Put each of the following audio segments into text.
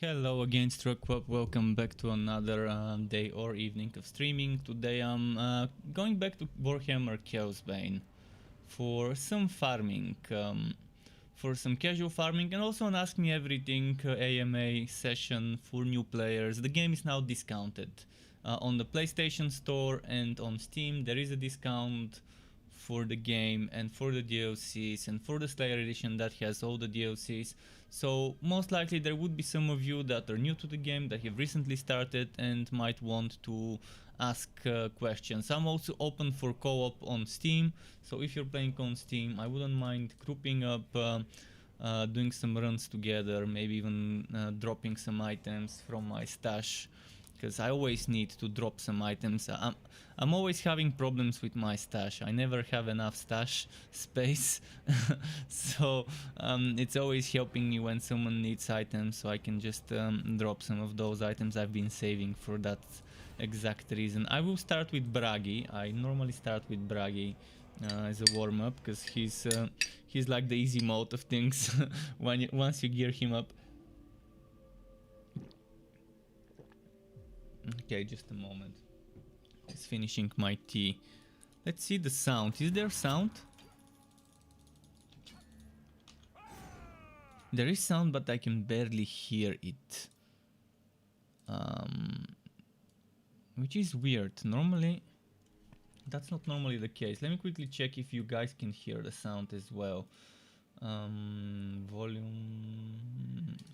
Hello again, Struckwap. Welcome back to another day or evening of streaming. Today I'm going back to Warhammer Chaosbane for some farming, for some casual farming, and also an Ask Me Everything AMA session for new players. The game is now discounted on the PlayStation Store and on Steam. There is a discount for the game and for the DLCs and for the Slayer edition that has all the DLCs. So most likely there would be some of you that are new to the game, that have recently started and might want to ask questions. I'm also open for co-op on Steam, so if you're playing on Steam, I wouldn't mind grouping up, doing some runs together, maybe even dropping some items from my stash, because I always need to drop some items. I'm always having problems with my stash. I never have enough stash space, so it's always helping me when someone needs items, so I can just drop some of those items I've been saving for that exact reason. I will start with Bragi. I normally start with Bragi as a warm-up, because he's like the easy mode of things once you gear him up. Okay, just a moment. Just finishing my tea. Let's see the sound. Is there sound? There is sound, but I can barely hear it. Which is weird. Normally, that's not normally the case. Let me quickly check if you guys can hear the sound as well. Volume,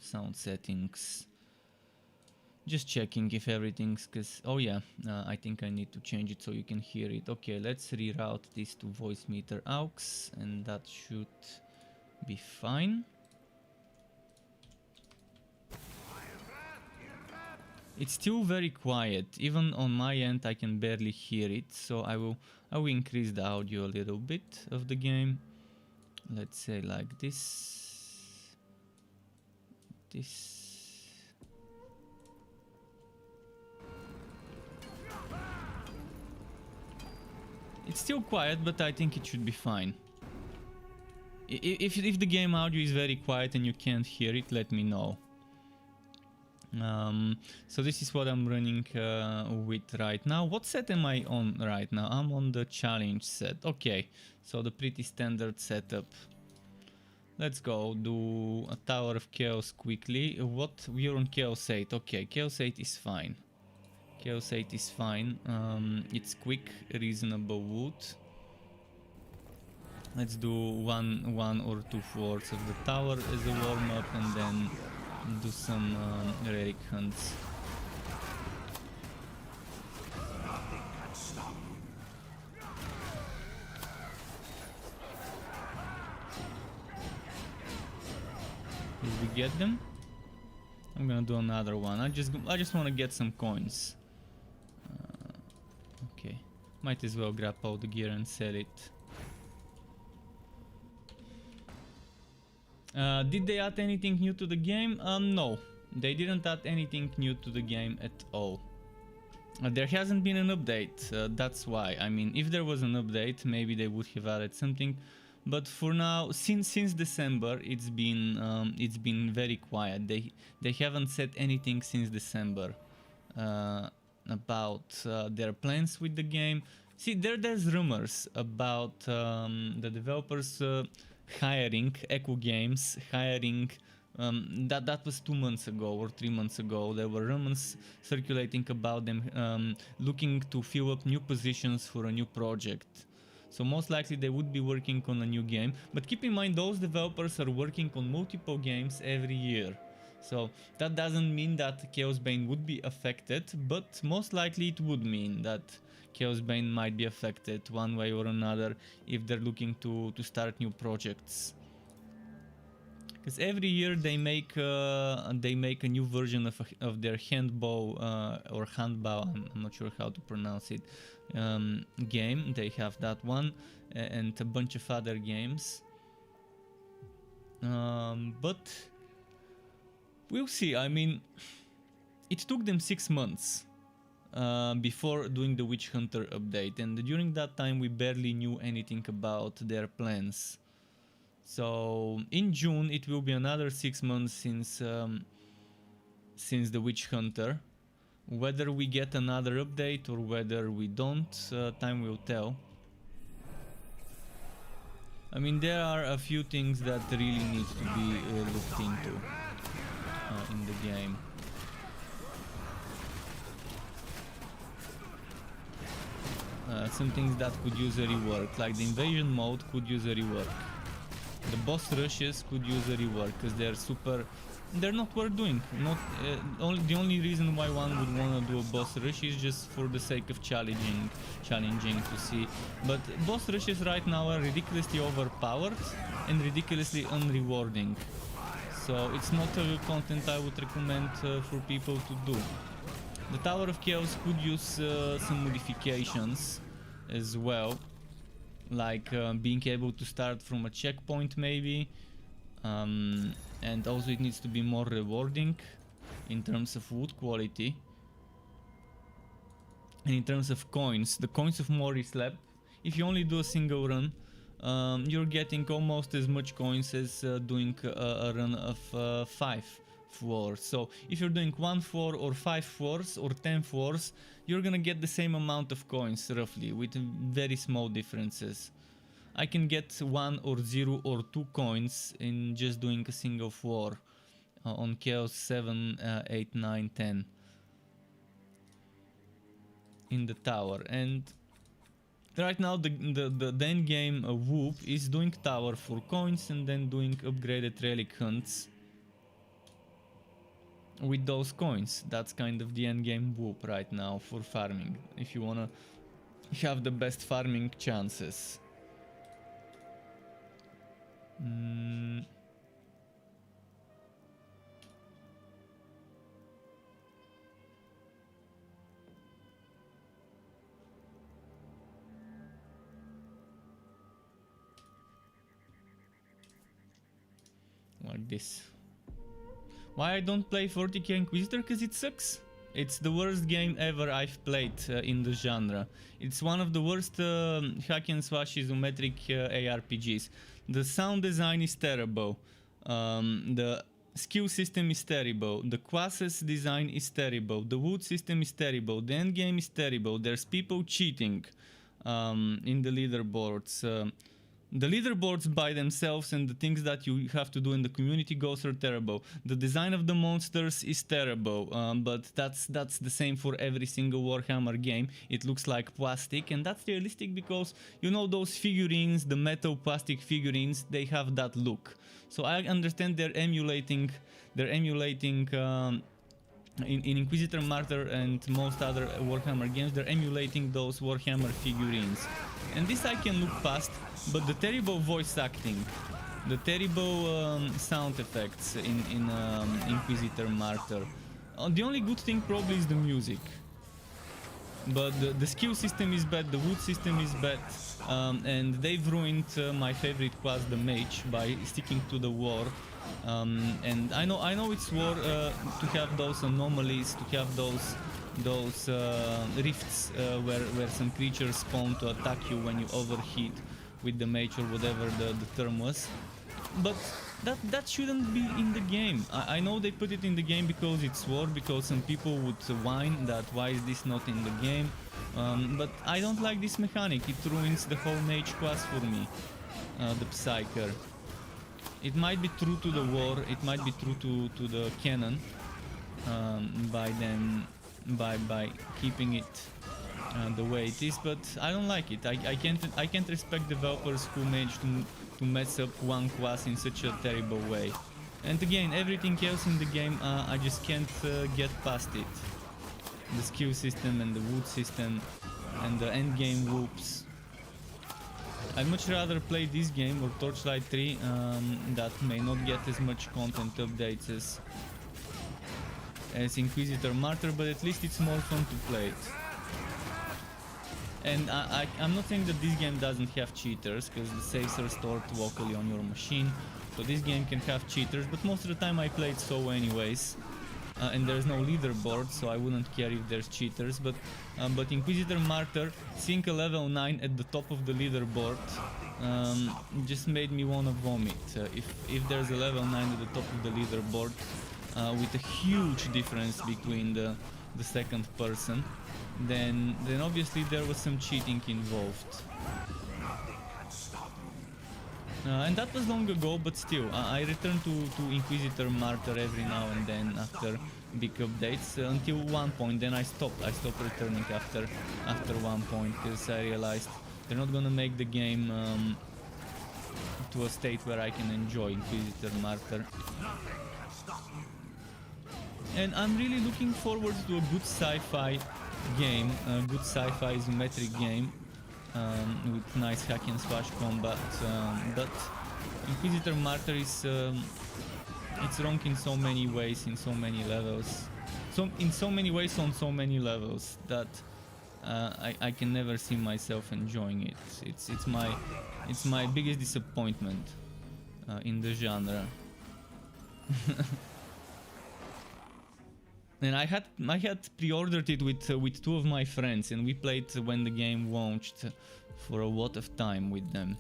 sound settings. Just checking if everything's, cause oh yeah, I think I need to change it so you can hear it. Okay, let's reroute this to voice meter aux, and that should be fine. It's still very quiet. Even on my end, I can barely hear it. So I will increase the audio a little bit of the game. Let's say like this. It's still quiet, but I think it should be fine. If the game audio is very quiet and you can't hear it, let me know. So this is what I'm running with right now. What set am I on right now? I'm on the challenge set. Okay, so the pretty standard setup. Let's go do a Tower of Chaos quickly. We're on Chaos 8. Okay, Chaos 8 is fine. Chaos 8 is fine. It's quick, reasonable wood. Let's do one or two floors of the tower as a warm-up, and then do some relic hunts. Did we get them? I'm gonna do another one. I just want to get some coins. Okay, might as well grab all the gear and sell it. Did they add anything new to the game? No, they didn't add anything new to the game at all. There hasn't been an update, that's why. I mean, if there was an update, maybe they would have added something. But for now, since December, it's been very quiet. They haven't said anything since December about their plans with the game. See, there's rumors about the developers hiring Echo Games, hiring. That was 2 months ago or 3 months ago. There were rumors circulating about them looking to fill up new positions for a new project. So most likely they would be working on a new game. But keep in mind, those developers are working on multiple games every year. So that doesn't mean that Chaosbane would be affected, but most likely it would mean that Chaosbane might be affected one way or another if they're looking to start new projects. Because every year they make a new version of their handbow or handbow, I'm not sure how to pronounce it, game. They have that one and a bunch of other games. But we'll see. I mean, it took them 6 months before doing the Witch Hunter update, and during that time we barely knew anything about their plans. So in June it will be another 6 months since since the Witch Hunter. Whether we get another update or whether we don't, time will tell. I mean, there are a few things that really need to be looked into in the game. Some things that could use a rework, like the invasion mode could use a rework. The boss rushes could use a rework because they're not worth doing. The only reason why one would want to do a boss rush is just for the sake of challenging to see. But boss rushes right now are ridiculously overpowered and ridiculously unrewarding. So it's not a content I would recommend for people to do. The Tower of Chaos could use some modifications as well, like being able to start from a checkpoint maybe. And also it needs to be more rewarding in terms of wood quality. And in terms of coins, the coins of Morris Lab, if you only do a single run, you're getting almost as much coins as doing a run of 5 floors. So if you're doing 1 floor or 5 floors or 10 floors, you're gonna get the same amount of coins roughly, with very small differences. I can get 1 or 0 or 2 coins in just doing a single floor on Chaos 7, 8, 9, 10 in the tower. And right now the end game Whoop is doing tower for coins and then doing upgraded relic hunts with those coins. That's kind of the end game Whoop right now for farming, if you wanna have the best farming chances. Like this. Why I don't play 40k Inquisitor? Because it sucks. It's the worst game ever I've played in the genre. It's one of the worst hack and slash isometric ARPGs. The sound design is terrible. The skill system is terrible. The classes design is terrible. The wood system is terrible. The end game is terrible. There's people cheating in the leaderboards. The leaderboards by themselves and the things that you have to do in the community goals are terrible. The design of the monsters is terrible, but that's the same for every single Warhammer game. It looks like plastic, and that's realistic because, you know, those figurines, the metal plastic figurines, they have that look. So I understand they're emulating in Inquisitor Martyr and most other Warhammer games, they're emulating those Warhammer figurines. And this I can look past, but the terrible voice acting, the terrible sound effects in Inquisitor Martyr. The only good thing probably is the music. But the skill system is bad, the wood system is bad, and they've ruined my favorite class, the mage, by sticking to the war. And I know it's war to have those anomalies, to have those rifts where some creatures spawn to attack you when you overheat with the mage or whatever the term was. But that shouldn't be in the game. I know they put it in the game because it's war, because some people would whine that why is this not in the game. But I don't like this mechanic. It ruins the whole mage class for me, the Psyker. It might be true to the war, it might be true to the canon by keeping it the way it is, but I don't like it. I can't respect developers who manage to mess up one class in such a terrible way. And again, everything else in the game, I just can't get past it. The skill system and the wood system and the end game whoops. I'd much rather play this game or Torchlight 3 that may not get as much content updates as Inquisitor Martyr, but at least it's more fun to play it. And I'm not saying that this game doesn't have cheaters, because the saves are stored locally on your machine, so this game can have cheaters, but most of the time I play it solo anyways. And there's no leaderboard, so I wouldn't care if there's cheaters, but Inquisitor Martyr, seeing a level 9 at the top of the leaderboard just made me wanna vomit. If there's a level 9 at the top of the leaderboard, with a huge difference between the second person, then obviously there was some cheating involved. And that was long ago, but still, I return to Inquisitor Martyr every now and then after big updates until one point. Then I stopped returning after one point, because I realized they're not gonna make the game to a state where I can enjoy Inquisitor Martyr. And I'm really looking forward to a good sci-fi game, a good sci-fi isometric game with nice hack and slash combat. But Inquisitor Martyr is it's wrong in so many ways, in so many levels. So in so many ways, on so many levels, that I can never see myself enjoying it. It's my biggest disappointment in the genre. And I had pre-ordered it with two of my friends, and we played when the game launched for a lot of time with them.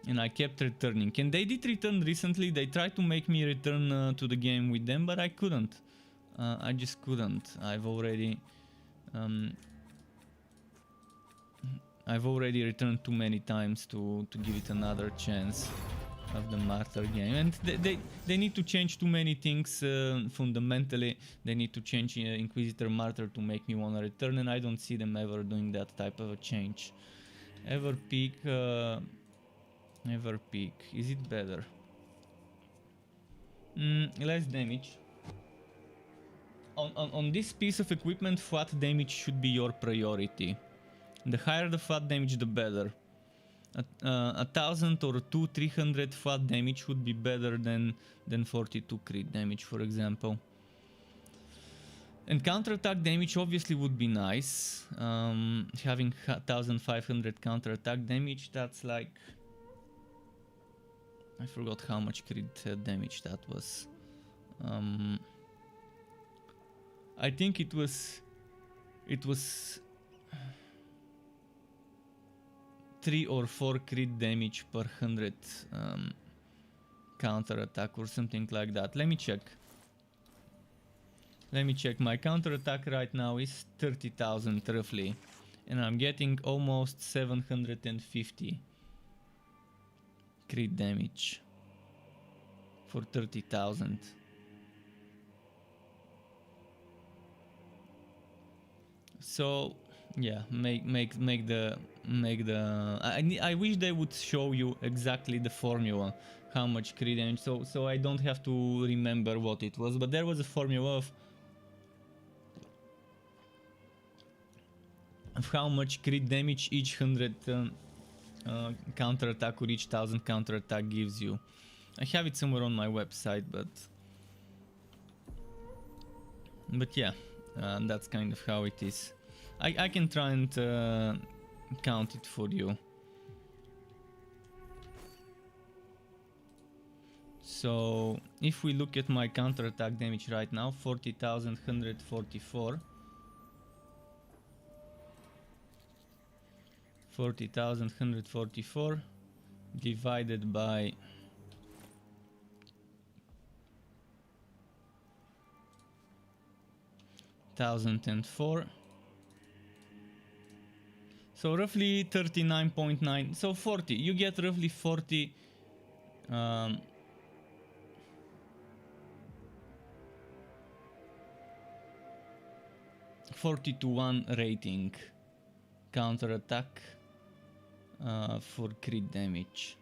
And I kept returning, and they did return recently. They tried to make me return to the game with them, but I couldn't. I just couldn't. I've already returned too many times to give it another chance of the Martyr game, and they need to change too many things fundamentally. They need to change Inquisitor Martyr to make me want to return, and I don't see them ever doing that type of a change. Ever peak, is it better? Less damage. On this piece of equipment, flat damage should be your priority. The higher the flat damage, the better. 1000 or 300 flat damage would be better than 42 crit damage, for example. And counterattack damage obviously would be nice. Having 1500 counterattack damage, that's like, I forgot how much crit damage that was. I think it was 3 or 4 crit damage per 100 counterattack or something like that. Let me check. My counterattack right now is 30,000 roughly, and I'm getting almost 750 crit damage for 30,000. So yeah, make the I wish they would show you exactly the formula, how much crit damage, so I don't have to remember what it was, but there was a formula of how much crit damage each 100 counterattack or each 1000 counterattack gives you. I have it somewhere on my website, but yeah, that's kind of how it is. I can try and count it for you. So if we look at my counterattack damage right now, 40,144. 40,144 divided by 1004. So roughly 39.9. So 40. You get roughly 40 40-1 rating counterattack for crit damage.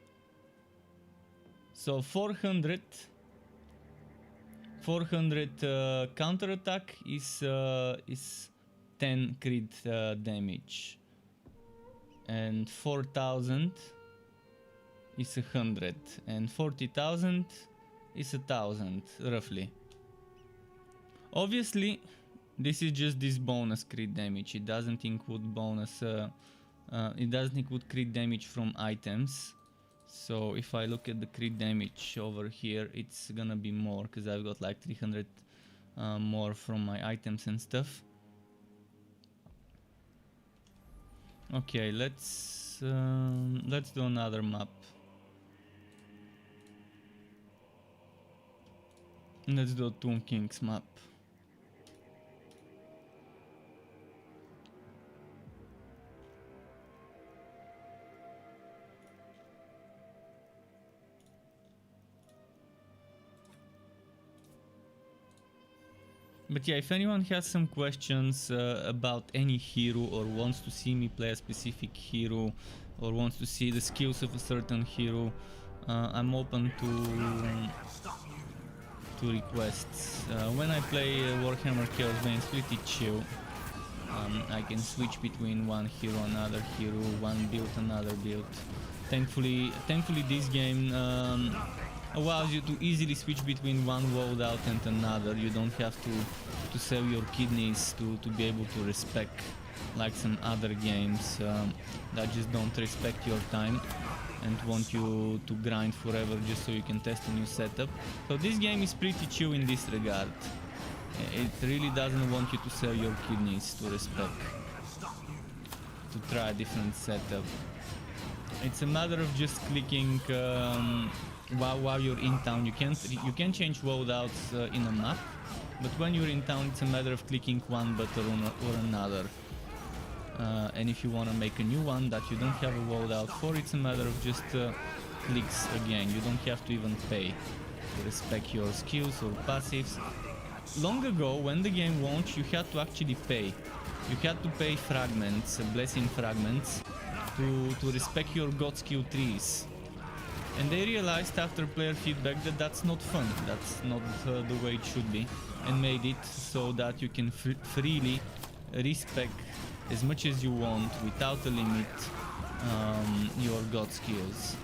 So 400 counterattack is 10 crit damage, and 4000 is 100, and 40,000 is 1000 roughly. Obviously this is just this bonus crit damage. It doesn't include bonus it doesn't include crit damage from items. So if I look at the crit damage over here, it's gonna be more, because I've got like 300 more from my items and stuff. Okay, let's do another map. Let's do a Tomb Kings map. But yeah, if anyone has some questions about any hero, or wants to see me play a specific hero, or wants to see the skills of a certain hero, I'm open to requests. When I play Warhammer Chaosbane, it's pretty chill. I can switch between one hero, another hero, one build, another build. Thankfully this game allows you to easily switch between one loadout and another. You don't have to sell your kidneys to be able to respect, like some other games that just don't respect your time and want you to grind forever just so you can test a new setup. So this game is pretty chill in this regard. It really doesn't want you to sell your kidneys to respect, to try a different setup. It's a matter of just clicking while you're in town. You can change loadouts in a map, but when you're in town, it's a matter of clicking one button or another. And if you want to make a new one that you don't have a loadout for, it's a matter of just clicks again. You don't have to even pay to respect your skills or passives. Long ago, when the game launched, you had to actually pay. You had to pay fragments, blessing fragments, to respect your god skill trees. And they realized after player feedback that that's not fun, that's not the way it should be, and made it so that you can freely respec as much as you want without a limit your god skills.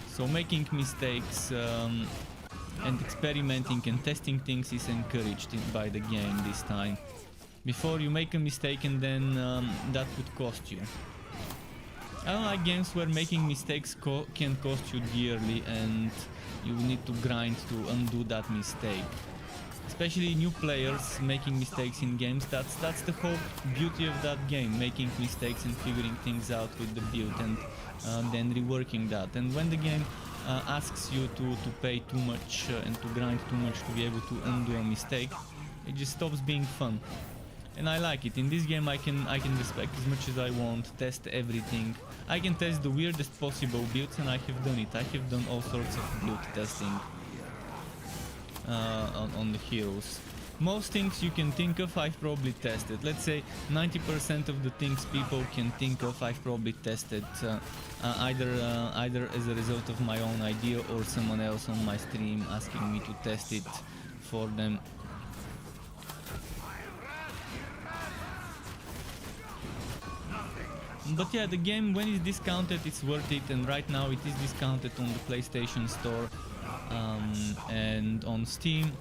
So making mistakes and experimenting and testing things is encouraged by the game this time. Before you make a mistake and then that would cost you. I don't like games where making mistakes can cost you dearly and you need to grind to undo that mistake. Especially new players making mistakes in games, that's the whole beauty of that game, making mistakes and figuring things out with the build and then reworking that. And when the game asks you to pay too much and to grind too much to be able to undo a mistake, it just stops being fun. And I like it. In this game I can respect as much as I want, test everything. I can test the weirdest possible builds, and I have done it. I have done all sorts of build testing on the heroes. Most things you can think of I've probably tested. Let's say 90% of the things people can think of I've probably tested, either as a result of my own idea or someone else on my stream asking me to test it for them. But yeah, the game, when it's discounted, it's worth it, and right now it is discounted on the PlayStation Store and on Steam.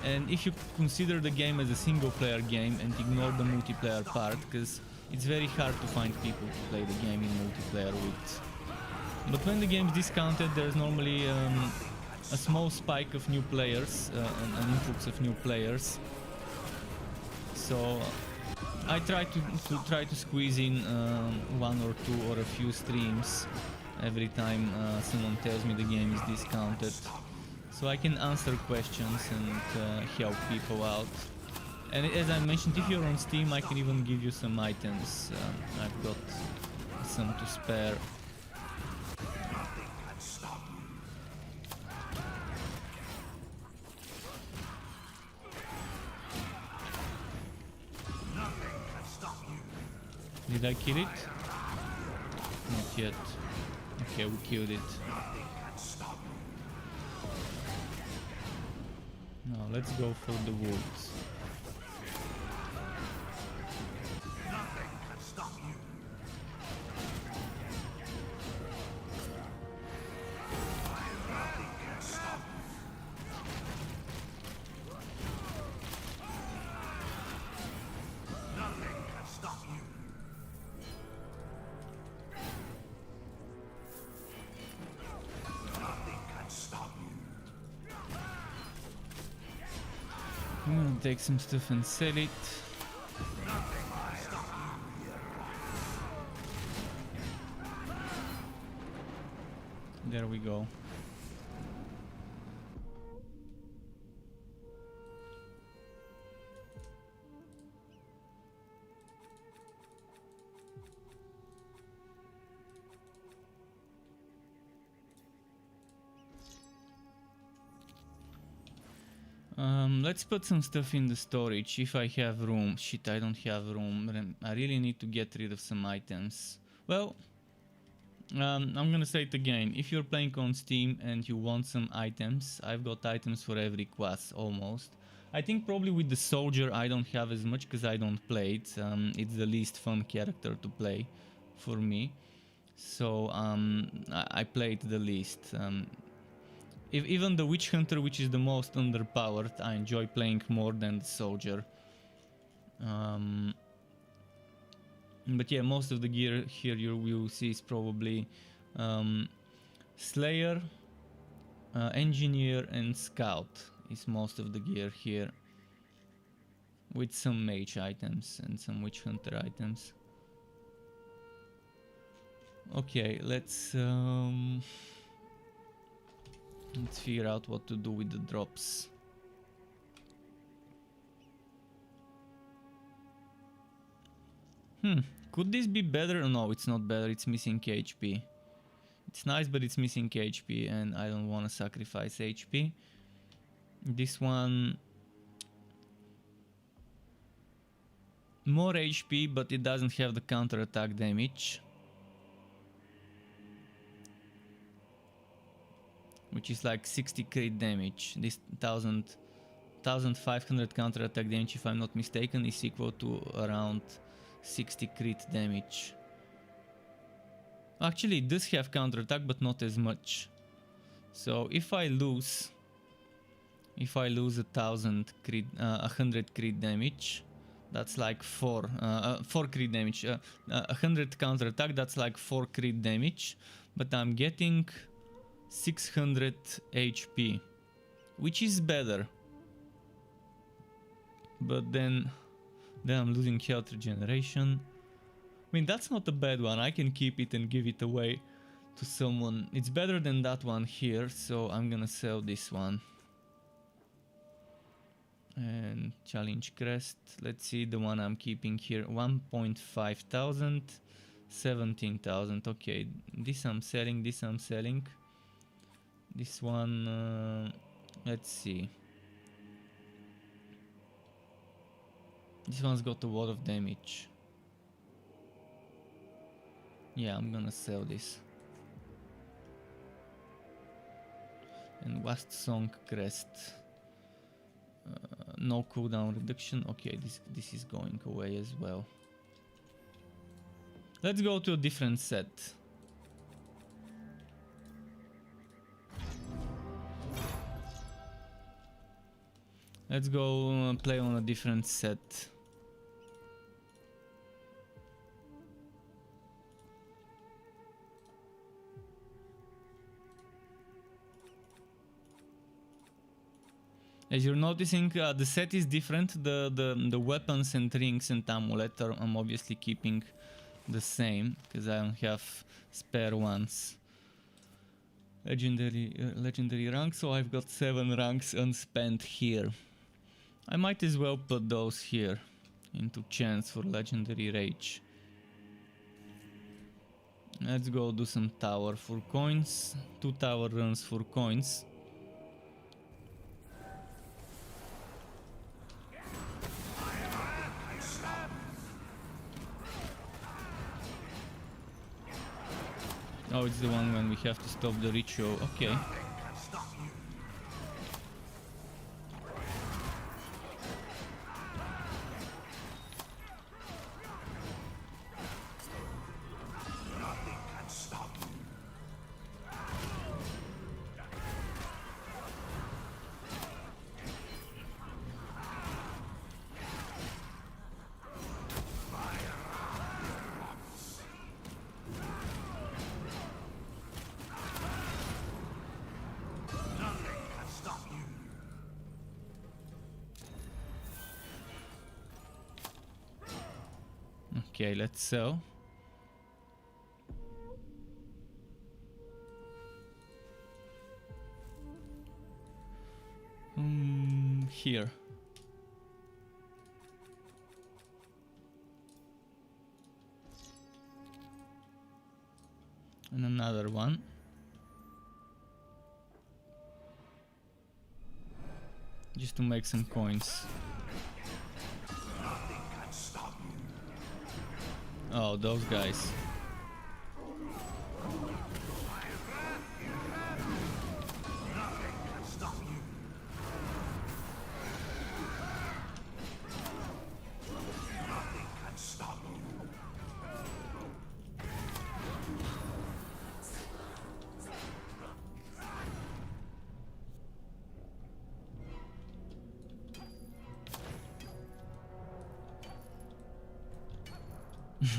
And if you consider the game as a single player game and ignore the multiplayer part, because it's very hard to find people to play the game in multiplayer with. But when the game is discounted, there's normally a small spike of new players, an influx of new players. So I try to squeeze in one or two or a few streams every time someone tells me the game is discounted, so I can answer questions and help people out. And as I mentioned, if you're on Steam, I can even give you some items. I've got some to spare. Did I kill it? Not yet. Okay, we killed it. Now let's go for the wolves. I'm gonna take some stuff and sell it. There we go. Let's put some stuff in the storage if I have room. Shit, I don't have room. I really need to get rid of some items. Well, I'm gonna say it again. If you're playing on Steam and you want some items, I've got items for every class almost. I think probably with the soldier I don't have as much because I don't play it. It's the least fun character to play for me. So I play it the least. Even the witch hunter, which is the most underpowered, I enjoy playing more than the soldier. But yeah, most of the gear here you will see is probably Slayer, Engineer and Scout is most of the gear here, with some mage items and some witch hunter items. Okay, let's figure out what to do with the drops. Could this be better? No, it's not better. It's missing HP. It's nice, but it's missing HP, and I don't want to sacrifice HP. This one... more HP, but it doesn't have the counter-attack damage. Which is like 60 crit damage. This 1500 counter-attack damage, if I'm not mistaken, is equal to around 60 crit damage. Actually, it does have counter-attack, but not as much. So if I lose 100 crit damage, that's like 4 crit damage. 100 counter-attack, that's like 4 crit damage. But I'm getting 600 HP, which is better. But then I'm losing health regeneration. I mean, that's not a bad one. I can keep it and give it away to someone. It's better than that one here, so I'm gonna sell this one. And challenge crest. Let's see the one I'm keeping here. 1.5 thousand, 17,000. Okay, this I'm selling. This I'm selling. This one, let's see. This one's got a lot of damage. Yeah, I'm gonna sell this. And West Song Crest. No cooldown reduction. Okay, this is going away as well. Let's go to a different set. Let's go play on a different set. As you're noticing, the set is different. The weapons and rings and amulet I'm obviously keeping the same because I don't have spare ones. Legendary rank, so I've got 7 ranks unspent here. I might as well put those here into chance for legendary rage. Let's go do some tower for coins. 2 tower runs for coins. Oh, it's the one when we have to stop the ritual. Okay. Okay, let's sell. Here. And another one. just to make some coins. Oh, those guys.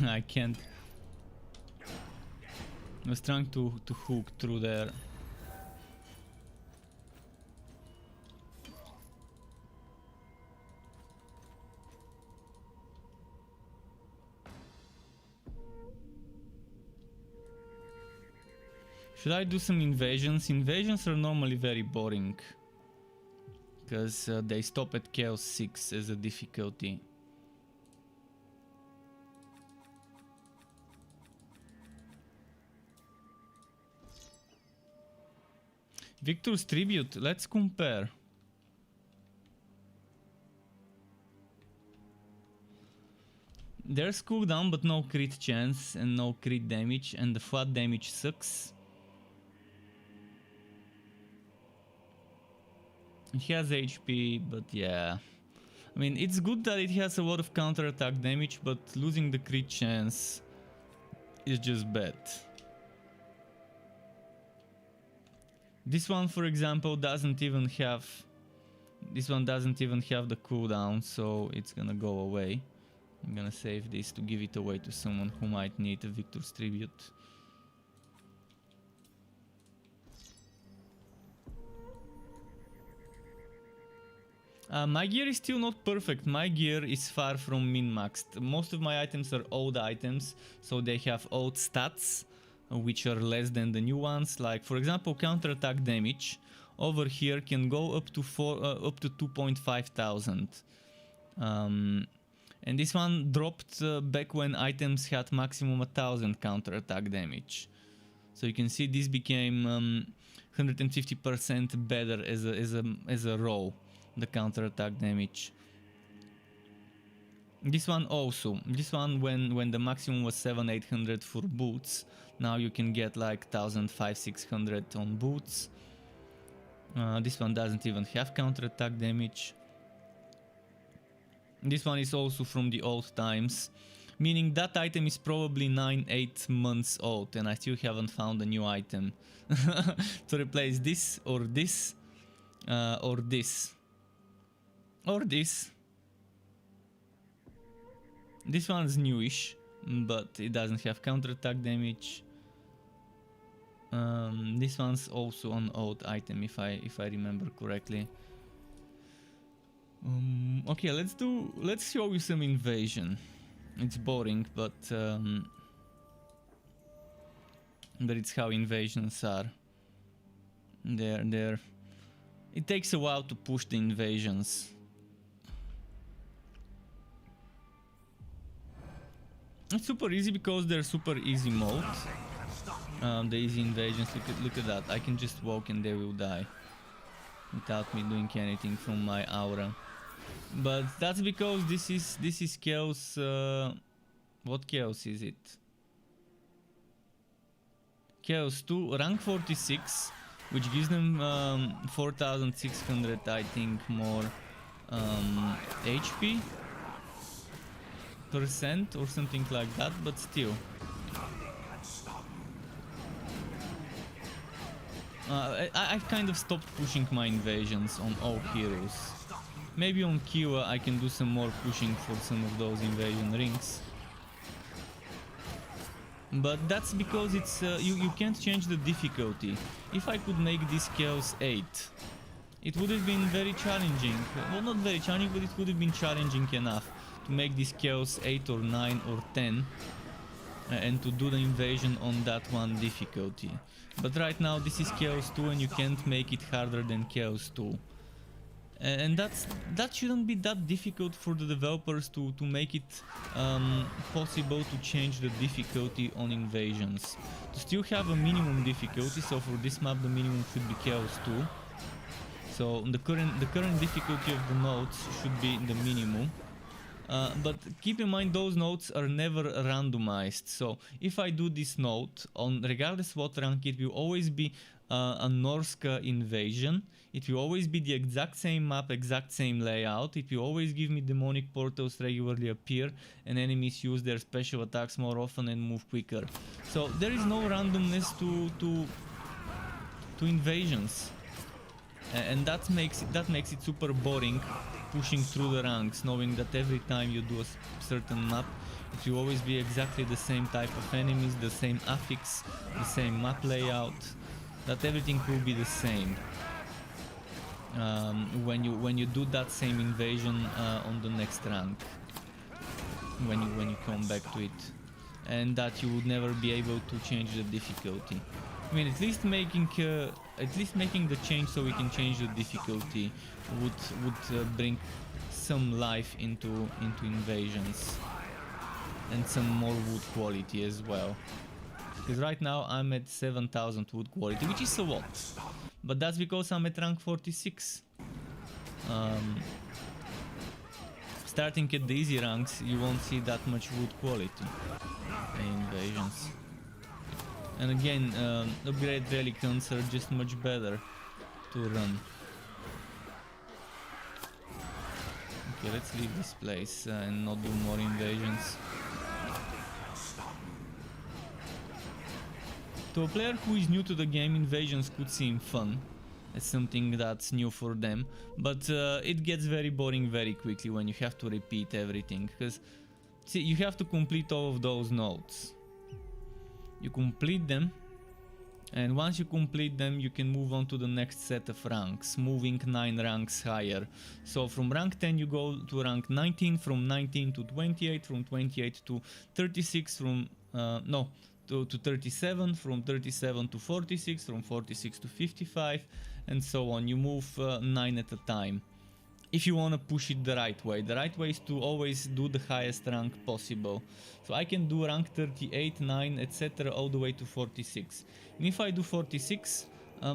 I can't. I was trying to hook through there. Should I do some invasions? Invasions are normally very boring, because they stop at Chaos 6 as a difficulty. Victor's Tribute, let's compare. There's cooldown but no crit chance and no crit damage, and the flat damage sucks. It has HP, but yeah. I mean, it's good that it has a lot of counter-attack damage, but losing the crit chance is just bad. This one, for example, doesn't even have... This one doesn't even have the cooldown, so it's gonna go away. I'm gonna save this to give it away to someone who might need a Victor's Tribute. My gear is still not perfect. My gear is far from min-maxed. Most of my items are old items, so they have old stats, which are less than the new ones. Like, for example, counter-attack damage over here can go up to 2,500. And this one dropped back when items had maximum 1,000 counter-attack damage. So you can see this became 150% better as a roll, the counter-attack damage. This one also. This one, when the maximum was 700-800 for boots, now you can get like 1,500-600 on boots. This one doesn't even have counter-attack damage. This one is also from the old times, meaning that item is probably 9-8 months old, and I still haven't found a new item to replace this or this or this or this. This one's newish, but it doesn't have counter-attack damage. This one's also an old item, if I remember correctly. Okay, let's show you some invasion. It's boring, but it's how invasions are. It takes a while to push the invasions. It's super easy because they're super easy mode. The easy invasions, look at that. I can just walk and they will die without me doing anything from my aura. But that's because this is Chaos. What Chaos is it? Chaos 2, rank 46, which gives them 4,600, I think, more HP percent or something like that, but still. I've kind of stopped pushing my invasions on all heroes. Maybe on Kiwa I can do some more pushing for some of those invasion rings. But that's because it's you can't change the difficulty. If I could make this Chaos 8, it would have been very challenging. Well, not very challenging, but it would have been challenging enough to make this Chaos 8 or 9 or 10 and to do the invasion on that one difficulty. But right now this is Chaos 2 and you can't make it harder than Chaos 2. And that shouldn't be that difficult for the developers to make it possible to change the difficulty on invasions. To still have a minimum difficulty, so for this map the minimum should be Chaos 2. So the current difficulty of the nodes should be the minimum. But keep in mind those nodes are never randomized. So if I do this node on regardless what rank, it will always be a Norska invasion. It will always be the exact same map, exact same layout. It will always give me demonic portals regularly appear and enemies use their special attacks more often and move quicker. So there is no randomness to invasions. And that makes it super boring pushing through the ranks, knowing that every time you do a certain map, it will always be exactly the same type of enemies, the same affix, the same map layout, that everything will be the same when you do that same invasion on the next rank, when you come back to it, and that you would never be able to change the difficulty. I mean, at least making the change so we can change the difficulty would bring some life into invasions and some more wood quality as well. Because right now I'm at 7,000 wood quality, which is a lot, but that's because I'm at rank 46. Starting at the easy ranks, you won't see that much wood quality in invasions. And again, upgrade relicants are just much better to run. Okay, let's leave this place and not do more invasions. To a player who is new to the game, invasions could seem fun. It's something that's new for them, but it gets very boring very quickly when you have to repeat everything. Because, see, you have to complete all of those nodes. You complete them, and once you complete them, you can move on to the next set of ranks, moving 9 ranks higher. So from rank 10 you go to rank 19, from 19 to 28, from 28 to 36, from to 37, from 37 to 46, from 46 to 55, and so on. You move 9 at a time. If you want to push it the right way. The right way is to always do the highest rank possible. So I can do rank 38, 9, etc. all the way to 46. And if I do 46,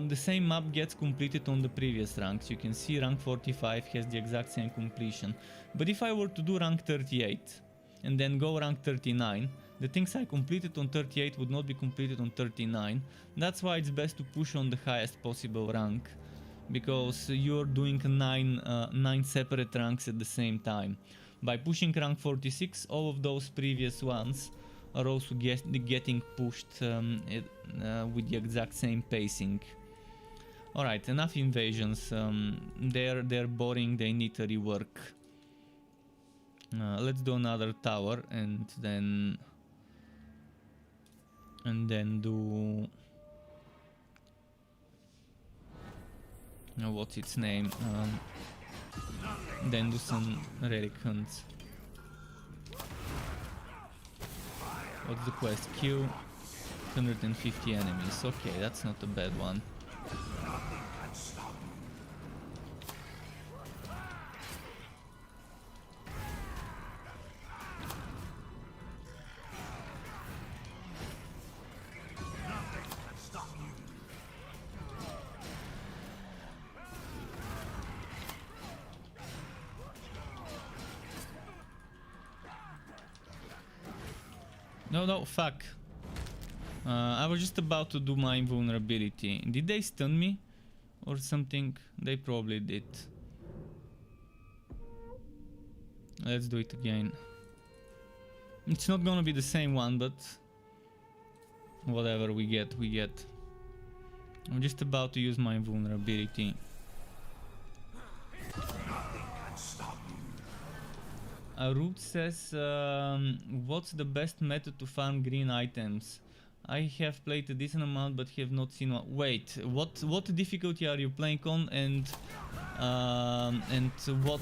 the same map gets completed on the previous ranks. You can see rank 45 has the exact same completion. But if I were to do rank 38 and then go rank 39, the things I completed on 38 would not be completed on 39. That's why it's best to push on the highest possible rank, because you're doing 9 separate ranks at the same time. By pushing rank 46, all of those previous ones are also getting pushed with the exact same pacing. Alright, enough invasions. They're boring, they need a rework. Let's do another tower and then do what's its name? Then do some relic hunts. What's the quest? Kill 150 enemies. Okay, that's not a bad one. No, fuck. I was just about to do my invulnerability. Did they stun me? Or something? They probably did. Let's do it again. It's not gonna be the same one, but whatever we get, we get. I'm just about to use my invulnerability. Root says, what's the best method to farm green items? I have played a decent amount but have not seen one. Wait, what difficulty are you playing on, and what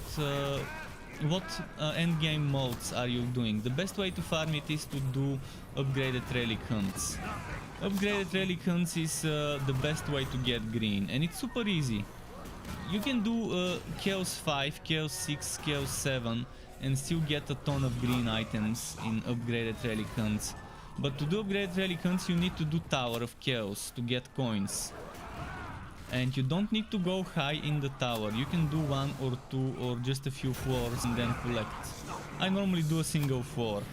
endgame modes are you doing? The best way to farm it is to do upgraded relic hunts. Upgraded relic hunts is the best way to get green, and it's super easy. You can do Chaos 5, Chaos 6, Chaos 7 and still get a ton of green items in upgraded relic hunts. But to do upgraded relic hunts you need to do Tower of Chaos to get coins. And you don't need to go high in the tower. You can do 1 or 2 or just a few floors and then collect. I normally do a single floor.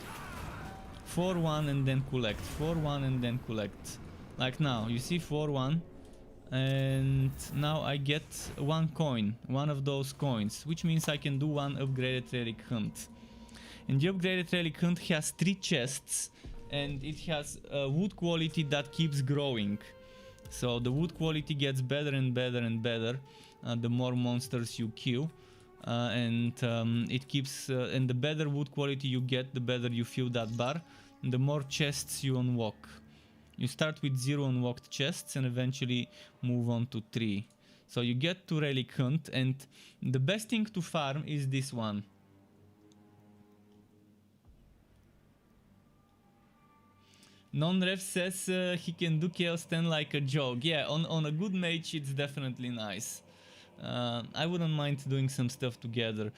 4-1 and then collect. 4-1 and then collect. Like now, you see 4-1. And now I get 1 coin, one of those coins, which means I can do 1 upgraded relic hunt. And the upgraded relic hunt has 3 chests, and it has wood quality that keeps growing. So the wood quality gets better and better and better the more monsters you kill, and it keeps and the better wood quality you get, the better you fill that bar, and the more chests you unlock. You start with 0 unlocked chests and eventually move on to 3. So you get to relic hunt, and the best thing to farm is this one. Non-ref says he can do Chaosbane like a joke. Yeah, on a good mage it's definitely nice. I wouldn't mind doing some stuff together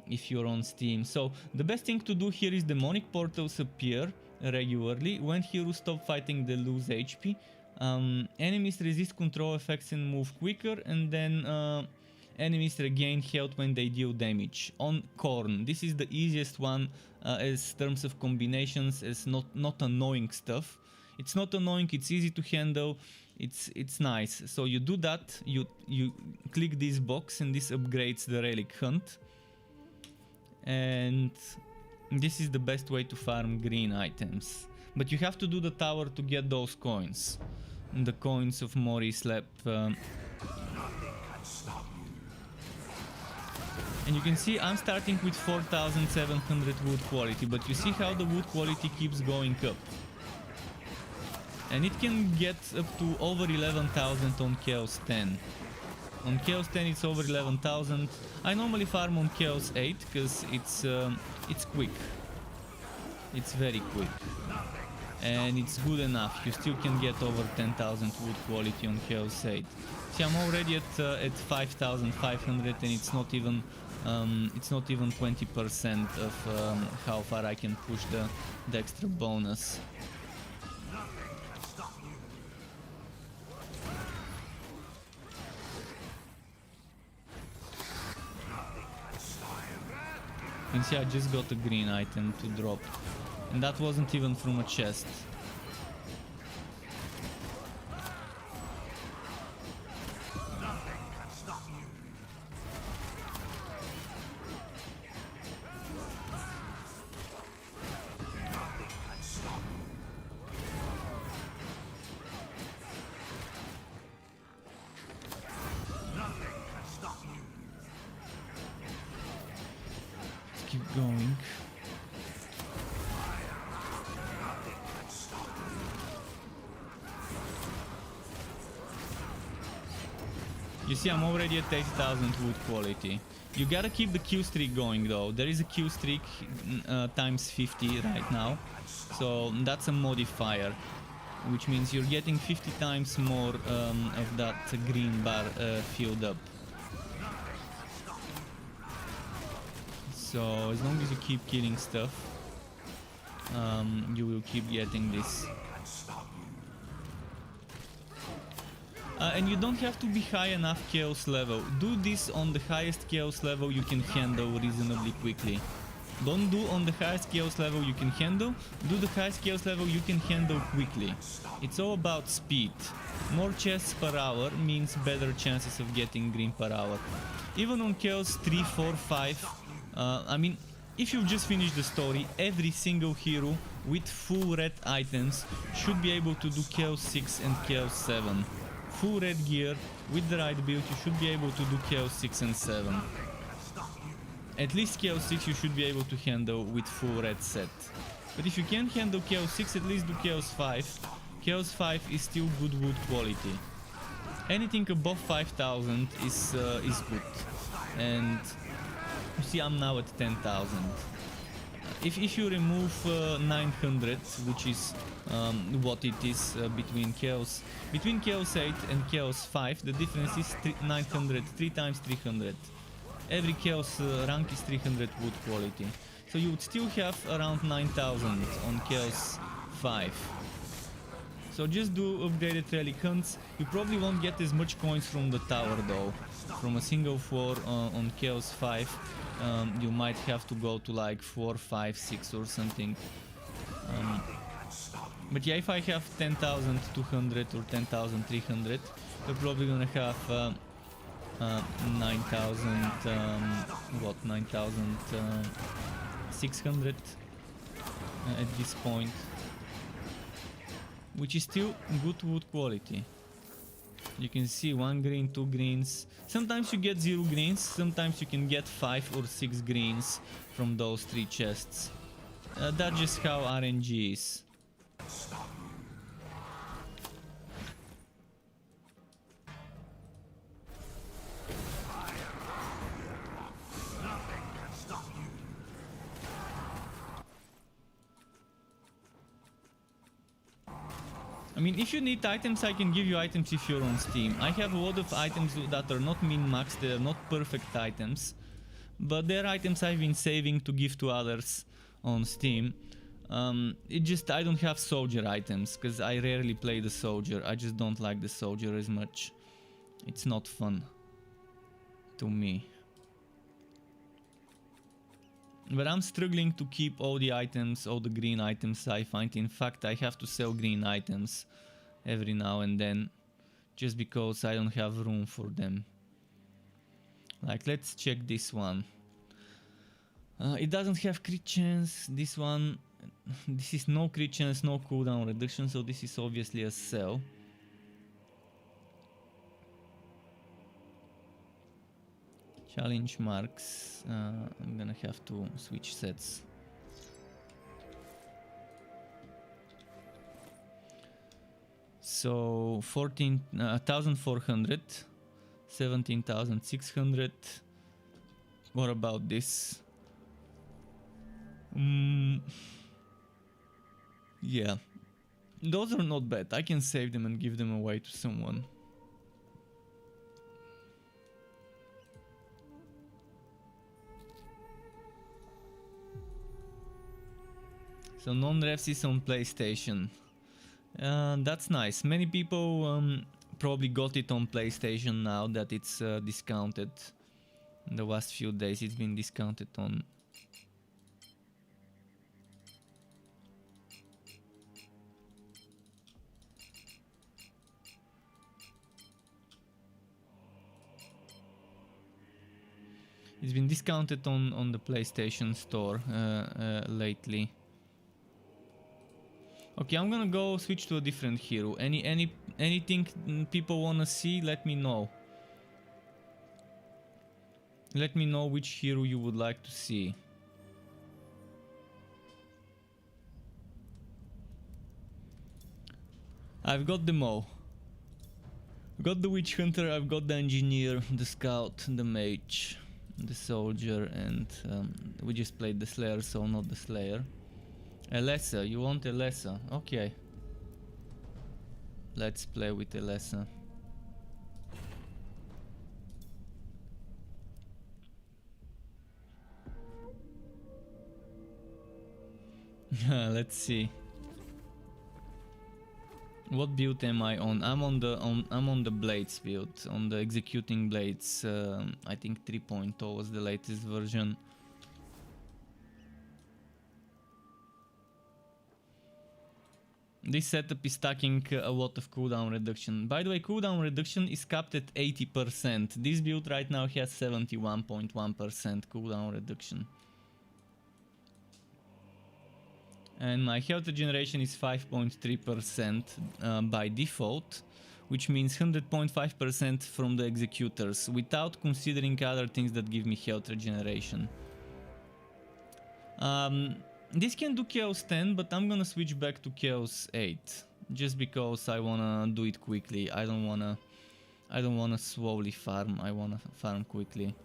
if you're on Steam. So the best thing to do here is demonic portals appear regularly. When heroes stop fighting they lose HP. Enemies resist control effects and move quicker, and then enemies regain health when they deal damage. On Corn, this is the easiest one as terms of combinations, as not annoying stuff. It's not annoying, it's easy to handle, it's nice. So you do that, you click this box and this upgrades the relic hunt. And this is the best way to farm green items. But you have to do the tower to get those coins. The coins of Maurice Lep. And you can see I'm starting with 4700 wood quality, but you see how the wood quality keeps going up. And it can get up to over 11,000 on Chaos 10. On Chaos 10 it's over 11,000. I normally farm on Chaos 8 because it's quick. It's very quick. And it's good enough. You still can get over 10,000 wood quality on Chaos 8. See, I'm already at 5,500, and it's not even 20% of how far I can push the extra bonus. You can see I just got a green item to drop, and that wasn't even from a chest. Keep going. You see, I'm already at 80,000 wood quality. You gotta keep the kill streak going though. There is a kill streak times 50 right now. So that's a modifier, which means you're getting 50 times more of that green bar filled up. So as long as you keep killing stuff, you will keep getting this. And you don't have to be high enough chaos level. Do this on the highest chaos level you can handle reasonably quickly. Don't do on the highest chaos level you can handle. Do the highest chaos level you can handle quickly. It's all about speed. More chests per hour means better chances of getting green per hour. Even on chaos 3, 4, 5, I mean, if you've just finished the story, every single hero with full red items should be able to do Chaos 6 and Chaos 7. Full red gear, with the right build, you should be able to do Chaos 6 and 7. At least Chaos 6 you should be able to handle with full red set. But if you can't handle Chaos 6, at least do Chaos 5. Chaos 5 is still good wood quality. Anything above 5,000 is good. And you see, I'm now at 10,000. If you remove 900, which is what it is between Chaos 8 and Chaos 5, the difference is 900, 3 times 300. Every Chaos rank is 300 wood quality. So you would still have around 9,000 on Chaos 5. So just do upgraded relic hunts. You probably won't get as much coins from the tower though. From a single floor on Chaos 5, you might have to go to like 4, 5, 6 or something. But yeah, if I have 10,200 or 10,300, you're probably gonna have 9,000, what, 9,600 at this point. Which is still good wood quality. You can see 1 green, 2 greens. Sometimes you get 0 greens, sometimes you can get 5 or 6 greens from those 3 chests. That's just how RNG is. I mean, if you need items, I can give you items if you're on Steam. I have a lot of items that are not min-maxed, they are not perfect items. But they're items I've been saving to give to others on Steam. It just, I don't have soldier items, because I rarely play the soldier. I just don't like the soldier as much. It's not fun to me. But I'm struggling to keep all the items, all the green items I find. In fact, I have to sell green items every now and then, just because I don't have room for them. Like, let's check this one. It doesn't have crit chance. This one, this is no crit chance, no cooldown reduction, so this is obviously a sell. Challenge marks. I'm gonna have to switch sets. So 14,400, 17,600. What about this? Yeah, those are not bad. I can save them and give them away to someone. So non-refs is on PlayStation. That's nice. Many people probably got it on PlayStation now that it's discounted. In the last few days it's been discounted on. It's been discounted on the PlayStation Store lately. Okay, I'm gonna go switch to a different hero. Anything people wanna see, let me know. Let me know which hero you would like to see. I've got them all. I've got the witch hunter, I've got the engineer, the scout, the mage, the soldier, and we just played the slayer, so not the slayer. Alessa, you want Alessa? Okay. Let's play with Alessa. Let's see. What build am I on? I'm on the blades build, on the executing blades. I think 3.0 was the latest version. This setup is stacking a lot of cooldown reduction. By the way, cooldown reduction is capped at 80%. This build right now has 71.1% cooldown reduction. And my health regeneration is 5.3% by default, which means 100.5% from the executors, without considering other things that give me health regeneration. This can do Chaos 10, but I'm gonna switch back to Chaos 8, just because I wanna do it quickly. I don't wanna slowly farm. I wanna farm quickly.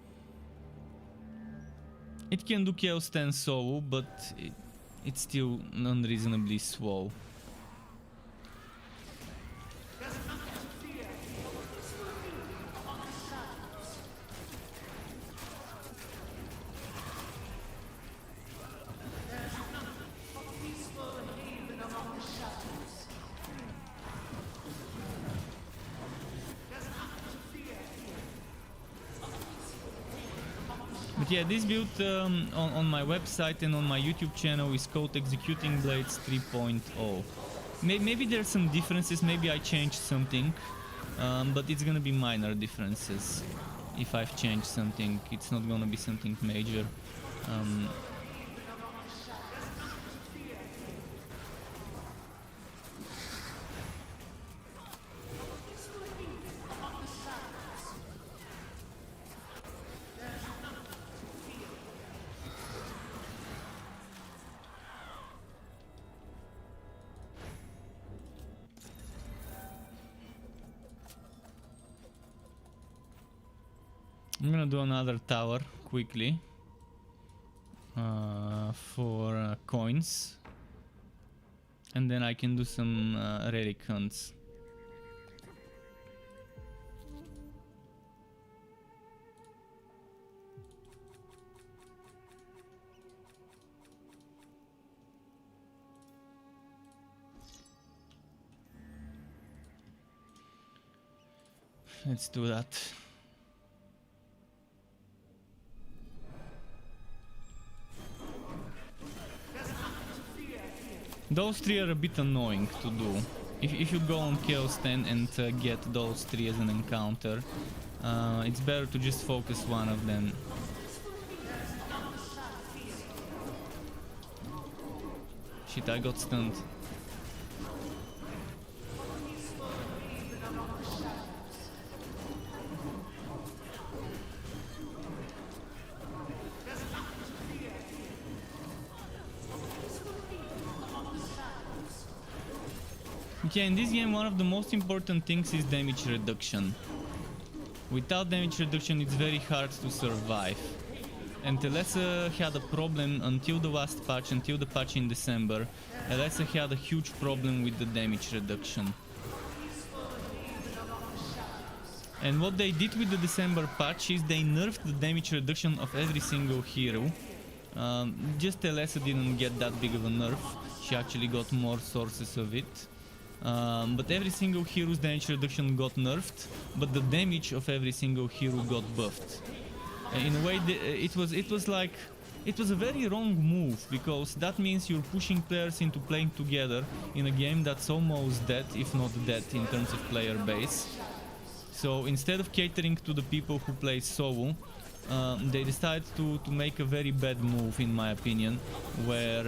It can do Chaos 10 solo, but it's still unreasonably slow. But yeah, this build on my website and on my YouTube channel is called Executing Blades 3.0. Maybe there's some differences, maybe I changed something, but it's gonna be minor differences. If I've changed something, it's not gonna be something major. I'm gonna do another tower quickly for coins, and then I can do some relic hunts. Let's do that. Those three are a bit annoying to do. If you go on Chaosbane and get those three as an encounter, it's better to just focus one of them. Shit, I got stunned. Okay, in this game one of the most important things is damage reduction. Without damage reduction it's very hard to survive. And Telesa had a problem until the last patch, until the patch in December. Telesa had a huge problem with the damage reduction. And what they did with the December patch is they nerfed the damage reduction of every single hero. Just Telesa didn't get that big of a nerf, she actually got more sources of it. But every single hero's damage reduction got nerfed, but the damage of every single hero got buffed. In a way, it was a very wrong move, because that means you're pushing players into playing together in a game that's almost dead, if not dead, in terms of player base. So instead of catering to the people who play solo, they decided to make a very bad move, in my opinion, where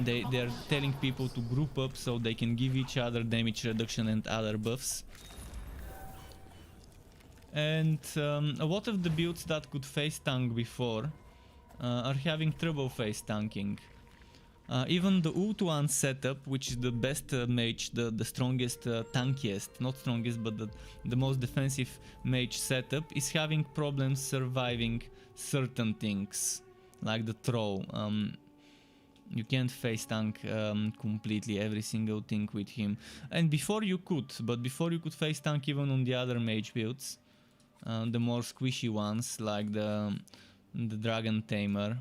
they're telling people to group up so they can give each other damage reduction and other buffs. And a lot of the builds that could face tank before are having trouble face tanking. Even the ult 1 setup, which is the best mage, the strongest, tankiest, not strongest, but the most defensive mage setup, is having problems surviving certain things, like the throw. You can't face tank completely every single thing with him. And before you could, but before you could face tank even on the other mage builds, the more squishy ones, like the Dragon Tamer,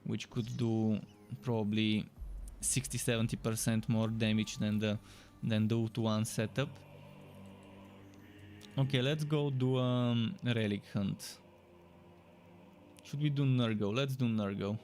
which could do probably 60-70% more damage than the ult 1 setup. Okay, let's go do relic hunt. Should we do Nurgle? Let's do Nurgle.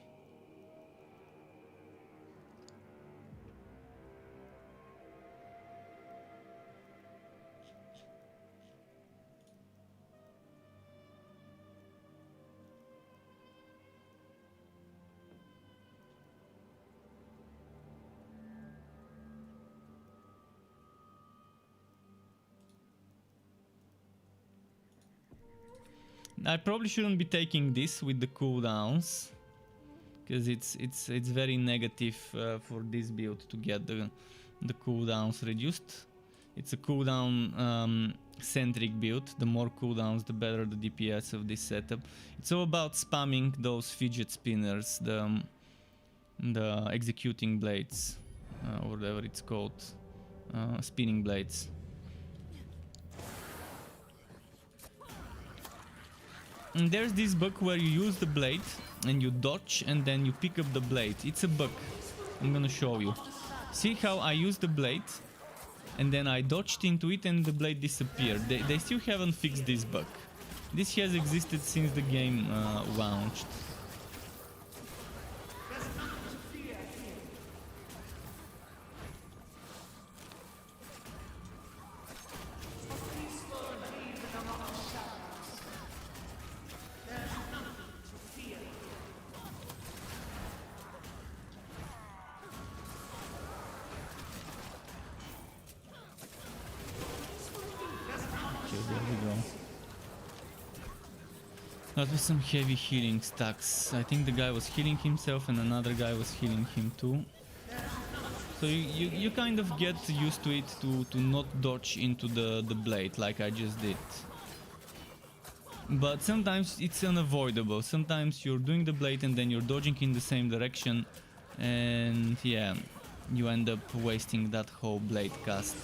I probably shouldn't be taking this with the cooldowns, because it's very negative for this build to get the cooldowns reduced. It's a cooldown centric build. The more cooldowns, the better the DPS of this setup. It's all about spamming those fidget spinners, the executing blades, or whatever it's called, spinning blades. And there's this bug where you use the blade and you dodge and then you pick up the blade. It's a bug. I'm gonna show you. See how I used the blade and then I dodged into it and the blade disappeared. They still haven't fixed this bug. This has existed since the game launched. That was some heavy healing stacks. I think the guy was healing himself and another guy was healing him too. So you kind of get used to it to not dodge into the blade like I just did. But sometimes it's unavoidable. Sometimes you're doing the blade and then you're dodging in the same direction. And yeah, you end up wasting that whole blade cast.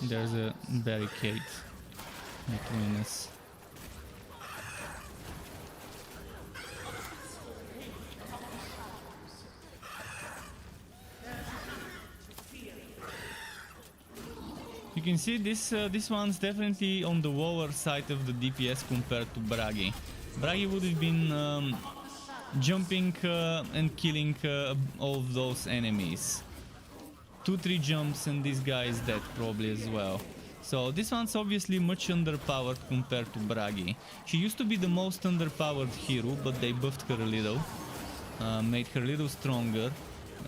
There's a barricade between us. You can see this one's definitely on the lower side of the DPS compared to Bragi. Bragi would have been jumping and killing all of those enemies. 2-3 jumps and this guy is dead probably as well. So this one's obviously much underpowered compared to Bragi. She used to be the most underpowered hero, but they buffed her a little, made her a little stronger,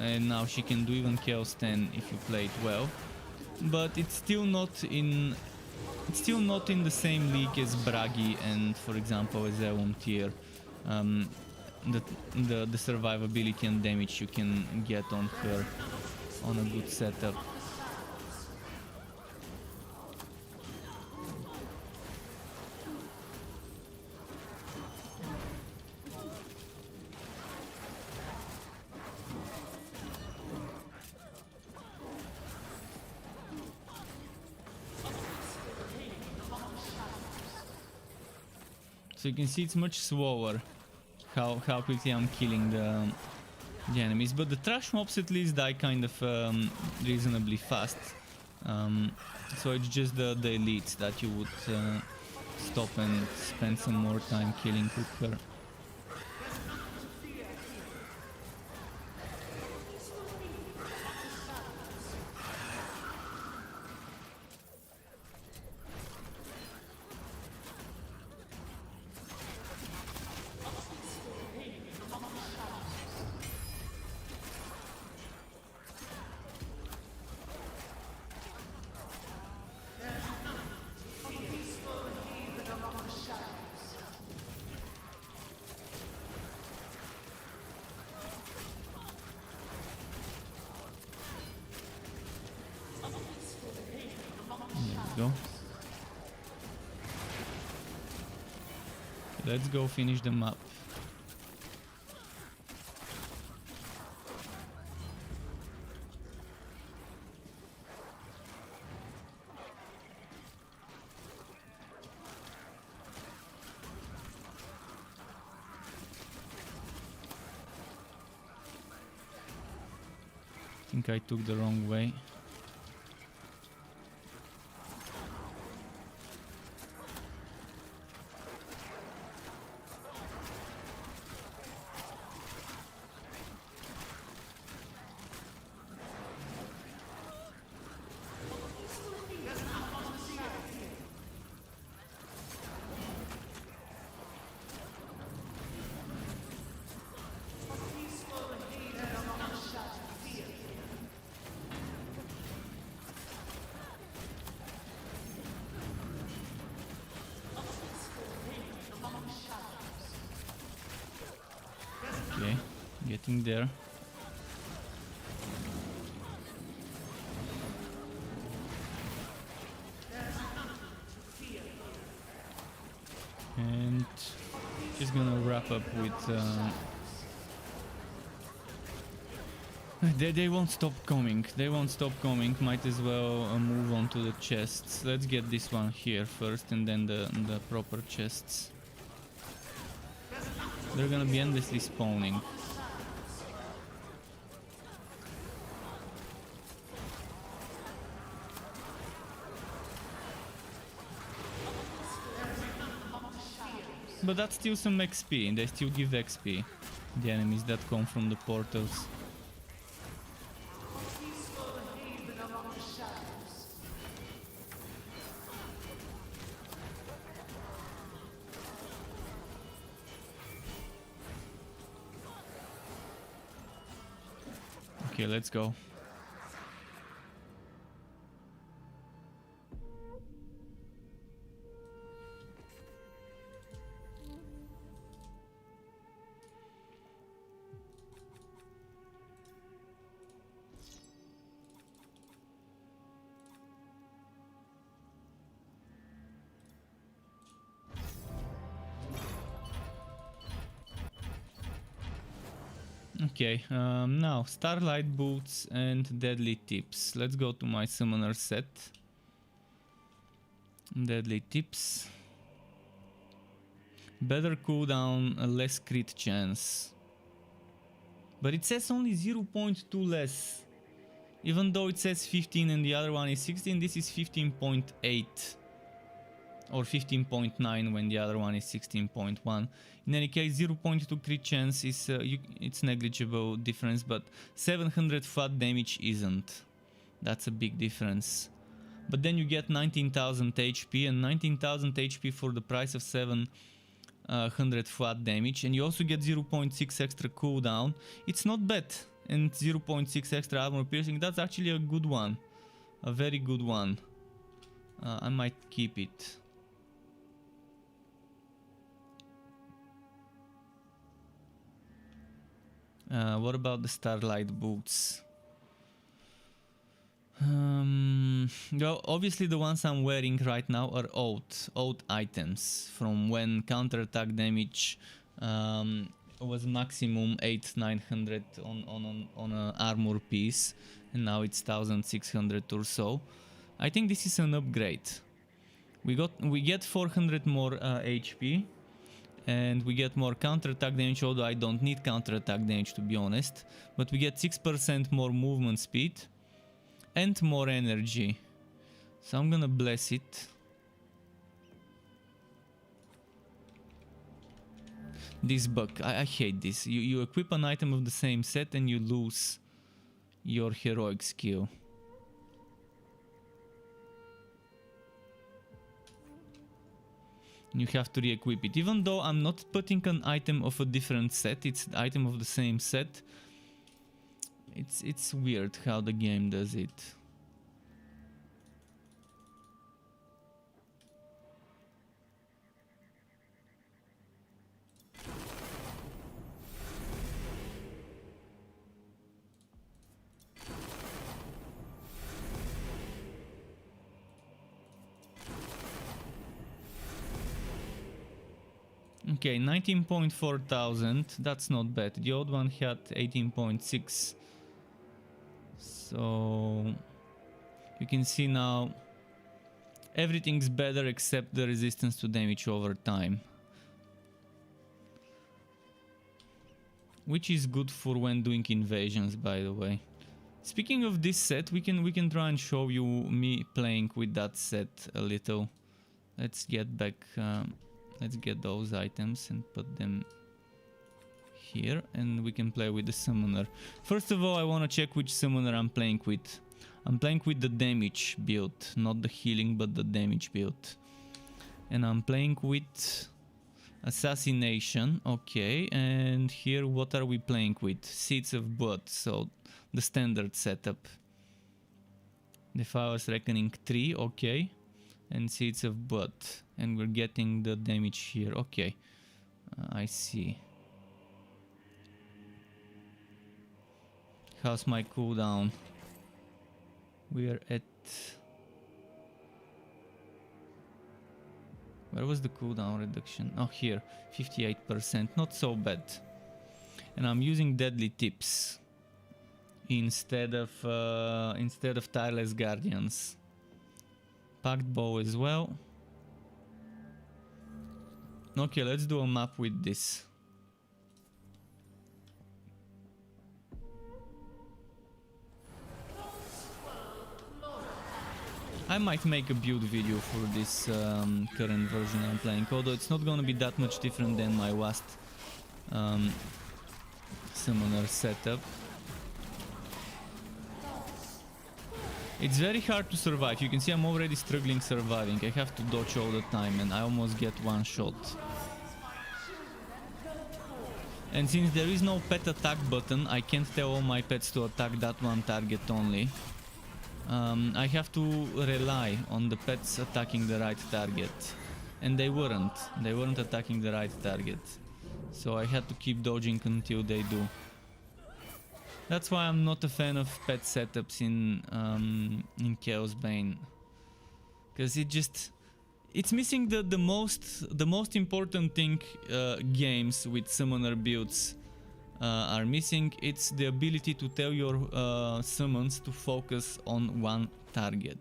and now she can do even Chaos 10 if you play it well. But it's still not in the same league as Bragi and, for example, as Elm tier. The survivability and damage you can get on her on a good setup. So you can see it's much slower how quickly I'm killing the enemies, but the trash mobs at least die kind of reasonably fast. So it's just the elites that you would stop and spend some more time killing with her. Go. Let's go finish the map. I think I took the wrong way. Okay, getting there. And just gonna wrap up with they won't stop coming. They won't stop coming. Might as well move on to the chests. Let's get this one here first and then the proper chests. They're gonna be endlessly spawning. But that's still some XP, they still give XP, the enemies that come from the portals. Okay, let's go. Okay, now Starlight Boots and Deadly Tips. Let's go to my summoner set. Deadly Tips. Better cooldown, less crit chance. But it says only 0.2 less. Even though it says 15 and the other one is 16, this is 15.8. Or 15.9 when the other one is 16.1. In any case, 0.2 crit chance is it's negligible difference, but 700 flat damage isn't. That's a big difference. But then you get 19,000 HP, and 19,000 HP for the price of 700 flat damage, and you also get 0.6 extra cooldown. It's not bad, and 0.6 extra armor piercing. That's actually a good one, a very good one. I might keep it. What about the Starlight Boots? Well, obviously the ones I'm wearing right now are old items from when counterattack damage was maximum 800-900 on an armor piece, and now it's 1600 or so. I think this is an upgrade. We get 400 more HP. And we get more counterattack damage, although I don't need counterattack damage to be honest. But we get 6% more movement speed and more energy. So I'm gonna bless it. This bug, I hate this. You equip an item of the same set and you lose your heroic skill. You have to re-equip it. Even though I'm not putting an item of a different set, it's the item of the same set. It's weird how the game does it. Okay, 19.4 thousand, that's not bad. The old one had 18.6. So you can see now everything's better except the resistance to damage over time. Which is good for when doing invasions, by the way. Speaking of this set, we can try and show you me playing with that set a little. Let's get back let's get those items and put them here, and we can play with the summoner. First of all, I want to check which summoner I'm playing with. I'm playing with the damage build, not the healing, but the damage build. And I'm playing with assassination, okay, and here what are we playing with? Seeds of Blood, so the standard setup. Defiler's Reckoning 3, okay, and Seeds of Blood. And we're getting the damage here. Okay, I see. How's my cooldown? We are at... Where was the cooldown reduction? Oh, here, 58%. Not so bad. And I'm using Deadly Tips instead of Tireless Guardians. Packed Bow as well. Okay, let's do a map with this. I might make a build video for this current version I'm playing, although it's not gonna be that much different than my last summoner setup. It's very hard to survive. You can see I'm already struggling surviving. I have to dodge all the time and I almost get one shot. And since there is no pet attack button, I can't tell all my pets to attack that one target only. I have to rely on the pets attacking the right target. And they weren't. They weren't attacking the right target. So I had to keep dodging until they do. That's why I'm not a fan of pet setups in Chaosbane. Because it's missing the most important thing games with summoner builds are missing. It's the ability to tell your summons to focus on one target,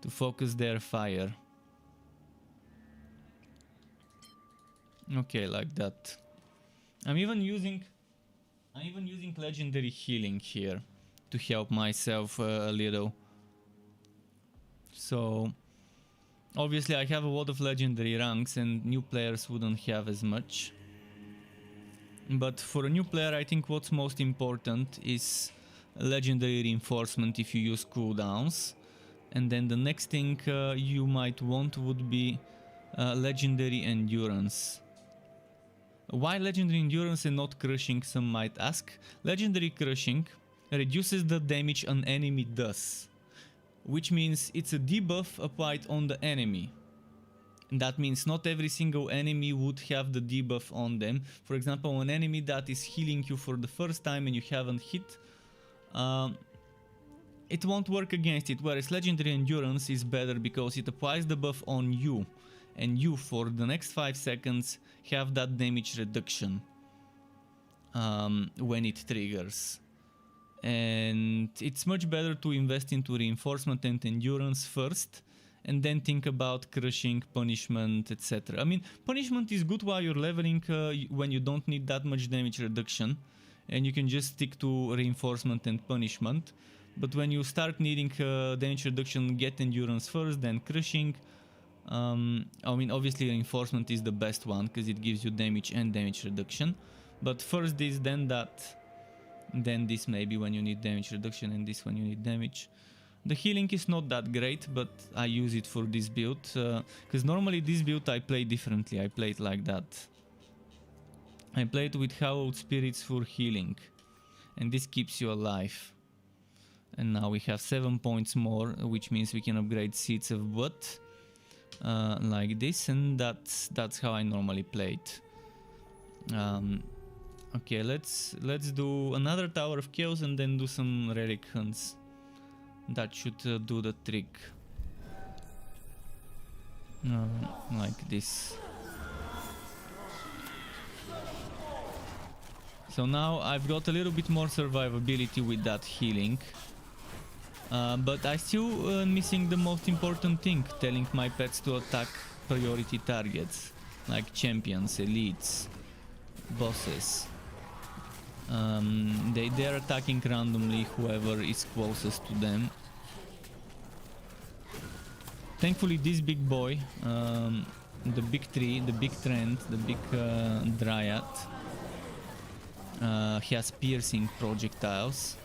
to focus their fire. Okay, like that. I'm even using legendary healing here to help myself a little. So obviously I have a lot of legendary ranks and new players wouldn't have as much. But for a new player I think what's most important is legendary reinforcement if you use cooldowns. And then the next thing you might want would be legendary endurance. Why legendary endurance and not crushing, some might ask. Legendary crushing reduces the damage an enemy does, which means it's a debuff applied on the enemy. And that means not every single enemy would have the debuff on them. For example, an enemy that is healing you for the first time and you haven't hit, it won't work against it, whereas legendary endurance is better because it applies the buff on you. And you, for the next 5 seconds, have that damage reduction when it triggers. And it's much better to invest into reinforcement and endurance first, and then think about crushing, punishment, etc. I mean, punishment is good while you're leveling when you don't need that much damage reduction, and you can just stick to reinforcement and punishment. But when you start needing damage reduction, get endurance first, then crushing. I mean, obviously reinforcement is the best one because it gives you damage and damage reduction. But first this, then that, then this maybe when you need damage reduction, and this when you need damage. The healing is not that great, but I use it for this build because normally this build I play differently. I play it like that. I play it with Hallowed Spirits for healing, and this keeps you alive. And now we have 7 points more, which means we can upgrade Seeds of Blood. Like this, and that's how I normally play it. Okay, let's do another Tower of Chaos and then do some relic hunts. That should do the trick. Like this. So now I've got a little bit more survivability with that healing. But I still missing the most important thing, telling my pets to attack priority targets, like champions, elites, bosses. They're attacking randomly whoever is closest to them. Thankfully this big boy, the big tree, the big trend, the big dryad, has piercing projectiles.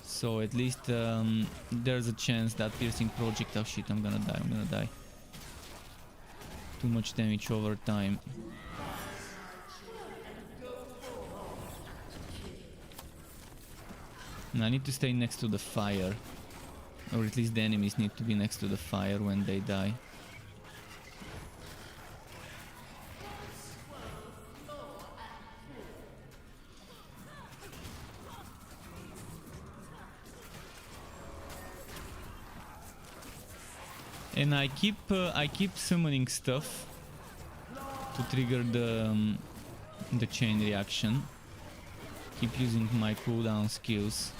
So at least there's a chance that piercing projectile... Shit, I'm gonna die. Too much damage over time. And I need to stay next to the fire. Or at least the enemies need to be next to the fire when they die. And I keep summoning stuff to trigger the chain reaction. Keep using my cooldown skills.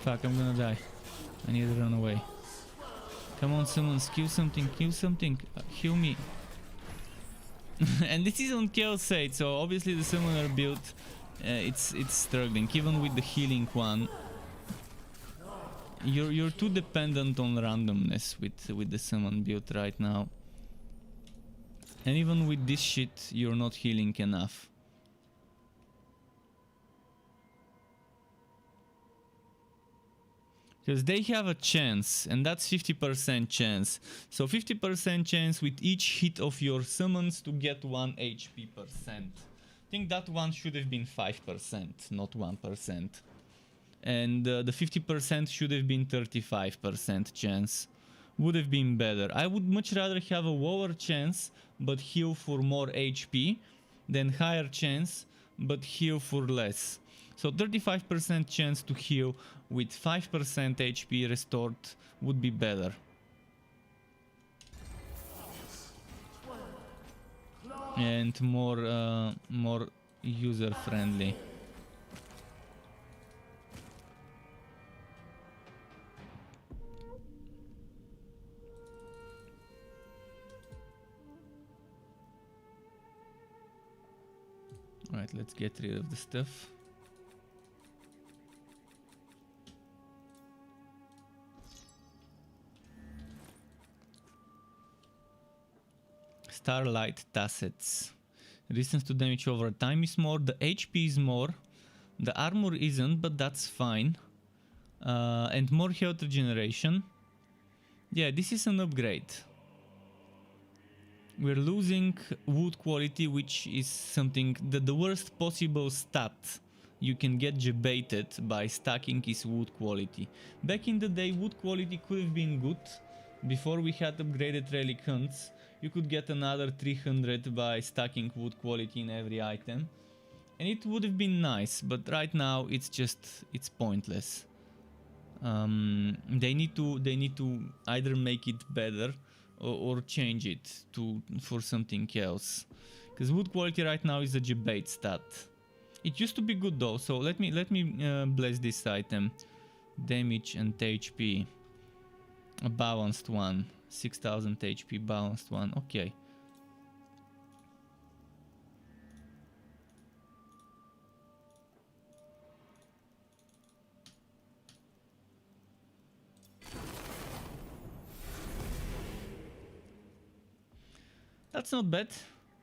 Fuck, I'm gonna die. I need to run away. Come on, summons, kill something, heal me. And this is on Chaos side, so obviously the summoner build, it's struggling. Even with the healing one, you're too dependent on randomness with the summon build right now. And even with this shit, you're not healing enough. Because they have a chance, and that's 50% chance. So 50% chance with each hit of your summons to get 1 HP percent. I think that one should have been 5%, not 1%. And the 50% should have been 35% chance. Would have been better. I would much rather have a lower chance, but heal for more HP, than higher chance, but heal for less. So 35% chance to heal with 5% HP restored would be better. And more user friendly. Alright, let's get rid of the stuff. Starlight Tassets. Resistance to damage over time is more, the HP is more, the armor isn't, but that's fine. And more health regeneration. Yeah, this is an upgrade. We're losing wood quality, which is something that the worst possible stat you can get debated by stacking is wood quality. Back in the day, wood quality could have been good. Before we had upgraded relic hunts, you could get another 300 by stacking wood quality in every item. And it would have been nice, but right now it's pointless. They need to either make it better or change it for something else, because wood quality right now is a debate stat. It used to be good though, so let me bless this item. Damage and HP, a balanced one, 6000 HP, balanced one. Okay. That's not bad.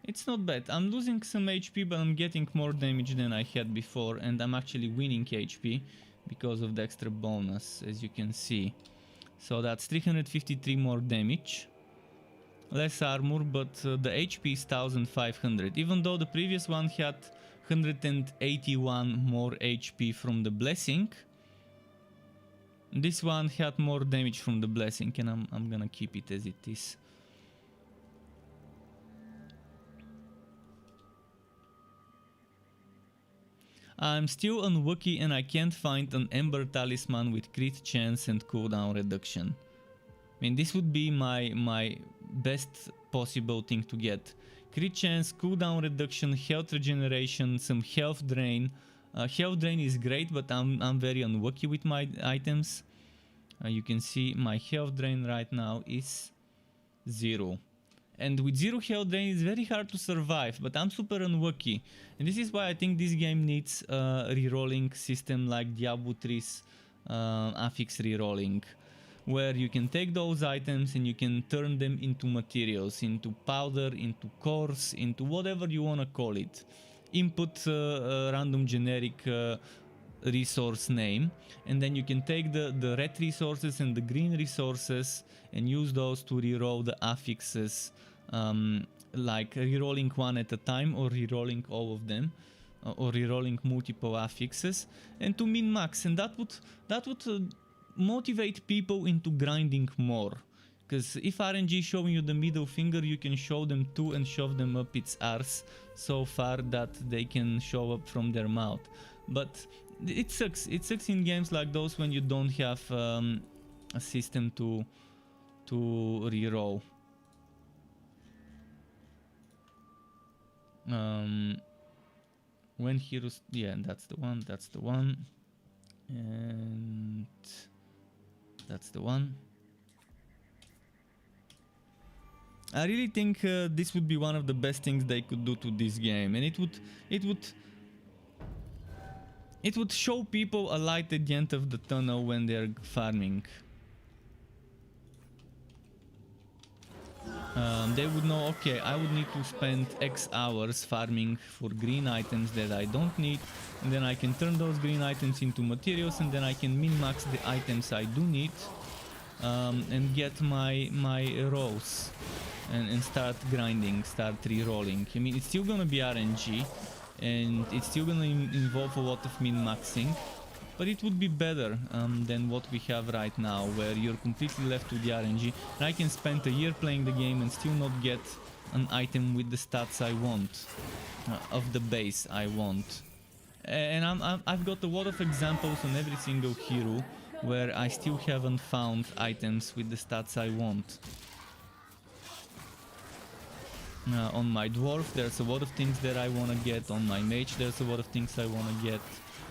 It's not bad. I'm losing some HP, but I'm getting more damage than I had before, and I'm actually winning HP because of the extra bonus, as you can see. So that's 353 more damage. Less armor, but the HP is 1500. Even though the previous one had 181 more HP from the blessing, this one had more damage from the blessing, and I'm gonna keep it as it is. I'm still unlucky and I can't find an Ember Talisman with crit chance and cooldown reduction. I mean, this would be my best possible thing to get. Crit chance, cooldown reduction, health regeneration, some health drain. Health drain is great, but I'm very unlucky with my items. You can see my health drain right now is 0. And with 0 health drain it's very hard to survive, but I'm super unlucky. And this is why I think this game needs a rerolling system like Diablo 3's affix rerolling, where you can take those items and you can turn them into materials, into powder, into cores, into whatever you want to call it. Input a random generic resource name, and then you can take the red resources and the green resources and use those to reroll the affixes, like rerolling one at a time or rerolling all of them, or rerolling multiple affixes, and to min-max. And that would motivate people into grinding more, because if RNG is showing you the middle finger, you can show them 2 and shove them up its arse so far that they can show up from their mouth. But it sucks in games like those when you don't have a system to reroll. When heroes, yeah, that's the one. And that's the one. I really think this would be one of the best things they could do to this game, and it would show people a light at the end of the tunnel when they're farming. They would know, okay, I would need to spend X hours farming for green items that I don't need, and then I can turn those green items into materials, and then I can min-max the items I do need, and get my rolls, and start grinding, start re-rolling. I mean, it's still gonna be RNG, and it's still gonna involve a lot of min-maxing, but it would be better than what we have right now, where you're completely left to the RNG, and I can spend a year playing the game and still not get an item with the stats I want, of the base I want. And I've got a lot of examples on every single hero where I still haven't found items with the stats I want. On my dwarf there's a lot of things that I want to get, on my mage there's a lot of things I want to get.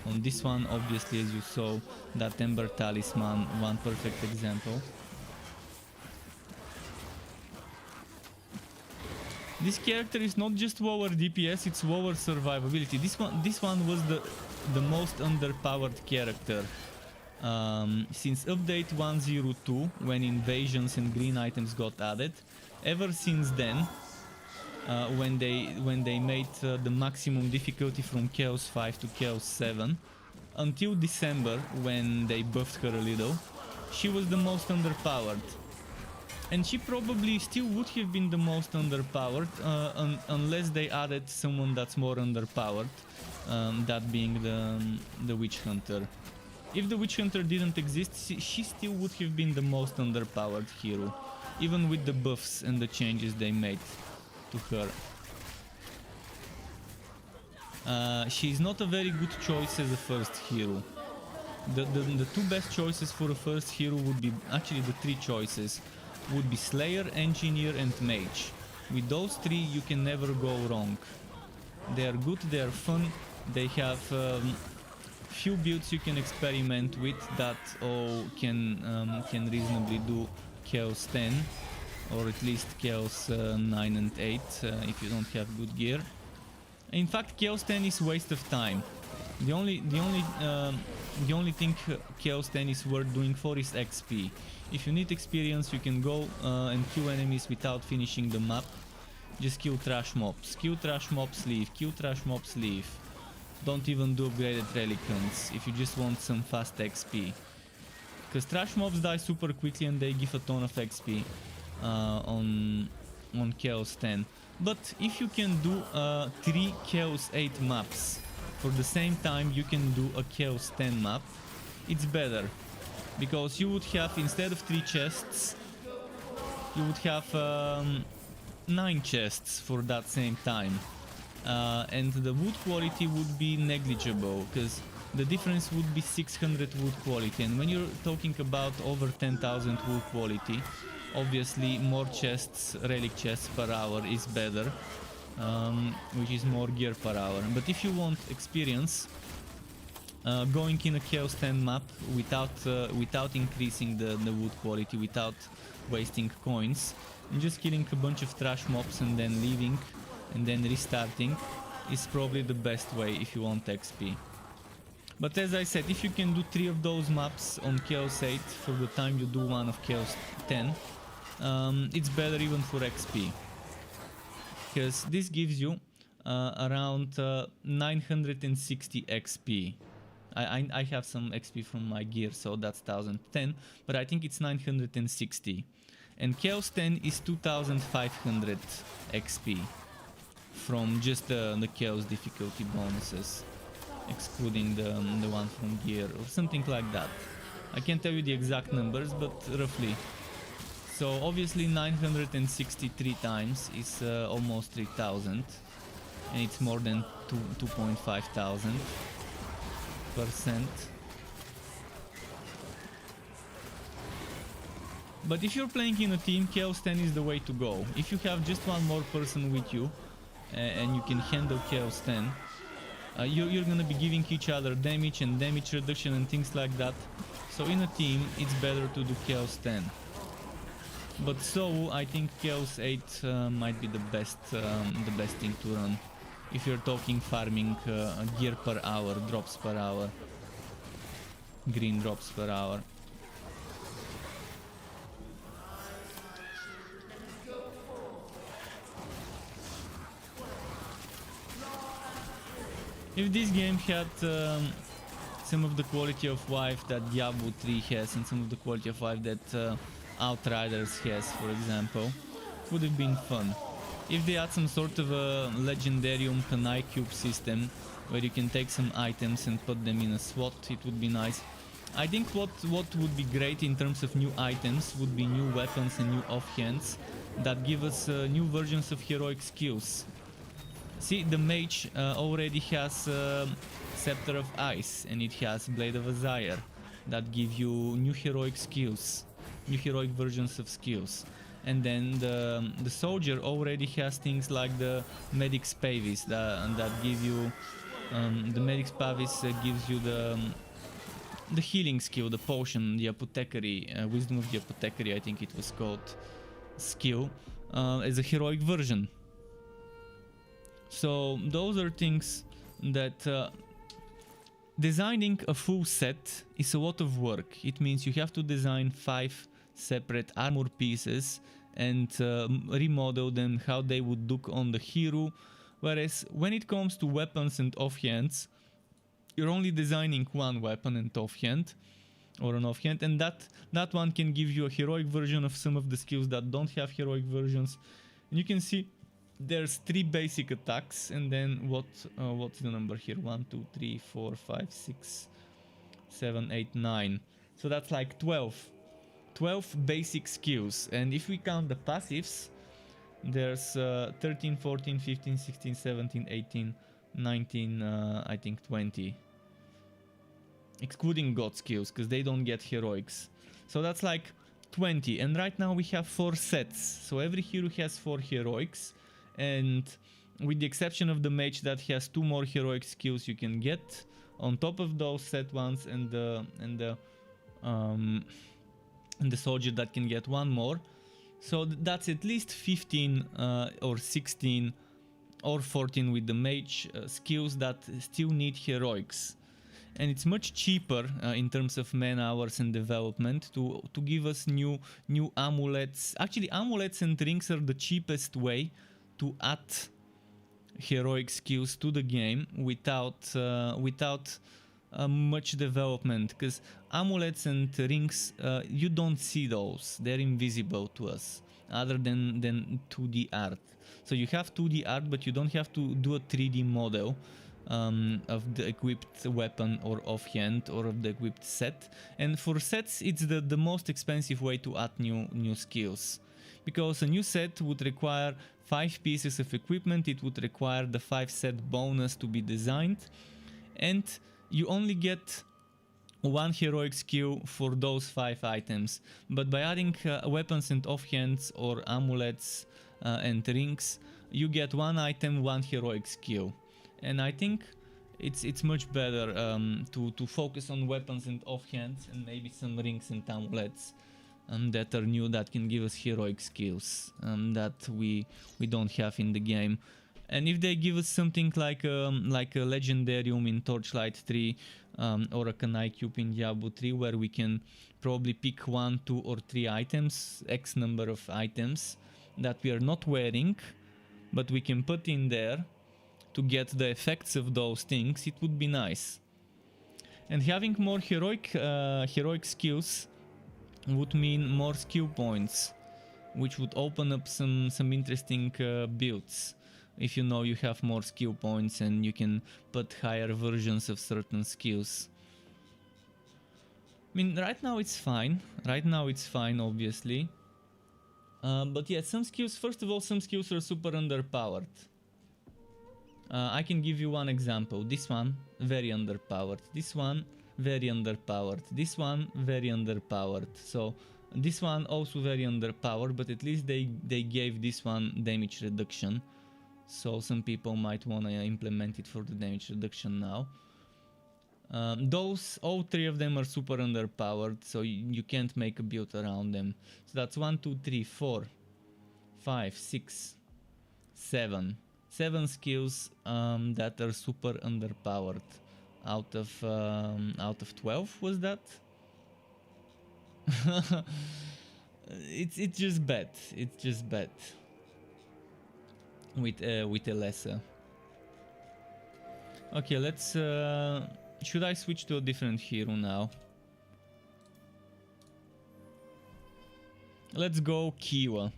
On this one, obviously, as you saw, that Ember Talisman, one perfect example. This character is not just lower DPS, it's lower survivability. This one was the most underpowered character since update 1.02, when invasions and green items got added. Ever since then, when they made the maximum difficulty from Chaos 5 to Chaos 7, until December, when they buffed her a little, she was the most underpowered. And she probably still would have been the most underpowered unless they added someone that's more underpowered, that being the Witch Hunter. If the Witch Hunter didn't exist, she still would have been the most underpowered hero, even with the buffs and the changes they made to her. She's not a very good choice as a first hero. The two best choices for a first hero would be, actually the three choices, would be Slayer, Engineer and Mage. With those three you can never go wrong. They are good, they are fun, they have few builds you can experiment with that all can reasonably do Chaos 10. Or at least Chaos 9 and 8 if you don't have good gear. In fact, Chaos 10 is waste of time. The only thing Chaos 10 is worth doing for is XP. If you need experience, you can go and kill enemies without finishing the map. Just kill trash mobs. Kill trash mobs, leave. Kill trash mobs, leave. Don't even do upgraded relic hunts if you just want some fast XP. Because trash mobs die super quickly and they give a ton of XP. On Chaos 10, but if you can do 3 Chaos 8 maps for the same time you can do a Chaos 10 map, it's better, because you would have, instead of 3 chests, you would have 9 chests for that same time, and the wood quality would be negligible, because the difference would be 600 wood quality, and when you're talking about over 10,000 wood quality, obviously more chests, relic chests per hour is better, which is more gear per hour. But if you want experience, going in a Chaos 10 map without increasing the wood quality, without wasting coins, and just killing a bunch of trash mobs and then leaving and then restarting is probably the best way if you want XP. But as I said, if you can do 3 of those maps on Chaos 8 for the time you do one of Chaos 10, it's better even for XP, because this gives you around 960 XP. I have some XP from my gear, so that's 1010, but I think it's 960. And Chaos 10 is 2500 XP from just the Chaos difficulty bonuses, excluding the one from gear or something like that. I can't tell you the exact numbers, but roughly. So obviously 963 times is almost 3000, and it's more than 2.5 thousand %. But if you're playing in a team, Chaos 10 is the way to go. If you have just one more person with you and you can handle Chaos 10, You're gonna be giving each other damage and damage reduction and things like that. So in a team, it's better to do Chaos 10. But so I think Chaos 8 might be the best thing to run if you're talking farming gear per hour, drops per hour, green drops per hour. If this game had some of the quality of life that Diablo 3 has and some of the quality of life that Outriders has, for example, it would have been fun. If they had some sort of a Legendarium Kanai Cube system where you can take some items and put them in a slot, it would be nice. I think what would be great in terms of new items would be new weapons and new offhands that give us new versions of heroic skills. See, the mage already has Scepter of Ice and it has Blade of Azire that give you new heroic skills, new heroic versions of skills. And then the soldier already has things like the Medic's Pavis that give you the Medic's Pavis gives you the healing skill, the potion, the apothecary, Wisdom of the Apothecary, I think it was called, skill, as a heroic version. So those are things that designing a full set is a lot of work. It means you have to design 5 separate armor pieces and remodel them how they would look on the hero. Whereas when it comes to weapons and offhands, you're only designing one weapon and offhand, or an offhand, and that one can give you a heroic version of some of the skills that don't have heroic versions. And you can see there's 3 basic attacks, and then what's the number here? 1, 2, 3, 4, 5, 6, 7, 8, 9. So that's like 12 basic skills. And if we count the passives, there's 13, 14, 15, 16, 17, 18, 19, I think 20. Excluding god skills, because they don't get heroics. So that's like 20. And right now we have 4 sets. So every hero has 4 heroics. And with the exception of the mage that has 2 more heroic skills you can get on top of those set ones, and the soldier that can get 1 more. So that's at least 15 or 16 or 14 with the mage skills that still need heroics. And it's much cheaper in terms of man hours and development to give us new amulets. Actually, amulets and rings are the cheapest way to add heroic skills to the game without much development, because amulets and rings, you don't see those, they're invisible to us other than 2D art. So you have 2D art, but you don't have to do a 3D model of the equipped weapon or offhand or of the equipped set. And for sets, it's the most expensive way to add new skills, because a new set would require 5 pieces of equipment, it would require the 5 set bonus to be designed, and you only get 1 heroic skill for those 5 items. But by adding weapons and offhands or amulets and rings, you get 1 item, 1 heroic skill. And I think it's much better to focus on weapons and offhands and maybe some rings and amulets that are new, that can give us heroic skills that we don't have in the game. And if they give us something like a Legendarium in Torchlight 3 or a Kanai Cube in Diablo 3, where we can probably pick 1, 2 or 3 items, X number of items that we are not wearing, but we can put in there to get the effects of those things, it would be nice. And having more heroic skills would mean more skill points, which would open up some interesting builds. If you know you have more skill points and you can put higher versions of certain skills. I mean, right now it's fine. Obviously. But yeah, some skills, first of all, some skills are super underpowered. I can give you one example. This one, very underpowered. This one, very underpowered. This one, very underpowered. So this one also very underpowered, but at least they gave this one damage reduction. so some people might want to implement it for the damage reduction now. Those, all three of them are super underpowered, so you can't make a build around them. So that's 1, 2, 3, 4, 5, 6, 7. 7 skills that are super underpowered out of 12, was that? It's just bad. It's just bad with a lesser. Okay, let's should I switch to a different hero now? Let's go Kiwa.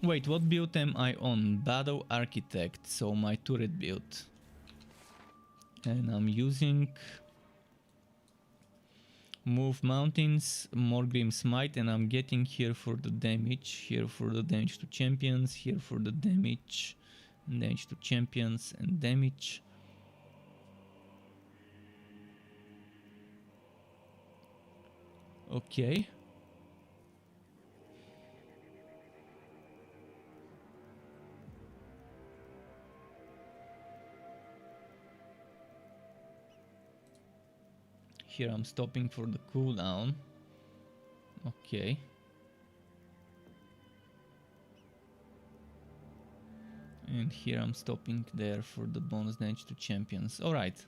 Wait, what build am I on? Battle Architect, so my turret build. And I'm using Move Mountains, more Grim Smite, and I'm getting here for the damage, here for the damage to champions, here for the damage, and damage to champions, and damage. Okay. Here I'm stopping for the cooldown. Okay. And here I'm stopping there for the bonus damage to champions. Alright.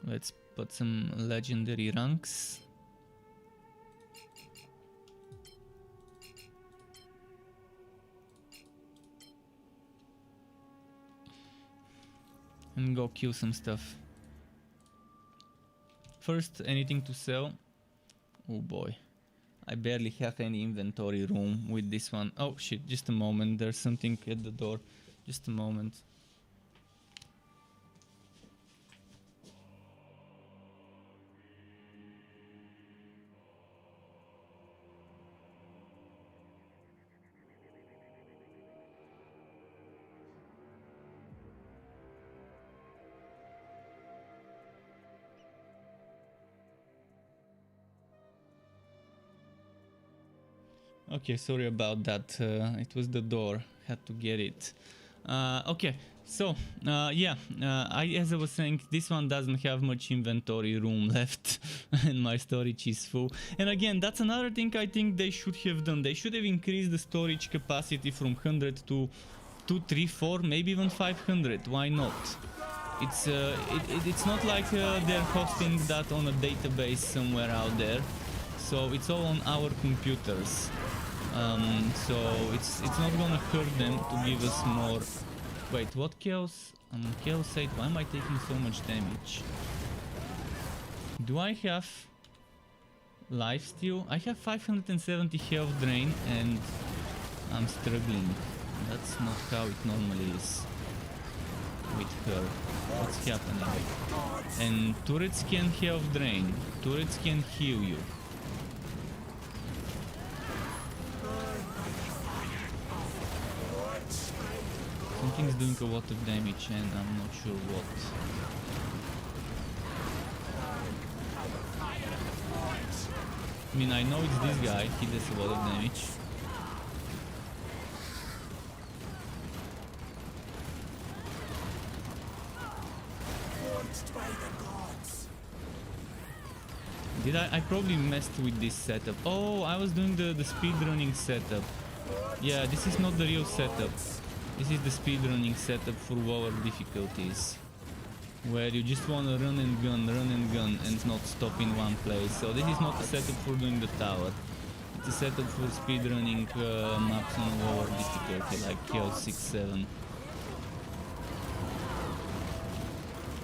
Let's put some legendary ranks. And go kill some stuff. First, anything to sell? Oh boy. I barely have any inventory room with this one. Oh shit, just a moment. There's something at the door. Just a moment. Okay, sorry about that. It was the door. Had to get it. Okay, so as I was saying, this one doesn't have much inventory room left, and my storage is full. And again, that's another thing I think they should have done. They should have increased the storage capacity from 100 to 2, 3, 4, maybe even 500. Why not? It's not like they're hosting that on a database somewhere out there. So it's all on our computers. So it's not gonna hurt them to give us more. Wait, what Chaos? Chaos 8, why am I taking so much damage? Do I have life steal? I have 570 health drain and I'm struggling. That's not how it normally is with her. What's happening? And turrets can health drain. Turrets can heal you. Something's doing a lot of damage and I'm not sure what. I mean, I know it's this guy, he does a lot of damage. Did I probably messed with this setup. Oh, I was doing the speedrunning setup. Yeah, this is not the real setup. This is the speedrunning setup for lower difficulties, where you just want to run and gun and not stop in one place. So this is not a setup for doing the tower. It's a setup for speedrunning maps on lower difficulty, like Chaos 6, 7.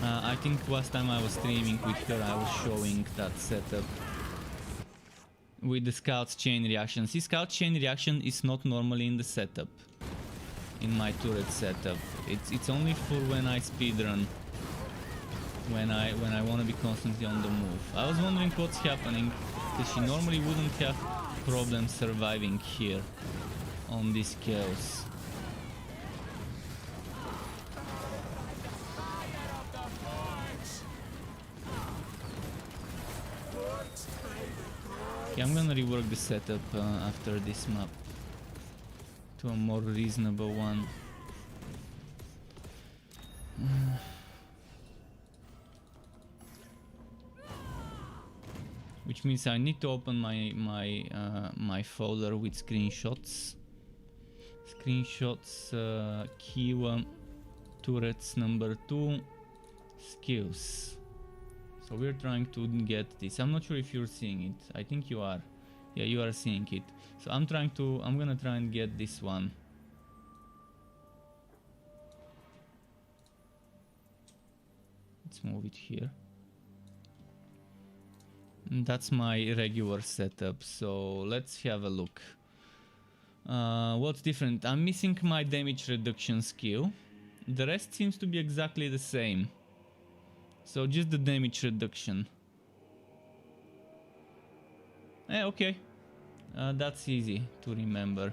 I think last time I was streaming with her I was showing that setup with the Scout's chain reaction. See, Scout's chain reaction is not normally in the setup. in my turret setup. It's only for when I speedrun, when I want to be constantly on the move. I was wondering what's happening, because she normally wouldn't have problems surviving here on this chaos. Okay, I'm gonna rework the setup after this map to a more reasonable one. Which means I need to open my folder with screenshots. Key 1, turrets number 2, skills. So we're trying to get this. I'm not sure if you're seeing it. I think you are. Yeah, you are seeing it. So I'm gonna try and get this one. Let's move it here. And that's my regular setup. So let's have a look. What's different? I'm missing my damage reduction skill. The rest seems to be exactly the same. So just the damage reduction. Okay. That's easy to remember.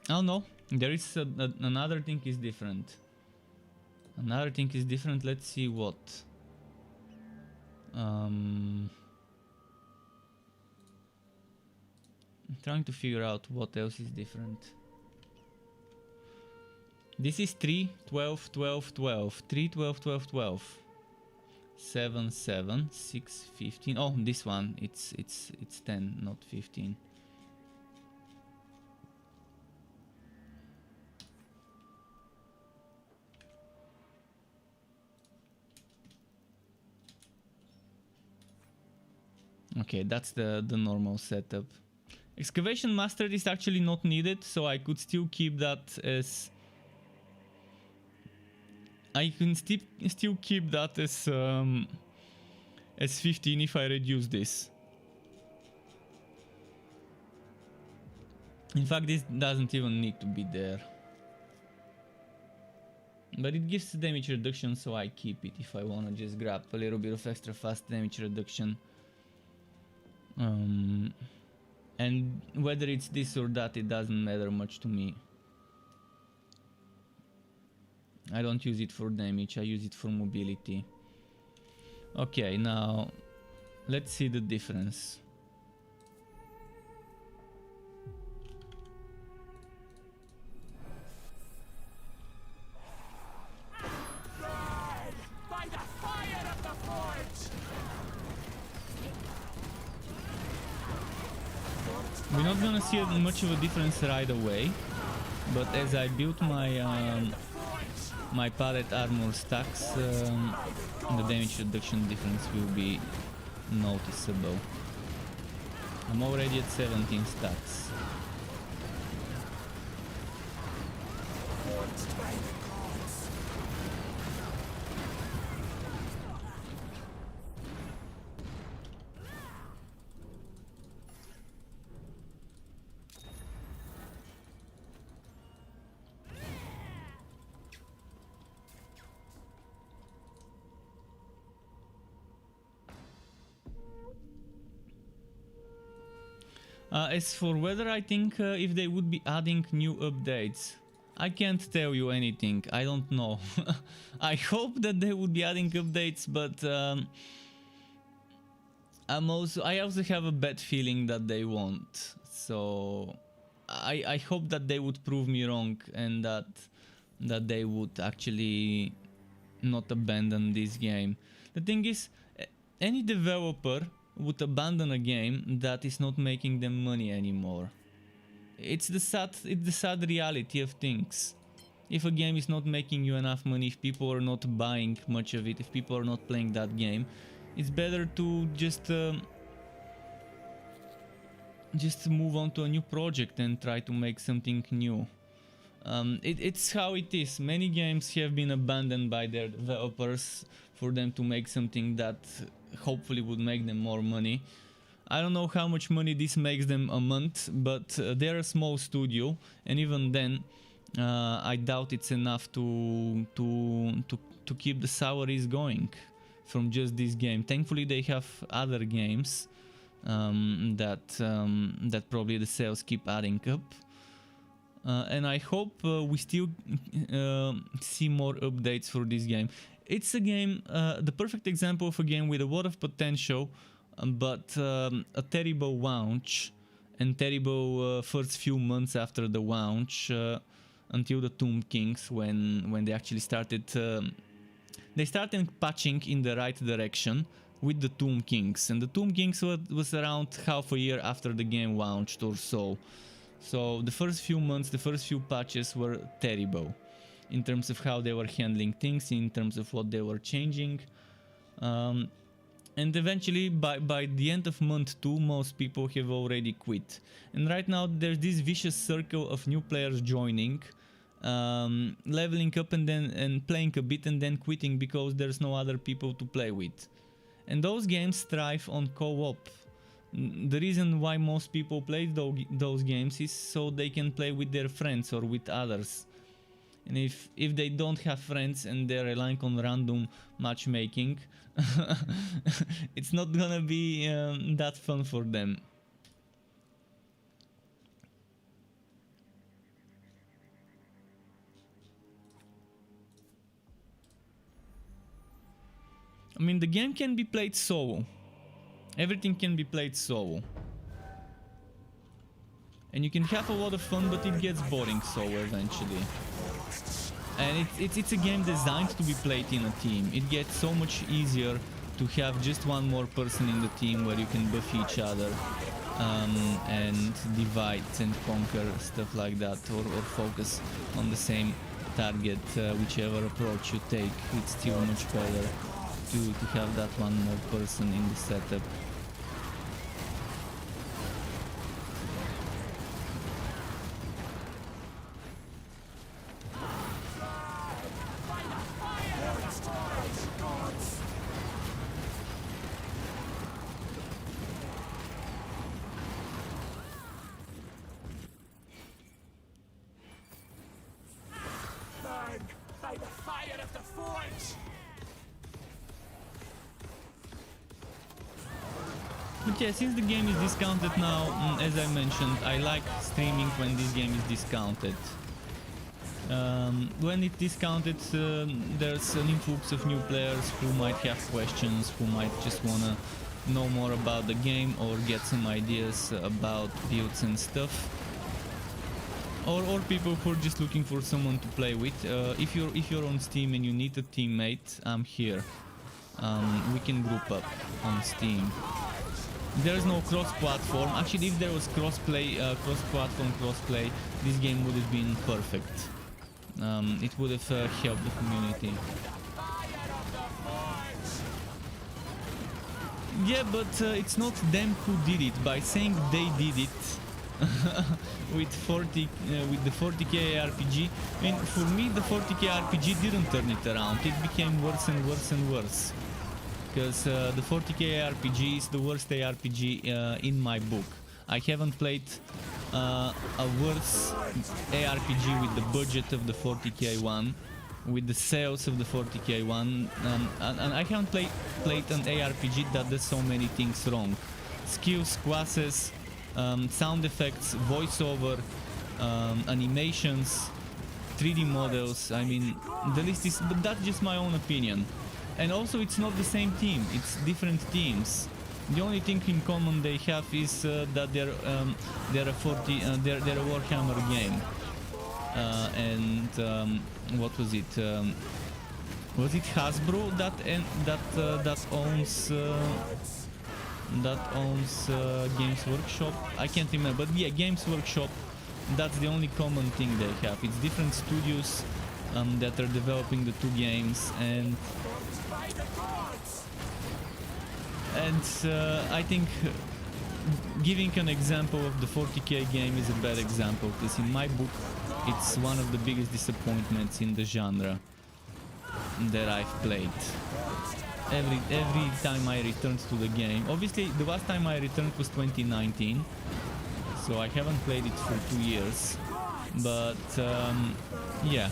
Oh no, there is another thing is different. Another thing is different. Let's see what. I'm trying to figure out what else is different. This is 3, 12, 12, 12. 3, 12, 12, 12. 7, 7, 6, 15. Oh, this one, it's 10, not 15. Okay, that's the normal setup. Excavation Master is actually not needed, so I could still keep that as... I can still keep that as 15 if I reduce this. In fact, this doesn't even need to be there. But it gives damage reduction, so I keep it if I want to just grab a little bit of extra fast damage reduction. And whether it's this or that, it doesn't matter much to me. I don't use it for damage, I use it for mobility. Okay, now let's see the difference. By the fire of the forge! We're not gonna see much of a difference right away, but as I build my pallet armor stacks, the damage reduction difference will be noticeable. I'm already at 17 stacks. As for whether I think if they would be adding new updates, I can't tell you anything. I don't know. I hope that they would be adding updates, but I also have a bad feeling that they won't. So I hope that they would prove me wrong and that they would actually not abandon this game. The thing is, any developer would abandon a game that is not making them money anymore. It's the sad reality of things. If a game is not making you enough money, if people are not buying much of it, if people are not playing that game, it's better to just move on to a new project and try to make something new. It's how it is. Many games have been abandoned by their developers for them to make something that hopefully would make them more money. I don't know how much money this makes them a month, but they're a small studio, and even then, I doubt it's enough to keep the salaries going from just this game. Thankfully, they have other games that probably the sales keep adding up. And I hope we still see more updates for this game. It's a game, the perfect example of a game with a lot of potential, but a terrible launch and terrible first few months after the launch until the Tomb Kings, when they actually started patching in the right direction with the Tomb Kings, and the Tomb Kings was around half a year after the game launched or so. So the first few months, the first few patches were terrible in terms of how they were handling things, in terms of what they were changing. And eventually, by the end of month 2, most people have already quit. And right now there's this vicious circle of new players joining, leveling up and playing a bit and then quitting because there's no other people to play with. And those games thrive on co-op. The reason why most people play those games is so they can play with their friends or with others. And if they don't have friends and they're relying on random matchmaking, it's not gonna be that fun for them. I mean, the game can be played solo. Everything can be played solo. And you can have a lot of fun, but it gets boring solo eventually. And it's a game designed to be played in a team. It gets so much easier to have just one more person in the team where you can buff each other and divide and conquer, stuff like that, or focus on the same target. Whichever approach you take, it's still much better to have that one more person in the setup. By the fire of the forge! But yeah, since the game is discounted now, as I mentioned, I like streaming when this game is discounted. When it's discounted, there's an influx of new players who might have questions, who might just wanna know more about the game or get some ideas about builds and stuff. Or people who are just looking for someone to play with. If you're on Steam and you need a teammate, I'm here. We can group up on Steam. There's no cross-platform. Actually, if there was cross-platform cross-play, this game would have been perfect. It would have helped the community. Yeah, but it's not them who did it. By saying they did it with the 40k RPG, I mean, for me the 40k RPG didn't turn it around. It became worse and worse and worse. Because the 40k RPG is the worst ARPG in my book. I haven't played a worse ARPG with the budget of the 40k one, with the sales of the 40k one, and I haven't played an ARPG that does so many things wrong. Skills, classes, sound effects, voiceover, animations, 3D models. I mean, the list is, but that's just my own opinion. And also, it's not the same team, it's different teams. The only thing in common they have is that they're a Warhammer game. And what was it? Was it Hasbro that owns Games Workshop? I can't remember, but yeah, Games Workshop. That's the only common thing they have. It's different studios that are developing the two games, and I think giving an example of the 40k game is a bad example, because in my book it's one of the biggest disappointments in the genre that I've played. every time I returned to the game. Obviously, the last time I returned was 2019, so I haven't played it for 2 years. But yeah,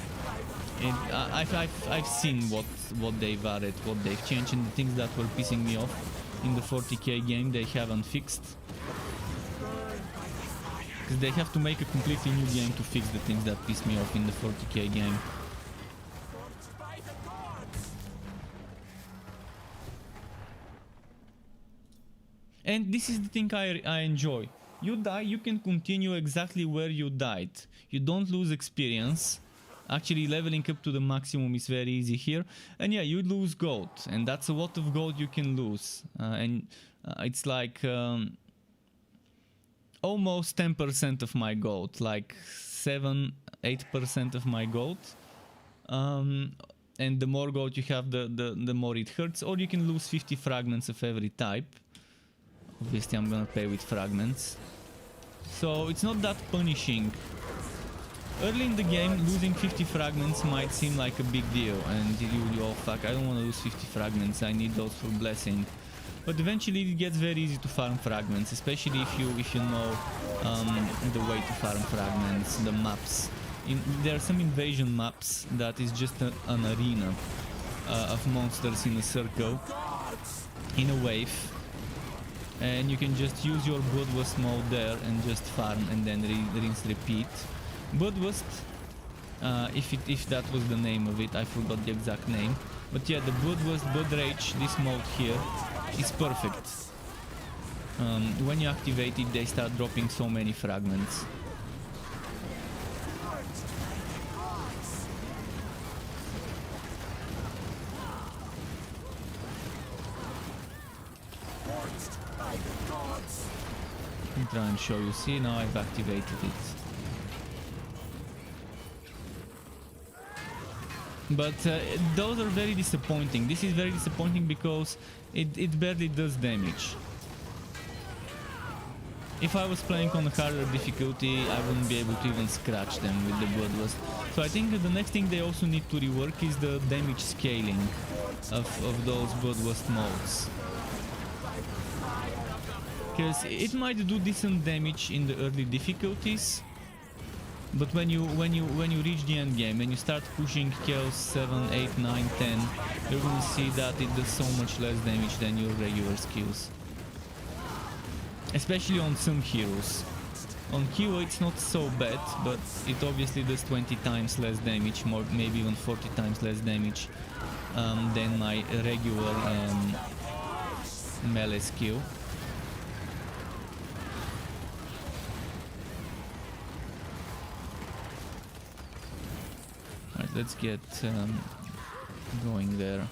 I've seen what they've added, what they've changed, and the things that were pissing me off in the 40k game they haven't fixed. Because they have to make a completely new game to fix the things that piss me off in the 40k game. And this is the thing I enjoy. You die, you can continue exactly where you died. You don't lose experience. Actually, leveling up to the maximum is very easy here. And yeah, you lose gold. And that's a lot of gold you can lose. It's like almost 10% of my gold. Like 7-8% of my gold. And the more gold you have, the more it hurts. Or you can lose 50 fragments of every type. Obviously, I'm gonna play with fragments. So it's not that punishing. Early in the game, losing 50 fragments might seem like a big deal, and you oh fuck, I don't want to lose 50 fragments, I need those for blessing. But eventually it gets very easy to farm fragments, especially if you know the way to farm fragments, the maps. There are some invasion maps that is just an arena of monsters in a circle, in a wave. And you can just use your Bloodlust mode there and just farm and then rinse repeat. Bloodlust, if that was the name of it, I forgot the exact name. But yeah, the Bloodlust, Blood Rage, this mode here is perfect. When you activate it, they start dropping so many fragments. I'll try and show you. See, now I've activated it. But those are very disappointing. This is very disappointing because it barely does damage. If I was playing on a harder difficulty, I wouldn't be able to even scratch them with the Bloodlust. So I think the next thing they also need to rework is the damage scaling of those Bloodlust modes. Because it might do decent damage in the early difficulties, but when you reach the end game and you start pushing Chaos 7, 8, 9, 10, you're gonna see that it does so much less damage than your regular skills. Especially on some heroes. On Kilo it's not so bad, but it obviously does 20 times less damage, maybe even 40 times less damage than my regular melee skill. Alright, let's get going there.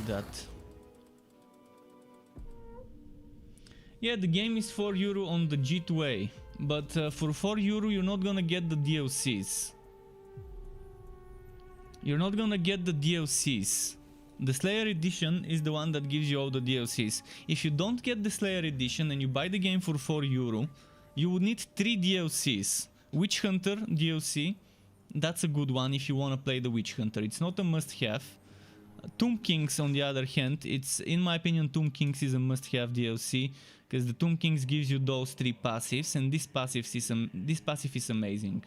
That. Yeah, the game is €4 on the G2A, but for €4 you're not gonna get the DLCs. You're not gonna get the DLCs. The Slayer edition is the one that gives you all the DLCs. If you don't get the Slayer edition and you buy the game for €4, you would need 3 DLCs. Witch Hunter DLC, that's a good one if you wanna play the Witch Hunter. It's not a must-have. Tomb Kings, on the other hand, in my opinion, Tomb Kings is a must-have DLC because the Tomb Kings gives you those 3 passives, and this passive is amazing.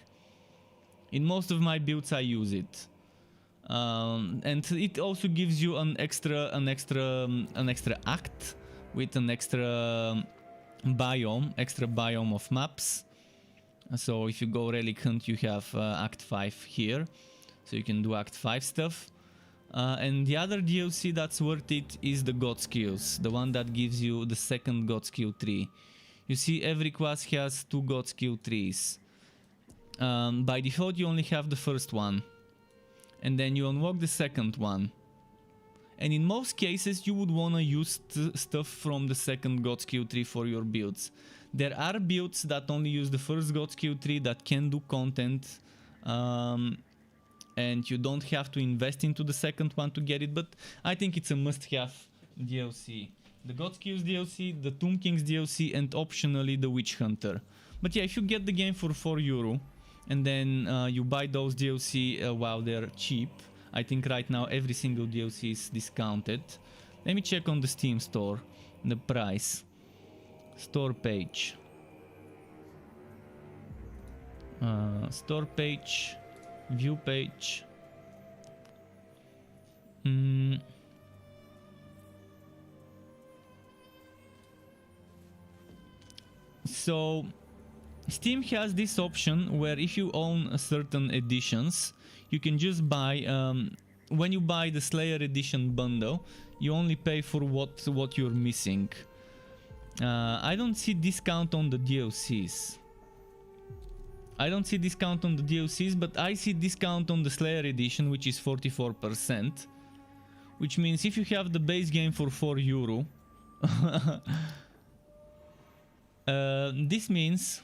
In most of my builds, I use it, and it also gives you an extra act with an extra biome of maps. So if you go Relic Hunt, you have Act 5 here, so you can do Act 5 stuff. And the other DLC that's worth it is the God Skills, the one that gives you the second God Skill tree. You see, every class has 2 God Skill trees. By default you only have the first one, and then you unlock the second one. And in most cases you would want to use stuff from the second God skill tree for your builds. There are builds that only use the first God skill tree that can do content, and you don't have to invest into the second one to get it, but I think it's a must-have DLC. The God Skills DLC, the Tomb Kings DLC, and optionally the Witch Hunter. But yeah, if you get the game for €4 and then you buy those DLC while they're cheap, I think right now every single DLC is discounted. Let me check on the Steam store, the price. Store page. Store page. View page. So Steam has this option where if you own certain editions, you can just buy, when you buy the Slayer edition bundle, you only pay for what you're missing. I don't see discount on the DLCs. But I see discount on the Slayer edition, which is 44%. Which means if you have the base game for €4, this means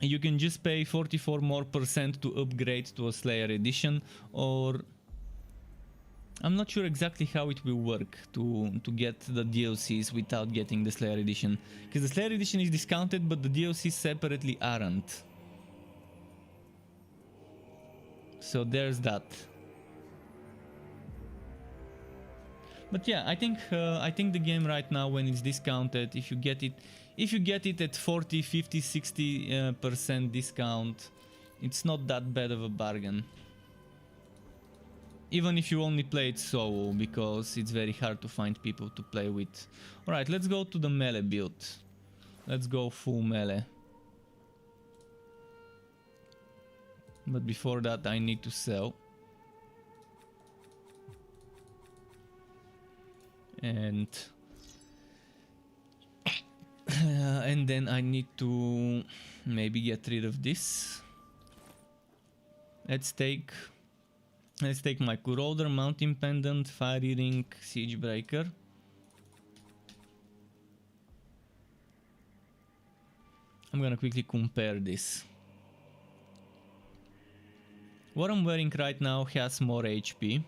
you can just pay 44% more to upgrade to a Slayer edition, or I'm not sure exactly how it will work to get the DLCs without getting the Slayer edition, because the Slayer edition is discounted but the DLCs separately aren't. So there's that. But yeah, I think the game right now, when it's discounted, if you get it at 40, 50, 60% discount, it's not that bad of a bargain. Even if you only play it solo, because it's very hard to find people to play with. Alright, let's go to the melee build. Let's go full melee. But before that I need to sell. And then I need to maybe get rid of this. Let's take my Corroder, Mountain Pendant, Fiery Ring, Siege Breaker. I'm gonna quickly compare this. What I'm wearing right now has more HP,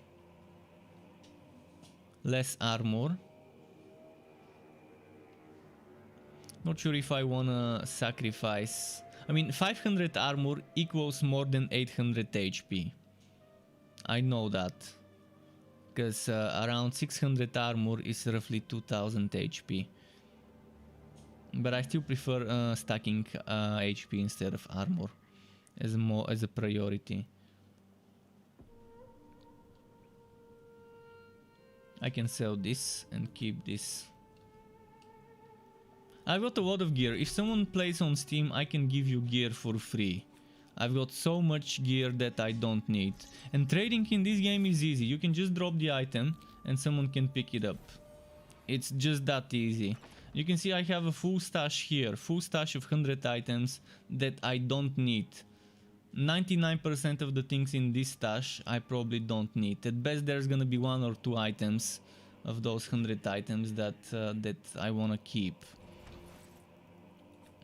less armor. Not sure if I wanna sacrifice. I mean, 500 armor equals more than 800 HP. I know that, because around 600 armor is roughly 2000 HP. But I still prefer stacking HP instead of armor as a priority. I can sell this and keep this. I've got a lot of gear. If someone plays on Steam, I can give you gear for free. I've got so much gear that I don't need. And trading in this game is easy. You can just drop the item and someone can pick it up. It's just that easy. You can see I have a full stash here. Full stash of 100 items that I don't need. 99% of the things in this stash I probably don't need. At best there's gonna be 1 or 2 items of those 100 items that I wanna keep.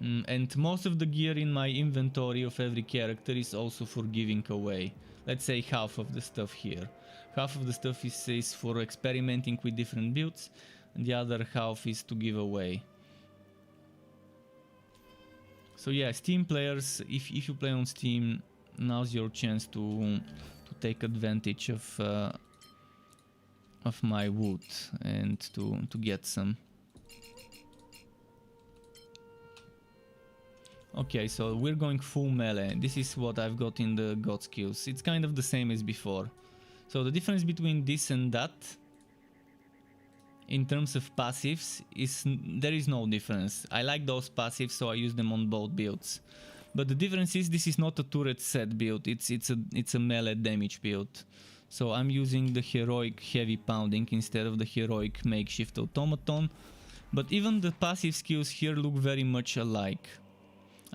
And most of the gear in my inventory of every character is also for giving away. Let's say half of the stuff here. Half of the stuff is for experimenting with different builds, and the other half is to give away. So yeah, Steam players, if you play on Steam, now's your chance to take advantage of my wood and to get some. Okay, so we're going full melee. This is what I've got in the God skills. It's kind of the same as before. So the difference between this and that, in terms of passives, there is no difference. I like those passives, so I use them on both builds. But the difference is this is not a turret set build. It's a melee damage build. So I'm using the heroic heavy pounding instead of the heroic makeshift automaton. But even the passive skills here look very much alike.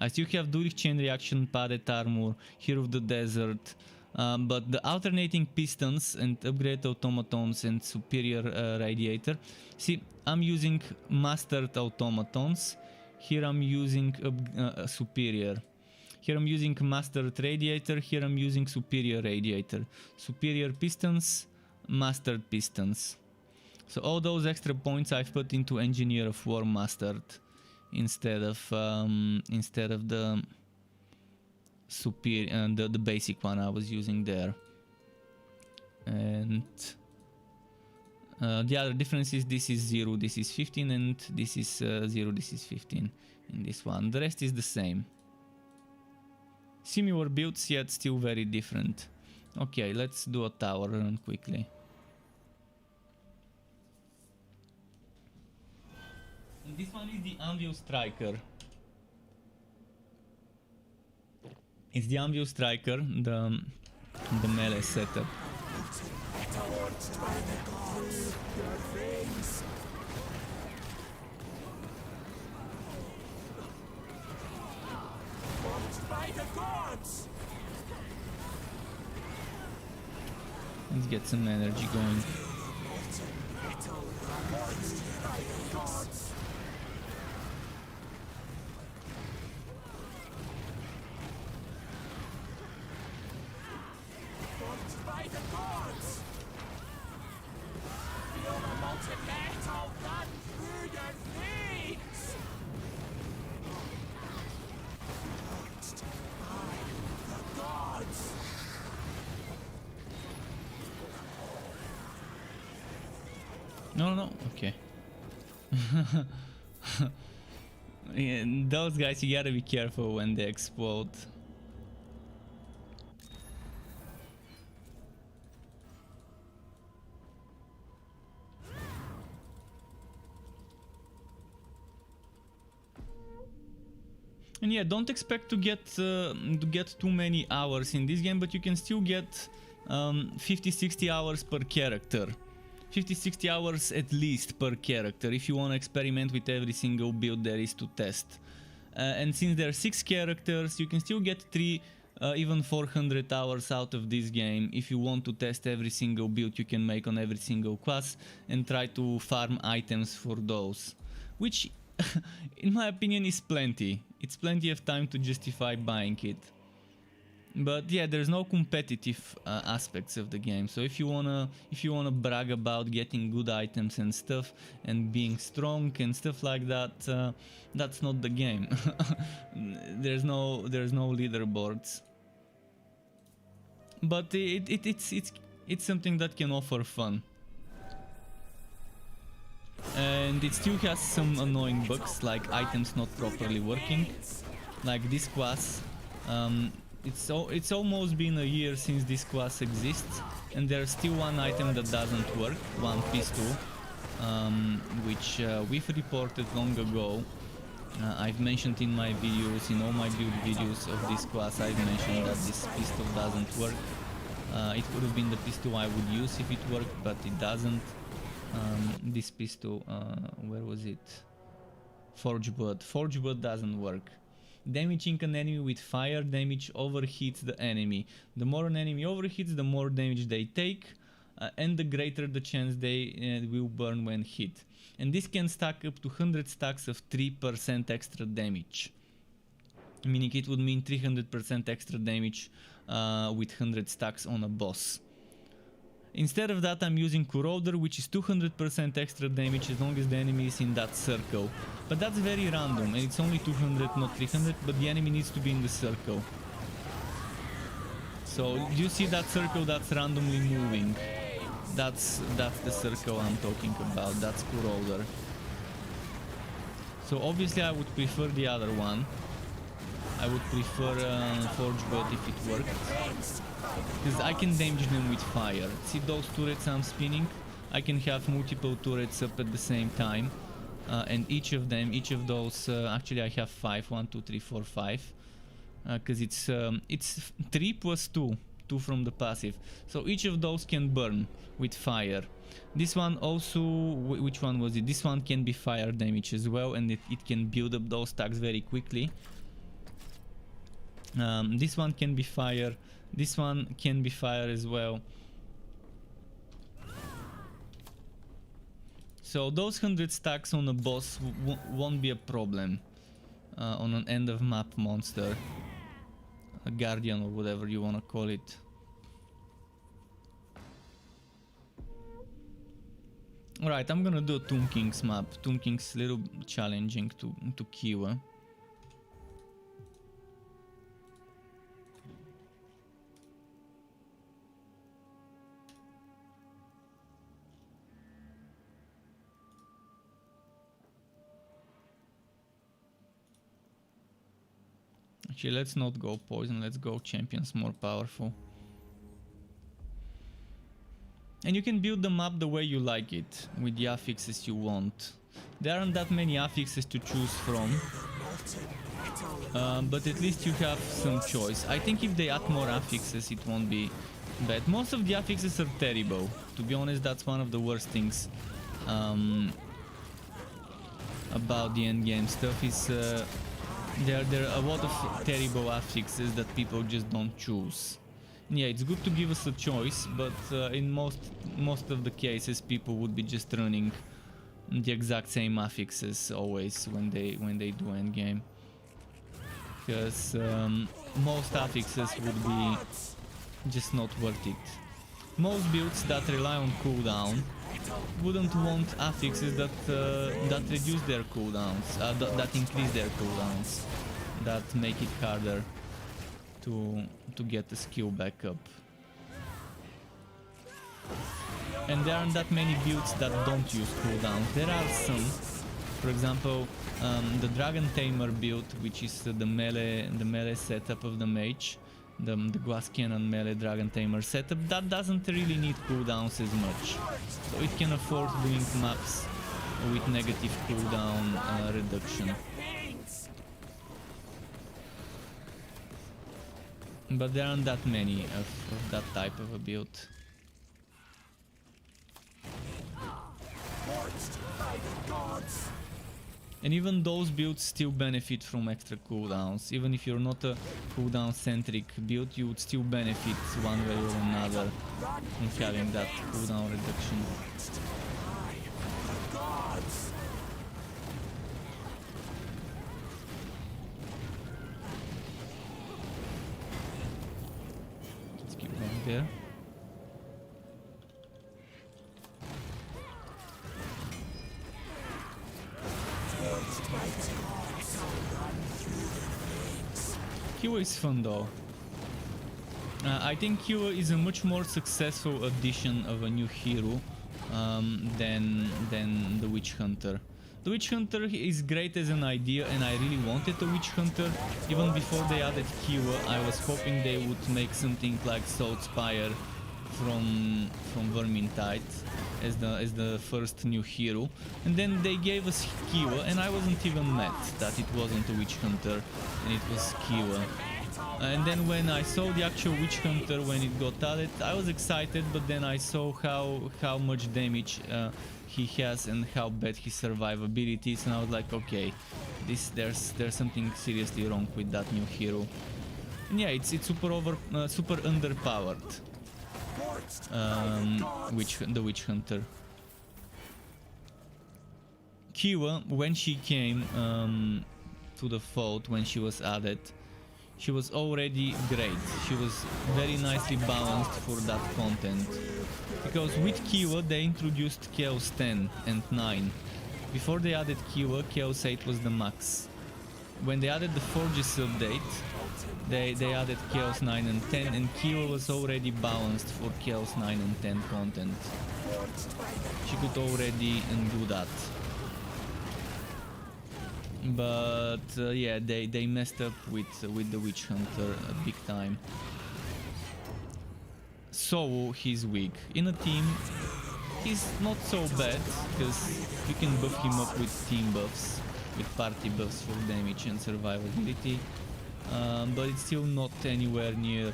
I still have Durich Chain Reaction, Padded Armor, Hero of the Desert, But the alternating pistons and upgrade automatons and superior radiator. See, I'm using mastered automatons. Here I'm using superior. Here I'm using mastered radiator. Here I'm using superior radiator. Superior pistons, mastered pistons. So all those extra points I've put into Engineer of War Mastered instead of the superior and the basic one I was using there. And the other difference is this is 0, this is 15, and this is 0, this is 15 in this one. The rest is the same. Similar builds, yet still very different. Okay, let's do a tower run quickly. And this one is the Anvil Striker. It's the Anvil Striker, the melee setup. Let's get some energy going. No, okay. Yeah, those guys, you gotta be careful when they explode. And yeah, don't expect to get too many hours in this game, but you can still get 50-60 hours per character. 50-60 hours at least per character if you want to experiment with every single build there is to test. And since there are 6 characters, you can still get 3 even 400 hours out of this game if you want to test every single build you can make on every single class and try to farm items for those, which in my opinion is plenty. It's plenty of time to justify buying it. But yeah, there's no competitive aspects of the game. So if you wanna brag about getting good items and stuff and being strong and stuff like that, that's not the game. there's no leaderboards. But it's something that can offer fun. And it still has some annoying bugs, like items not properly working. Like this class. It's almost been a year since this class exists, and there's still one item that doesn't work, one pistol, which we've reported long ago. I've mentioned in my videos, in all my build videos of this class, I've mentioned that this pistol doesn't work. It would have been the pistol I would use if it worked, but it doesn't. This pistol, where was it? Forge Blood. Forge Blood doesn't work. Damaging an enemy with fire damage overheats the enemy. The more an enemy overheats, the more damage they take, and the greater the chance they will burn when hit. And this can stack up to 100 stacks of 3% extra damage. Meaning it would mean 300% extra damage with 100 stacks on a boss. Instead of that, I'm using Corroder, which is 200% extra damage as long as the enemy is in that circle. But that's very random, and it's only 200, not 300, but the enemy needs to be in the circle. So, do you see that circle that's randomly moving? That's the circle I'm talking about, that's Corroder. So obviously I would prefer the other one. I would prefer Forge Blood if it worked. Because I can damage them with fire. See those turrets I'm spinning? I can have multiple turrets up at the same time. And each of those, actually I have 5, 1, 2, 3, 4, 5. Because it's 3 plus 2 from the passive. So each of those can burn with fire. This one also, which one was it? This one can be fire damage as well, and it can build up those stacks very quickly. This one can be fire, This one can be fire as well. So those 100 stacks on a boss won't be a problem on an end of map monster, a guardian or whatever you want to call it. Alright, I'm gonna do a Tomb King's map. Tomb King's a little challenging to kill. Actually, let's not go poison, let's go champions more powerful. And you can build the map the way you like it, with the affixes you want. There aren't that many affixes to choose from, but at least you have some choice. I think if they add more affixes it won't be bad. Most of the affixes are terrible. To be honest, that's one of the worst things about the endgame stuff is there are a lot of terrible affixes that people just don't choose. Yeah, it's good to give us a choice, but in most of the cases people would be just running the exact same affixes always when they do endgame, because most affixes would be just not worth it. Most builds that rely on cooldown wouldn't want affixes that reduce their cooldowns, that increase their cooldowns, that make it harder to get the skill back up. And there aren't that many builds that don't use cooldowns. There are some. For example, the Dragon Tamer build, which is the melee setup of the mage, the glass cannon melee Dragon Tamer setup, that doesn't really need cooldowns as much. So it can afford doing maps with negative cooldown reduction. But there aren't that many of that type of a build. And even those builds still benefit from extra cooldowns. Even if you're not a cooldown centric build, you would still benefit one way or another from having that cooldown reduction. Let's keep going there. Killua is fun though. I think Killua is a much more successful addition of a new hero than the Witch Hunter. The Witch Hunter is great as an idea, and I really wanted a Witch Hunter. Even before they added Killua, I was hoping they would make something like Salt Spire from Vermintide as the first new hero, and then they gave us Killua, and I wasn't even mad that it wasn't a Witch Hunter and it was Killua. And then when I saw the actual Witch Hunter when it got added, I was excited, but then I saw how much damage he has and how bad his survivability is, and I was like, okay, there's something seriously wrong with that new hero. And yeah, it's super underpowered. The Witch Hunter. Killua, when she came to the fold, when she was added, she was already great. She was very nicely balanced for that content. Because with Killua they introduced Chaos 10 and 9. Before they added Killua, Chaos 8 was the max. When they added the Forges update, they added Chaos 9 and 10, and Killua was already balanced for Chaos 9 and 10 content. She could already do that. But yeah, they messed up with the Witch Hunter big time. So he's weak. In a team, he's not so bad, because you can buff him up with team buffs, with party buffs for damage and survivability. But it's still not anywhere near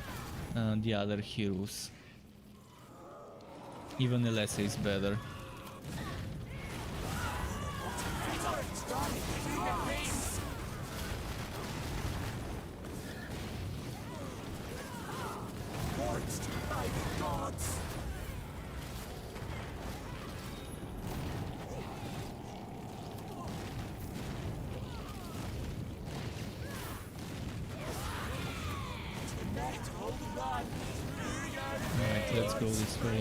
the other heroes. Even Alessa is better. Forged by the gods. Metal run through your Alright, let's go this way.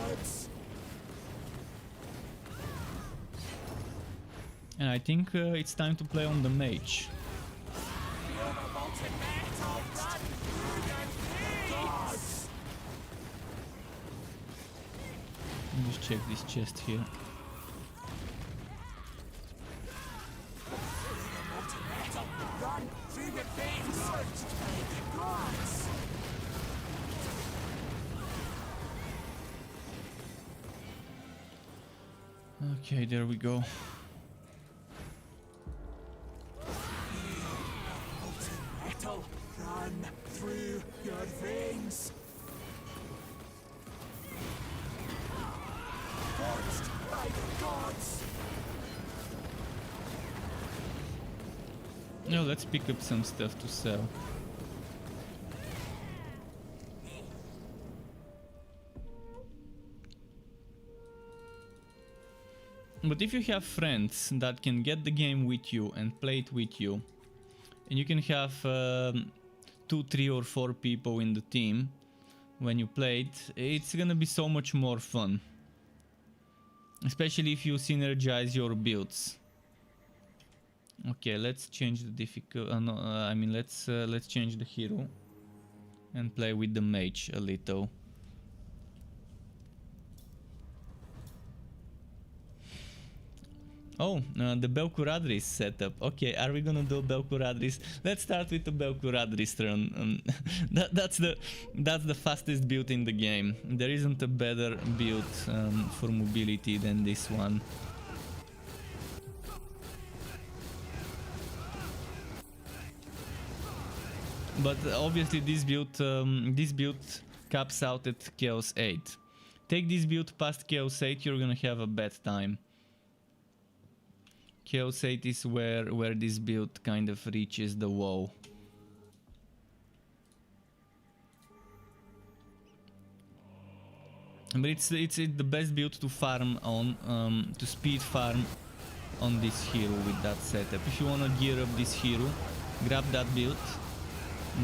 gods. And I think it's time to play on the mage. Feel the molten metal run through your veins. Let me just check this chest here. Molten metal run through your veins. Forged by the gods. Okay, there we go. Molten metal run through your veins. Forged by the gods. Now let's pick up some stuff to sell. But if you have friends that can get the game with you and play it with you, and you can have 2, 3 or 4 people in the team when you play it, it's gonna be so much more fun. Especially if you synergize your builds. Okay, let's change the difficult. I mean, let's change the hero and play with the mage a little. Oh, the Belcuradris setup. Okay, are we gonna do Belcuradris? Let's start with the Belcuradris run. That's the fastest build in the game. There isn't a better build for mobility than this one. But obviously this build caps out at Chaos 8. Take this build past Chaos 8, you're gonna have a bad time. Chaos 8 is where this build kind of reaches the wall. But it's the best build to farm on, to speed farm on this hero with that setup. If you wanna gear up this hero, grab that build,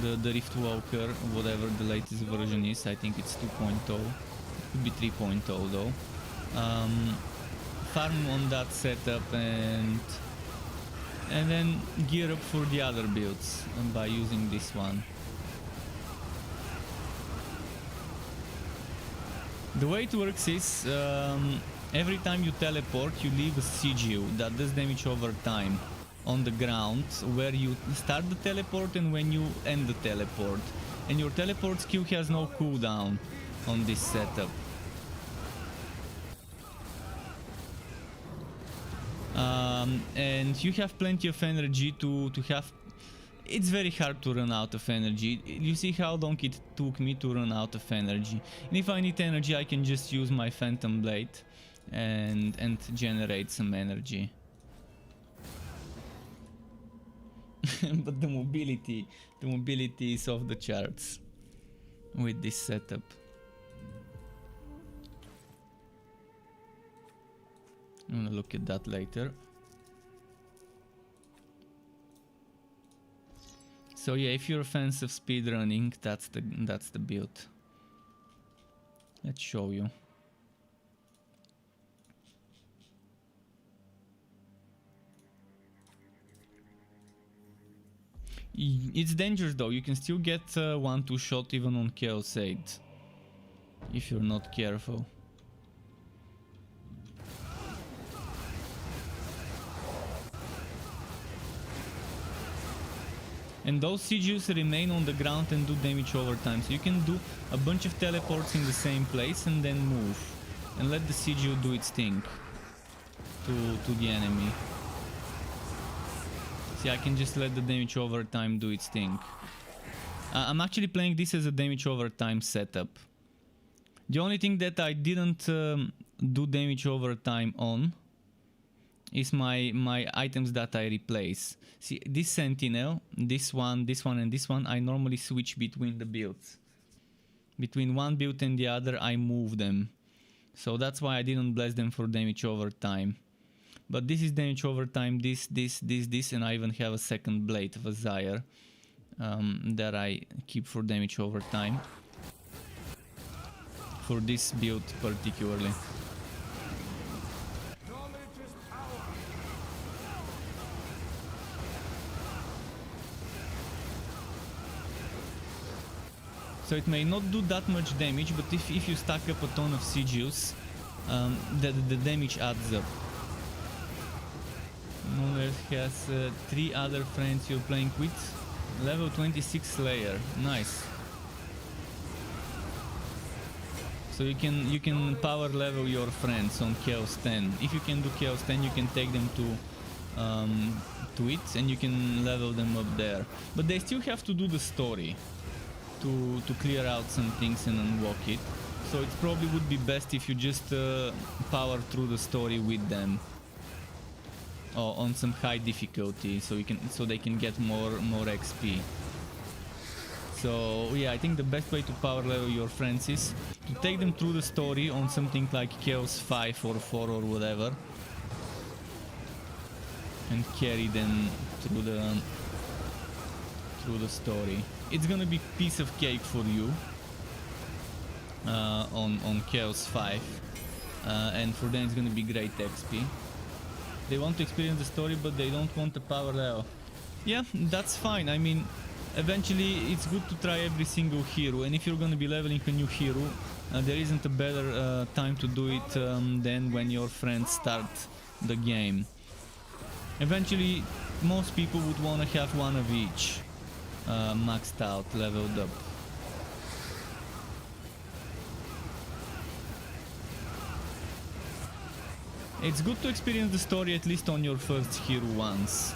the Rift Walker, whatever the latest version is. I think it's 2.0, could be 3.0 though. Farm on that setup and then gear up for the other builds by using this one. The way it works is every time you teleport you leave a sigil that does damage over time on the ground where you start the teleport and when you end the teleport, and your teleport skill has no cooldown on this setup. And you have plenty of energy to have. It's very hard to run out of energy. You see how long it took me to run out of energy. And if I need energy, I can just use my Phantom Blade and generate some energy. But the mobility is off the charts with this setup. I'm gonna look at that later. So yeah, if you're fans of speedrunning, that's the build. Let's show you. It's dangerous though, you can still get 1-2 shot even on Chaos 8 if you're not careful. And those sigils remain on the ground and do damage over time, so you can do a bunch of teleports in the same place and then move and let the sigil do its thing to the enemy. See, I can just let the damage over time do its thing. I'm actually playing this as a damage over time setup. The only thing that I didn't do damage over time on is my items that I replace. See, this Sentinel, this one, and this one, I normally switch between the builds. Between one build and the other, I move them. So that's why I didn't bless them for damage over time. But this is damage over time, this, and I even have a second blade of a Zyre that I keep for damage over time. For this build particularly. Knowledge is power. So it may not do that much damage, but if you stack up a ton of sigils, the damage adds up. Monolith has 3 other friends you're playing with. Level 26 Slayer, nice. So you can power level your friends on Chaos 10. If you can do Chaos 10, you can take them to it and you can level them up there. But they still have to do the story to clear out some things and unlock it. So it probably would be best if you just power through the story with them. Or on some high difficulty, so they can get more XP. So yeah, I think the best way to power level your friends is to take them through the story on something like Chaos 5 or 4 or whatever, and carry them through the story. It's gonna be piece of cake for you on Chaos 5, and for them it's gonna be great XP. They want to experience the story, but they don't want the power level. Yeah, that's fine. I mean, eventually it's good to try every single hero, and if you're gonna be leveling a new hero, there isn't a better time to do it than when your friends start the game. Eventually, most people would want to have one of each maxed out, leveled up. It's good to experience the story at least on your first hero once.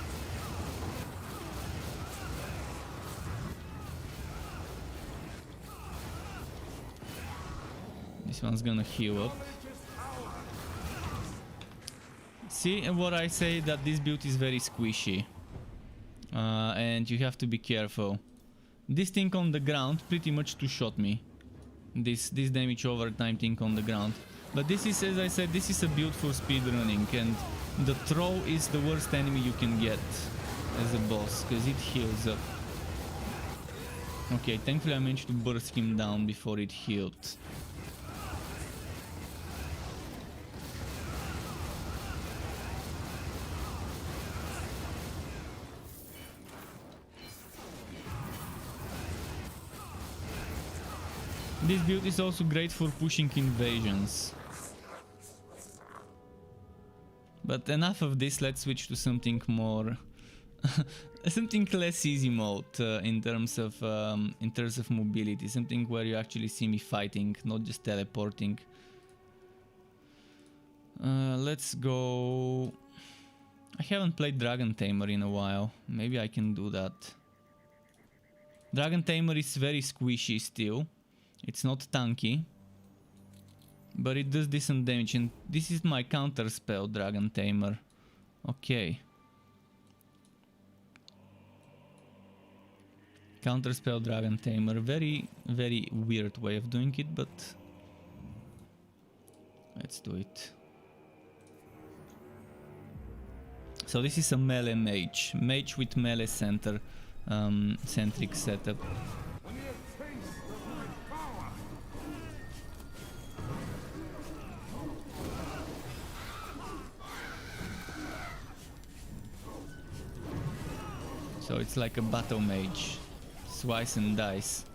This one's gonna heal up. See what I say, that this build is very squishy. And you have to be careful. This thing on the ground pretty much two-shot me. This damage over time thing on the ground. But this is, as I said, this is a build for speedrunning, and the throw is the worst enemy you can get as a boss, because it heals up. Okay, thankfully I managed to burst him down before it healed. This build is also great for pushing invasions. But enough of this, let's switch to something more... something less easy mode in terms of mobility. Something where you actually see me fighting, not just teleporting. Let's go... I haven't played Dragon Tamer in a while. Maybe I can do that. Dragon Tamer is very squishy still. It's not tanky, but it does decent damage, and this is my counter spell, Dragon Tamer. Okay. Counter spell, Dragon Tamer. Very, very weird way of doing it, but let's do it. So this is a melee mage. Mage with melee center, centric setup. So it's like a battle mage, slice and dice.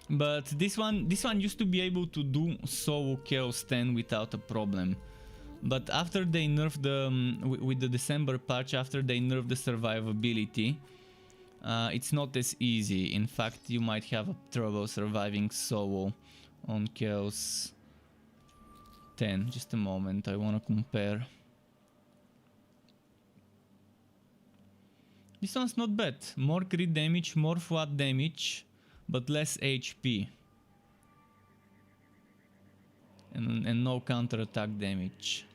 But this one used to be able to do solo Chaos 10 without a problem. But after they nerfed the with the December patch, after they nerfed the survivability, it's not as easy. In fact, you might have trouble surviving solo on Chaos 10. Just a moment, I want to compare. This one's not bad. More crit damage, more flat damage, but less HP. And no counter-attack damage.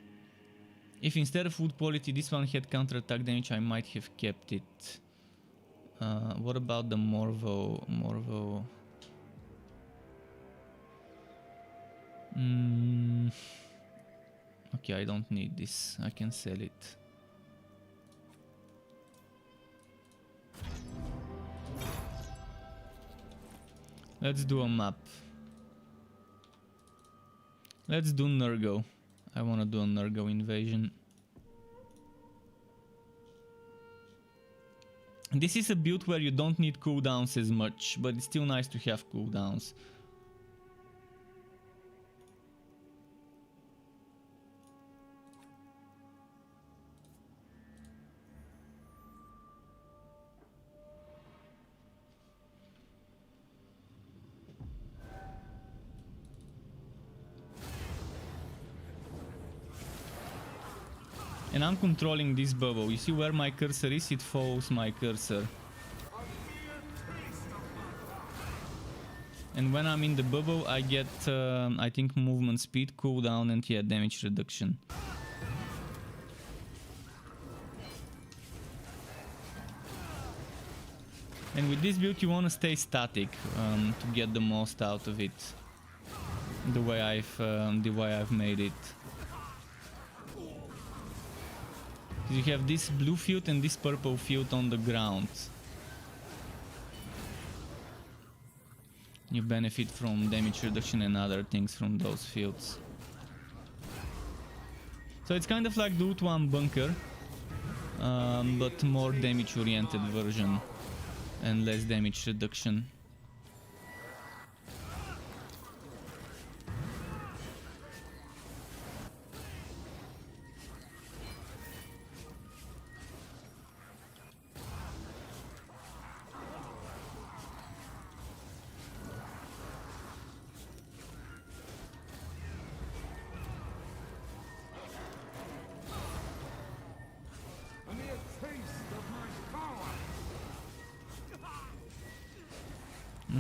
If instead of wood quality this one had counter-attack damage, I might have kept it. What about the Morvo? Okay, I don't need this. I can sell it. Let's do a map. Let's do Nurgle. I wanna do a Nurgle invasion. This is a build where you don't need cooldowns as much, but it's still nice to have cooldowns. And I'm controlling this bubble. You see where my cursor is? It follows my cursor. And when I'm in the bubble, I get, I think, movement speed, cooldown, and yeah, damage reduction. And with this build, you want to stay static to get the most out of it. The way I've made it. You have this blue field and this purple field on the ground. You benefit from damage reduction and other things from those fields. So it's kind of like the Ut-1 bunker, but more damage oriented version and less damage reduction.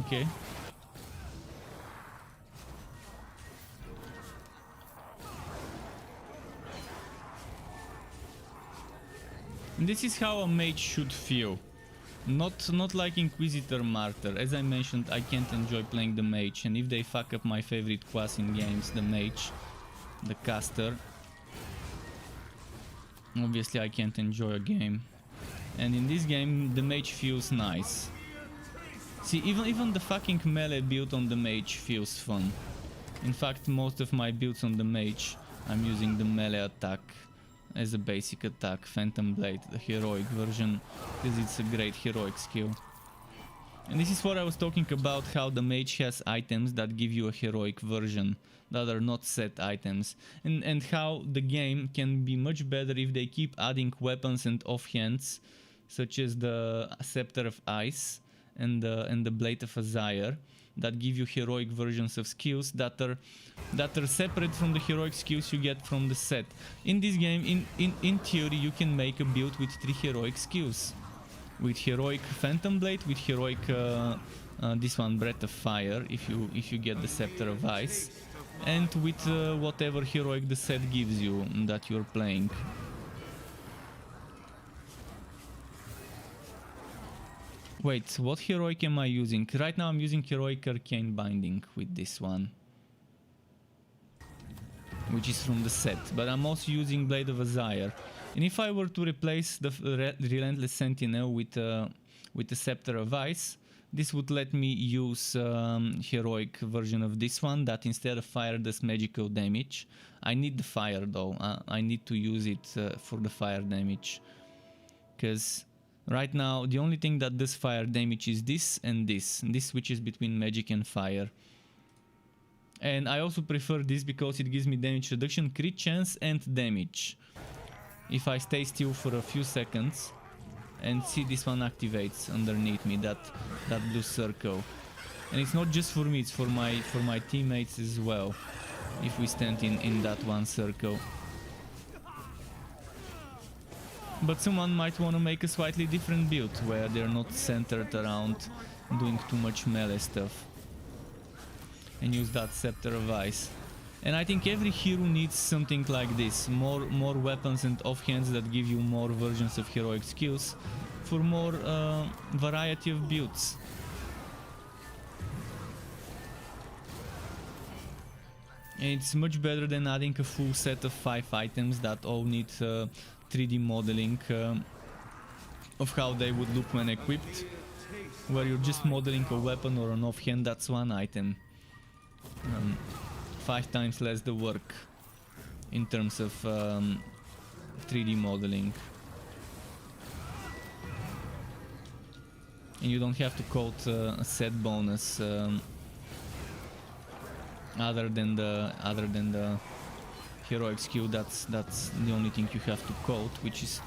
Okay. And this is how a mage should feel. Not like Inquisitor Martyr. As I mentioned, I can't enjoy playing the mage, and if they fuck up my favorite class in games, the mage, the caster, obviously I can't enjoy a game. And in this game, the mage feels nice. See, even the fucking melee build on the mage feels fun. In fact, most of my builds on the mage, I'm using the melee attack as a basic attack, Phantom Blade, the heroic version, because it's a great heroic skill. And this is what I was talking about, how the mage has items that give you a heroic version, that are not set items, and how the game can be much better if they keep adding weapons and offhands, such as the Scepter of Ice and the Blade of Azire, that give you heroic versions of skills that are separate from the heroic skills you get from the set. In this game, in theory, you can make a build with 3 heroic skills, with heroic Phantom Blade, with heroic this one, Breath of Fire, if you get the Scepter of Ice, and with whatever heroic the set gives you that you're playing. Wait, what heroic am I using? Right now I'm using heroic Arcane Binding with this one, which is from the set, but I'm also using Blade of Azire. And if I were to replace the Relentless Sentinel with the Scepter of Ice, this would let me use heroic version of this one that instead of fire does magical damage. I need the fire though, I need to use it for the fire damage, because right now the only thing that does fire damage is this and this. And this switches between magic and fire. And I also prefer this because it gives me damage reduction, crit chance and damage if I stay still for a few seconds. And see, this one activates underneath me, that blue circle. And it's not just for me, it's for my teammates as well, if we stand in that one circle. But someone might want to make a slightly different build where they're not centered around doing too much melee stuff. And use that Scepter of Ice. And I think every hero needs something like this. More weapons and offhands that give you more versions of heroic skills for more variety of builds. And it's much better than adding a full set of 5 items that all need 3D modeling of how they would look when equipped. Where you're just modeling a weapon or an offhand, that's one item. 5 times less the work in terms of 3D modeling. And you don't have to code a set bonus other than the heroic skill. That's the only thing you have to code, which is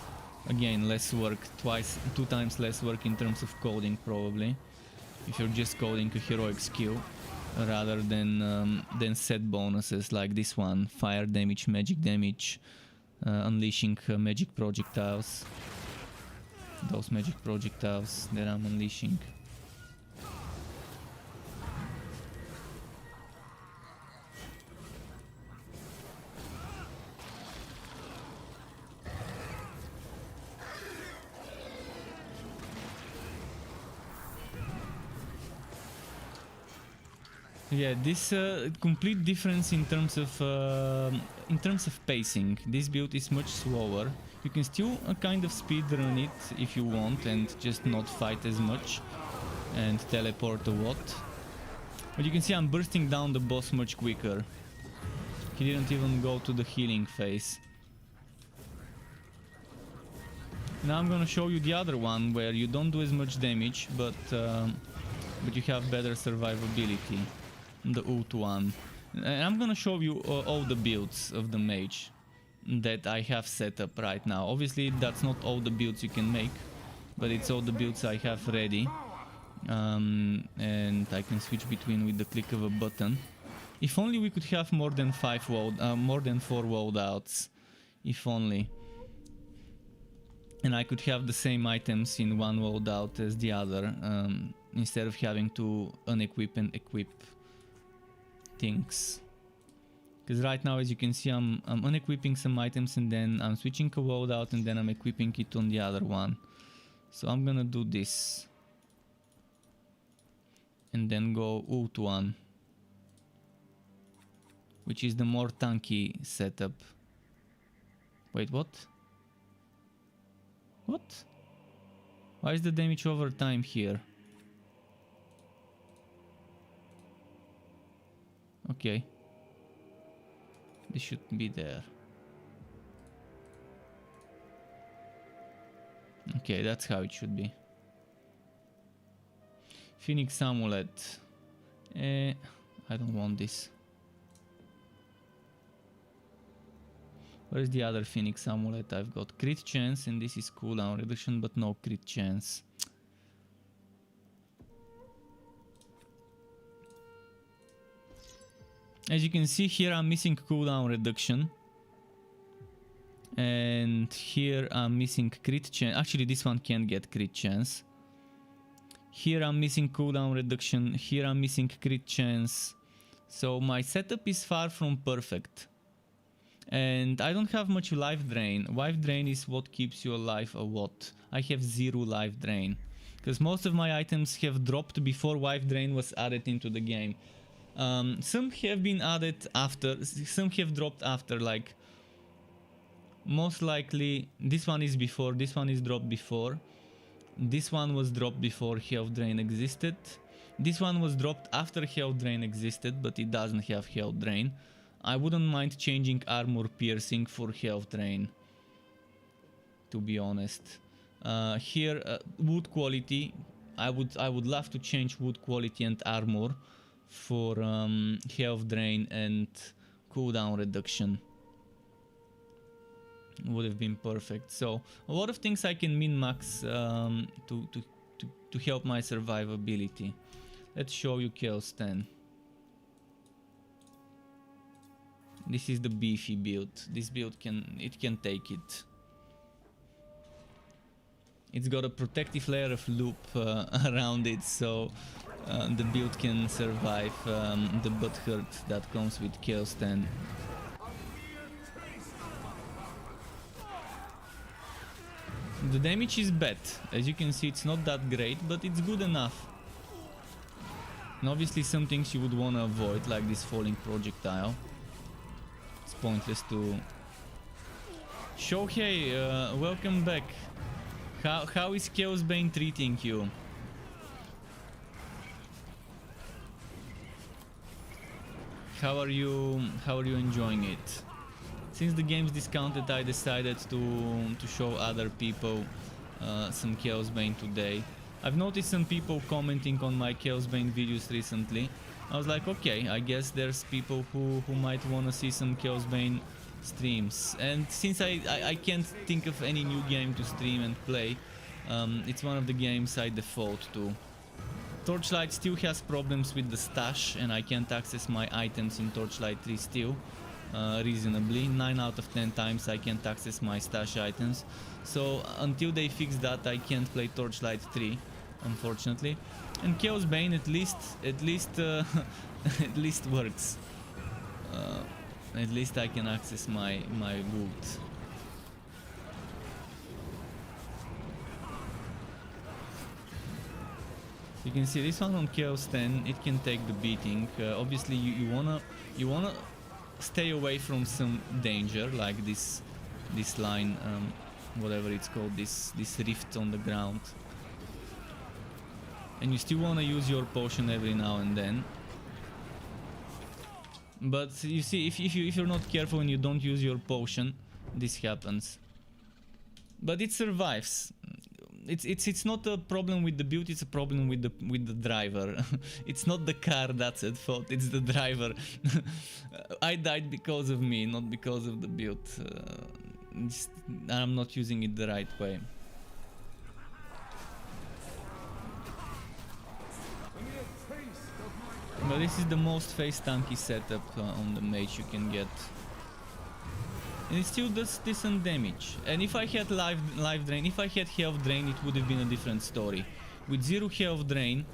again less work, 2 times less work in terms of coding probably, if you're just coding a heroic skill rather than set bonuses like this one: fire damage, magic damage, unleashing magic projectiles. Those magic projectiles that I'm unleashing. Yeah, this complete difference in terms of pacing. This build is much slower. You can still kind of speedrun it if you want and just not fight as much and teleport a lot. But you can see I'm bursting down the boss much quicker. He didn't even go to the healing phase. Now I'm gonna show you the other one where you don't do as much damage, but you have better survivability. The ult one. And I'm gonna show you all the builds of the mage that I have set up right now. Obviously that's not all the builds you can make, but it's all the builds I have ready, and I can switch between with the click of a button. If only we could have more than 4 loadouts. If only. And I could have the same items in one loadout as the other, instead of having to unequip and equip things. Because right now, as you can see, I'm unequipping some items and then I'm switching a loadout and then I'm equipping it on the other one. So I'm gonna do this. And then go ult one, which is the more tanky setup. Wait, what? What? Why is the damage over time here? Okay. This should be there. Okay, that's how it should be. Phoenix Amulet. I don't want this. Where is the other Phoenix Amulet? I've got crit chance and this is cooldown reduction, but no crit chance. As you can see here, I'm missing cooldown reduction. And here I'm missing crit chance. Actually, this one can get crit chance. Here I'm missing cooldown reduction. Here I'm missing crit chance. So my setup is far from perfect. And I don't have much life drain. Life drain is what keeps you alive a lot. I have 0 life drain. Because most of my items have dropped before life drain was added into the game. Some have been added after, some have dropped after, like most likely this one is before, this one is dropped before, this one was dropped before health drain existed, this one was dropped after health drain existed, but it doesn't have health drain. I wouldn't mind changing armor piercing for health drain, to be honest. Here wood quality, I would love to change wood quality and armor for health drain and cooldown reduction. Would have been perfect. So a lot of things I can min-max to help my survivability. Let's show you Chaosbane. This is the beefy build. This build can take it. It's got a protective layer of loop around it, so the build can survive the butt hurt that comes with Chaosbane. The damage is bad. As you can see, it's not that great, but it's good enough. And obviously some things you would want to avoid, like this falling projectile. It's pointless to... Shohei, welcome back. How is Chaosbane treating you? How are you enjoying it? Since the game's discounted, I decided to show other people some Chaosbane today. I've noticed some people commenting on my Chaosbane videos recently. I was like, okay, I guess there's people who might want to see some Chaosbane streams. And since I can't think of any new game to stream and play, it's one of the games I default to. Torchlight still has problems with the stash, and I can't access my items in Torchlight 3 still reasonably. 9 out of 10 times I can't access my stash items. So until they fix that, I can't play Torchlight 3, unfortunately. And Chaosbane at least at least works. At least I can access my loot. You can see this one on Chaos 10, it can take the beating. Obviously you wanna stay away from some danger, like this line, whatever it's called, this rift on the ground. And you still wanna use your potion every now and then. But you see, if you're not careful and you don't use your potion, this happens. But it survives. It's not a problem with the build, it's a problem with the driver. It's not the car that's at fault, it's the driver. I died because of me, not because of the build. I'm not using it the right way. But this is the most face tanky setup on the mage you can get. And it still does decent damage. And if I had life drain, if I had health drain, it would have been a different story. With 0 health drain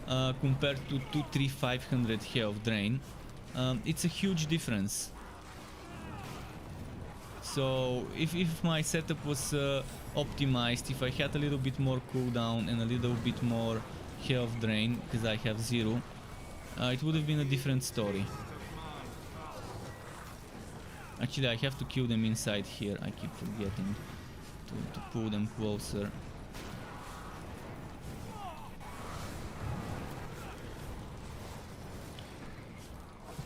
compared to 2, 3, 500 health drain, it's a huge difference. So if my setup was optimized, if I had a little bit more cooldown and a little bit more health drain, because I have 0, it would have been a different story. Actually, I have to kill them inside here. I keep forgetting to pull them closer.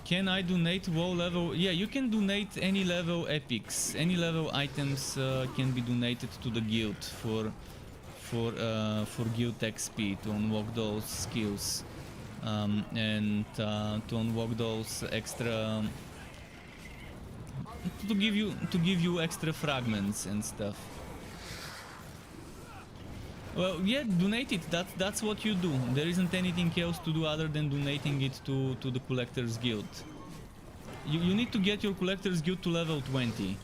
Can I donate WoW level? Yeah, you can donate any level epics. Any level items can be donated to the guild for guild XP to unlock those skills and to unlock those extra. To give you extra fragments and stuff. Well, yeah, donate it. That's what you do. There isn't anything else to do other than donating it to the Collector's Guild. You need to get your Collector's Guild to level 20.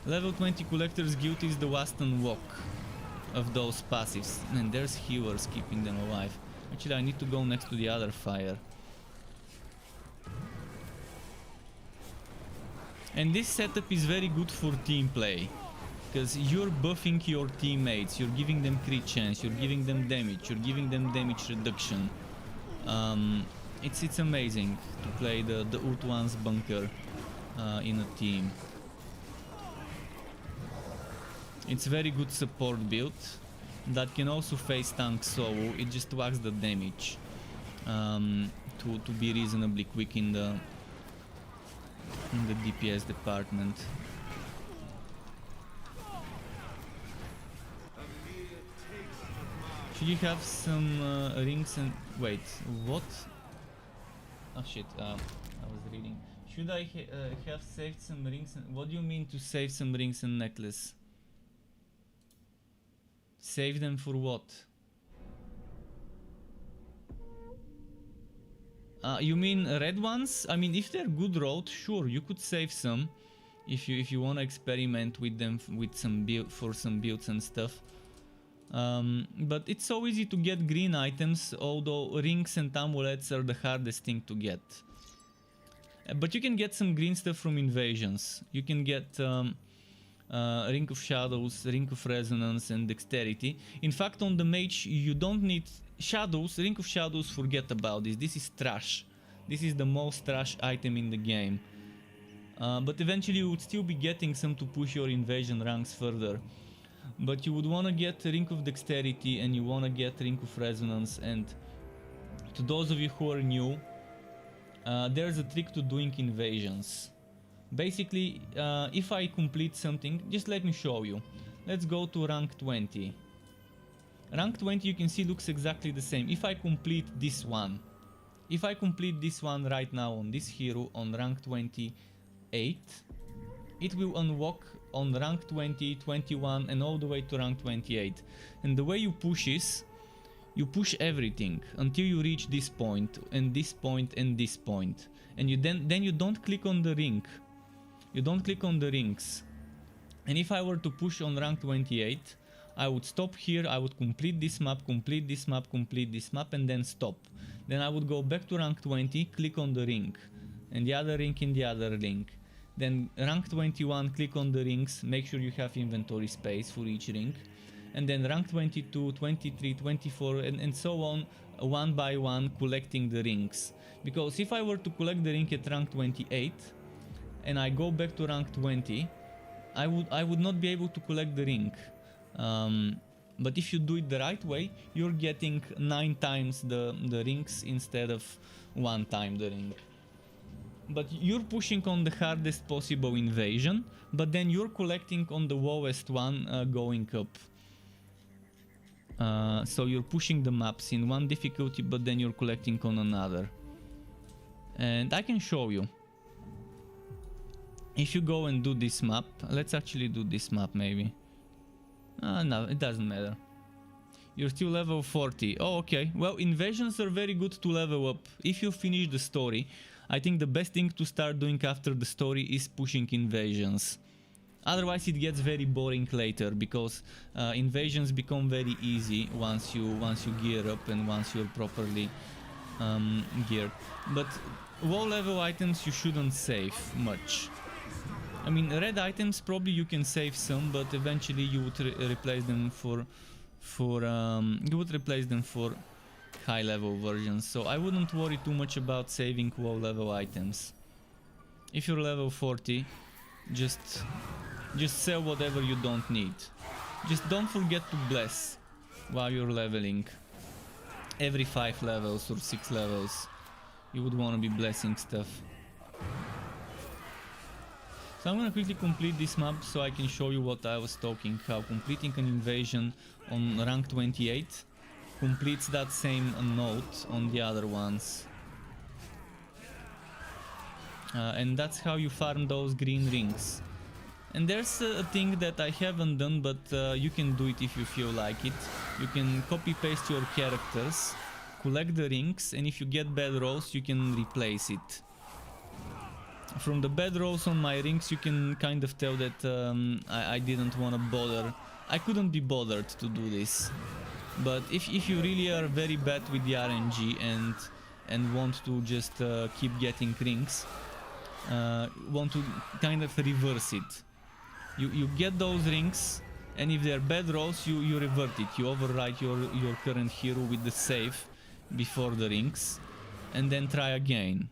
Level 20 Collector's Guild is the last unlock of those passives. And there's healers keeping them alive. Actually, I need to go next to the other fire. And this setup is very good for team play, because you're buffing your teammates, you're giving them crit chance, you're giving them damage, you're giving them damage reduction. It's amazing to play the Utwan's bunker in a team. It's very good support build that can also face tank solo. It just whacks the damage to be reasonably quick in the DPS department. Should you have some rings and... wait, what? Oh shit, I was reading. Should I have saved some rings and... what do you mean to save some rings and necklace? Save them for what? You mean red ones? I mean, if they're good rolled, sure, you could save some if you want to experiment with them with some build for some builds and stuff. But it's so easy to get green items, although rings and amulets are the hardest thing to get. But you can get some green stuff from invasions. You can get Ring of Shadows, Ring of Resonance and Dexterity. In fact, on the mage you don't need shadows. Ring of Shadows, forget about this. This is trash. This is the most trash item in the game. But eventually you would still be getting some to push your invasion ranks further. But you would want to get Ring of Dexterity and you want to get Ring of Resonance. And to those of you who are new, there's a trick to doing invasions. Basically, if I complete something, just let me show you. Let's go to rank 20. Rank 20, you can see, looks exactly the same. If I complete this one, right now on this hero on rank 28, it will unlock on rank 20, 21 and all the way to rank 28. And the way you push is, you push everything until you reach this point and this point and this point. And you then you don't click on the ring. You don't click on the rings. And if I were to push on rank 28, I would stop here, I would complete this map, complete this map, complete this map, and then stop. Then I would go back to rank 20, click on the ring, and the other ring in the other ring. Then rank 21, click on the rings, make sure you have inventory space for each ring. And then rank 22, 23, 24, and so on, one by one, collecting the rings. Because if I were to collect the ring at rank 28, and I go back to rank 20, I would not be able to collect the ring. But if you do it the right way, you're getting 9 times the rings instead of 1 time the ring. But you're pushing on the hardest possible invasion, but then you're collecting on the lowest one, going up. So you're pushing the maps in one difficulty, but then you're collecting on another. And I can show you. If you go and do this map, let's actually do this map maybe. No, it doesn't matter. You're still level 40. Oh, okay. Well, invasions are very good to level up. If you finish the story, I think the best thing to start doing after the story is pushing invasions. Otherwise it gets very boring later, because invasions become very easy once you gear up and once you're properly geared. But low level items you shouldn't save much. I mean, red items probably you can save some, but eventually you would replace them for high level versions. So I wouldn't worry too much about saving low level items. If you're level 40, just sell whatever you don't need. Just don't forget to bless while you're leveling. Every 5 levels or 6 levels, you would want to be blessing stuff. So I'm gonna quickly complete this map so I can show you what I was talking, how completing an invasion on rank 28 completes that same note on the other ones. And that's how you farm those green rings. And there's a thing that I haven't done, but you can do it if you feel like it. You can copy paste your characters, collect the rings, and if you get bad rolls you can replace it. From the bad rolls on my rings you can kind of tell that I didn't want to bother. I couldn't be bothered to do this. But if you really are very bad with the RNG and want to just keep getting rings, want to kind of reverse it. You get those rings, and if they're bad rolls you revert it. You override your current hero with the save before the rings, and then try again.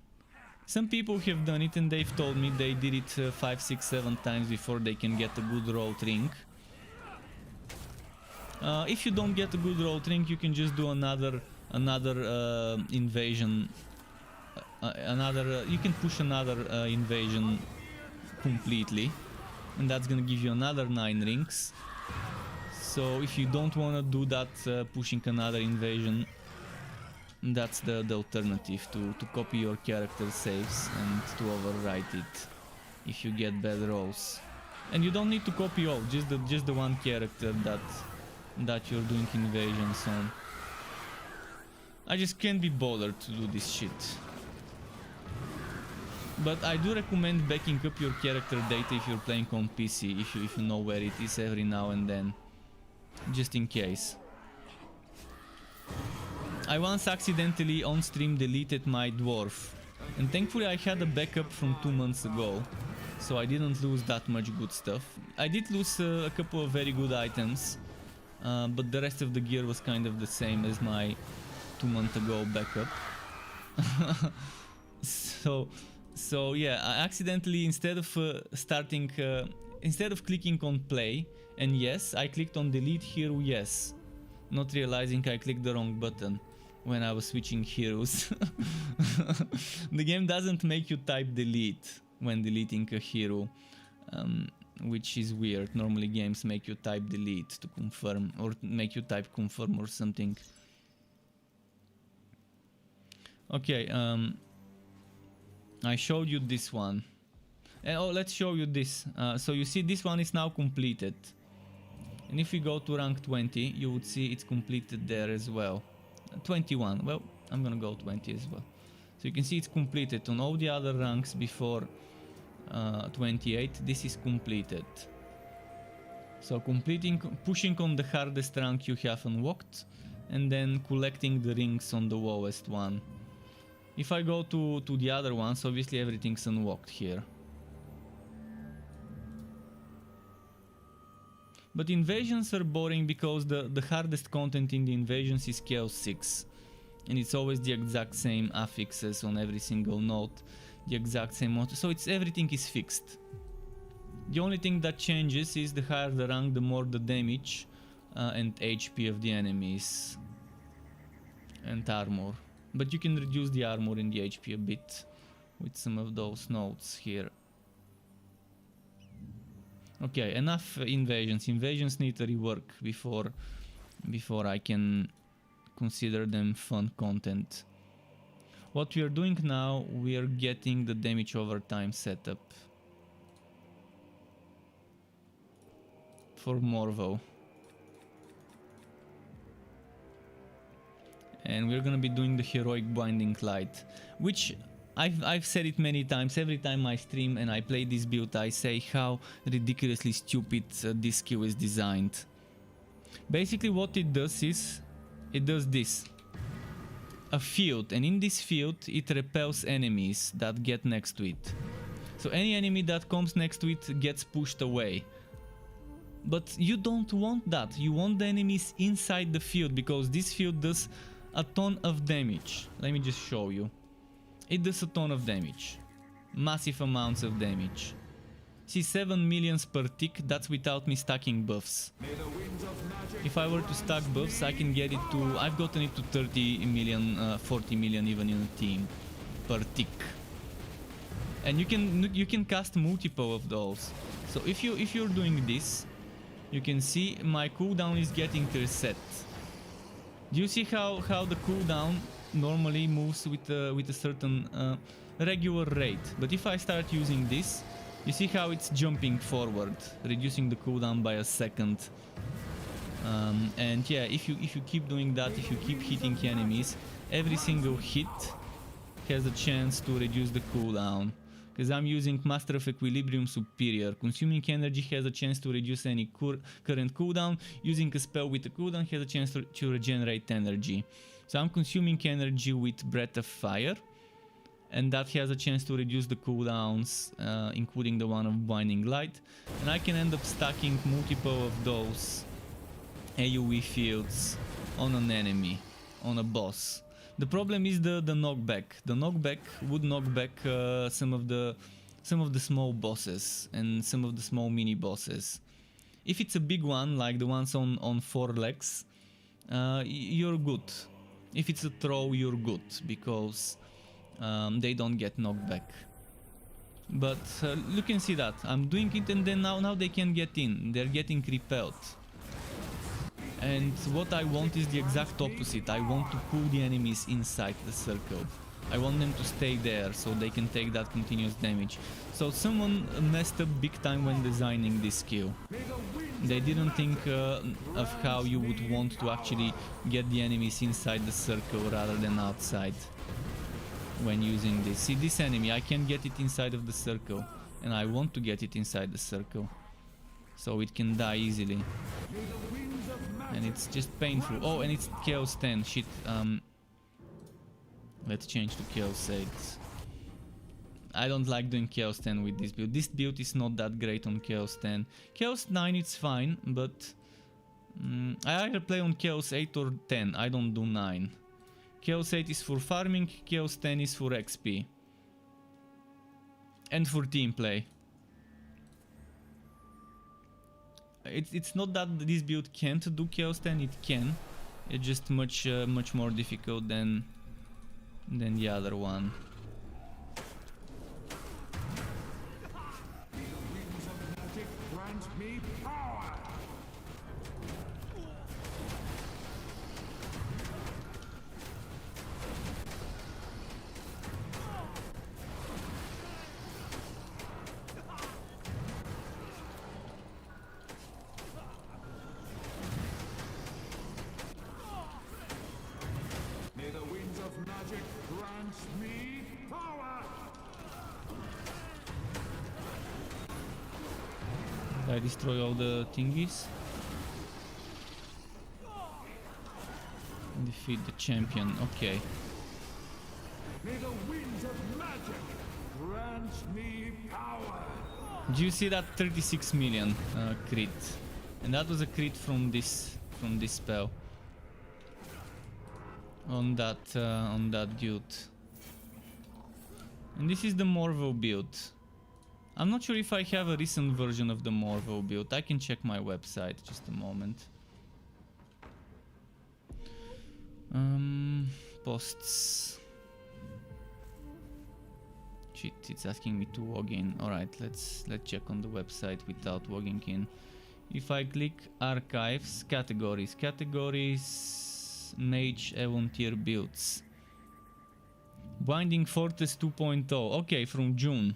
Some people have done it and they've told me they did it 5, 6, 7 times before they can get a good rolled ring. If you don't get a good rolled ring, you can just do another invasion. You can push another invasion completely, and that's gonna give you another 9 rings. So if you don't want to do that, pushing another invasion, that's the alternative, to copy your character saves and to overwrite it if you get bad rolls. And you don't need to copy all, just the one character that you're doing invasions on. I just can't be bothered to do this shit. But I do recommend backing up your character data if you're playing on PC, if you know where it is every now and then. just in case. I once accidentally on stream deleted my dwarf, and thankfully I had a backup from 2 months ago, so I didn't lose that much good stuff. I did lose a couple of very good items, but the rest of the gear was kind of the same as my 2 month ago backup. So yeah, I accidentally, instead of instead of clicking on play and yes, I clicked on delete hero yes, not realizing I clicked the wrong button when I was switching heroes. The game doesn't make you type delete when deleting a hero, which is weird. Normally games make you type delete to confirm, or make you type confirm or something. Okay, I showed you this one. Oh, let's show you this. So you see this one is now completed. And if we go to rank 20, you would see it's completed there as well. 21, well, I'm gonna go 20 as well. So you can see it's completed on all the other ranks before 28. This is completed. So pushing on the hardest rank you have unlocked, and then collecting the rings on the lowest one. If I go to the other ones, obviously everything's unlocked here. But invasions are boring because the hardest content in the invasions is Chaos 6. And it's always the exact same affixes on every single node, the exact same mode, so everything is fixed. The only thing that changes is the higher the rank, the more the damage and HP of the enemies and armor. But you can reduce the armor and the HP a bit with some of those nodes here. Okay, enough invasions. Invasions need a rework before I can consider them fun content. What we are doing now, we are getting the damage over time setup for Morvo. And we're gonna be doing the heroic blinding light, which I've said it many times. Every time I stream and I play this build, I say how ridiculously stupid this skill is designed. Basically what it does is, it does this. A field, and in this field it repels enemies that get next to it. So any enemy that comes next to it gets pushed away. But you don't want that. You want the enemies inside the field, because this field does a ton of damage. Let me just show you. It does a ton of damage. Massive amounts of damage. See, 7 millions per tick, that's without me stacking buffs. If I were to stack buffs, I can get it to... I've gotten it to 30 million, 40 million even in a team per tick. And you can cast multiple of those. So if you're doing this, you can see my cooldown is getting reset. Do you see how the cooldown normally moves with a certain regular rate? But if I start using this, you see how it's jumping forward, reducing the cooldown by a second. And yeah, if you keep doing that, if you keep hitting enemies, every single hit has a chance to reduce the cooldown. Because I'm using Master of Equilibrium Superior. Consuming energy has a chance to reduce any current cooldown. Using a spell with a cooldown has a chance to regenerate energy. So I'm consuming energy with Breath of Fire, and that has a chance to reduce the cooldowns, including the one of Blinding Light. And I can end up stacking multiple of those AoE fields on an enemy, on a boss. The problem is the knockback. The knockback would knock back some of the small bosses and some of the small mini bosses. If it's a big one, like the ones on 4 legs, you're good. If it's a throw, you're good, because they don't get knocked back. But you can see that I'm doing it, and then now they can get in. They're getting repelled. And what I want is the exact opposite. I want to pull the enemies inside the circle. I want them to stay there so they can take that continuous damage. So someone messed up big time when designing this skill. They didn't think of how you would want to actually get the enemies inside the circle rather than outside when using this. See, this enemy, I can get it inside of the circle, and I want to get it inside the circle so it can die easily. and it's just painful. Oh, and it's Chaos 10. Shit. Let's change to Chaos 8. I don't like doing Chaos 10 with this build. This build is not that great on Chaos 10. Chaos 9 it's fine, but I either play on Chaos 8 or 10. I don't do 9. Chaos 8 is for farming, Chaos 10 is for XP. And for team play. It's not that this build can't do Chaos 10, it can. It's just much more difficult than the other one. I destroy all the thingies. Defeat the champion, okay. May the winds of magic grant me power. Do you see that 36 million crit? And that was a crit from this spell. On that dude. And this is the Morvo build. I'm not sure if I have a recent version of the Morvo build. I can check my website, just a moment. Posts. Shit, it's asking me to log in. Alright, let's check on the website without logging in. If I click archives, categories, Mage Volunteer builds. Binding Fortress 2.0, okay, from June.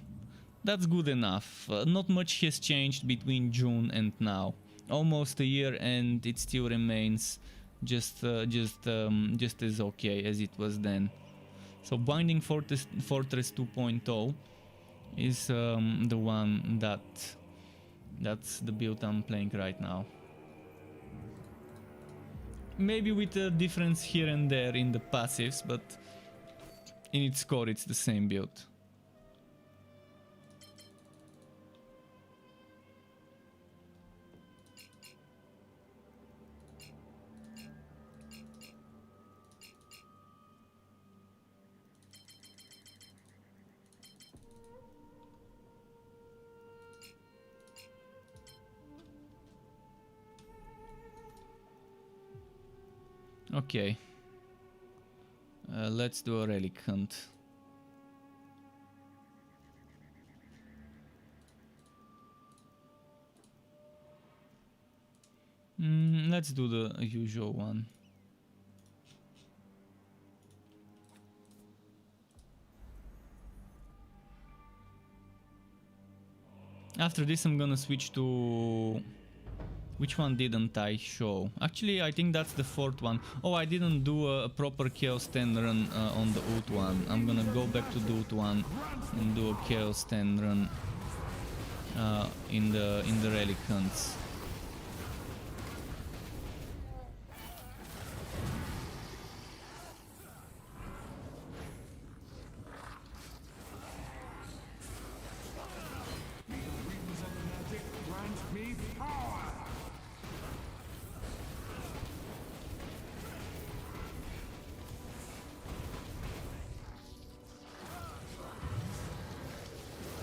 That's good enough. Not much has changed between June and now. Almost a year, and it still remains just as okay as it was then. So Binding Fortress 2.0 is the one that's the build I'm playing right now. Maybe with a difference here and there in the passives, but in its core it's the same build. Okay, let's do a relic hunt. Let's do the usual one. After this I'm gonna switch to... Which one didn't I show? Actually, I think that's the fourth one. Oh, I didn't do a proper Chaos 10 run on the Oot one. I'm gonna go back to the Oot one and do a Chaos 10 run in the relic hunts.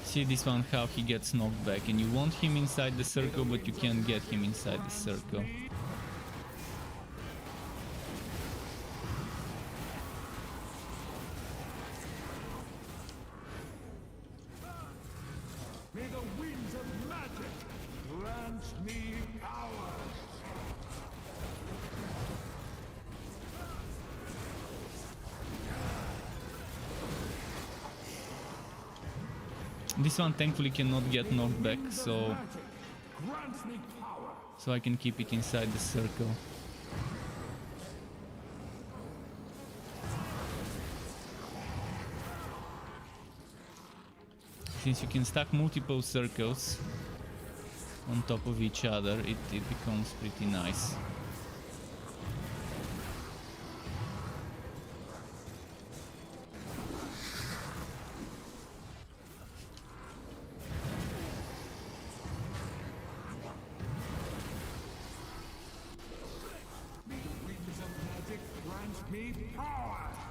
See this one, how he gets knocked back, and you want him inside the circle, but you can't get him inside the circle. May the winds of magic grant me power. This one thankfully cannot get knocked back, so I can keep it inside the circle. Since you can stack multiple circles on top of each other, it becomes pretty nice.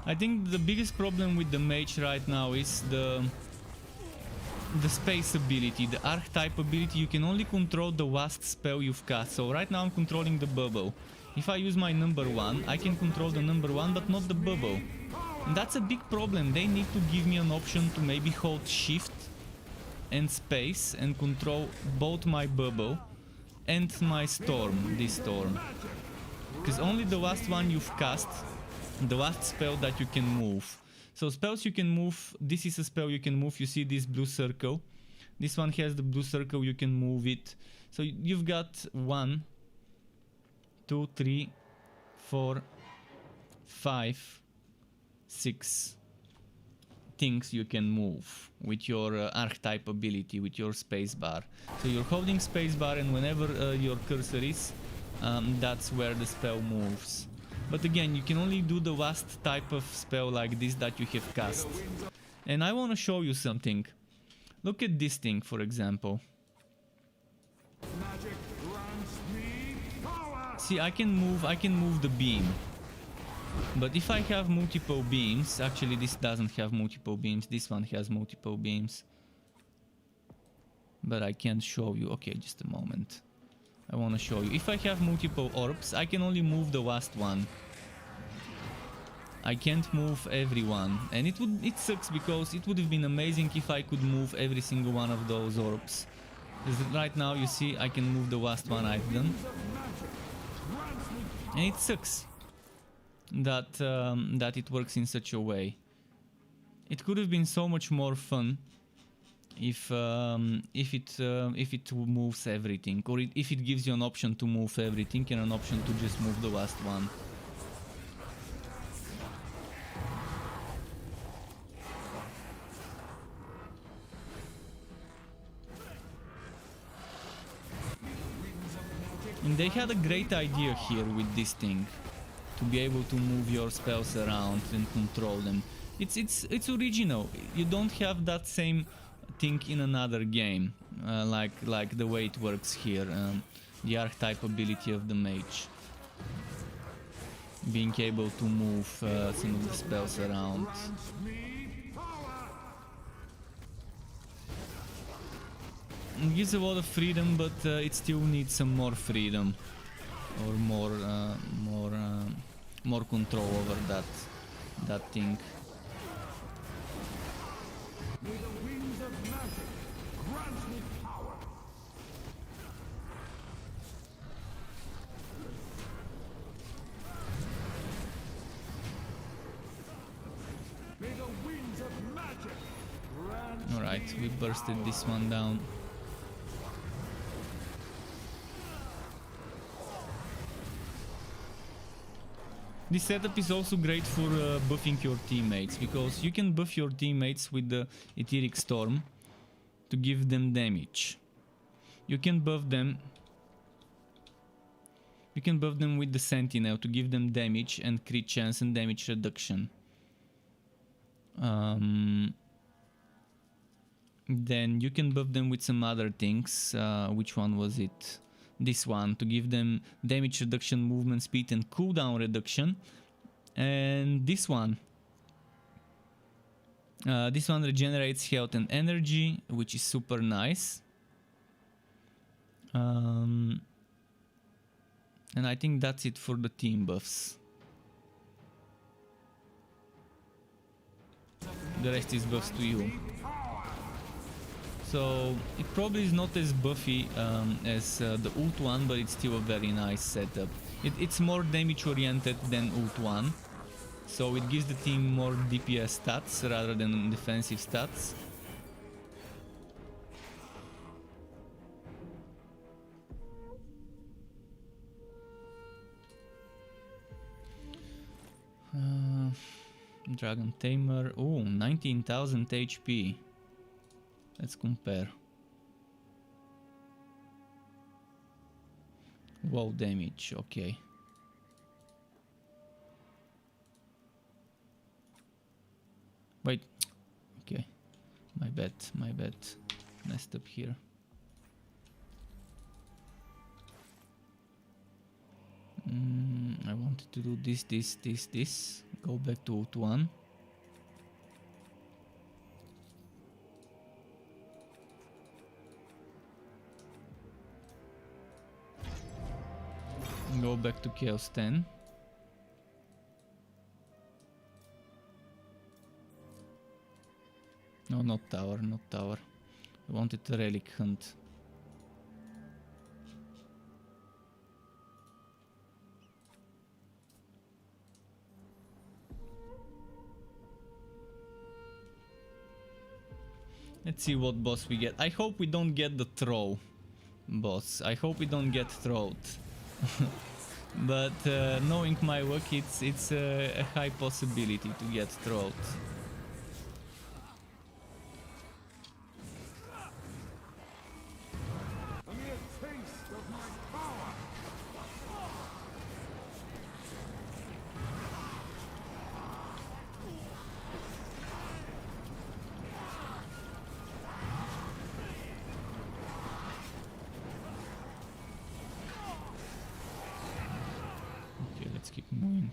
I think the biggest problem with the mage right now is the space ability, the archetype ability. You can only control the last spell you've cast. So right now I'm controlling the bubble. If I use my number 1, I can control the number 1 but not the bubble. And that's a big problem. They need to give me an option to maybe hold shift and space and control both my bubble and my storm, this storm. Because only the last one you've cast, the last spell that you can move. So spells you can move, this is a spell you can move. You see this blue circle. This one has the blue circle, you can move it. So you've got 1, 2, 3, 4, 5, 6 things you can move with your archetype ability, with your spacebar. So you're holding spacebar, and whenever your cursor is, that's where the spell moves. But again, you can only do the last type of spell like this that you have cast. And I want to show you something. Look at this thing, for example. See, I can move the beam. But if I have multiple beams, actually this doesn't have multiple beams, this one has multiple beams. But I can't show you. Okay, just a moment. I want to show you. If I have multiple orbs, I can only move the last one. I can't move everyone. And it sucks, because it would have been amazing if I could move every single one of those orbs. Because right now, you see, I can move the last one I've done. And it sucks that that it works in such a way. It could have been so much more fun if it moves everything, or if it gives you an option to move everything and an option to just move the last one. And they had a great idea here with this thing, to be able to move your spells around and control them. It's original. You don't have that same thing in another game, like the way it works here. The archetype ability of the mage, being able to move some of the spells around. It gives a lot of freedom, but it still needs some more freedom, or more control over that thing. May the wings of magic grant me power. May the winds of magic grant. All right, we bursted this one down. This setup is also great for buffing your teammates, because you can buff your teammates with the Etheric Storm to give them damage. You can buff them with the Sentinel to give them damage and crit chance and damage reduction. Then you can buff them with some other things. Which one was it? This one, to give them damage reduction, movement speed, and cooldown reduction. And this one regenerates health and energy, which is super nice. And I think that's it for the team buffs. The rest is buffs to you. So it probably is not as buffy as the ult one, but it's still a very nice setup. It's more damage oriented than ult one, so it gives the team more DPS stats rather than defensive stats. Dragon Tamer, oh, 19,000 HP. Let's compare. Wow, damage, okay. Wait, okay. My bad. Messed up here. I wanted to do this. Go back to 1. Go back to Chaos 10. No, not tower, not tower. I wanted a relic hunt. Let's see what boss we get. I hope we don't get the throw boss. I hope we don't get throwed. But knowing my work, it's a high possibility to get throwed. Let's keep moving.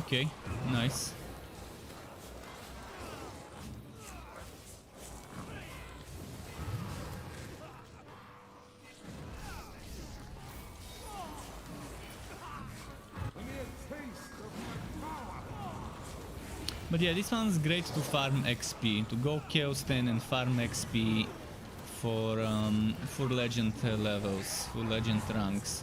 Okay, nice. But yeah, this one's great to farm XP, to go Chaos 10 and farm XP for legend levels, for legend ranks.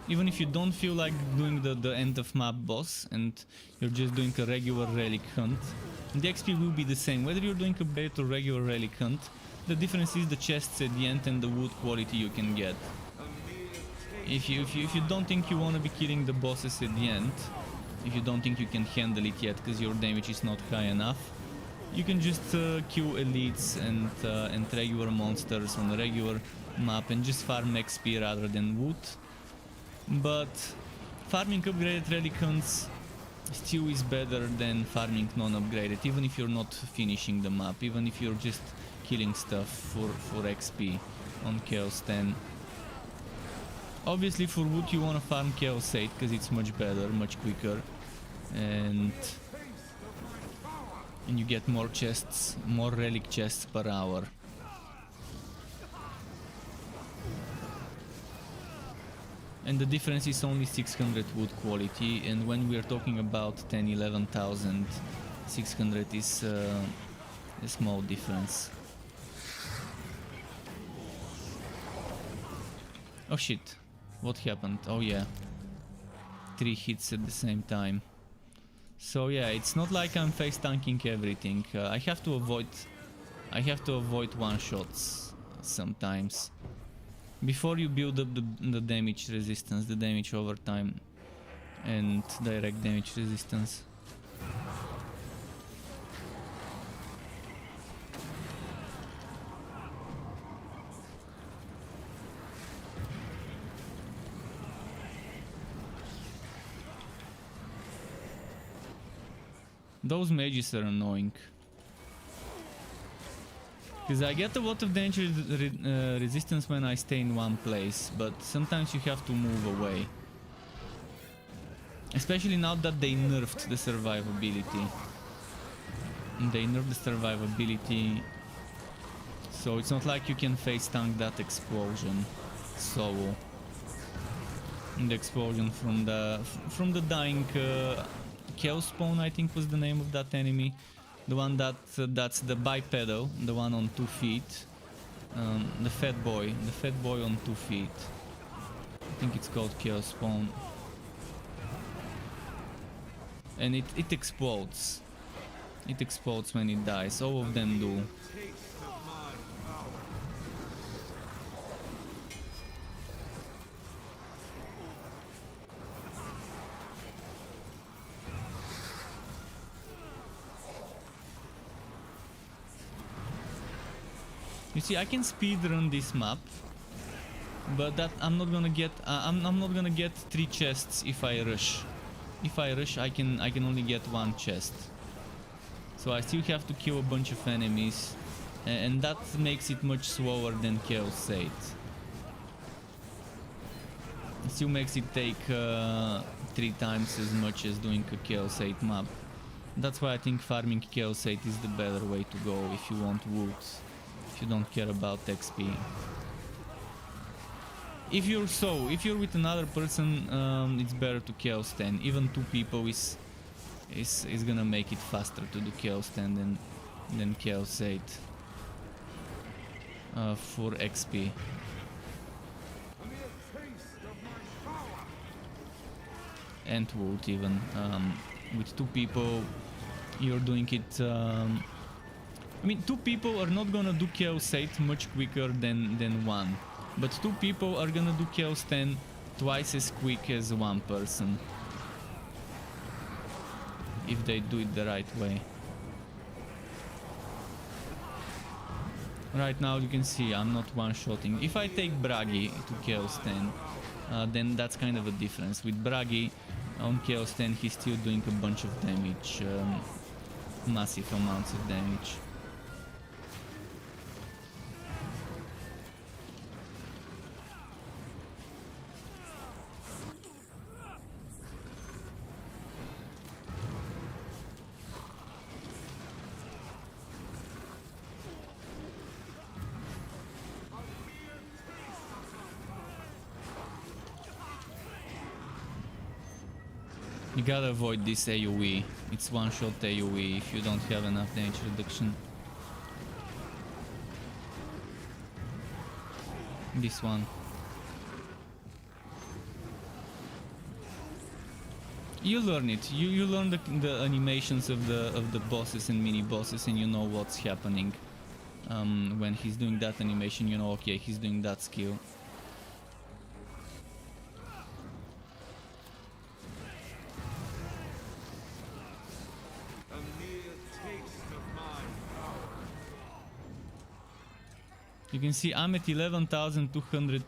Even if you don't feel like doing the end of map boss and you're just doing a regular relic hunt, the XP will be the same. Whether you're doing a bait or regular relic hunt, the difference is the chests at the end and the wood quality you can get. If you don't think you want to be killing the bosses at the end, if you don't think you can handle it yet because your damage is not high enough, you can just kill elites and regular monsters on a regular map and just farm XP rather than wood. But farming upgraded relic hunts still is better than farming non-upgraded, even if you're not finishing the map, even if you're just killing stuff for XP on Chaos 10. Obviously for wood you want to farm Chaos 8 because it's much better, much quicker, and you get more chests, more relic chests per hour. And the difference is only 600 wood quality, and when we are talking about 10-11,000, 600 is a small difference. Oh shit, what happened? Oh yeah, 3 hits at the same time. So yeah, it's not like I'm face tanking everything. I have to avoid one-shots sometimes. Before you build up the damage resistance, the damage over time, and direct damage resistance. Those mages are annoying. Because I get a lot of damage resistance when I stay in one place, but sometimes you have to move away. Especially now that they nerfed the survivability. They nerfed the survivability, so it's not like you can face tank that explosion solo. The explosion from the dying Chaosbane, I think was the name of that enemy. The one that's the bipedal, the one on 2 feet. The fat boy on 2 feet. I think it's called Chaosbane. and it explodes. It explodes when it dies. All of them do. You see, I can speedrun this map, but that I'm not gonna get. I'm not gonna get 3 chests if I rush. If I rush, I can only get 1 chest. So I still have to kill a bunch of enemies, and that makes it much slower than Chaos 8. It still makes it take 3 times as much as doing a Chaos 8 map. That's why I think farming Chaos 8 is the better way to go if you want wood, if you don't care about XP. If you're with another person, it's better to Chaos 10. Even 2 people is gonna make it faster to do Chaos 10 than Chaos 8 for XP. And wood even. With 2 people, you're doing it. I mean, 2 people are not gonna do Chaos 8 much quicker than 1. But 2 people are gonna do Chaos 10 twice as quick as 1 person. If they do it the right way. Right now you can see I'm not one-shotting. If I take Bragi to Chaos 10, then that's kind of a difference. With Bragi on Chaos 10 he's still doing a bunch of damage. Massive amounts of damage. You gotta avoid this AoE. It's one-shot AoE if you don't have enough damage reduction. This one. You learn it. You learn the animations of the bosses and mini bosses, and you know what's happening. When he's doing that animation, you know, okay, he's doing that skill. You can see I'm at 11,300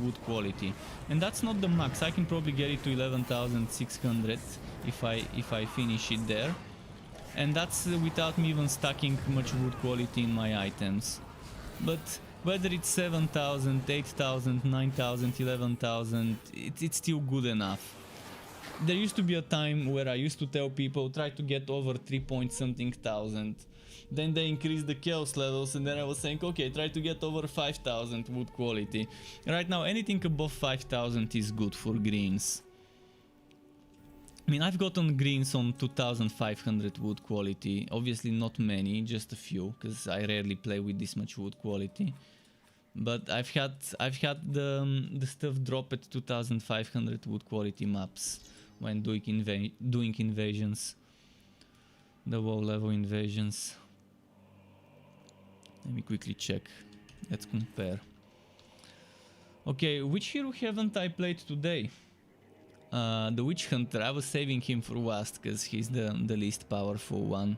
wood quality, and that's not the max. I can probably get it to 11,600 if I finish it there, and that's without me even stacking much wood quality in my items. But whether it's 7,000, 8,000, 9,000, 11,000, it's still good enough. There used to be a time where I used to tell people try to get over 3 point something thousand. Then they increased the chaos levels, and then I was saying, okay, try to get over 5,000 wood quality. Right now, anything above 5,000 is good for greens. I mean, I've gotten greens on 2,500 wood quality. Obviously not many, just a few, because I rarely play with this much wood quality. But I've had the stuff drop at 2,500 wood quality maps when doing invasions. The low level invasions. Let me quickly check. Let's compare. Okay, which hero haven't I played today? The Witch Hunter. I was saving him for last because he's the least powerful one.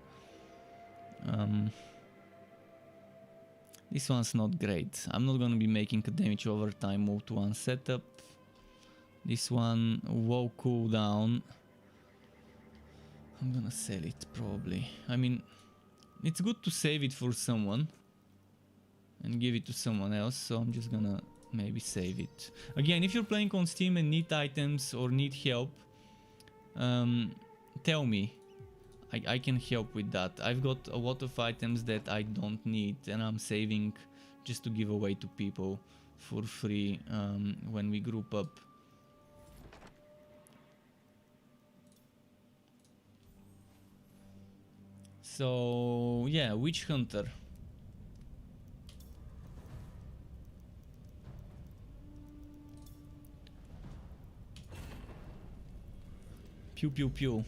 This one's not great. I'm not gonna be making a damage over time move to one setup. This one, low cooldown. I'm gonna sell it probably. I mean, it's good to save it for someone and give it to someone else, so I'm just gonna maybe save it. Again, if you're playing on Steam and need items or need help, tell me. I can help with that. I've got a lot of items that I don't need and I'm saving just to give away to people for free when we group up. So yeah, Witch Hunter. Pew pew pew.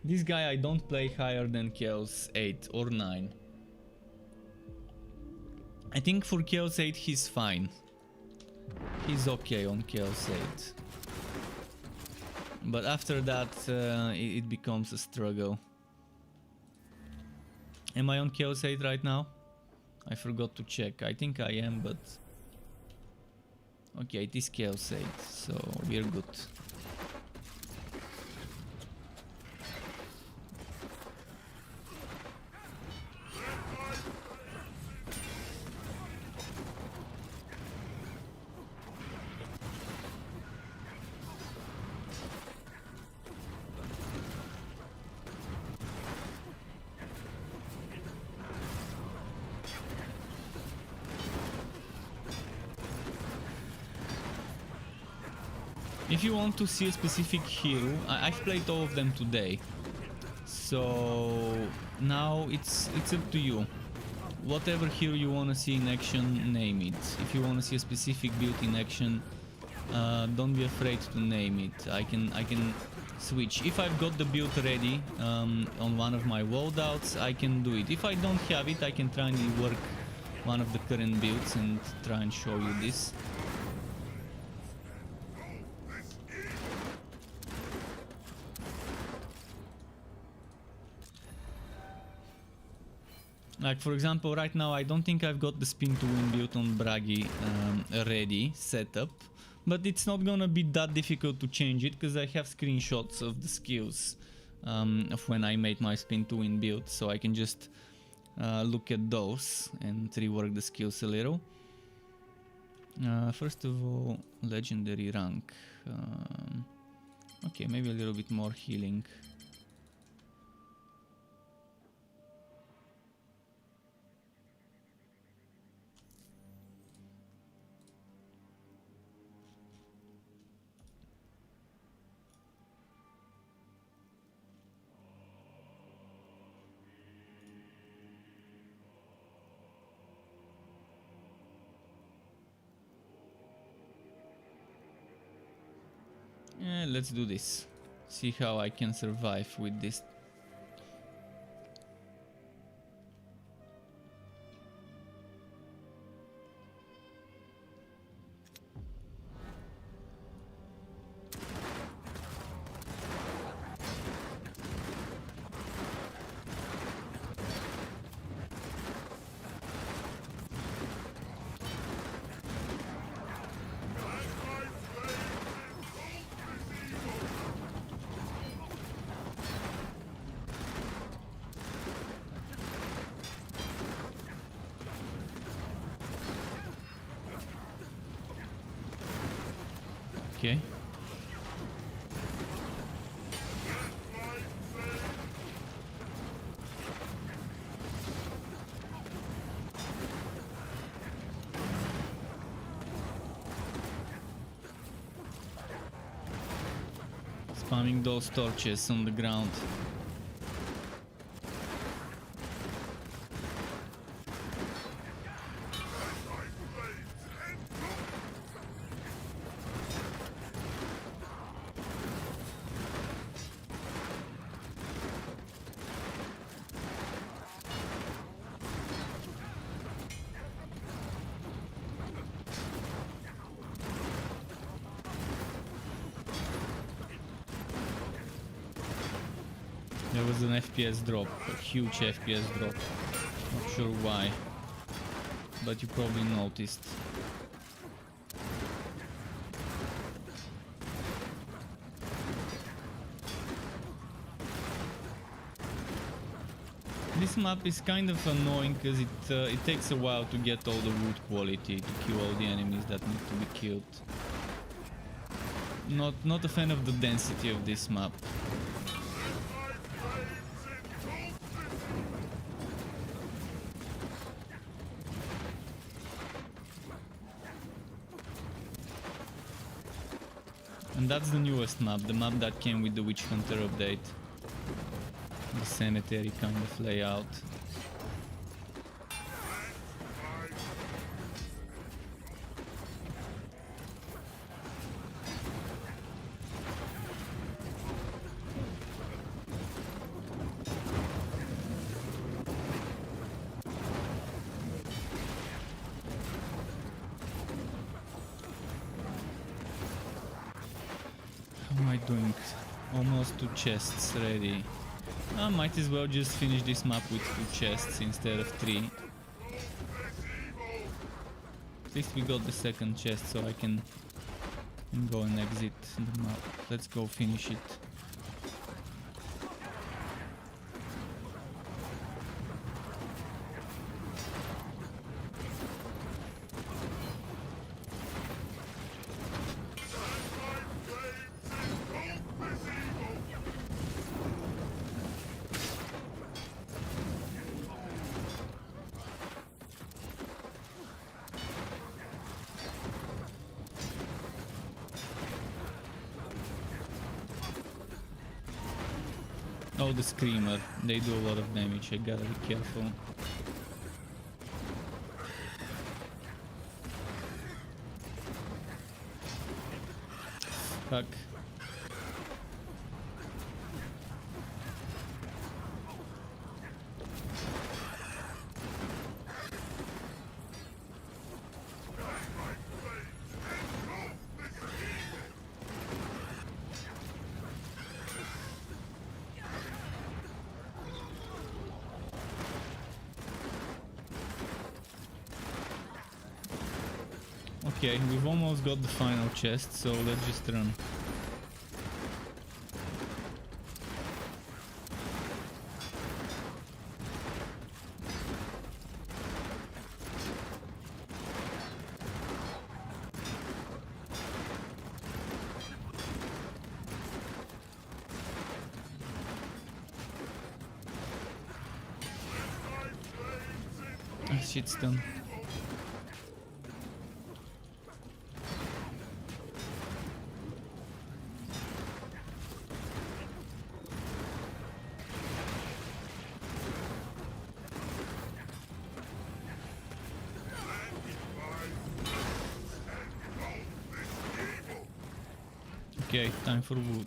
This guy I don't play higher than Chaos 8 or 9. I think for Chaos 8 he's fine. He's okay on Chaos 8. But after that it becomes a struggle. Am I on Chaos 8 right now? I forgot to check. I think I am, but... Okay, it is Chaos 8, so we're good. If you want to see a specific hero, I've played all of them today, so now it's up to you. Whatever hero you want to see in action, name it. If you want to see a specific build in action, don't be afraid to name it. I can switch. If I've got the build ready on one of my loadouts, I can do it. If I don't have it, I can try and rework one of the current builds and try and show you this. Like for example, right now I don't think I've got the spin to win build on Bragi ready, set up, but it's not gonna be that difficult to change it because I have screenshots of the skills of when I made my spin to win build, so I can just look at those and rework the skills a little. First of all, legendary rank. Okay, maybe a little bit more healing. Let's do this. See how I can survive with this. Okay. Spamming those torches on the ground. There was an FPS drop, a huge FPS drop. Not sure why, but you probably noticed. This map is kind of annoying because it takes a while to get all the wood quality to kill all the enemies that need to be killed. Not a fan of the density of this map. And that's the newest map, the map that came with the Witch Hunter update. The cemetery kind of layout. doing almost 2 chests ready. I might as well just finish this map with 2 chests instead of 3. At least we got the second chest, so I can go and exit the map. Let's go finish it. Oh, the screamer. They do a lot of damage. I gotta be careful. Fuck. Okay, we've almost got the final chest, so let's just run. Ah, shit's done. Okay, time for wood.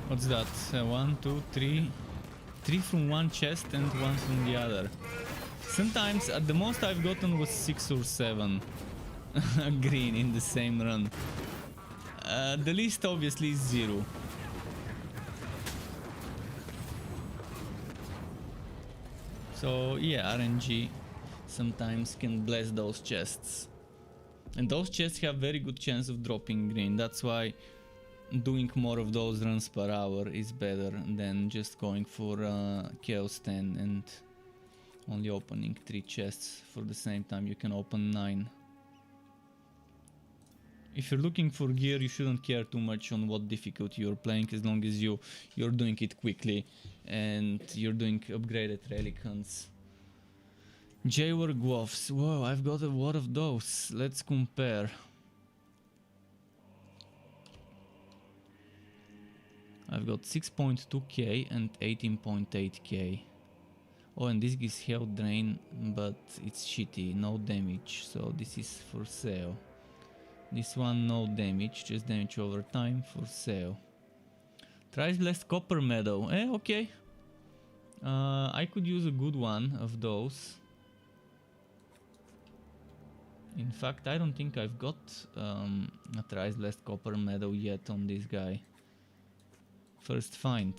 What's that? 1, 2, 3. 3 from one chest and 1 from the other. Sometimes, at the most I've gotten was 6 or 7 green in the same run. The least obviously is 0. So yeah, RNG sometimes can bless those chests. And those chests have very good chance of dropping green. That's why doing more of those runs per hour is better than just going for Chaos 10 and only opening 3 chests for the same time. You can open 9. If you're looking for gear, you shouldn't care too much on what difficulty you're playing, as long as you're doing it quickly and you're doing upgraded relic hunts. Jaywar Gloves. Whoa, I've got a lot of those. Let's compare. I've got 6.2k and 18.8k. Oh, and this gives health drain, but it's shitty, no damage, so this is for sale. This one no damage, just damage over time, for sale. Thrice Blessed Copper Medal, okay. I could use a good one of those. In fact, I don't think I've got a Thrice Blessed Copper Medal yet on this guy. First find.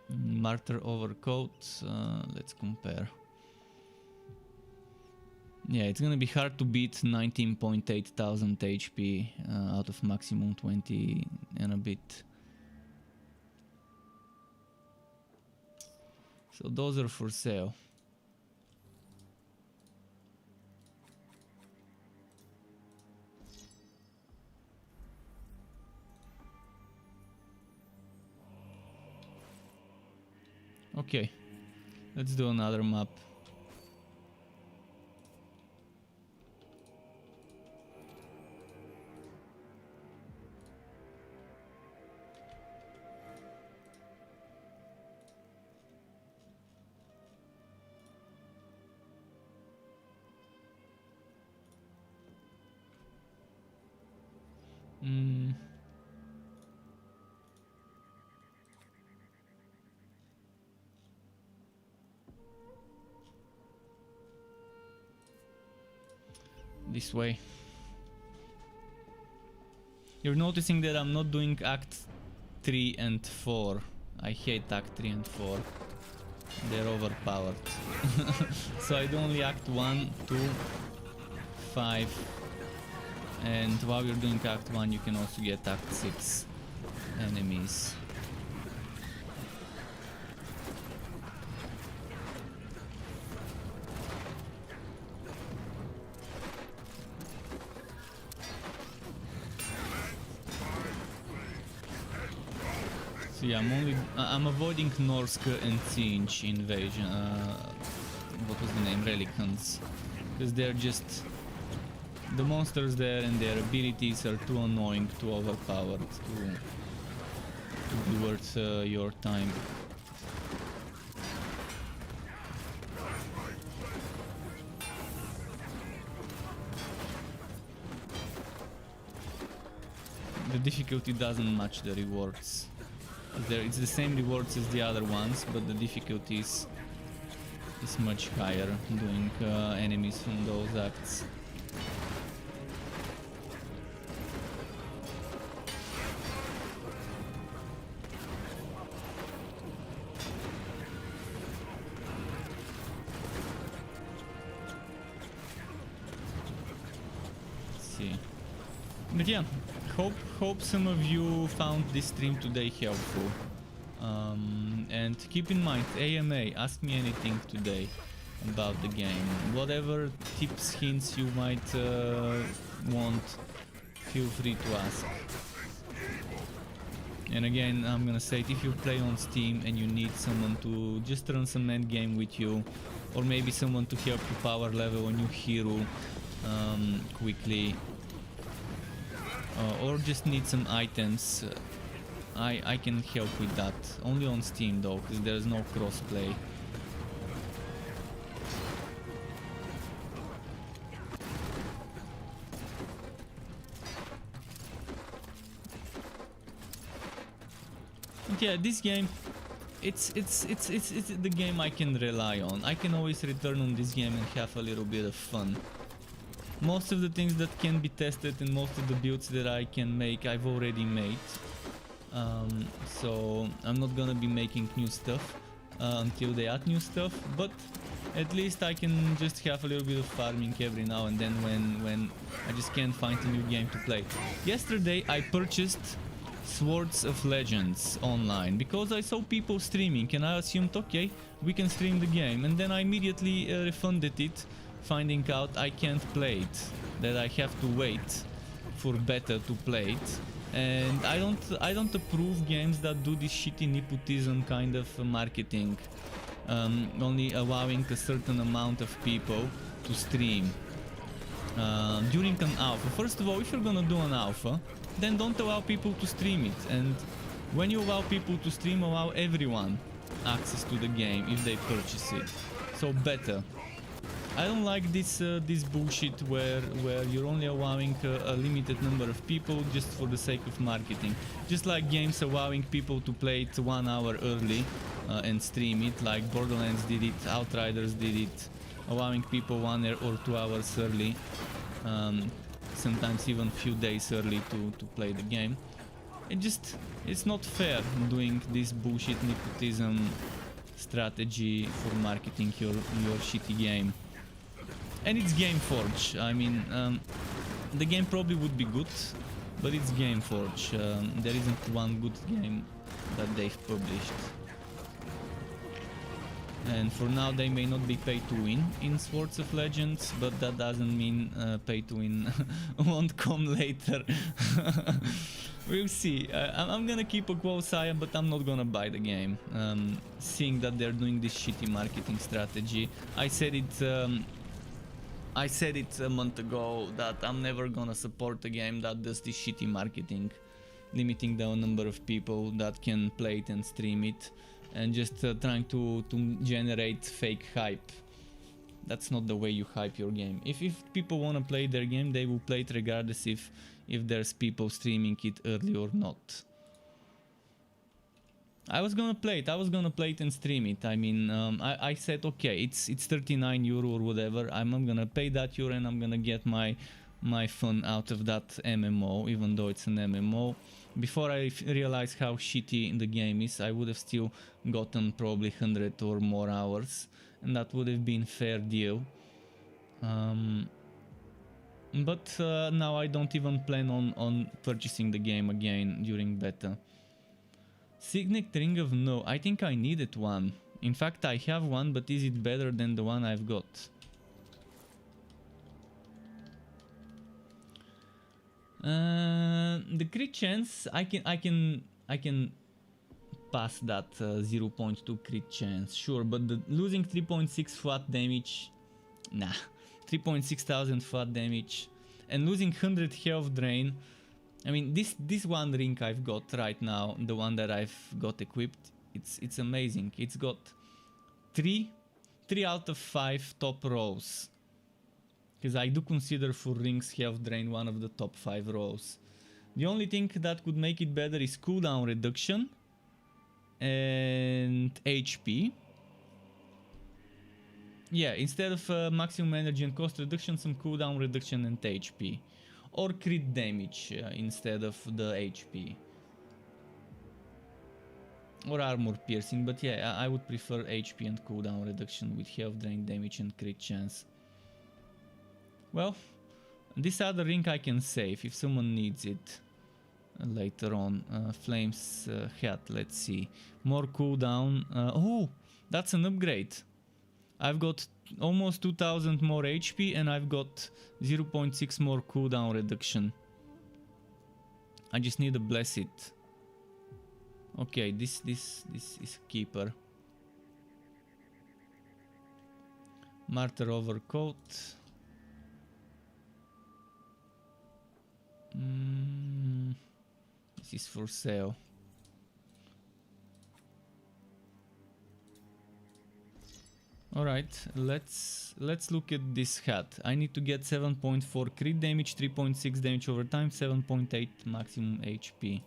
Martyr Overcoat, let's compare. Yeah, it's gonna be hard to beat 19.8 thousand HP out of maximum 20 and a bit. So those are for sale. Okay, let's do another map. this way. You're noticing that I'm not doing Act 3 and 4. I hate Act 3 and 4. They're overpowered. So I do only Act 1, 2, 5. And while you're doing Act 1, you can also get Act 6 enemies. So yeah, I'm avoiding Norsk and Tzeentch invasion. What was the name? Relicants, because they're just the monsters there, and their abilities are too annoying, too overpowered to be worth your time. The difficulty doesn't match the rewards. It's the same rewards as the other ones, but the difficulty is much higher doing enemies from those acts. Let's see. But yeah, hope some of you found this stream today helpful. And keep in mind, AMA, ask me anything today about the game. Whatever tips, hints you might want, feel free to ask. And again, I'm gonna say it, if you play on Steam and you need someone to just run some endgame with you, or maybe someone to help you power level a new hero quickly, or just need some items, I can help with that. Only on Steam though, because there's no crossplay. But yeah, this game, it's the game I can rely on. I can always return on this game and have a little bit of fun. Most of the things that can be tested and most of the builds that I can make, I've already made. So I'm not gonna be making new stuff until they add new stuff, but at least I can just have a little bit of farming every now and then when I just can't find a new game to play. Yesterday I purchased Swords of Legends online because I saw people streaming and I assumed, okay, we can stream the game, and then I immediately refunded it, finding out I can't play it, that I have to wait for beta to play it. And I don't approve games that do this shitty nepotism kind of marketing, only allowing a certain amount of people to stream during an alpha. First of all, if you're gonna do an alpha, then don't allow people to stream it, and when you allow people to stream, allow everyone access to the game if they purchase it. So beta. I don't like this bullshit where you're only allowing a limited number of people just for the sake of marketing. Just like games allowing people to play it 1 hour early and stream it, like Borderlands did it, Outriders did it, allowing people 1 or 2 hours early, sometimes even a few days early to play the game. It's not fair doing this bullshit nepotism strategy for marketing your shitty game. And it's Gameforge. I mean, the game probably would be good, but it's Gameforge. There isn't one good game that they've published. And for now they may not be pay to win in Swords of Legends, but that doesn't mean pay to win won't come later. We'll see. I'm gonna keep a close eye, but I'm not gonna buy the game. Seeing that they're doing this shitty marketing strategy. I said it a month ago that I'm never gonna support a game that does this shitty marketing, limiting the number of people that can play it and stream it, and just trying to generate fake hype. That's not the way you hype your game. If people want to play their game, they will play it regardless if there's people streaming it early or not. I was gonna play it and stream it. I mean, I said, okay, it's 39 euro or whatever. I'm not gonna pay that euro and I'm gonna get my fun out of that MMO, even though it's an MMO. Before I realized how shitty the game is, I would have still gotten probably 100 or more hours, and that would have been fair deal. But now I don't even plan on purchasing the game again during beta. Signet Ring of No, I think I needed one. In fact, I have one, but is it better than the one I've got? The crit chance, I can pass that 0.2 crit chance, sure, but the losing 3.6 flat damage, nah, 3.6 thousand flat damage, and losing 100 health drain. I mean, this one ring I've got right now, the one that I've got equipped, it's amazing. It's got 3 out of 5 top rows. Because I do consider for rings health drain one of the top 5 rows. The only thing that could make it better is cooldown reduction and HP. Yeah, instead of maximum energy and cost reduction, some cooldown reduction and HP. Or crit damage instead of the HP. Or armor piercing, but yeah, I would prefer HP and cooldown reduction with health drain, damage and crit chance. Well, this other ring I can save if someone needs it later on. Flames hat, let's see. More cooldown. Oh, that's an upgrade. I've got almost 2000 more HP and I've got 0.6 more cooldown reduction. I just need to bless it. Okay, this is keeper. Martyr overcoat. This is for sale. Alright, let's look at this hat. I need to get 7.4 crit damage, 3.6 damage over time, 7.8 maximum HP.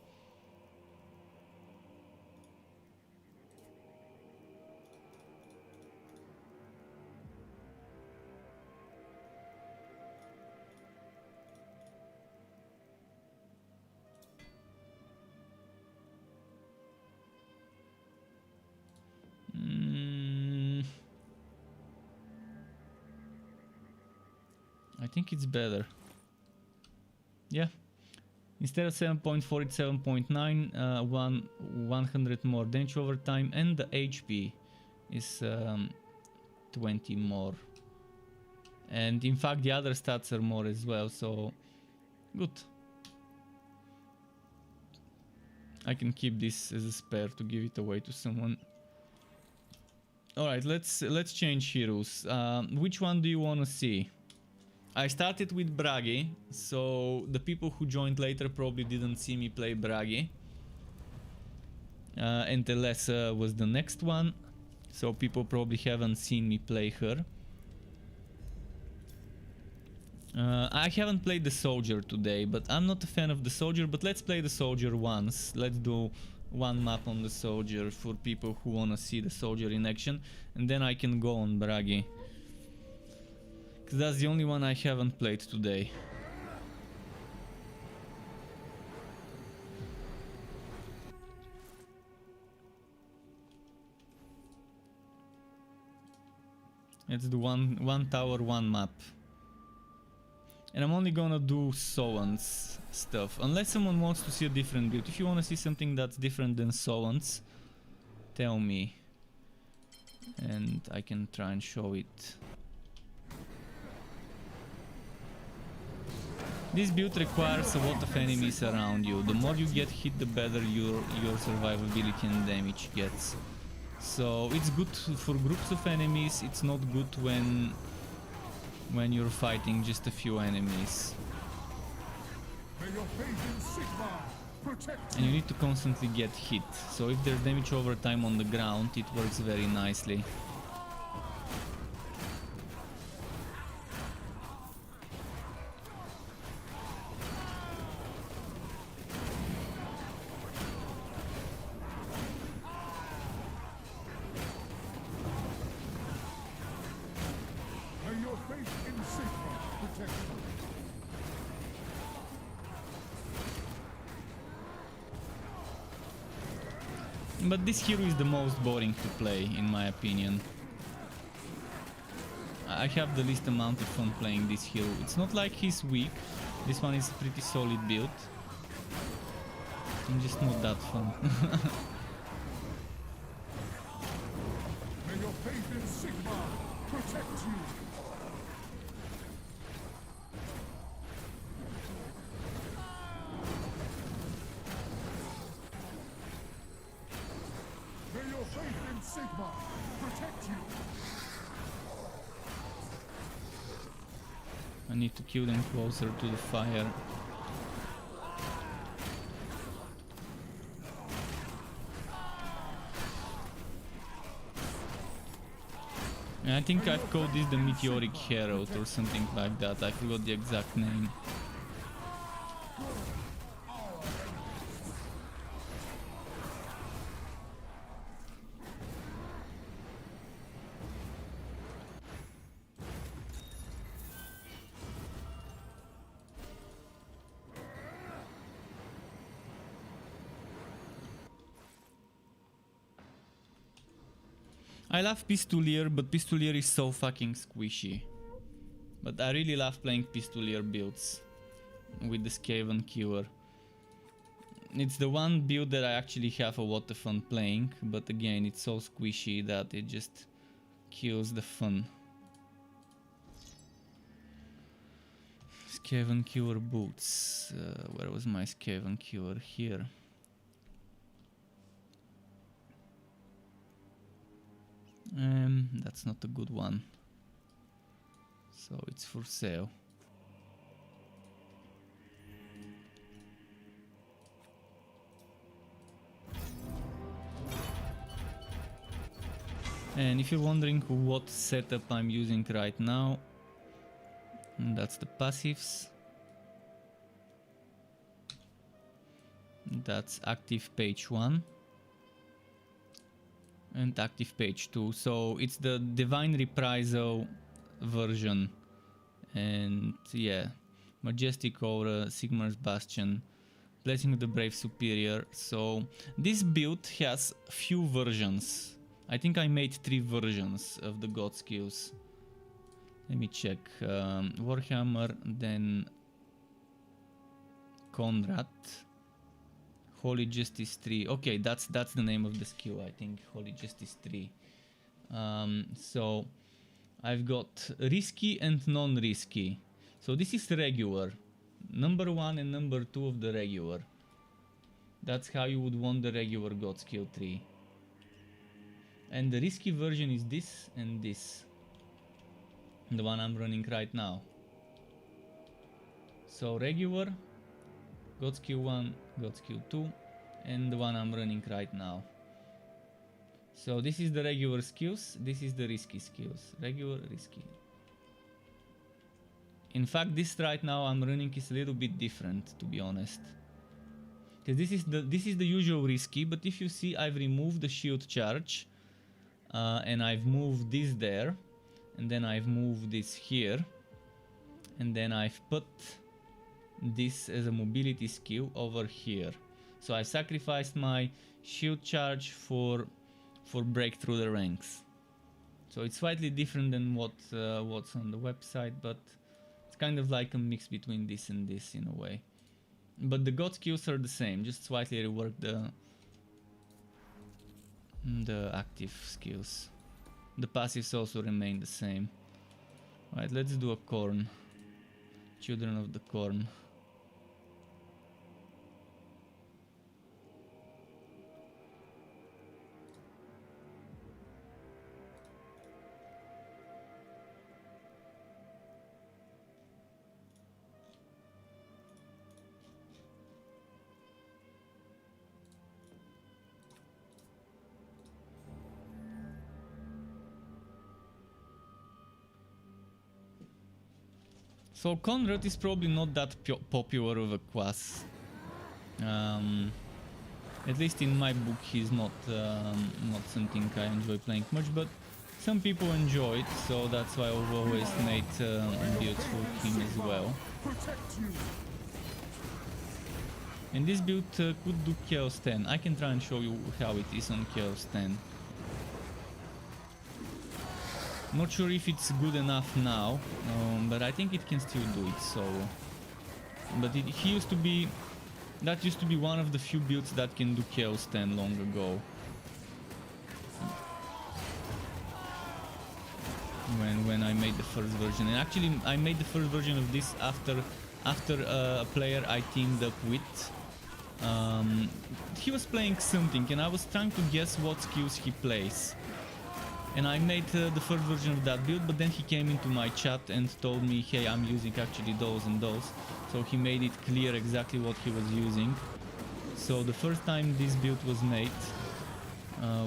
I think it's better. Yeah. Instead of 7.4, it's 7.9. 100 more damage over time, and the HP is 20 more. And in fact, the other stats are more as well, so good. I can keep this as a spare to give it away to someone. Alright, let's change heroes. Which one do you want to see? I started with Bragi, so the people who joined later probably didn't see me play Bragi. And Telessa was the next one, so people probably haven't seen me play her. I haven't played the soldier today, but I'm not a fan of the soldier, but let's play the soldier once. Let's do one map on the soldier for people who want to see the soldier in action, and then I can go on Bragi. Because that's the only one I haven't played today. It's the one tower, one map. And I'm only gonna do Sowan's stuff, unless someone wants to see a different build. If you want to see something that's different than Sowan's, tell me. And I can try and show it. This build requires a lot of enemies around you. The more you get hit, the better your survivability and damage gets. So it's good for groups of enemies, it's not good when you're fighting just a few enemies. And you need to constantly get hit, so if there's damage over time on the ground, it works very nicely. But this hero is the most boring to play, in my opinion. I have the least amount of fun playing this hero. It's not like he's weak. This one is a pretty solid build. I'm just not that fun. May your faith in Sigma protect you. May your faith in Sigma protect you. I need to kill them closer to the fire. I think I've called this the Meteoric Herald or something like that. I forgot the exact name. I love Pistolier, but Pistolier is so fucking squishy. But I really love playing Pistolier builds with the Skaven Cure. It's the one build that I actually have a lot of fun playing, but again, it's so squishy that it just kills the fun. Skaven Cure boots. Where was my Skaven Cure? Here. That's not a good one. So it's for sale. And if you're wondering what setup I'm using right now, that's the passives. That's active page 1. And active page 2, so it's the Divine Reprisal version. And yeah, Majestic Aura, Sigmar's Bastion, Blessing of the Brave Superior. So this build has few versions. I think I made 3 versions of the God skills. Let me check. Warhammer, then Conrad. Holy Justice 3. Okay, that's the name of the skill, I think. Holy Justice 3. So I've got risky and non-risky. So this is regular. Number 1 and number 2 of the regular. That's how you would want the regular God skill 3. And the risky version is this and this. The one I'm running right now. So regular, God skill 1, God skill 2, and the one I'm running right now. So this is the regular skills, this is the risky skills. Regular, risky. In fact, this right now I'm running is a little bit different, to be honest. Because this is the usual risky, but if you see, I've removed the shield charge, and I've moved this there, and then I've moved this here, and then I've put this as a mobility skill over here. So I sacrificed my shield charge for break through the ranks. So it's slightly different than what's on the website, but it's kind of like a mix between this and this in a way. But the god skills are the same, just slightly rework the active skills. The passives also remain the same. Alright, let's do a corn. Children of the Corn. So Conrad is probably not that popular of a class. At least in my book he's not something I enjoy playing much, but some people enjoy it, so that's why I've always made builds for him as well. And this build could do Chaos 10. I can try and show you how it is on Chaos 10. Not sure if it's good enough now, but I think it can still do it. So, but he used to be, that used to be one of the few builds that can do Chaos 10 long ago. When I made the first version, and actually I made the first version of this after a player I teamed up with. He was playing something, and I was trying to guess what skills he plays. And I made the first version of that build, but then he came into my chat and told me, hey, I'm using actually those and those. So he made it clear exactly what he was using. So the first time this build was made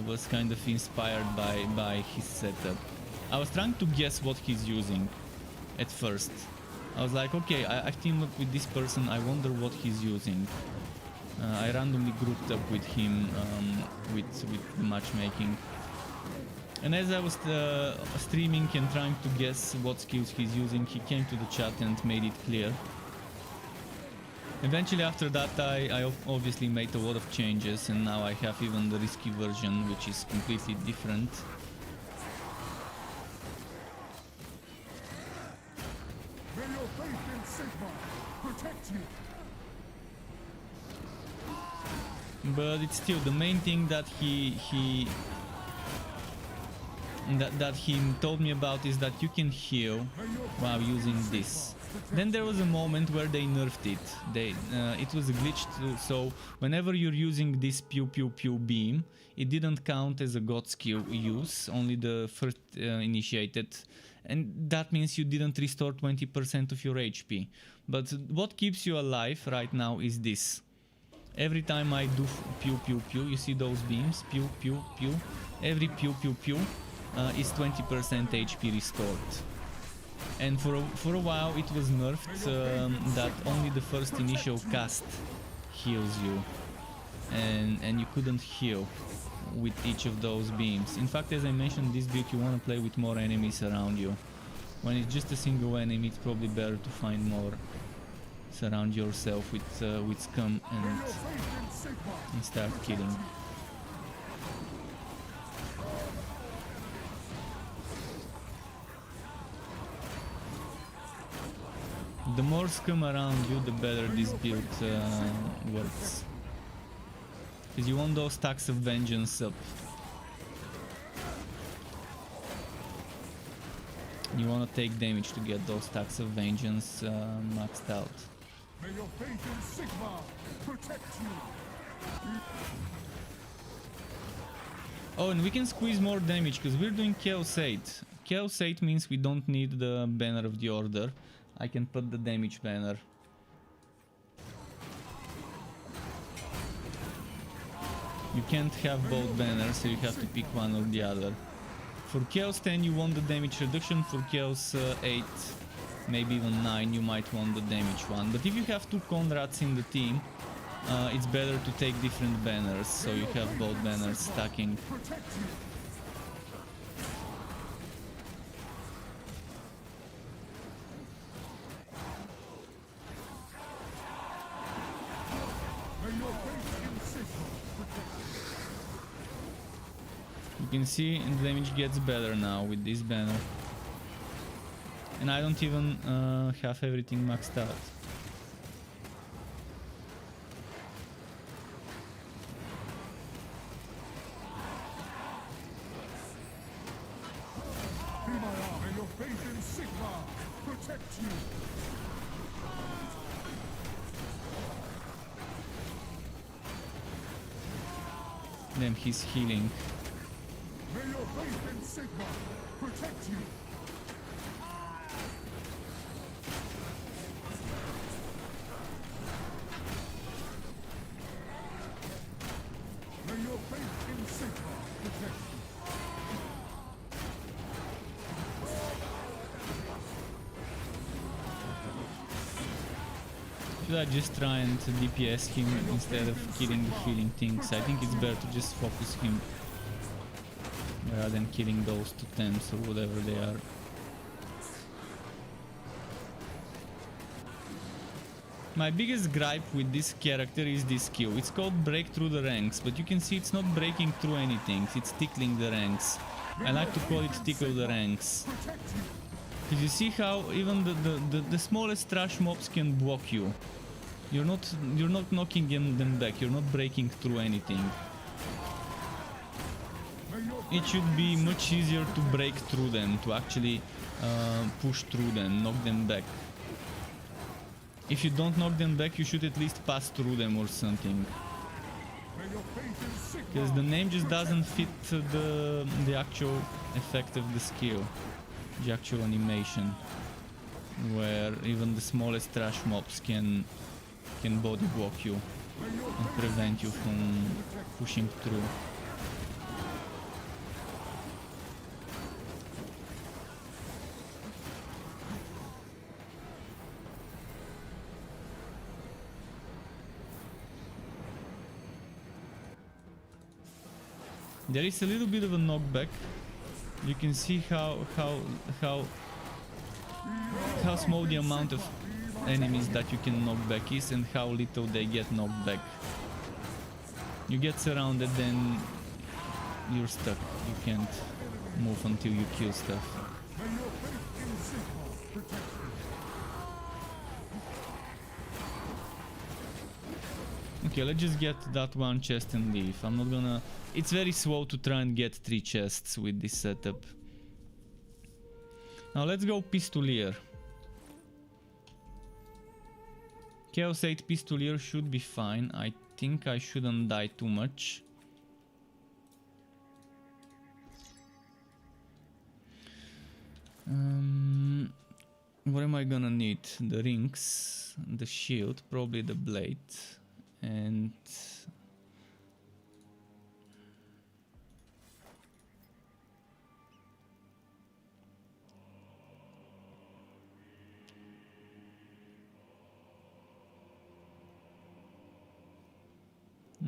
was kind of inspired by his setup. I was trying to guess what he's using at first. I was like, okay, I've teamed up with this person, I wonder what he's using. I randomly grouped up with him with the matchmaking. And as I was streaming and trying to guess what skills he's using, he came to the chat and made it clear. Eventually after that I obviously made a lot of changes, and now I have even the risky version, which is completely different. May your faith in Sigma protect you. But it's still the main thing that he told me about is that you can heal while using this. Then there was a moment where they nerfed it. It was a glitch so whenever you're using this pew pew pew beam, it didn't count as a god skill use, only the first initiated, and that means you didn't restore 20% of your HP. But what keeps you alive right now is this. Every time I do pew pew pew, you see those beams, pew pew pew, every pew pew pew is 20% HP restored. And for a while it was nerfed that only the first initial cast heals you, and you couldn't heal with each of those beams. In fact, as I mentioned, this build you want to play with more enemies around you. When it's just a single enemy, it's probably better to find more. Surround yourself with scum and start killing. The more scum around you, the better this build works. Because you want those stacks of vengeance up. You want to take damage to get those stacks of vengeance maxed out. May your faith in Sigma protect you. Oh, and we can squeeze more damage because we're doing Chaos 8. Chaos 8 means we don't need the banner of the order. I can put the damage banner. You can't have both banners, so you have to pick one or the other. For Chaos 10 you want the damage reduction, for Chaos 8, maybe even 9, you might want the damage one. But if you have two Conrads in the team, it's better to take different banners, so you have both banners stacking. You can see the damage gets better now with this banner. And I don't even have everything maxed out. May your faith in Sigma protect you. Then he's healing. May your faith in Sigma protect you. May your faith in Sigma protect you. Should I just try and DPS him instead of killing the healing things? I think it's better to just focus him rather than killing those two temps or whatever they are. My biggest gripe with this character is this skill. It's called break through the ranks, but you can see it's not breaking through anything. It's tickling the ranks. I like to call it tickle the ranks. Because you see how even the smallest trash mobs can block you. You're not knocking them back. You're not breaking through anything. It should be much easier to break through them, to actually push through them, knock them back. If you don't knock them back, you should at least pass through them or something. Because the name just doesn't fit the actual effect of the skill, the actual animation, where even the smallest trash mobs can body block you and prevent you from pushing through. There is a little bit of a knockback. You can see how small the amount of enemies that you can knock back is and how little they get knocked back. You get surrounded, then you're stuck. You can't move until you kill stuff. Okay, let's just get that one chest and leave. I'm not gonna... It's very slow to try and get 3 chests with this setup. Now let's go Pistolier. Chaos 8 Pistolier should be fine. I think I shouldn't die too much. What am I gonna need? The rings, the shield, probably the blade, and...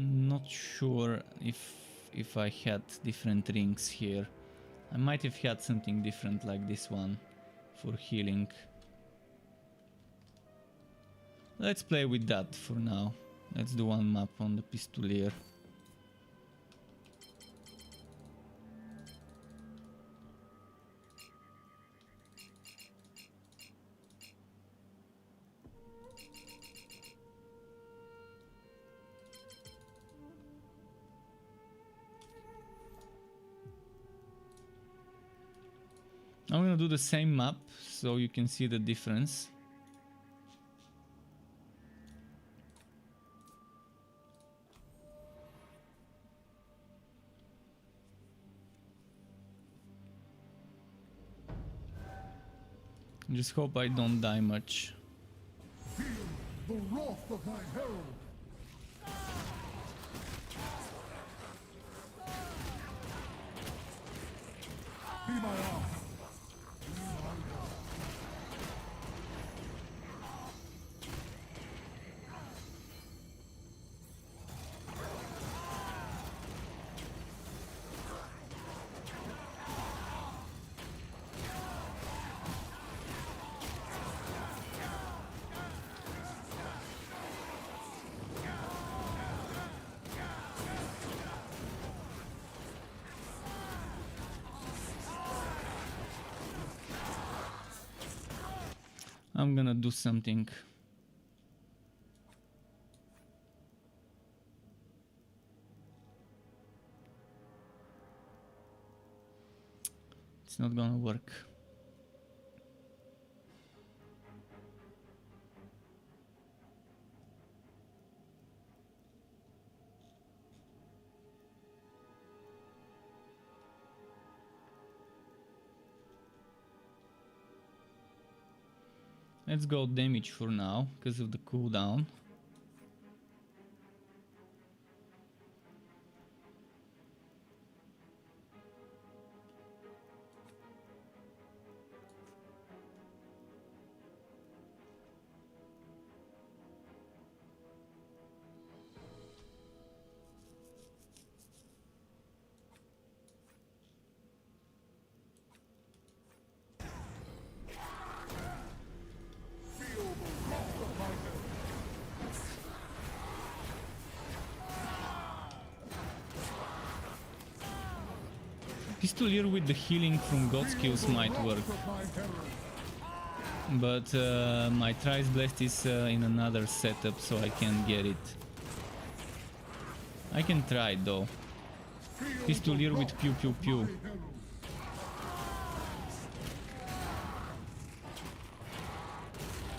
Not sure if I had different rings here. I might have had something different like this one for healing. Let's play with that for now. Let's do one map on the Pistolier. I'm gonna do the same map so you can see the difference. Just hope I don't die much. Feel the wrath of my herald. Be my arm. I'm gonna do something. It's not gonna work. Let's go damage for now, because of the cooldown. Pistolier with the healing from God skills might work, but my Trice Blast is in another setup, so I can't get it. I can try it though. Pistolier with pew pew pew.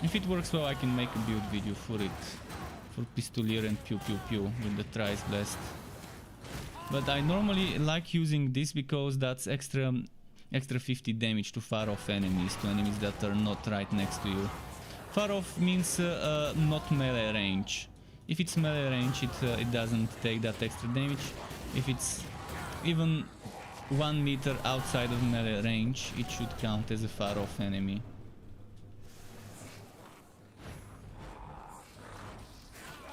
If it works well, I can make a build video for it. For Pistolier and pew pew pew with the Trice Blast. But I normally like using this because that's extra 50 damage to far off enemies, to enemies that are not right next to you. Far off means not melee range. If it's melee range, it doesn't take that extra damage. If it's even 1 meter outside of melee range, it should count as a far off enemy.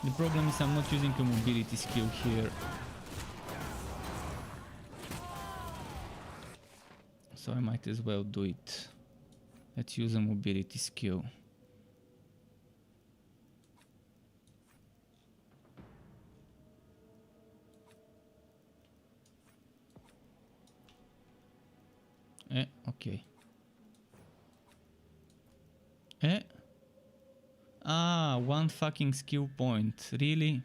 The problem is I'm not using a mobility skill here. So I might as well do it. Let's use a mobility skill. Okay. Ah, 1 fucking skill point. Really?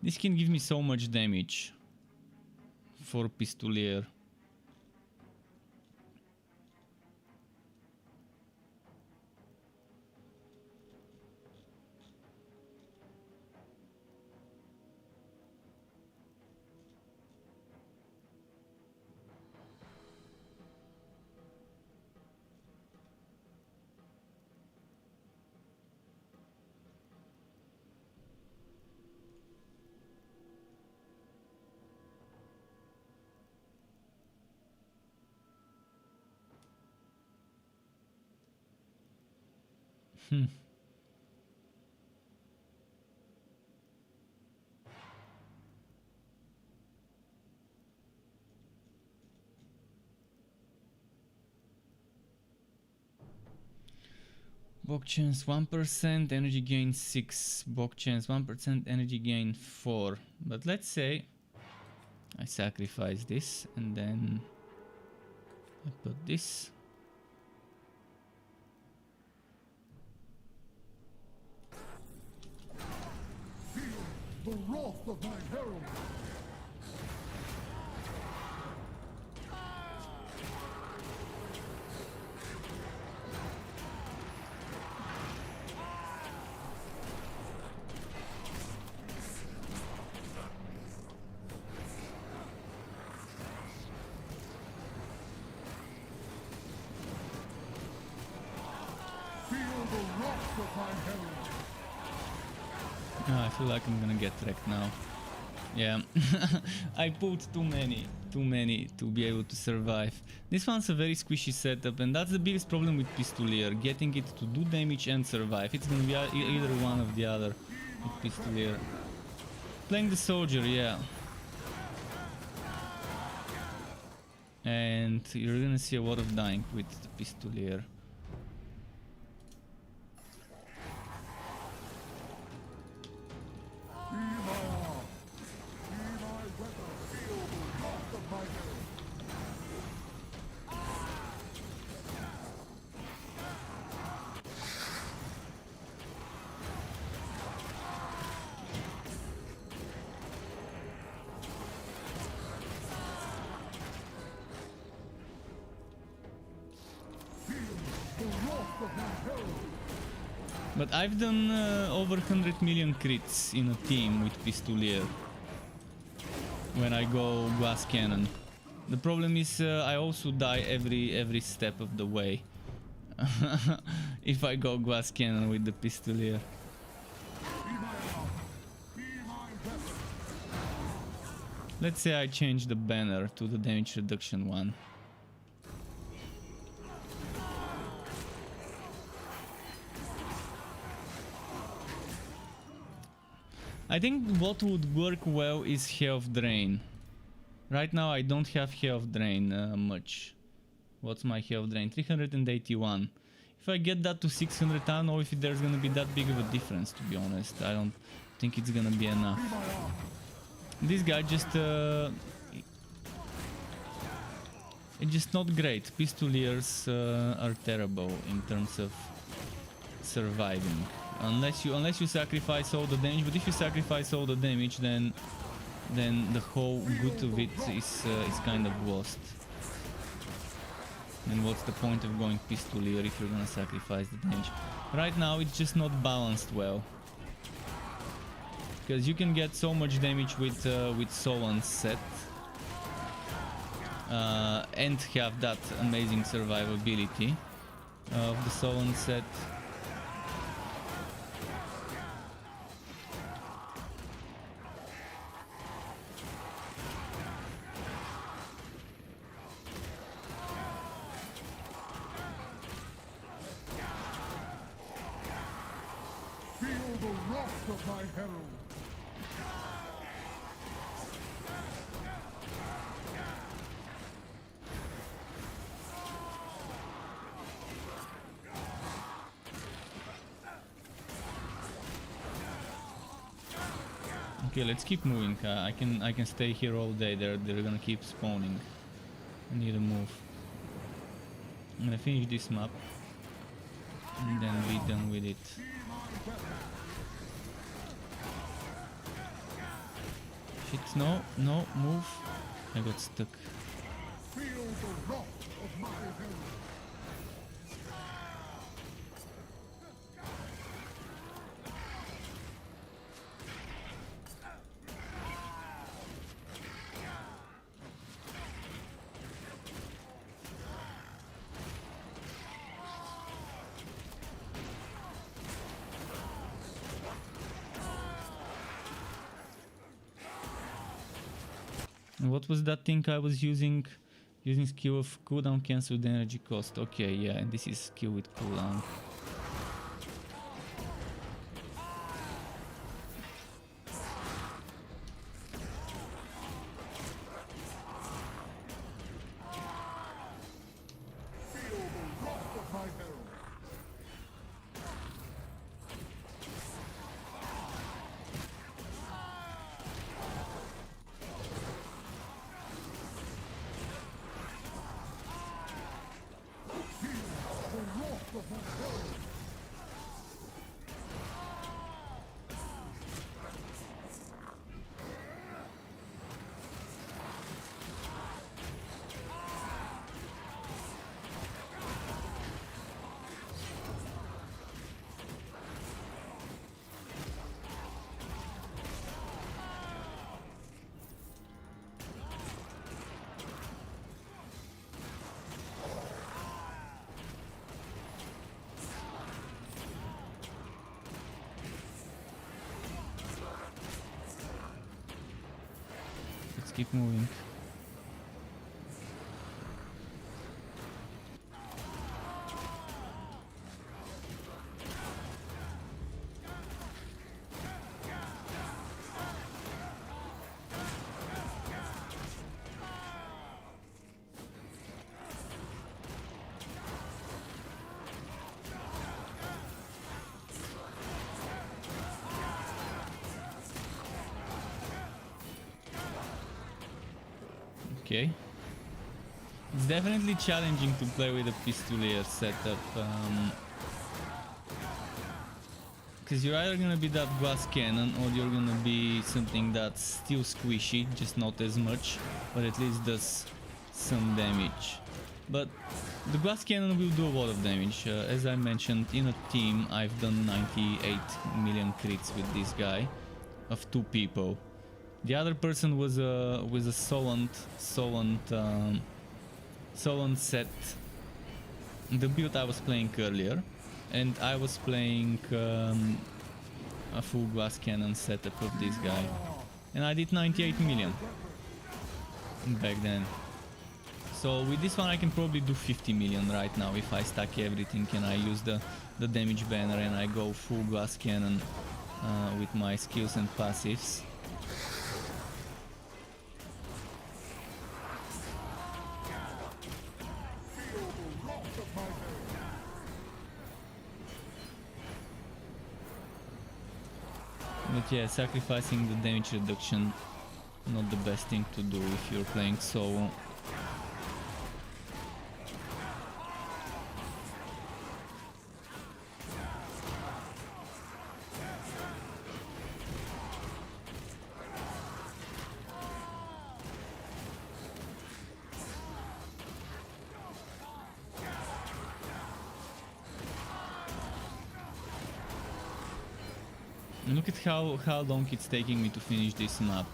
This can give me so much damage for Pistolier. Bog chance 1%, energy gain 6, bog chance 1%, energy gain 4. But let's say I sacrifice this and then I put this. The wrath of my herald. Feel the wrath of my herald. I feel like I'm gonna get wrecked now. Yeah, I put too many to be able to survive. This one's a very squishy setup, and that's the biggest problem with Pistolier, getting it to do damage and survive. It's gonna be either one or the other with Pistolier. Playing the soldier, yeah. And you're gonna see a lot of dying with the Pistolier. But I've done over 100 million crits in a team with Pistolier when I go glass cannon. The problem is I also die every step of the way if I go glass cannon with the Pistolier. Let's say I change the banner to the damage reduction one. I think what would work well is health drain. Right now I don't have health drain much. What's my health drain? 381. If I get that to 600, I don't know if there's gonna be that big of a difference, to be honest. I don't think it's gonna be enough. This guy just... it's just not great. Pistoliers are terrible in terms of surviving. Unless you sacrifice all the damage, but if you sacrifice all the damage, then the whole good of it is kind of lost. And what's the point of going Pistolier if you're gonna sacrifice the damage? Right now it's just not balanced well. Because you can get so much damage with Solon's set. And have that amazing survivability of the Solon set. Feel the wrath of my herald. Okay, let's keep moving. I can stay here all day. They're gonna keep spawning. I need to move. I'm gonna finish this map and then be done with it. Shit, no, move. I got stuck. Feel the wrath of my herald. And what was that thing I was using? Using skill of cooldown cancel the energy cost. Okay, yeah, and this is skill with cooldown. Feel the wrath of my herald. Let's keep moving. Okay. It's definitely challenging to play with a Pistolier setup. Because you're either gonna be that glass cannon or you're gonna be something that's still squishy, just not as much, but at least does some damage. But the glass cannon will do a lot of damage. As I mentioned, in a team I've done 98 million crits with this guy, of 2 people. The other person was a Solent set, the build I was playing earlier, and I was playing a full glass cannon setup of this guy, and I did 98 million back then. So with this one I can probably do 50 million right now if I stack everything and I use the damage banner and I go full glass cannon with my skills and passives. yeah, sacrificing the damage reduction, not the best thing to do if you're playing solo. Look at how long it's taking me to finish this map.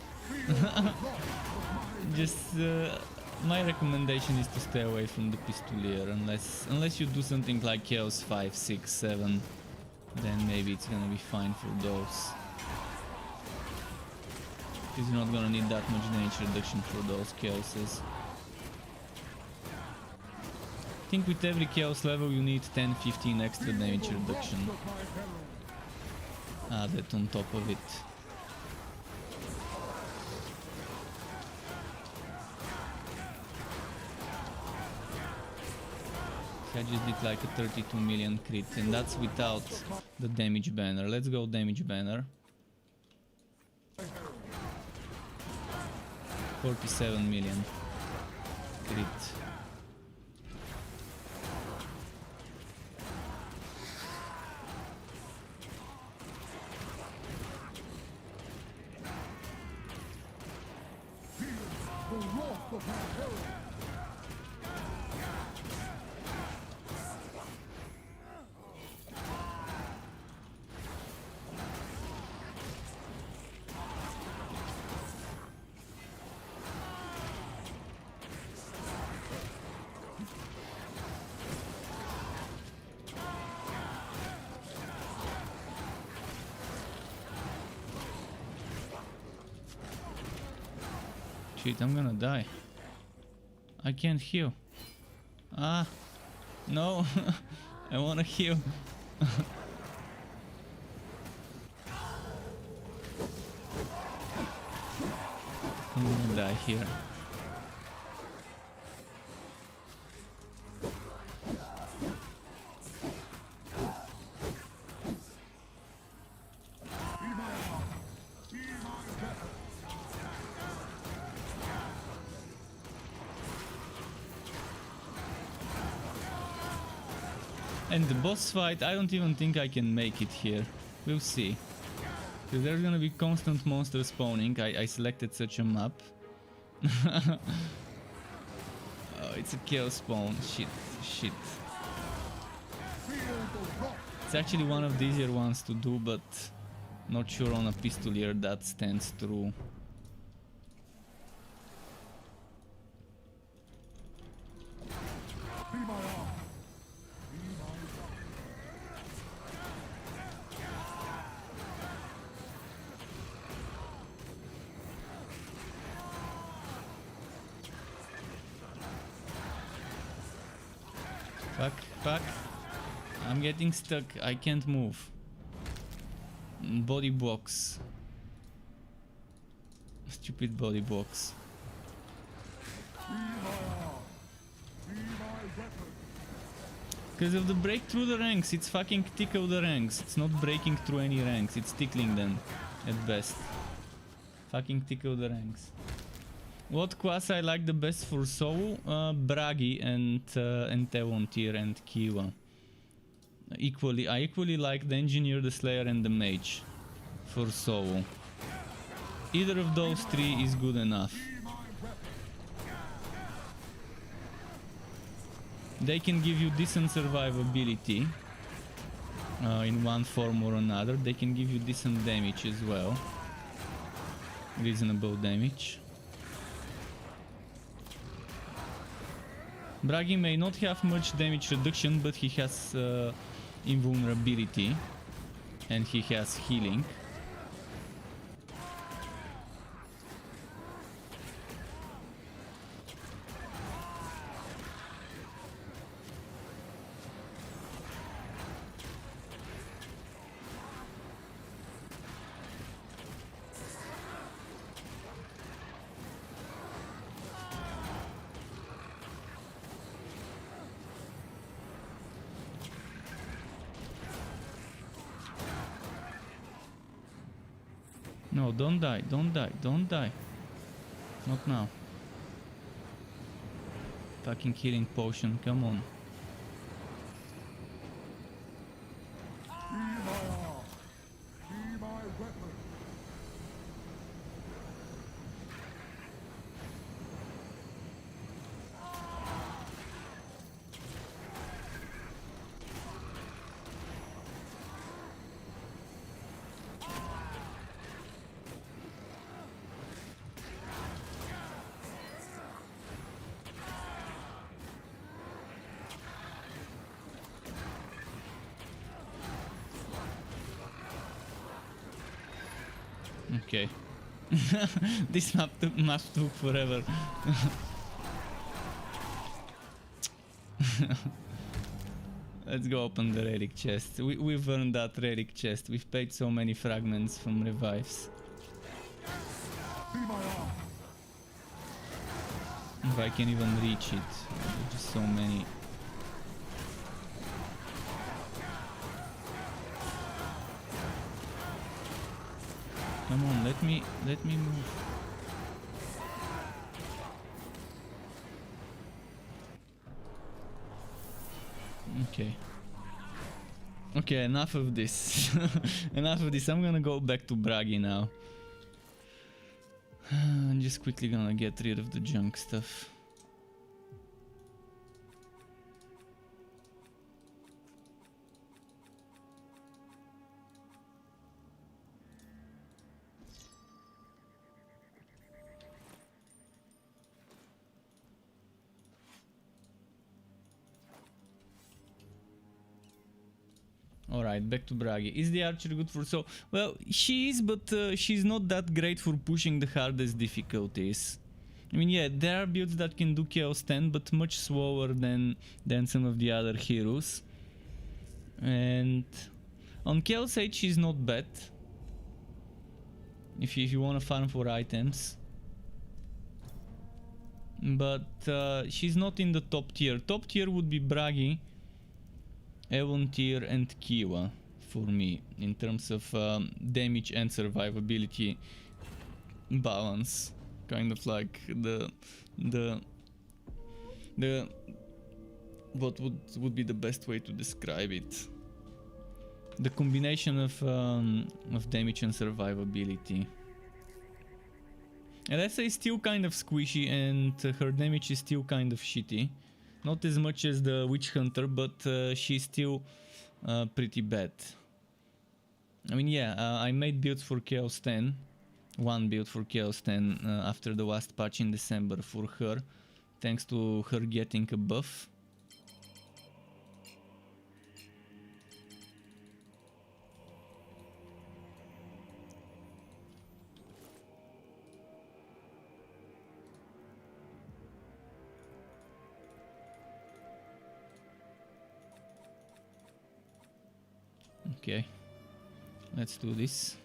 Just my recommendation is to stay away from the Pistolier unless you do something like Chaos 5, 6, 7, then maybe it's gonna be fine for those. Because you're not gonna need that much damage reduction for those Chaoses. I think with every Chaos level you need 10-15 extra damage reduction. Added on top of it. I just did like a 32 million crit, and that's without the damage banner. Let's go damage banner. 47 million crit. The wrath of my herald. Shit, I'm gonna die. I can't heal. Ah, no. I wanna heal. I'm gonna die here. And the boss fight, I don't even think I can make it here. We'll see. Because there's gonna be constant monster spawning. I selected such a map. Oh, it's a Chaosbane. Shit. It's actually one of the easier ones to do, but not sure on a Pistolier that stands true. Fuck. I'm getting stuck. I can't move. Body box. Stupid body box. Because of the break through the ranks, it's fucking tickle the ranks. It's not breaking through any ranks, it's tickling them at best. Fucking tickle the ranks. What class I like the best for Soul? Bragi and Tevontir and Kiwa. I equally like the Engineer, the Slayer and the Mage for Soul. Either of those three is good enough. They can give you decent survivability in one form or another. They can give you decent damage as well. Reasonable damage. Bragi may not have much damage reduction, but he has invulnerability and he has healing. No, don't die, don't die, don't die. Not now. Fucking healing potion, come on. Be my arm. Be my weapon. Okay. This map took forever. Let's go open the relic chest. We've earned that relic chest. We've paid so many fragments from revives. Be my arm. If I can even reach it. There's just so many. Come on, let me move. Okay. Okay, enough of this. Enough of this. I'm gonna go back to Bragi now. I'm just quickly gonna get rid of the junk stuff. Alright, back to Bragi. Is the archer good for so? Well, she is, but she's not that great for pushing the hardest difficulties. I mean, yeah, there are builds that can do Chaos 10, but much slower than some of the other heroes. And on Chaos 8, she's not bad. If you want to farm for items. But she's not in the top tier. Top tier would be Bragi, Evontir and Kiwa for me in terms of damage and survivability balance. Kind of like the what would be the best way to describe it? The combination of damage and survivability. And let's say still kind of squishy, and her damage is still kind of shitty. Not as much as the Witch Hunter, but she's still pretty bad. I mean, yeah, I made builds for Chaos 10. One build for Chaos 10 after the last patch in December for her. Thanks to her getting a buff. Okay, let's do this.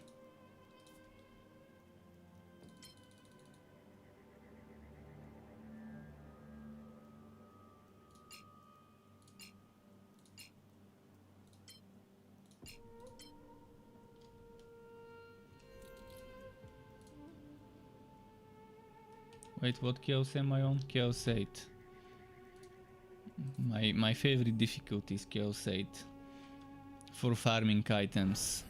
Wait, what chaos am I on? Chaos 8. My favorite difficulty is Chaos 8. For farming items.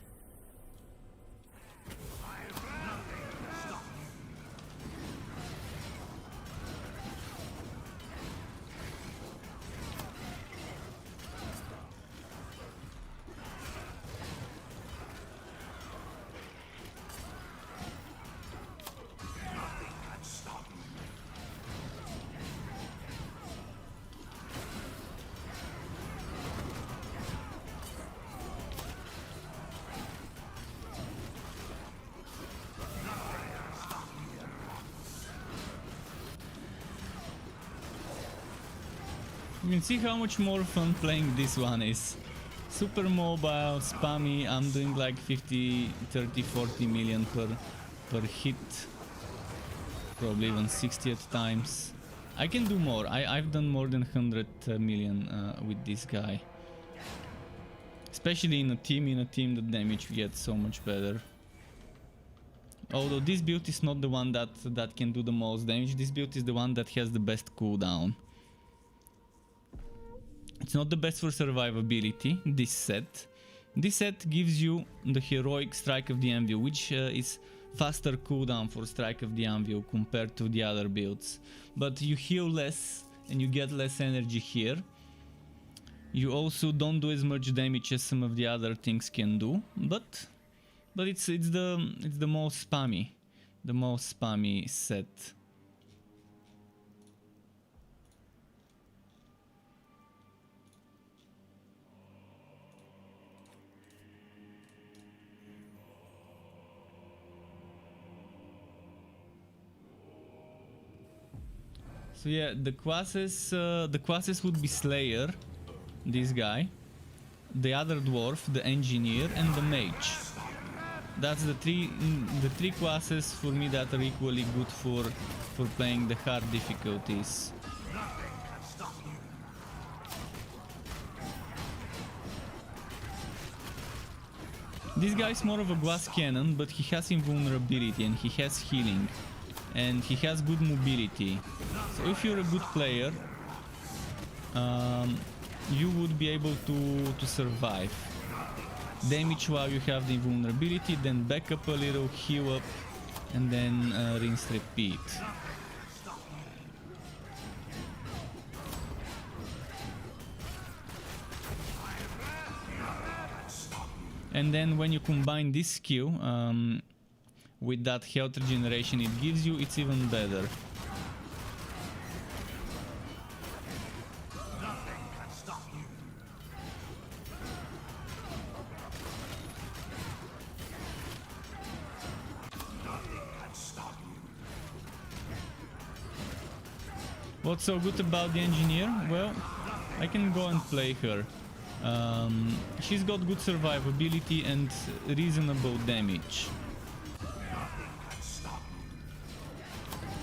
You can see how much more fun playing this one is. Super mobile, spammy. I'm doing like 50, 30, 40 million per hit. Probably even 60 at times. I can do more. I've done more than 100 million with this guy. Especially in a team the damage gets so much better. Although this build is not the one that can do the most damage, this build is the one that has the best cooldown. It's not the best for survivability, this set. This set gives you the heroic Strike of the Anvil, which is faster cooldown for Strike of the Anvil compared to the other builds. But you heal less and you get less energy here. You also don't do as much damage as some of the other things can do, but it's the most spammy set. So yeah, the classes would be Slayer, this guy, the other dwarf, the engineer, and the mage. That's the three classes for me that are equally good for playing the hard difficulties. This guy is more of a glass cannon, but he has invulnerability and he has healing. And he has good mobility. So if you're a good player, you would be able to survive. Damage while you have the invulnerability, then back up a little, heal up, and then rinse repeat. And then when you combine this skill with that health regeneration it gives you, it's even better. What's so good about the engineer? Well, I can go and play her. She's got good survivability and reasonable damage.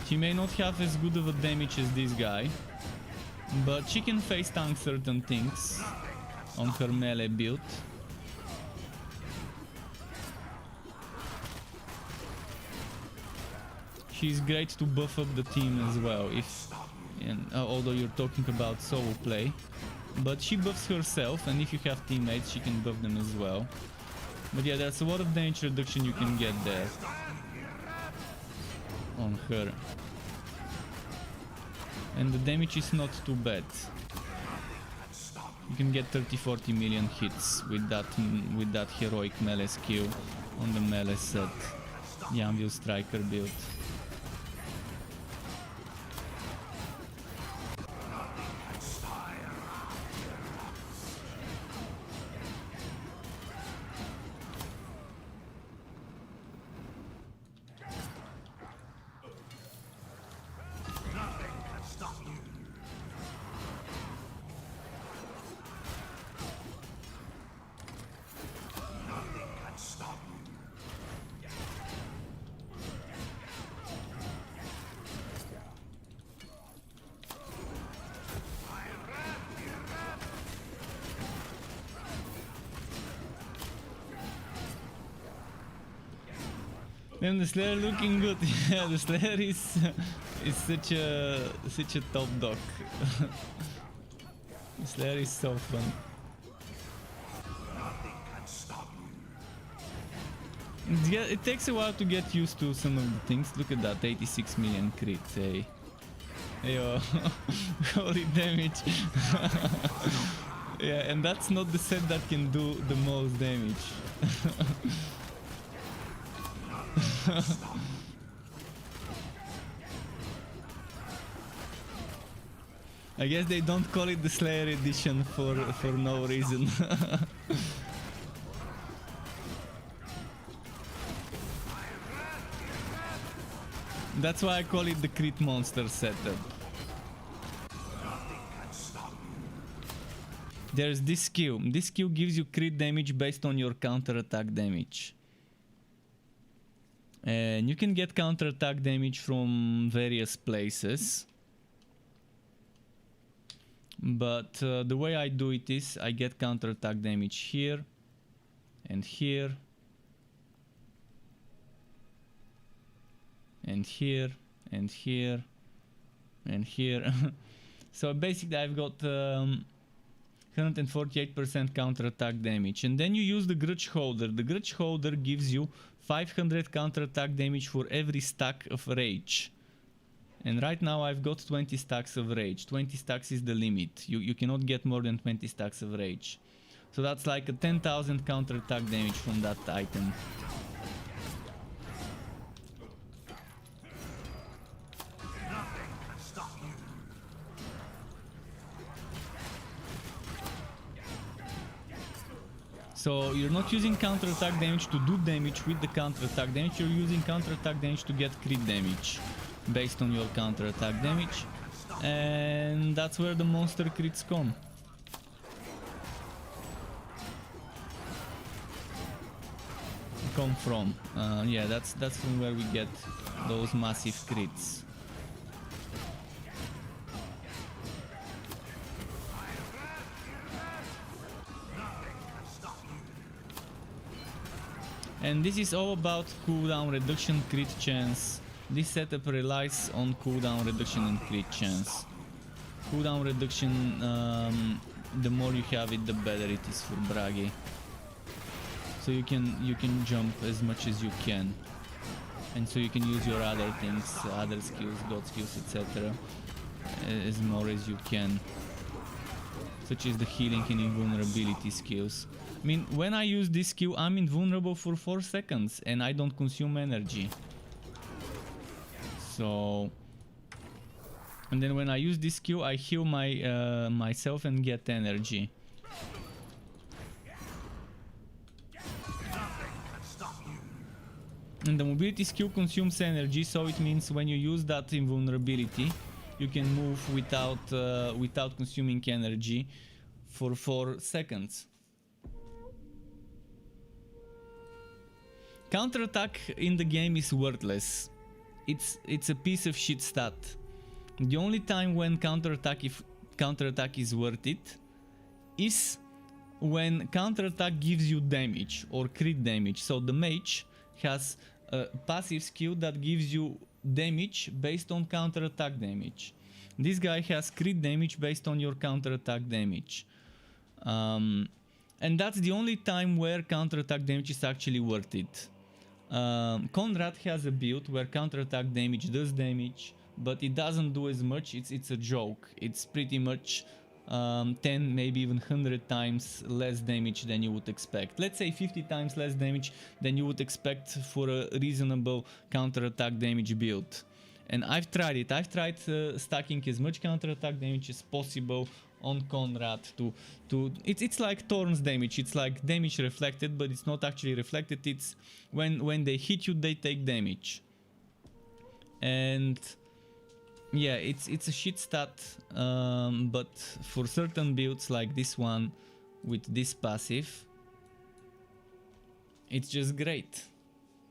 She may not have as good of a damage as this guy, but she can face tank certain things on her melee build. She's great to buff up the team as well, although you're talking about solo play. But she buffs herself, and if you have teammates she can buff them as well. But yeah, there's a lot of damage reduction you can get there on her. And the damage is not too bad. You can get 30-40 million hits with that heroic melee skill on the melee set, the Anvil Striker build. And the Slayer looking good. Yeah, the Slayer is such a top dog. The Slayer is so fun. It takes a while to get used to some of the things. Look at that, 86 million crit. Hey, yo, holy damage. Yeah, and that's not the set that can do the most damage. I guess they don't call it the Slayer edition for no reason. That's why I call it the crit monster setup. There's this skill. This skill gives you crit damage based on your counter-attack damage. And you can get counter-attack damage from various places. But the way I do it is I get counter-attack damage here and here and here, and here, and here. So basically I've got 148% counterattack damage. And then you use the Grudge Holder. The Grudge Holder gives you 500 counterattack damage for every stack of rage. And right now I've got 20 stacks of rage. 20 stacks is the limit. You cannot get more than 20 stacks of rage. So that's like a 10,000 counterattack damage from that item. So you're not using counterattack damage to do damage with the counterattack damage, you're using counterattack damage to get crit damage based on your counterattack damage. And that's where the monster crits come. From. Yeah, that's from where we get those massive crits. And this is all about cooldown reduction, crit chance. This setup relies on cooldown reduction and crit chance. Cooldown reduction, the more you have it, the better it is for Bragi. So you can jump as much as you can, and so you can use your other things, other skills, god skills, etc. as more as you can, such as the healing and invulnerability skills. I mean, when I use this skill, I'm invulnerable for 4 seconds and I don't consume energy. So, and then when I use this skill, I heal myself and get energy. And the mobility skill consumes energy, so it means when you use that invulnerability, you can move without consuming energy for 4 seconds. Counterattack in the game is worthless. It's a piece of shit stat. The only time when counterattack is worth it is when counterattack gives you damage or crit damage. So the mage has a passive skill that gives you damage based on counterattack damage. This guy has crit damage based on your counterattack damage. And that's the only time where counterattack damage is actually worth it. Conrad has a build where counterattack damage does damage, but it doesn't do as much. It's a joke. It's pretty much 10, maybe even 100 times less damage than you would expect. Let's say 50 times less damage than you would expect for a reasonable counterattack damage build. And I've tried it. I've tried stacking as much counterattack damage as possible on Conrad it's like Thorn's damage. It's like damage reflected, but it's not actually reflected. It's when they hit you, they take damage. And yeah, it's a shit stat, but for certain builds like this one with this passive, it's just great.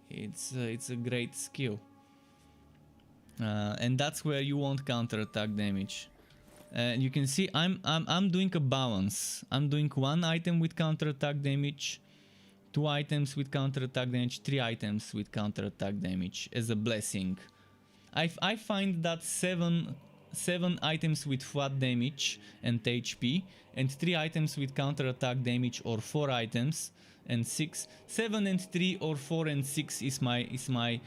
It's a great skill, and that's where you want counterattack damage. And you can see I'm doing a balance. I'm doing 1 item with counterattack damage, 2 items with counterattack damage, 3 items with counterattack damage as a blessing. I find that 7 items with flat damage and HP, and 3 items with counterattack damage, or 4 items and 7 and 3 or 4 and 6 is my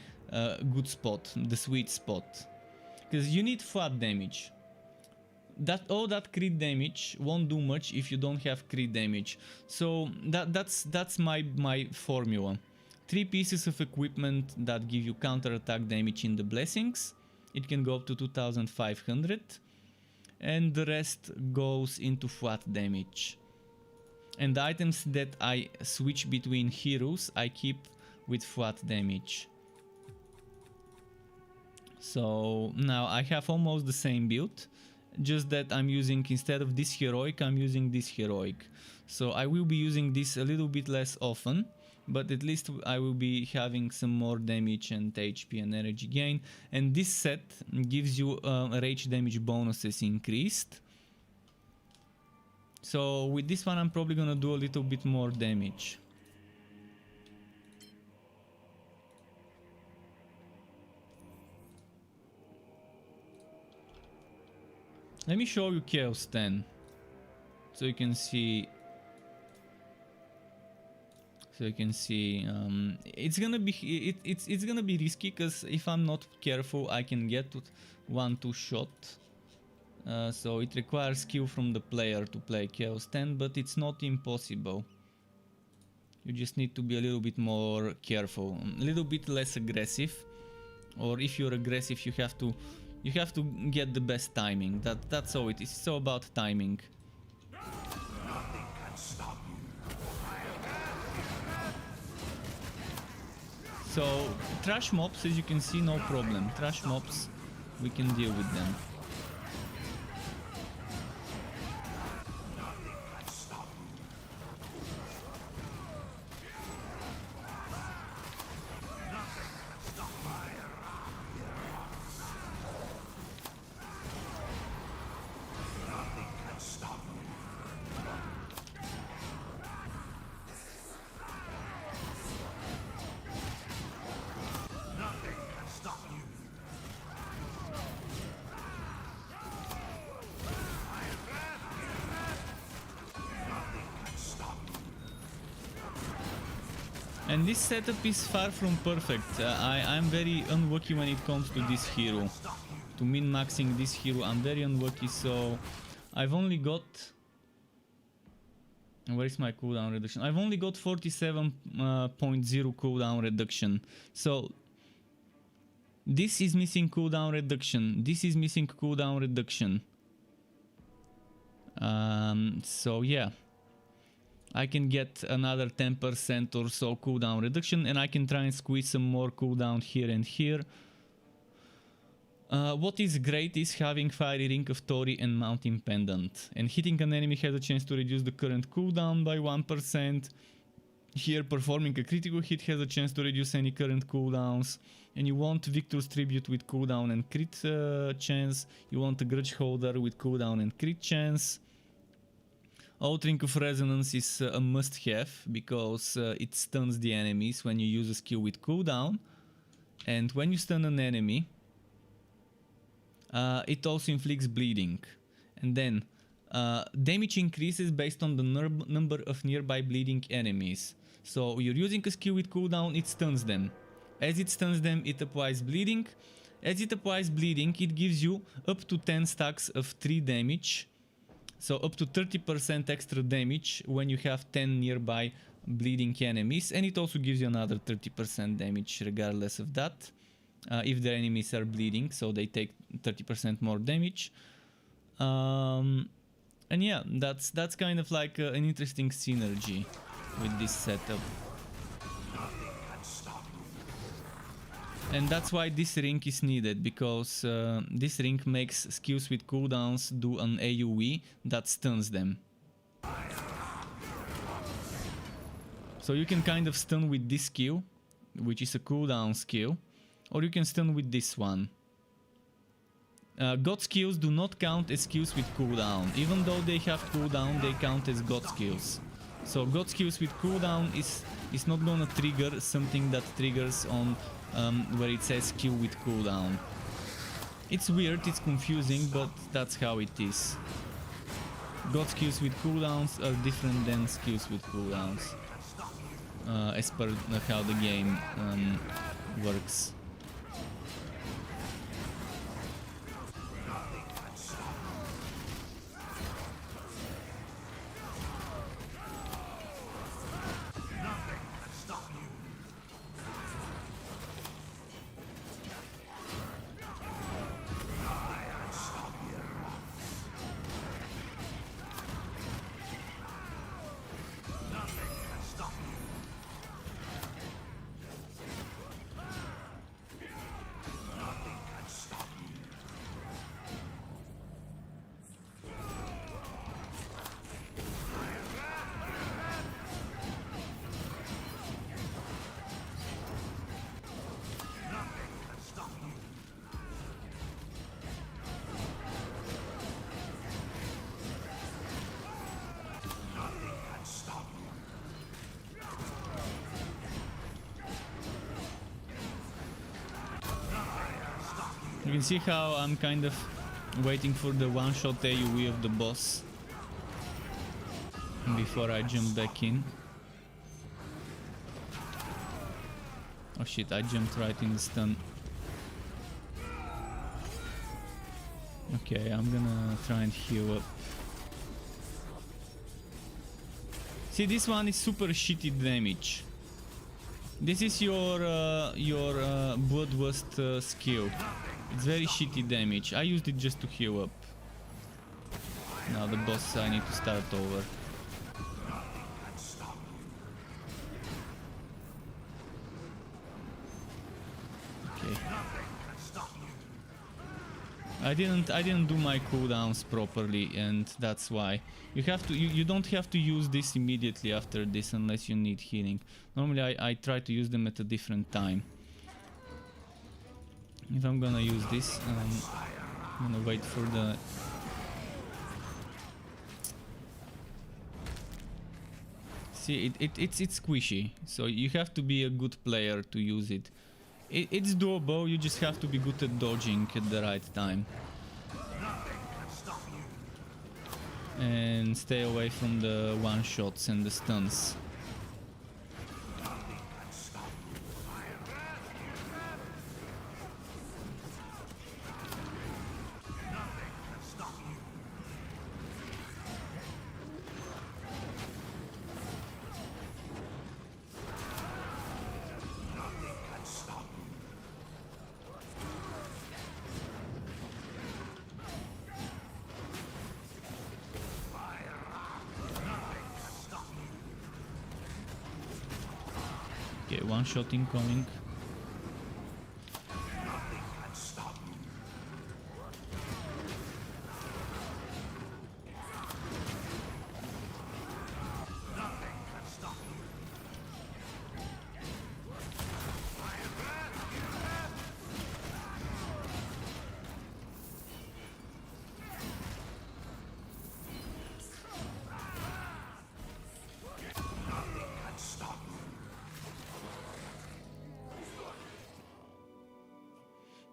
good spot, the sweet spot, because you need flat damage. All that crit damage won't do much if you don't have crit damage. So that's my formula. 3 pieces of equipment that give you counterattack damage in the blessings. It can go up to 2500, and the rest goes into flat damage. And the items that I switch between heroes, I keep with flat damage. So now I have almost the same build, just that I'm using, instead of this heroic, I'm using this heroic. So I will be using this a little bit less often, but at least I will be having some more damage and HP and energy gain. And this set gives you rage damage bonuses increased. So with this one I'm probably gonna do a little bit more damage. Let me show you Chaos 10, so you can see. It's gonna be it's gonna be risky, because if I'm not careful, I can get 1-2 shot. So it requires skill from the player to play Chaos 10, but it's not impossible. You just need to be a little bit more careful, a little bit less aggressive, or if you're aggressive, you have to get the best timing. That's all it is. It's all about timing. So trash mobs, as you can see, no problem. Trash mobs, we can deal with them. And this setup is far from perfect. I'm very unlucky when it comes to this hero. To min-maxing this hero, I'm very unlucky, so I've only got... Where is my cooldown reduction? I've only got 47.0 cooldown reduction. So this is missing cooldown reduction. This is missing cooldown reduction. So yeah. I can get another 10% or so cooldown reduction, and I can try and squeeze some more cooldown here and here. What is great is having Fiery Ring of Tori and Mountain Pendant. And hitting an enemy has a chance to reduce the current cooldown by 1%. Here, performing a critical hit has a chance to reduce any current cooldowns. And you want Victor's Tribute with cooldown and crit chance. You want a Grudge Holder with cooldown and crit chance. Outring of Resonance is a must-have, because it stuns the enemies when you use a skill with cooldown. And when you stun an enemy, it also inflicts bleeding. And then damage increases based on the number of nearby bleeding enemies. So you're using a skill with cooldown, it stuns them. As it stuns them, it applies bleeding. As it applies bleeding, it gives you up to 10 stacks of 3 damage. So up to 30% extra damage when you have 10 nearby bleeding enemies, and it also gives you another 30% damage regardless of that. If the enemies are bleeding, so they take 30% more damage. And yeah, that's kind of like an interesting synergy with this setup. And that's why this ring is needed, because this ring makes skills with cooldowns do an AoE that stuns them. So you can kind of stun with this skill, which is a cooldown skill, or you can stun with this one. God skills do not count as skills with cooldown. Even though they have cooldown, they count as God skills. So God skills with cooldown is not gonna trigger something that triggers on where it says skill with cooldown. It's weird, it's confusing, but that's how it is. God skills with cooldowns are different than skills with cooldowns, as per how the game works. You can see how I'm kind of Waiting for the one-shot AoE of the boss before I jump back in. Oh shit, I jumped right in the stun. Okay, I'm gonna try and heal up. See, this one is super shitty damage. This is your Bloodlust skill. It's very shitty damage. I used it just to heal up. Now the boss, I need to start over. Okay. I didn't do my cooldowns properly, and that's why. You don't have to use this immediately after this unless you need healing. Normally I try to use them at a different time. If I'm gonna use this, I'm gonna wait for the... See, it's squishy, so you have to be a good player to use it. It's doable, you just have to be good at dodging at the right time. And stay away from the one-shots and the stuns. Okay, one shot incoming.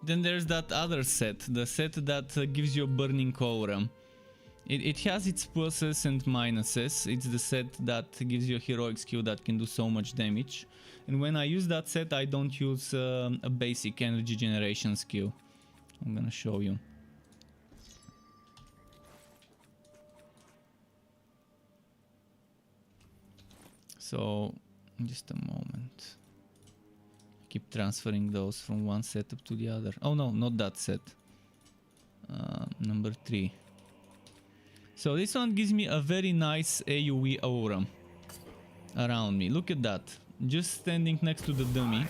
Then there's that other set, the set that gives you a burning aura. It has its pluses and minuses. It's the set that gives you a heroic skill that can do so much damage. And when I use that set, I don't use a basic energy generation skill. I'm gonna show you. So, just a moment. Keep transferring those from one setup to the other. Oh no, not that set. Number 3. So this one gives me a very nice AoE aura around me. Look at that. Just standing next to the dummy.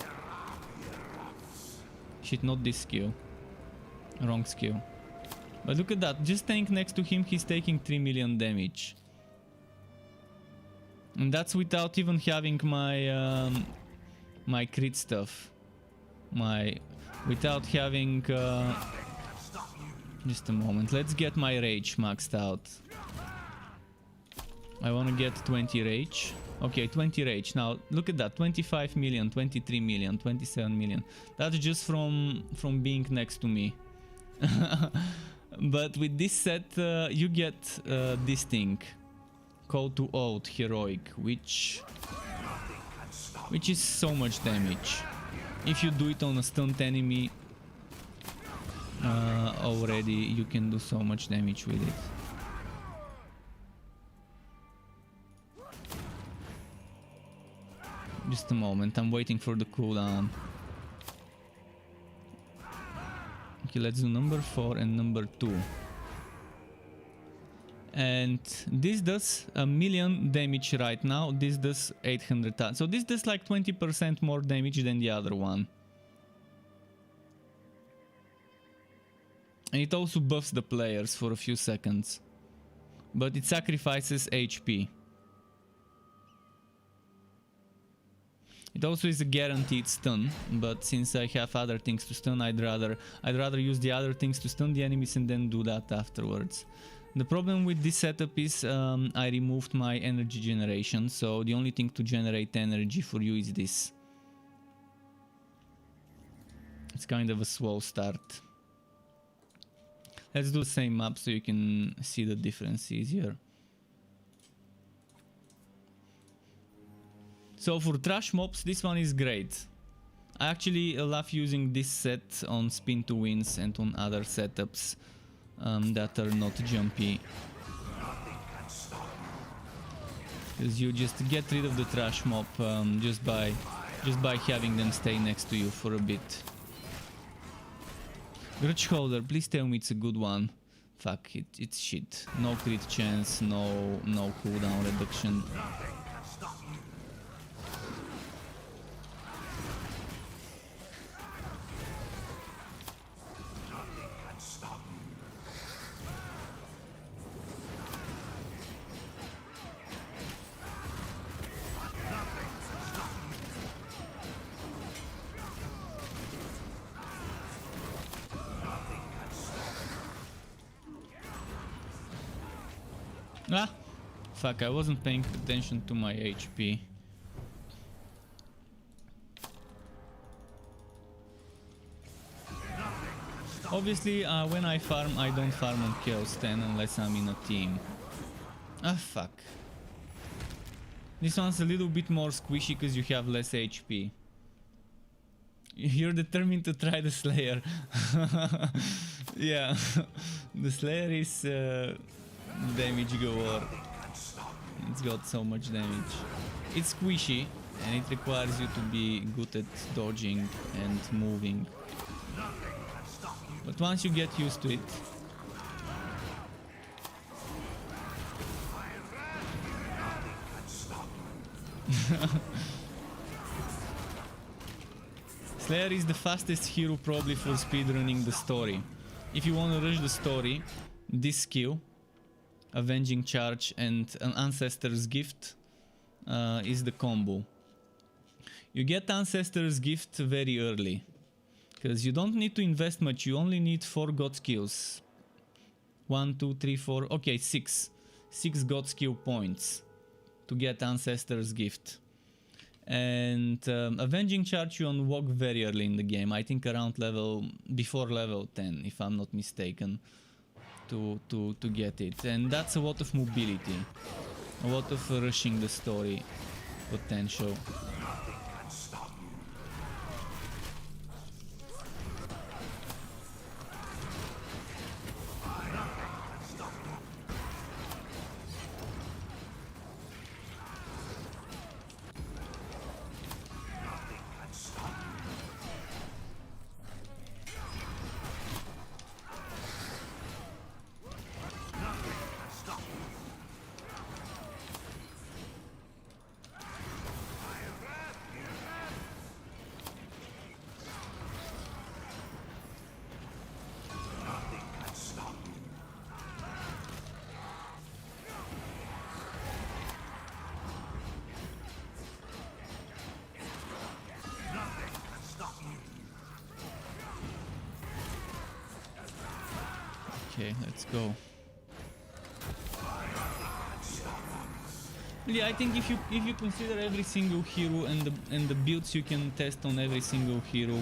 Shit, not this skill. Wrong skill. But look at that. Just standing next to him, he's taking 3 million damage. And that's without even having my... my crit stuff, without having just a moment, let's get my rage maxed out. I want to get 20 rage. Okay, 20 rage. Now look at that, 25 million, 23 million, 27 million. That's just from being next to me. But with this set you get this thing, Call to Oath Heroic, which is so much damage. If you do it on a stunned enemy already, you can do so much damage with it. Just a moment, I'm waiting for the cooldown. Okay, let's do number 4 and number 2. And this does 1,000,000 damage right now. This does 800,000. So this does like 20% more damage than the other one. And it also buffs the players for a few seconds. But it sacrifices HP. It also is a guaranteed stun, but since I have other things to stun, I'd rather use the other things to stun the enemies and then do that afterwards. The problem with this setup is I removed my energy generation, so the only thing to generate energy for you is this. It's kind of a slow start. Let's do the same map so you can see the difference easier. So for trash mobs, this one is great. I actually love using this set on spin to wins and on other setups that are not jumpy. Because you just get rid of the trash mob just by having them stay next to you for a bit. Grudge holder, please tell me it's a good one. Fuck it, it's shit. No crit chance, no cooldown reduction. Ah! Fuck, I wasn't paying attention to my HP. Obviously, when I farm, I don't farm on Chaosbane unless I'm in a team. Ah, fuck. This one's a little bit more squishy because you have less HP. You're determined to try the Slayer. Yeah, the Slayer is damage galore. It's got so much damage. It's squishy and it requires you to be good at dodging and moving. But once you get used to it, Slayer is the fastest hero probably for speedrunning the story. If you want to rush the story, this skill, Avenging Charge and an Ancestor's Gift, is the combo. You get Ancestor's Gift very early, because you don't need to invest much, you only need 4 God skills. 1, 2, 3, 4, okay, 6. 6 God skill points to get Ancestor's Gift. And Avenging Charge you unlock very early in the game, I think around before level 10, if I'm not mistaken, to get it. And that's a lot of mobility, a lot of rushing the story potential. Okay, let's go. Yeah, I think if you consider every single hero and the builds you can test on every single hero,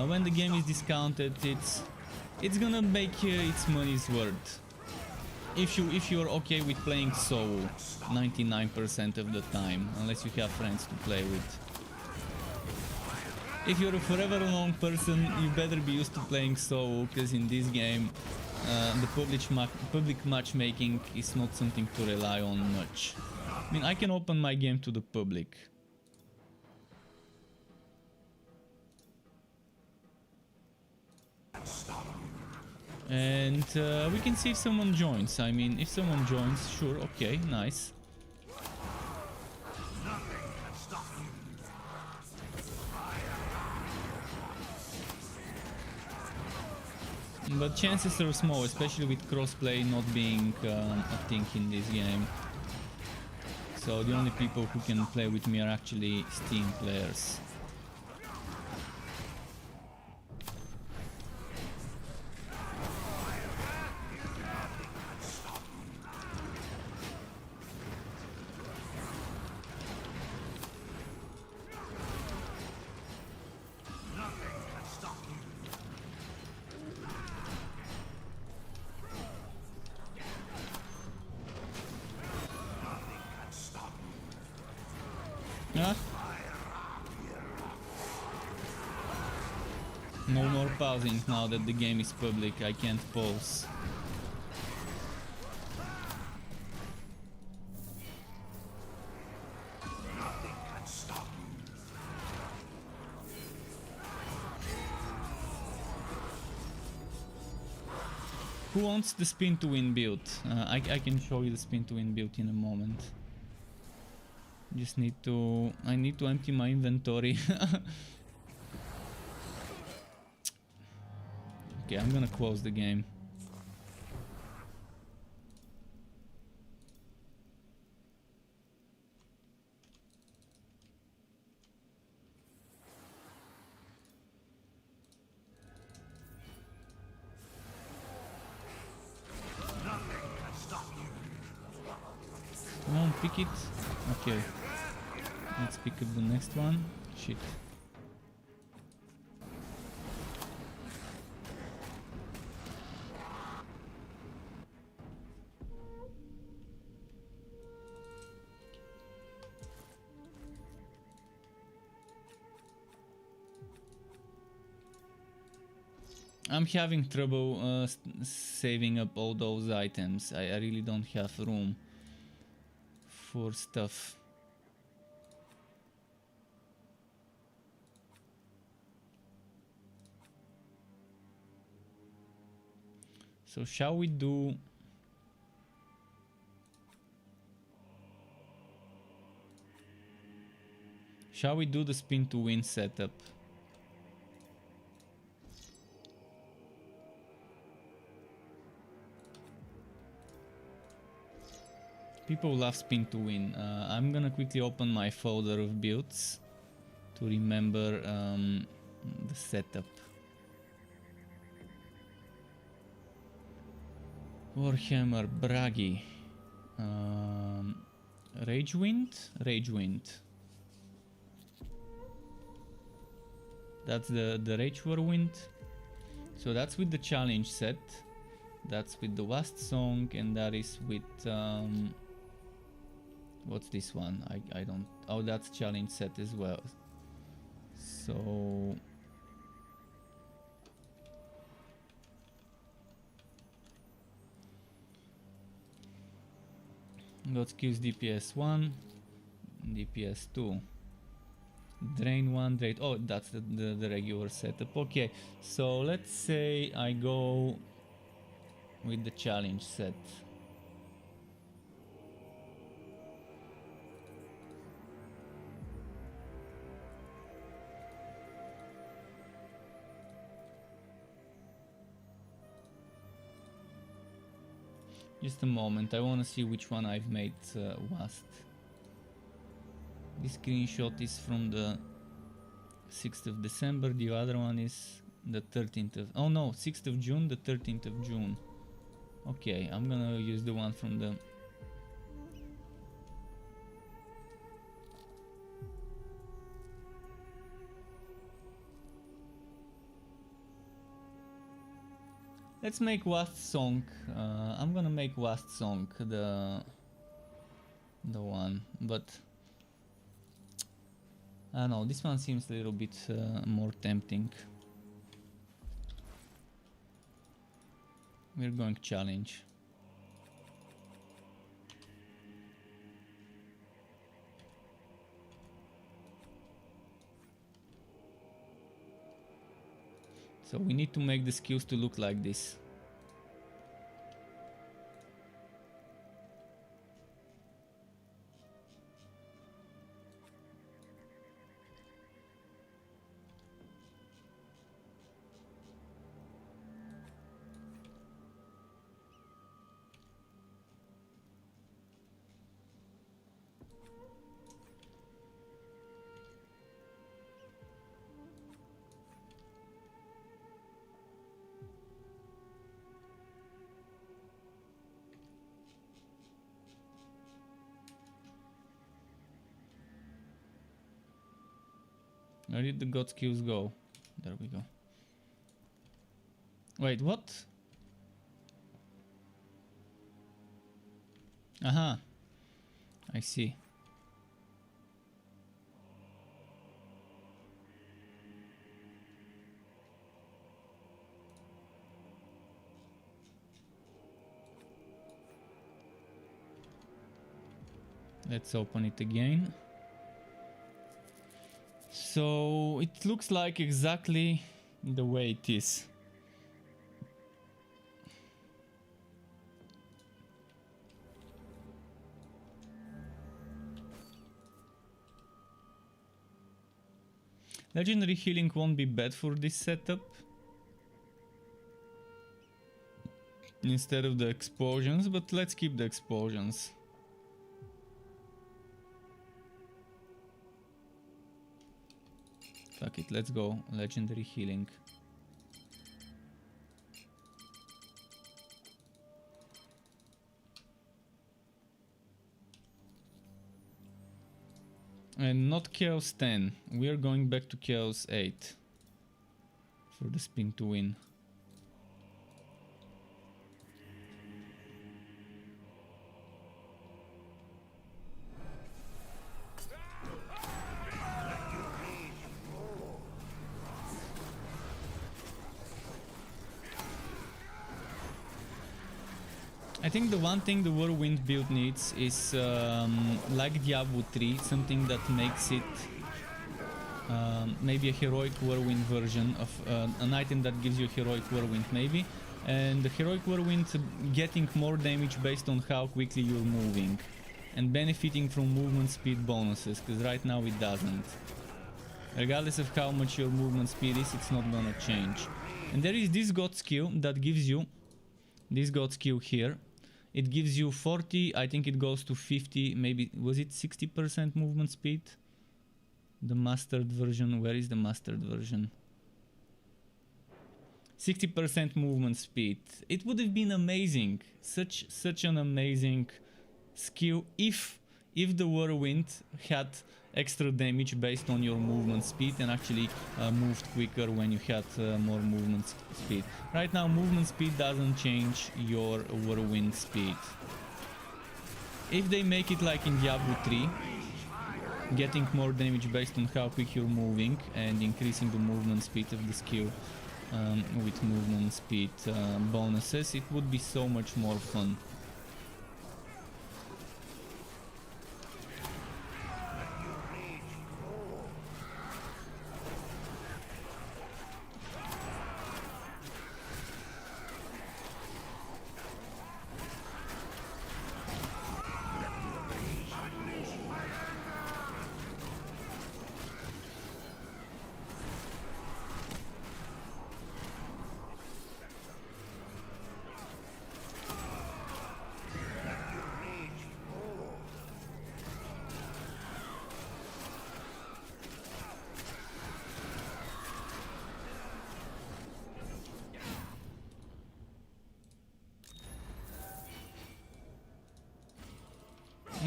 when the game is discounted, it's gonna make its money's worth. If you're okay with playing solo 99% of the time, unless you have friends to play with. If you're a forever alone person, you better be used to playing solo, because in this game the public matchmaking is not something to rely on much. I mean, I can open my game to the public. And we can see if someone joins. I mean, if someone joins, sure, okay, nice. But chances are small, especially with crossplay not being a thing in this game. So the only people who can play with me are actually Steam players. Ah. No more pausing now that the game is public. I can't pause. Who wants the spin to win build? I can show you the spin to win build in a moment. Just need to... I need to empty my inventory. Okay, I'm gonna close the game. Come on, pick it. Okay. Let's pick up the next one. Shit. I'm having trouble saving up all those items. I really don't have room for stuff. So shall we do... Shall we do the spin to win setup? People love spin to win. I'm gonna quickly open my folder of builds to remember the setup. Warhammer, Bragi, Ragewind. That's the Rage Whirlwind. So that's with the challenge set. That's with the Last Song, and that is with what's this one? I don't... Oh, that's challenge set as well. So... Got skills DPS 1, DPS 2. Drain 1, drain... Oh, that's the regular setup. Okay, so let's say I go with the challenge set. Just a moment, I want to see which one I've made last. This screenshot is from the 6th of December, the other one is the 13th of... Oh no, 6th of June, the 13th of June. Okay, I'm gonna use the one from the... Let's make Last Song. I'm gonna make Last Song the one, but I don't know. This one seems a little bit more tempting. We're going challenge. So we need to make the skills to look like this. Where did the god skills go? There we go. Wait, what? Aha. I see. Let's open it again. So it looks like exactly the way it is. Legendary healing won't be bad for this setup. Instead of the explosions, but let's keep the explosions. Fuck it, let's go. Legendary healing. And not Chaos 10. We are going back to Chaos 8 for the spin to win. I think the one thing the Whirlwind build needs is, like Diablo 3, something that makes it maybe a heroic Whirlwind version of an item that gives you heroic Whirlwind maybe, and the heroic Whirlwind getting more damage based on how quickly you're moving and benefiting from movement speed bonuses, because right now it doesn't. Regardless of how much your movement speed is, it's not gonna change. And there is this god skill that gives you this god skill here. It gives you 40, I think it goes to 50, maybe, was it 60% movement speed? The mastered version, where is the mastered version? 60% movement speed. It would have been amazing, such an amazing skill if the Whirlwind had extra damage based on your movement speed and actually moved quicker when you had more movement speed. Right now movement speed doesn't change your Whirlwind speed. If they make it like in Diablo 3, getting more damage based on how quick you're moving and increasing the movement speed of the skill with movement speed bonuses, it would be so much more fun.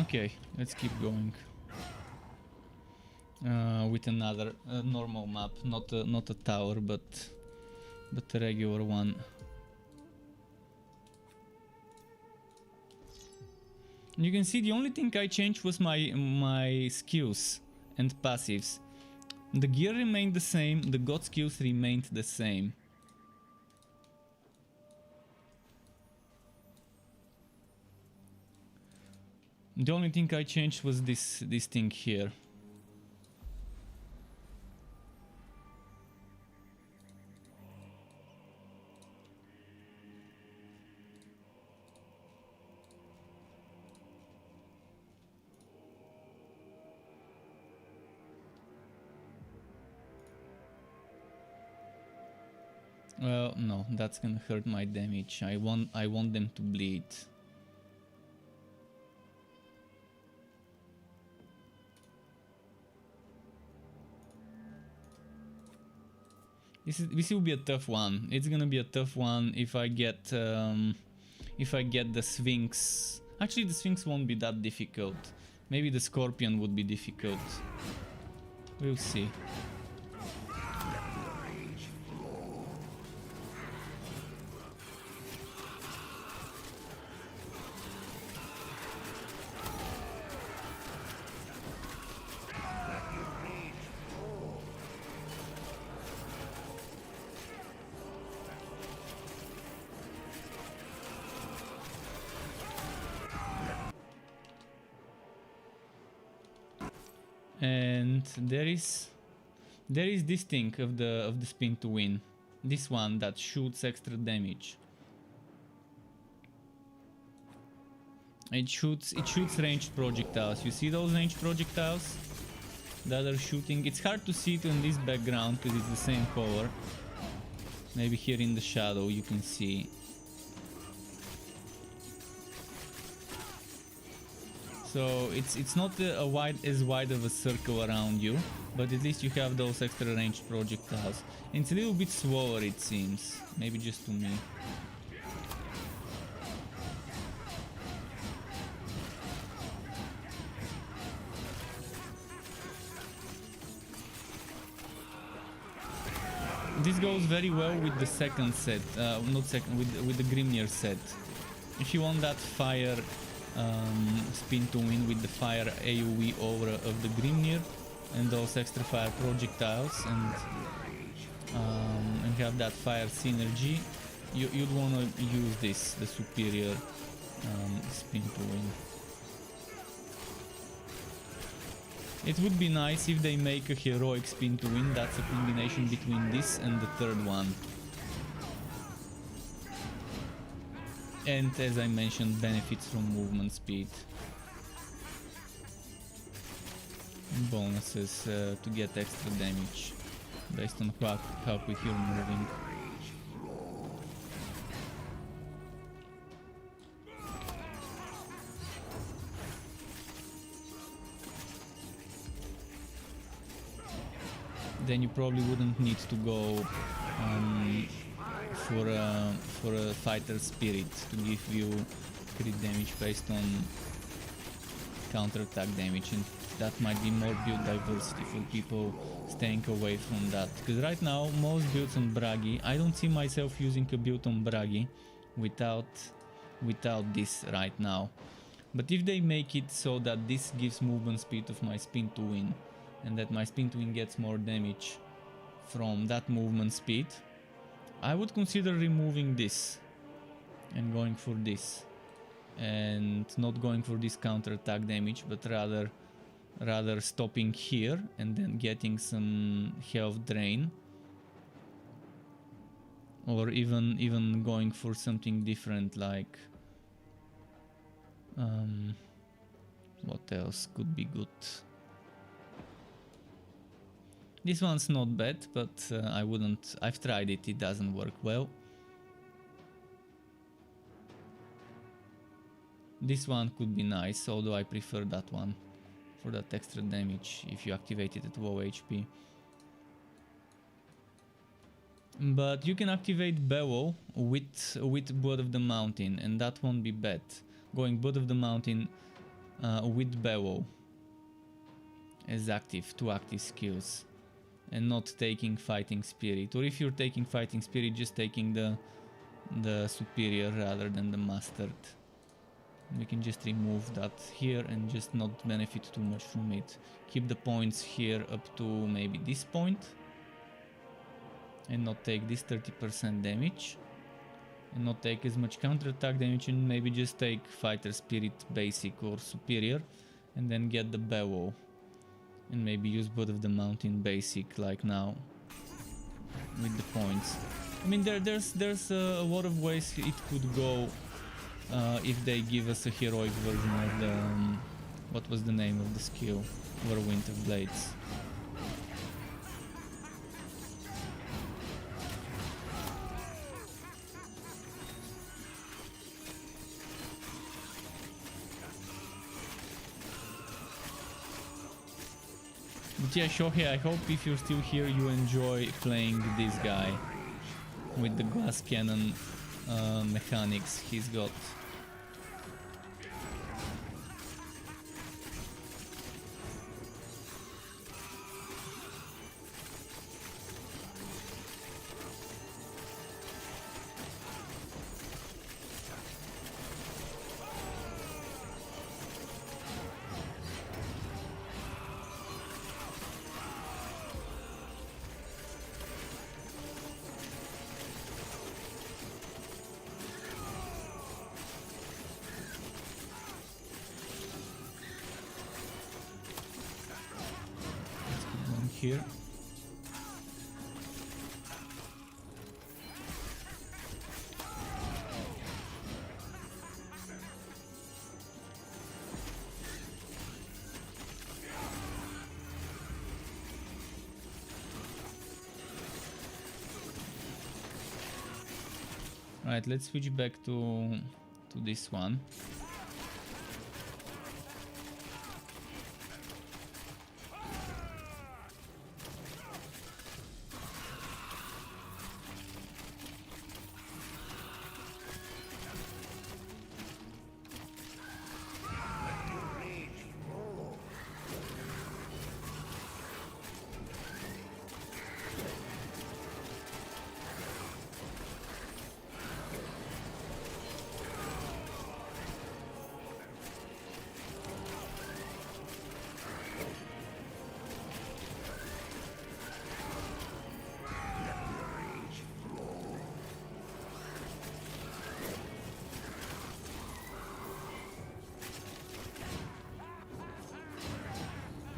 Okay, let's keep going with another normal map, not a tower, but a regular one. You can see the only thing I changed was my skills and passives. The gear remained the same, the god skills remained the same. The only thing I changed was this thing here. Well, no, that's gonna hurt my damage. I want them to bleed. This will be a tough one. It's gonna be a tough one if I get the Sphinx. Actually, the Sphinx won't be that difficult. Maybe the Scorpion would be difficult. We'll see. And there is this thing of the spin to win. This one that shoots extra damage. It shoots ranged projectiles. You see those ranged projectiles that are shooting? It's hard to see it in this background because it's the same color. Maybe here in the shadow you can see. So it's not as wide of a circle around you, but at least you have those extra ranged projectiles. And it's a little bit slower, it seems. Maybe just to me. This goes very well with the second set, not second, with the Grimnir set. If you want that fire spin to win with the fire AoE aura of the Grimnir and those extra fire projectiles and have that fire synergy, you'd want to use this, the superior spin to win. It would be nice if they make a heroic spin to win. That's a combination between this and the third one. And as I mentioned, benefits from movement speed. And bonuses to get extra damage based on how quick you're moving. Then you probably wouldn't need to go for a fighter spirit to give you crit damage based on counter-attack damage, and that might be more build diversity for people staying away from that. Because right now most builds on Bragi, I don't see myself using a build on Bragi without this right now. But if they make it so that this gives movement speed of my spin to win, and that my spin to win gets more damage from that movement speed, I would consider removing this and going for this, and not going for this counter attack damage, but rather stopping here and then getting some health drain, or even going for something different like what else could be good. This one's not bad, but I've tried it, it doesn't work well. This one could be nice, although I prefer that one for that extra damage if you activate it at low HP. But you can activate Bellow with Blood of the Mountain, and that won't be bad. Going Blood of the Mountain with Bellow as active, two active skills, and not taking Fighting Spirit. Or if you're taking Fighting Spirit, just taking the superior rather than the mastered. We can just remove that here and just not benefit too much from it. Keep the points here up to maybe this point, and not take this 30% damage, and not take as much counter-attack damage, and maybe just take Fighter Spirit basic or superior, and then get the Bellow. And maybe use Blood of the Mountain basic like now with the points. I mean, there's a lot of ways it could go if they give us a heroic version of the what was the name of the skill? Whirlwind of Blades. But yeah, Shohei, I hope if you're still here you enjoy playing this guy with the glass cannon mechanics he's got. here. Right, let's switch back to this one.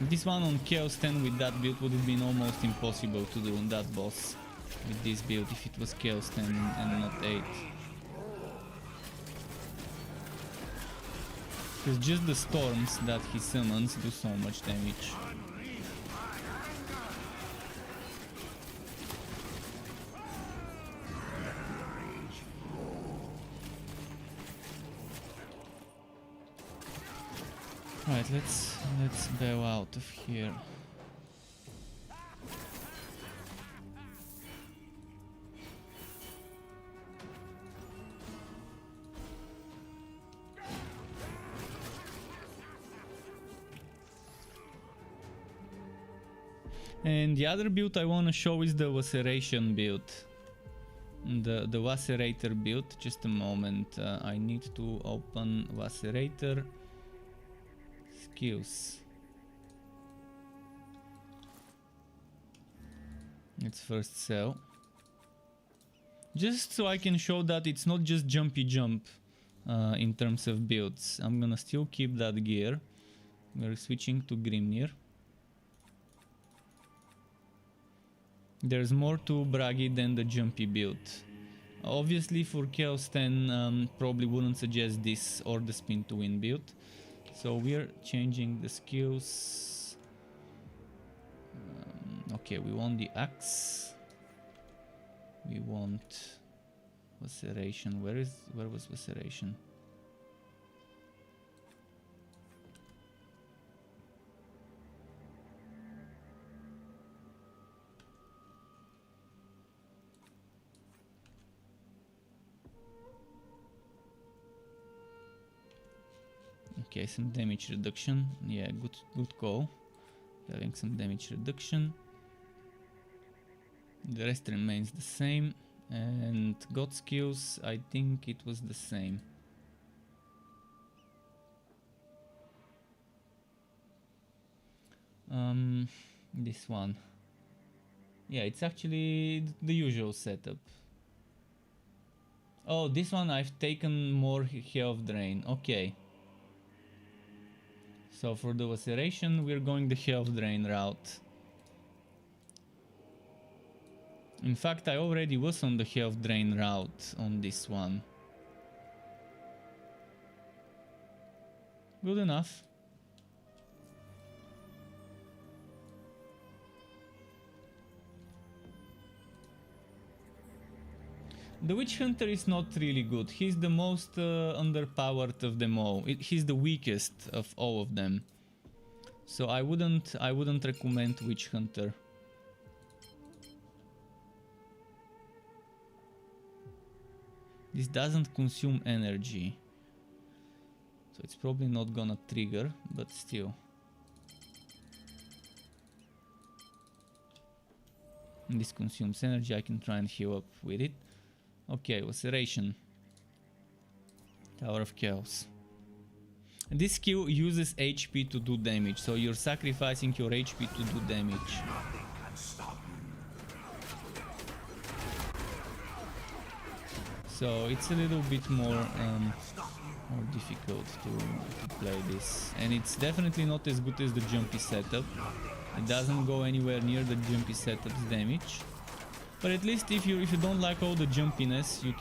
This one on Chaos 10 with that build would have been almost impossible to do on that boss with this build if it was Chaos 10 and not 8. Because just the storms that he summons do so much damage. Right, let's bail out of here. And the other build I want to show is the Laceration build. The Lacerator build. Just a moment, I need to open Lacerator. Skills. Let's first sell. Just so I can show that it's not just jumpy jump in terms of builds. I'm gonna still keep that gear. We're switching to Grimnir. There's more to Bragi than the jumpy build. Obviously for Chaos 10 probably wouldn't suggest this or the spin to win build. So we're changing the skills. Okay, we want the axe. We want Laceration. Where was Laceration? Okay, some damage reduction. Yeah, good call. Having some damage reduction. The rest remains the same. And God skills, I think it was the same. This one. Yeah, it's actually the usual setup. Oh, this one I've taken more health drain. Okay. So for the Laceration, we're going the health drain route. In fact, I already was on the health drain route on this one. Good enough. The Witch Hunter is not really good. He's the most underpowered of them all. He's the weakest of all of them. So I wouldn't recommend Witch Hunter. This doesn't consume energy. So it's probably not gonna trigger, but still. And this consumes energy, I can try and heal up with it. Okay, Laceration. Tower of Chaos. And this skill uses HP to do damage, so you're sacrificing your HP to do damage. So it's a little bit more difficult to play this. And it's definitely not as good as the jumpy setup. It doesn't go anywhere near the jumpy setups damage. But at least if you don't like all the jumpiness, you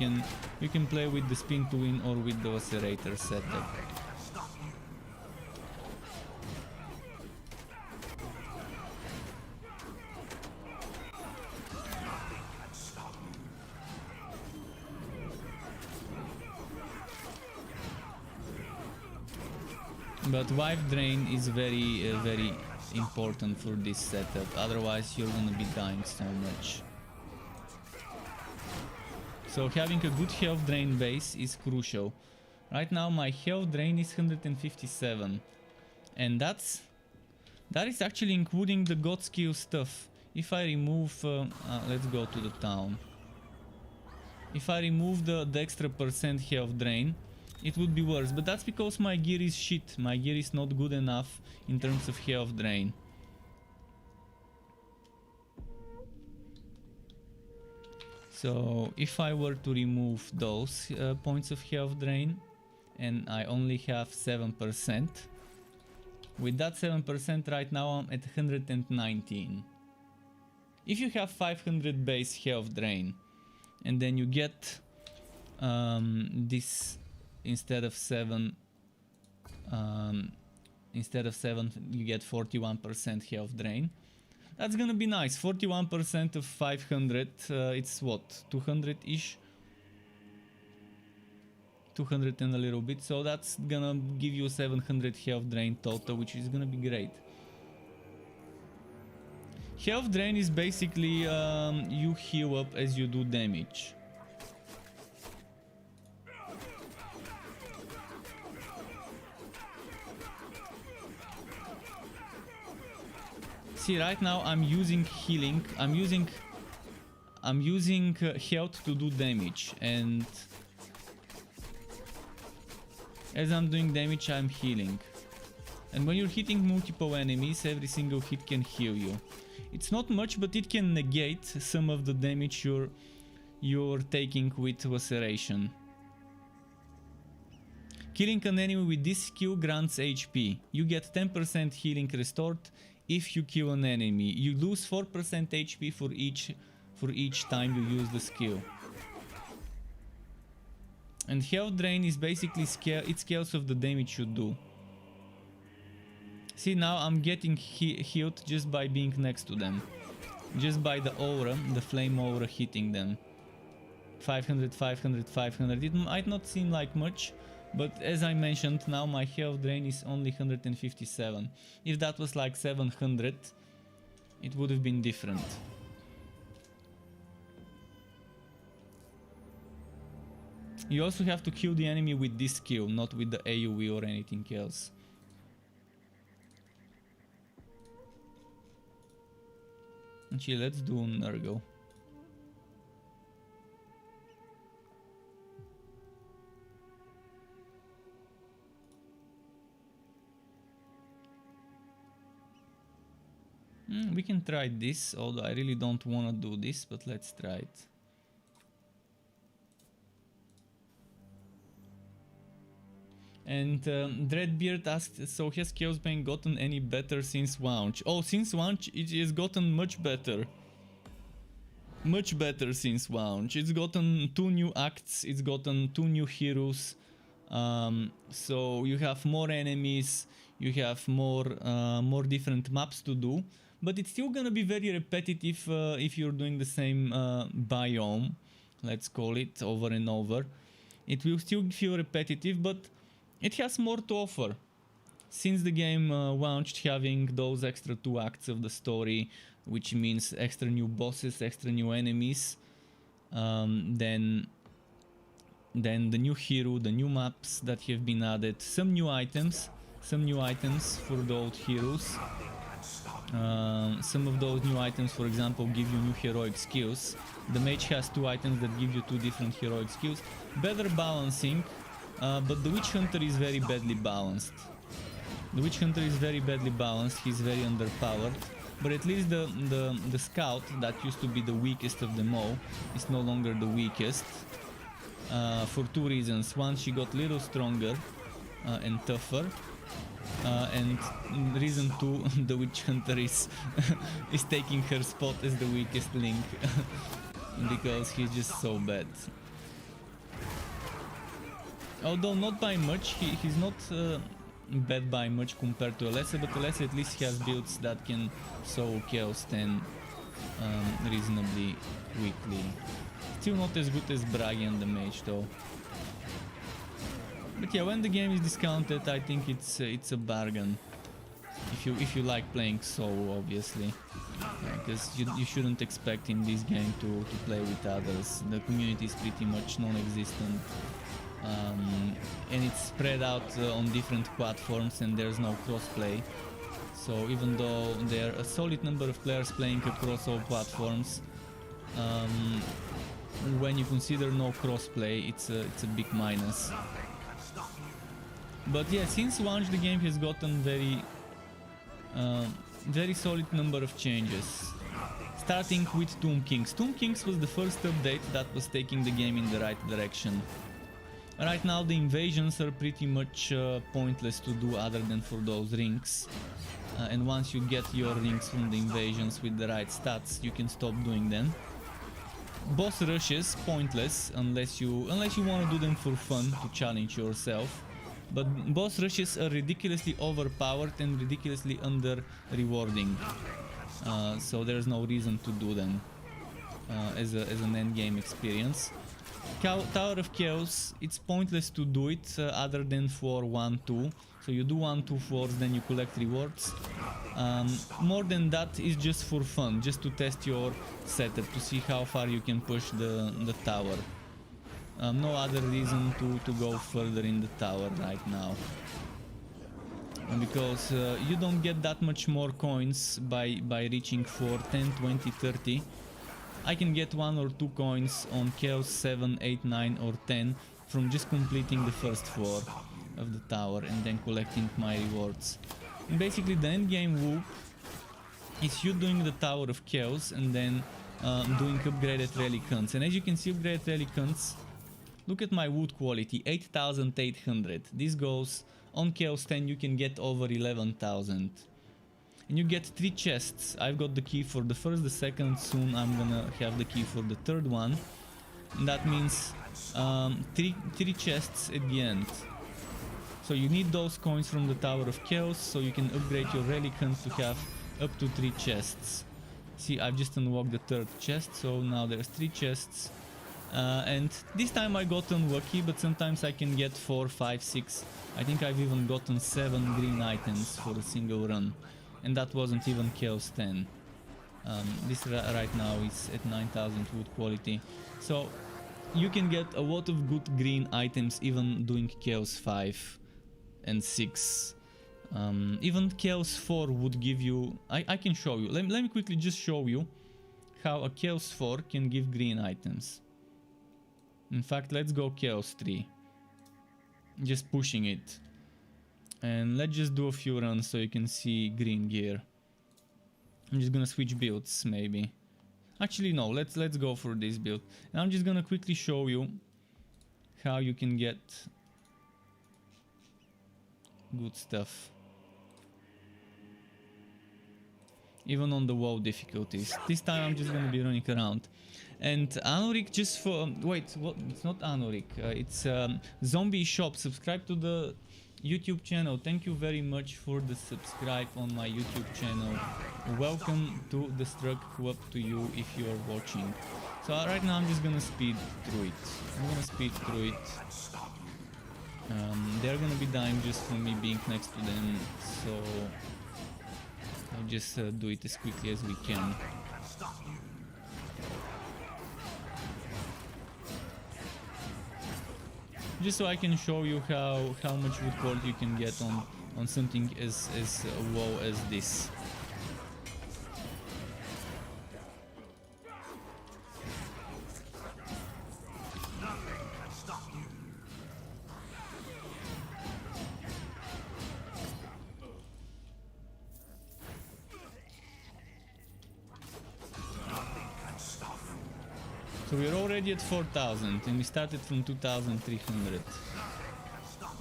can play with the spin to win or with the Lacerator setup. But Wife Drain is very important for this setup, otherwise you're gonna be dying so much. So having a good health drain base is crucial. Right now my health drain is 157, and that is actually including the god skill stuff. If I remove, let's go to the town. If I remove the extra percent health drain, it would be worse, but that's because my gear is shit. My gear is not good enough in terms of health drain. So if I were to remove those points of health drain, and I only have 7%, with that 7% right now I'm at 119. If you have 500 base health drain, and then you get this instead of 7 you get 41% health drain. That's gonna be nice. 41% of 500, it's what, 200-ish? 200 and a little bit, so that's gonna give you 700 health drain total, which is gonna be great. Health drain is basically you heal up as you do damage. See, right now I'm using healing. I'm using health to do damage, and as I'm doing damage, I'm healing. And when you're hitting multiple enemies, every single hit can heal you. It's not much, but it can negate some of the damage you're taking with laceration. Killing an enemy with this skill grants HP. You get 10% healing restored if you kill an enemy. You lose 4% HP for each time you use the skill. And health drain is basically it scales of the damage you do. See, now I'm getting healed just by being next to them. Just by the aura, the flame aura hitting them. 500, 500, 500. It might not seem like much, but as I mentioned, now my health drain is only 157. If that was like 700, it would have been different. You also have to kill the enemy with this skill, not with the AoE or anything else. Actually, let's do an Nurgle. We can try this, although I really don't want to do this, but let's try it. And Dreadbeard asked, so has Chaosbane gotten any better since launch? Oh, since launch it has gotten much better. Much better since launch. It's gotten 2 new acts, it's gotten 2 new heroes. So you have more enemies, you have more different maps to do. But it's still gonna be very repetitive if you're doing the same biome, let's call it, over and over. It will still feel repetitive, but it has more to offer. Since the game launched, having those extra 2 acts of the story, which means extra new bosses, extra new enemies, then the new hero, the new maps that have been added, some new items for the old heroes. Some of those new items, for example, give you new heroic skills. The mage has 2 items that give you 2 different heroic skills. Better balancing, but the witch hunter is very badly balanced. He's very underpowered. But at least the scout, that used to be the weakest of them all, is no longer the weakest. For 2 reasons. One, she got a little stronger and tougher. and reason 2, the Witch Hunter is is taking her spot as the weakest link because he's just so bad. Although not by much, he's not bad by much compared to Alessa, but Alessa at least has builds that can sow Chaos 10 reasonably quickly. Still not as good as Bragi and the Mage though. But yeah, when the game is discounted, I think it's a bargain. If you like playing solo, obviously, because you shouldn't expect in this game to play with others. The community is pretty much non-existent, and it's spread out on different platforms, and there's no crossplay. So even though there are a solid number of players playing across all platforms, when you consider no crossplay, it's a big minus. But yeah, since launch the game has gotten very solid number of changes. Starting with Tomb Kings. Tomb Kings was the first update that was taking the game in the right direction. Right now the invasions are pretty much pointless to do other than for those rings. And once you get your rings from the invasions with the right stats, you can stop doing them. Boss rushes, pointless unless you want to do them for fun, to challenge yourself. But boss rushes are ridiculously overpowered and ridiculously under rewarding, so there's no reason to do them as an endgame experience. Tower of Chaos, it's pointless to do it other than for 1-2. So you do 1-2 floors, then you collect rewards. More than that is just for fun, just to test your setup, to see how far you can push the tower. No other reason to go further in the tower right now. Because you don't get that much more coins by reaching for 10, 20, 30. I can get 1 or 2 coins on Chaos 7, 8, 9 or 10 from just completing the first floor of the tower and then collecting my rewards. And basically the end game loop is you doing the Tower of Chaos and then doing upgraded relic hunts. And as you can see, upgraded relic hunts, look at my wood quality, 8,800. This goes on Chaos 10, you can get over 11,000. And you get 3 chests. I've got the key for the first, the second, soon I'm gonna have the key for the third one. And that means 3 chests at the end. So you need those coins from the Tower of Chaos, so you can upgrade your relic hunt to have up to 3 chests. See, I've just unlocked the third chest, so now there's 3 chests. And this time I got unlucky, but sometimes I can get 4, 5, 6. I think I've even gotten 7 green items for a single run. And that wasn't even Chaos 10. This right now is at 9,000 wood quality. So you can get a lot of good green items even doing Chaos 5 and 6. Even Chaos 4 would give you... I can show you. Let me quickly just show you how a Chaos 4 can give green items. In fact, let's go Chaos 3. Just pushing it. And let's just do a few runs so you can see green gear. I'm just gonna switch builds, maybe. Actually, no, let's go for this build. And I'm just gonna quickly show you how you can get good stuff. Even on the WoW difficulties. This time I'm just gonna be running around. And Anorik, just for... wait, what? It's not Anorik. It's Zombie Shop. Subscribe to the YouTube channel. Thank you very much for the subscribe on my YouTube channel. Welcome to the Struck Club to you if you are watching. So right now I'm just gonna speed through it. I'm gonna speed through it. They're gonna be dying just from me being next to them, so I'll just do it as quickly as we can. Just so I can show you how much wood quality you can get on something as low as this. So we're already at 4,000 and we started from 2,300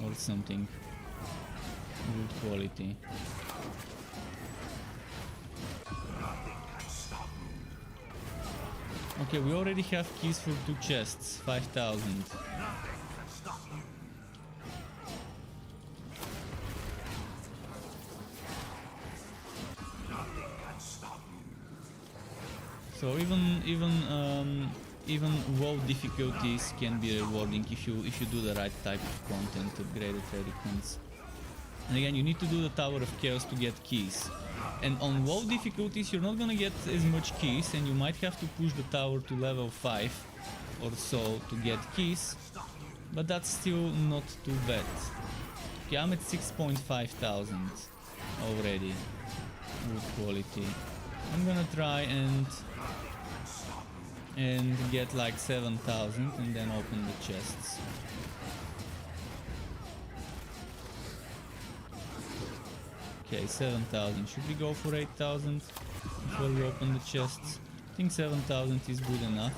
or something. Good quality. Okay, we already have keys for 2 chests, 5,000. So even WoW difficulties can be rewarding if you do the right type of content, upgraded reliquants. And again, you need to do the Tower of Chaos to get keys. And on WoW difficulties, you're not gonna get as much keys, and you might have to push the tower to level 5 or so to get keys. But that's still not too bad. Okay, I'm at 6.5 thousand already. Good quality. I'm gonna try and get like 7,000 and then open the chests. Okay, 7,000. Should we go for 8,000 before we open the chests? I think 7,000 is good enough.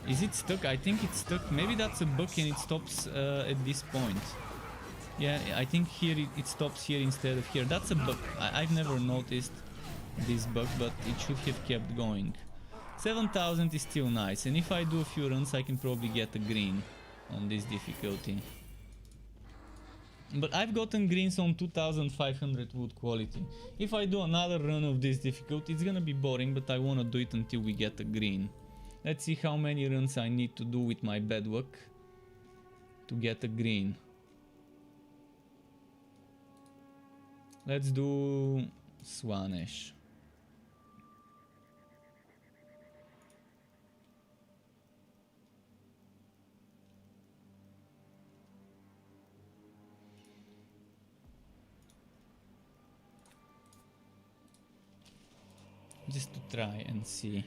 Is it stuck? I think it's stuck. Maybe that's a bug and it stops at this point. Yeah, I think here it stops here instead of here. That's a bug. I've never noticed this bug, but it should have kept going. 7,000 is still nice, and if I do a few runs I can probably get a green on this difficulty. But I've gotten greens on 2,500 wood quality. If I do another run of this difficulty, it's gonna be boring, but I wanna do it until we get a green. Let's see how many runs I need to do with my bedwork to get a green. Let's do Swanesh. Just to try and see.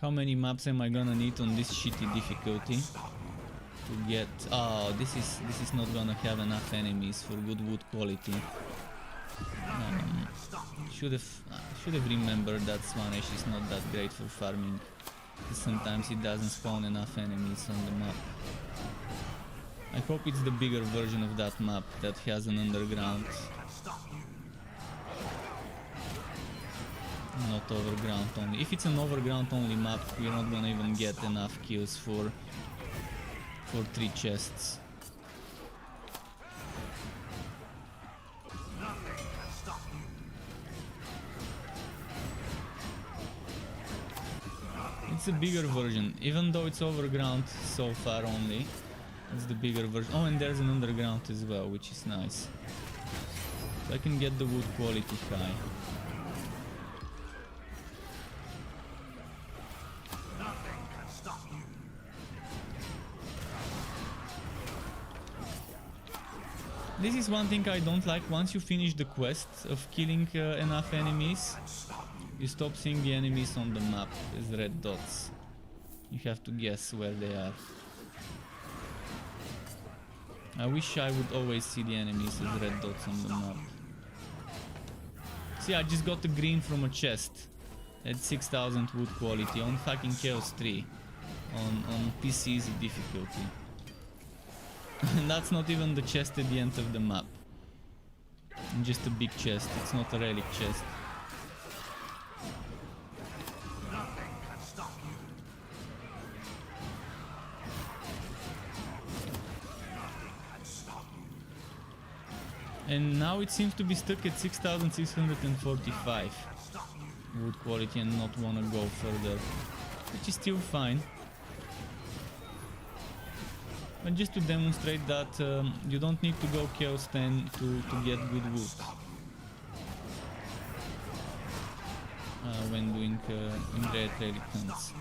How many maps am I gonna need on this shitty difficulty to get? Oh, this is not gonna have enough enemies for good wood quality. Should have remembered that Swanesh is not that great for farming. Sometimes it doesn't spawn enough enemies on the map. I hope it's the bigger version of that map that has an underground, not overground only. If it's an overground only map, we're not gonna even get enough kills for 3 chests. It's a bigger version, even though it's overground so far only. It's the bigger version. Oh, and there's an underground as well, which is nice. So I can get the wood quality high. This is one thing I don't like. Once you finish the quest of killing enough enemies, you stop seeing the enemies on the map as red dots. You have to guess where they are. I wish I would always see the enemies as red dots on the map. See, I just got a green from a chest at 6,000 wood quality on fucking Chaos 3 on PC easy difficulty. And that's not even the chest at the end of the map. Just a big chest, it's not a relic chest. And now it seems to be stuck at 6,645 wood quality and not wanna go further, which is still fine. But just to demonstrate that you don't need to go Chaosbane to get good wood when doing red relic hunts.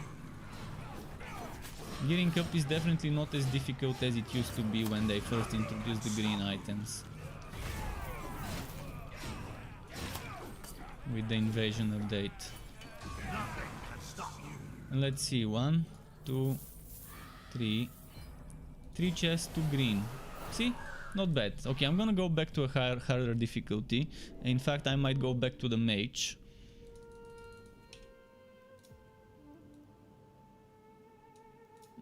Gearing up is definitely not as difficult as it used to be when they first introduced the green items. With the invasion update. And let's see, 1, 2, 3. 3 chests to green. See? Not bad. Okay, I'm gonna go back to a harder difficulty. In fact, I might go back to the mage.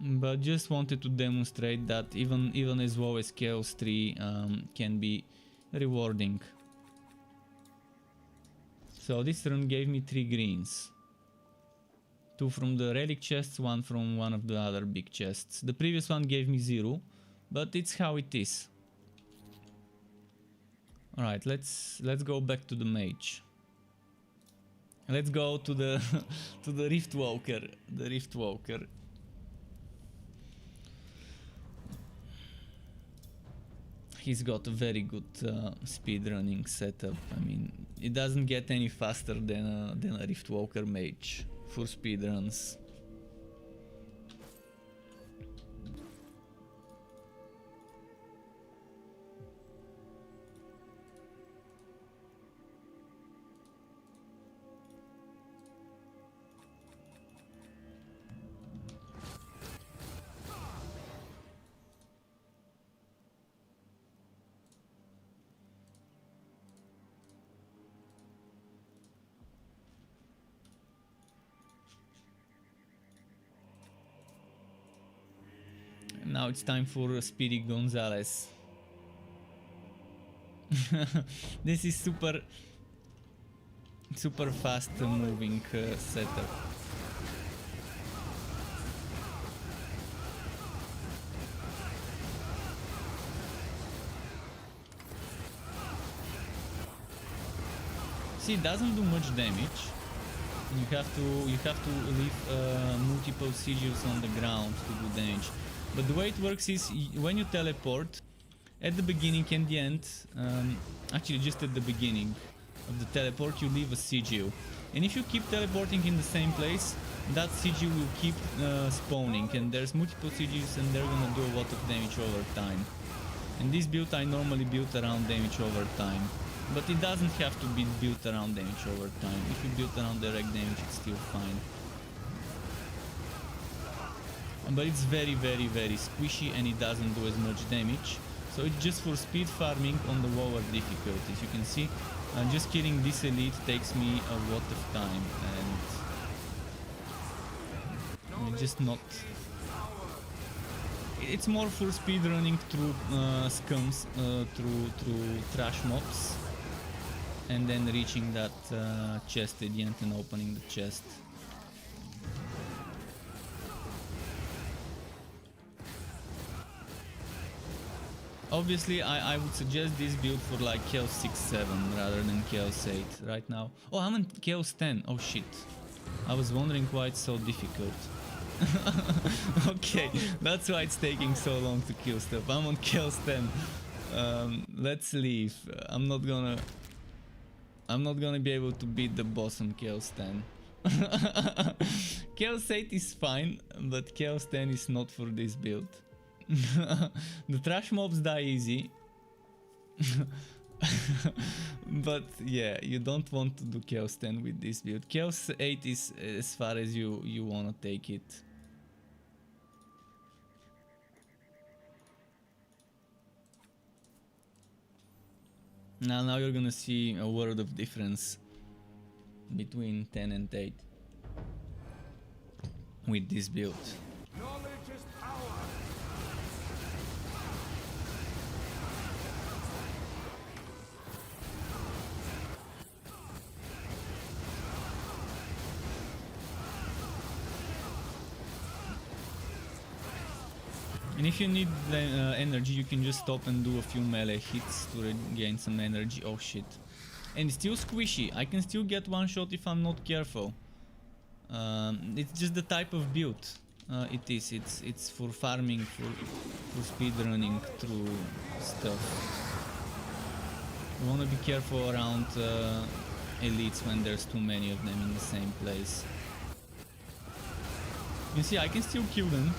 but just wanted to demonstrate that even as low as Chaos 3 can be rewarding. So this run gave me 3 greens. 2 from the relic chests, 1 from one of the other big chests. The previous one gave me 0, but it's how it is. Alright, let's go back to the mage. Let's go to the to the Riftwalker. The Riftwalker. He's got a very good speedrunning setup. I mean, it doesn't get any faster than a Riftwalker mage for speedruns. Now it's time for Speedy Gonzalez. This is super fast moving setup. See, it doesn't do much damage. You have to leave multiple sigils on the ground to do damage. But the way it works is when you teleport, at the beginning and the end, actually just at the beginning of the teleport, you leave a sigil. And if you keep teleporting in the same place, that sigil will keep spawning, and there's multiple sigils and they're gonna do a lot of damage over time. And this build I normally build around damage over time. But it doesn't have to be built around damage over time. If you build around direct damage, it's still fine. But it's very squishy and it doesn't do as much damage. So it's just for speed farming on the lower difficulties. You can see just killing this elite takes me a lot of time, and it's just not... It's more for speed running through scums, through trash mobs, and then reaching that chest at the end and opening the chest. Obviously, I would suggest this build for like Chaos 6-7 rather than Chaos 8 right now. Oh, I'm on Chaos 10. Oh shit. I was wondering why it's so difficult. Okay, that's why it's taking so long to kill stuff. I'm on Chaos 10. Let's leave. I'm not gonna be able to beat the boss on Chaos 10. Chaos 8 is fine, but Chaos 10 is not for this build. The trash mobs die easy. But yeah, you don't want to do Chaos 10 with this build. Chaos 8 is as far as you wanna take it. Now you're gonna see a world of difference between 10 and 8 with this build. Knowledge is power. And if you need the energy, you can just stop and do a few melee hits to regain some energy. Oh shit. And it's still squishy. I can still get one shot if I'm not careful. It's just the type of build it is. It's for farming, for speed running through stuff. You wanna be careful around elites when there's too many of them in the same place. You see, I can still kill them,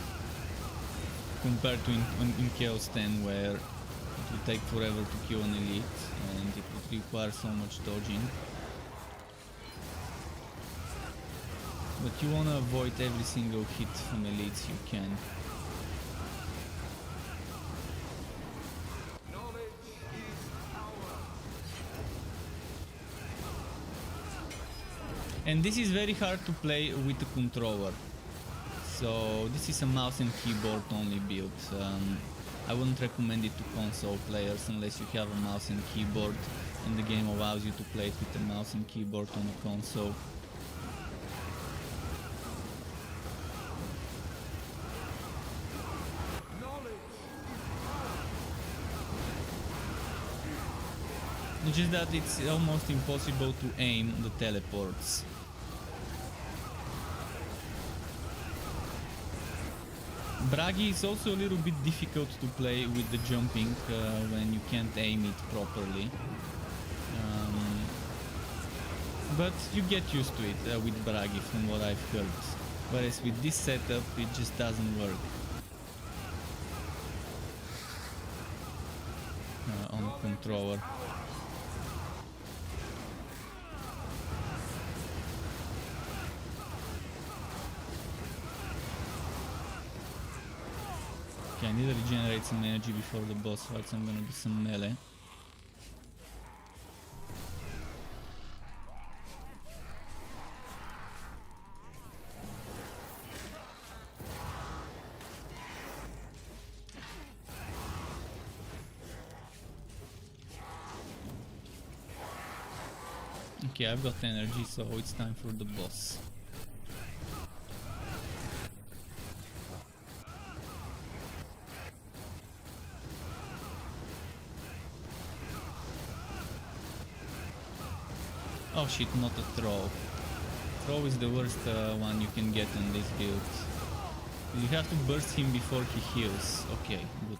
compared to in Chaos 10, where it would take forever to kill an elite and it would require so much dodging. But you wanna avoid every single hit from elites you can. Knowledge is power. And this is very hard to play with the controller. So this is a mouse and keyboard only build. I wouldn't recommend it to console players unless you have a mouse and keyboard and the game allows you to play it with a mouse and keyboard on a console. It's just that it's almost impossible to aim the teleports. Bragi is also a little bit difficult to play with the jumping when you can't aim it properly. But you get used to it with Bragi from what I've heard. Whereas with this setup it just doesn't work on the controller. Okay, I need to regenerate some energy before the boss fight, so I'm gonna do some melee. Okay, I've got energy, so it's time for the boss. Oh shit, not a throw. Throw is the worst one you can get in this build. You have to burst him before he heals. Okay, good.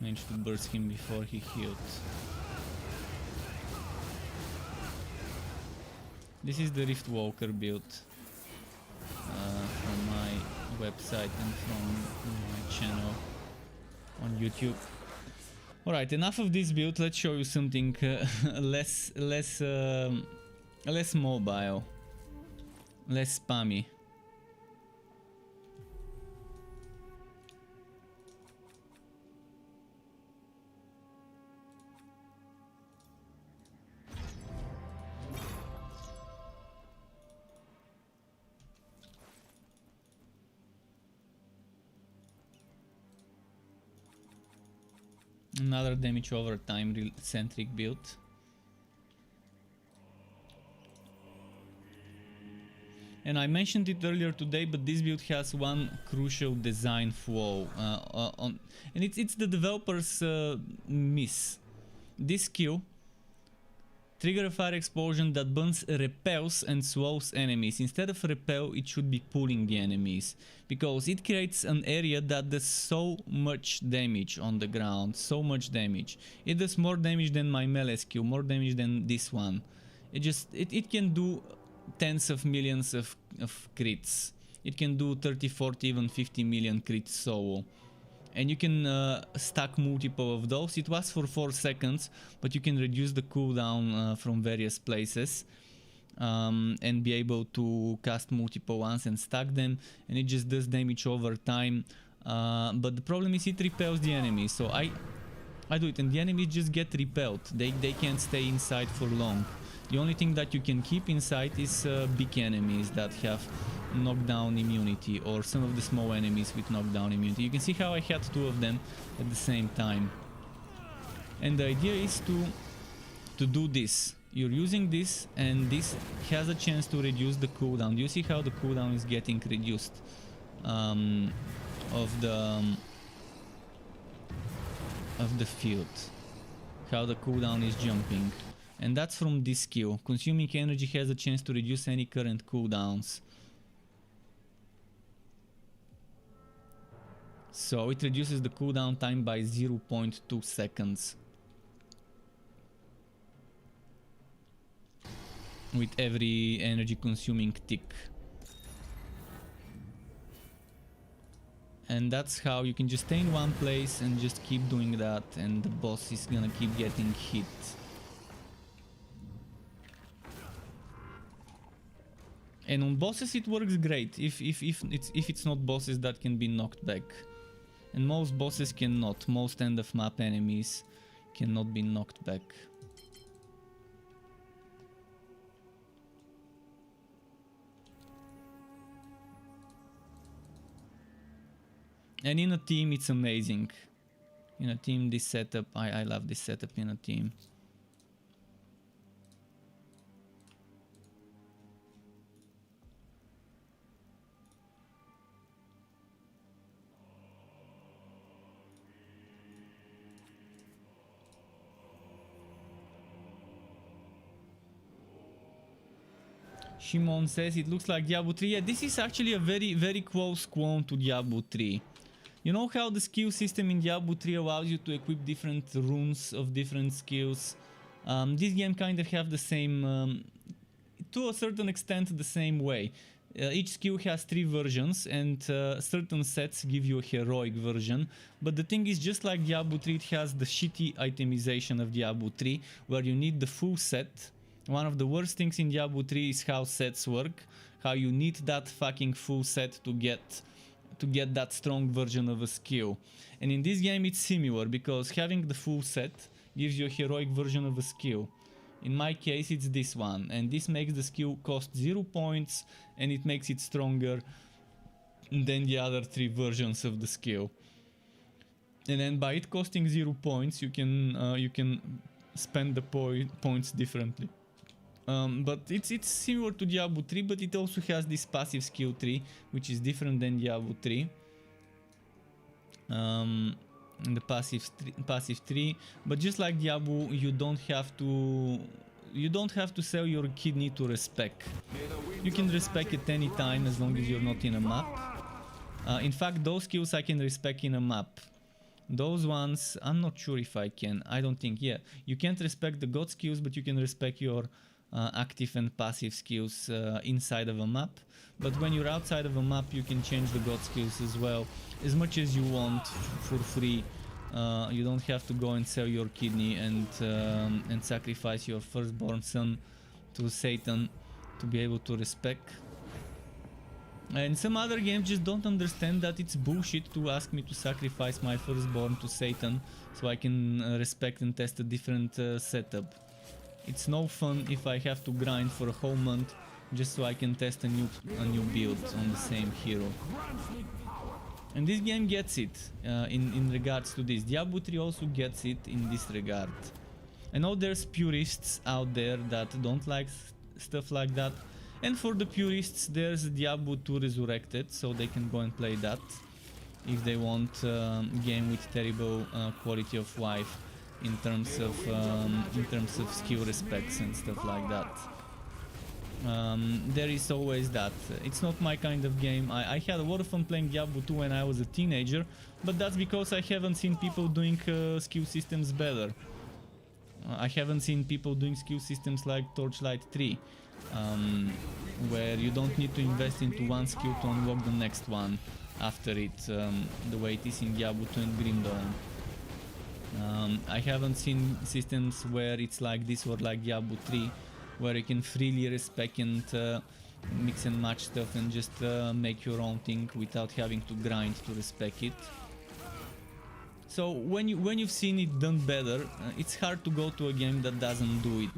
Managed to burst him before he healed. This is the Rift Walker build from my website and from my channel on YouTube. Alright, enough of this build. Let's show you something less mobile, less spammy. Another damage over time centric build. And I mentioned it earlier today, but this build has one crucial design flaw, and it's the developer's miss. This skill trigger a fire explosion that burns, repels and slows enemies. Instead of repel, it should be pulling the enemies, because it creates an area that does so much damage on the ground, so much damage. It does more damage than my melee skill, more damage than this one. It can do tens of millions of crits. It can do 30, 40, even 50 million crits solo. And you can stack multiple of those. It lasts for 4 seconds, but you can reduce the cooldown from various places and be able to cast multiple ones and stack them, and it just does damage over time. But the problem is it repels the enemy, so I do it and the enemies just get repelled. They can't stay inside for long. The only thing that you can keep inside is big enemies that have knockdown immunity, or some of the small enemies with knockdown immunity. You can see how I had 2 of them at the same time. And the idea is to do this. You're using this, and this has a chance to reduce the cooldown. Do you see how the cooldown is getting reduced of the field? How the cooldown is jumping. And that's from this skill. Consuming energy has a chance to reduce any current cooldowns. So it reduces the cooldown time by 0.2 seconds. With every energy consuming tick. And that's how you can just stay in one place and just keep doing that, and the boss is gonna keep getting hit. And on bosses it works great if it's not bosses that can be knocked back. And most bosses cannot. Most end of map enemies cannot be knocked back. And in a team, it's amazing. In a team, this setup, I love this setup in a team. Shimon says it looks like Diablo 3. Yeah, this is actually a very close clone to Diablo 3. You know how the skill system in Diablo 3 allows you to equip different runes of different skills? This game kind of have the same, to a certain extent, the same way. Each skill has 3 versions, and certain sets give you a heroic version. But the thing is, just like Diablo 3, it has the shitty itemization of Diablo 3, where you need the full set. One of the worst things in Diablo 3 is how sets work, how you need that fucking full set to get that strong version of a skill. And in this game it's similar, because having the full set gives you a heroic version of a skill. In my case it's this one, and this makes the skill cost 0 points, and it makes it stronger than the other 3 versions of the skill. And then by it costing 0 points, you can spend the points differently. But it's similar to Diablo 3, but it also has this passive skill tree, which is different than Diablo 3. The passive tree, but just like Diablo, you don't have to sell your kidney to respec. You can respec at any time as long as you're not in a map. In fact, those skills I can respec in a map. Those ones, I'm not sure if I can. I don't think. Yeah, you can't respec the god skills, but you can respec your active and passive skills inside of a map. But when you're outside of a map, you can change the god skills as well, as much as you want for free. You don't have to go and sell your kidney and sacrifice your firstborn son to Satan to be able to respec. And some other games just don't understand that it's bullshit to ask me to sacrifice my firstborn to Satan so I can respect and test a different setup. It's no fun if I have to grind for a whole month just so I can test a new build on the same hero. And this game gets it in regards to this. Diablo 3 also gets it in this regard. I know there's purists out there that don't like stuff like that. And for the purists, there's Diablo 2 Resurrected, so they can go and play that if they want a game with terrible quality of life in terms of skill respects and stuff like that. There is always that. It's not my kind of game. I had a lot of fun playing Diablo 2 when I was a teenager, but that's because I haven't seen people doing skill systems better. I haven't seen people doing skill systems like Torchlight 3. Where you don't need to invest into one skill to unlock the next one after it, the way it is in Diablo 2 and Grim Dawn. I haven't seen systems where it's like this or like Diablo 3, where you can freely respec and mix and match stuff and just make your own thing without having to grind to respec it. So when you've seen it done better, it's hard to go to a game that doesn't do it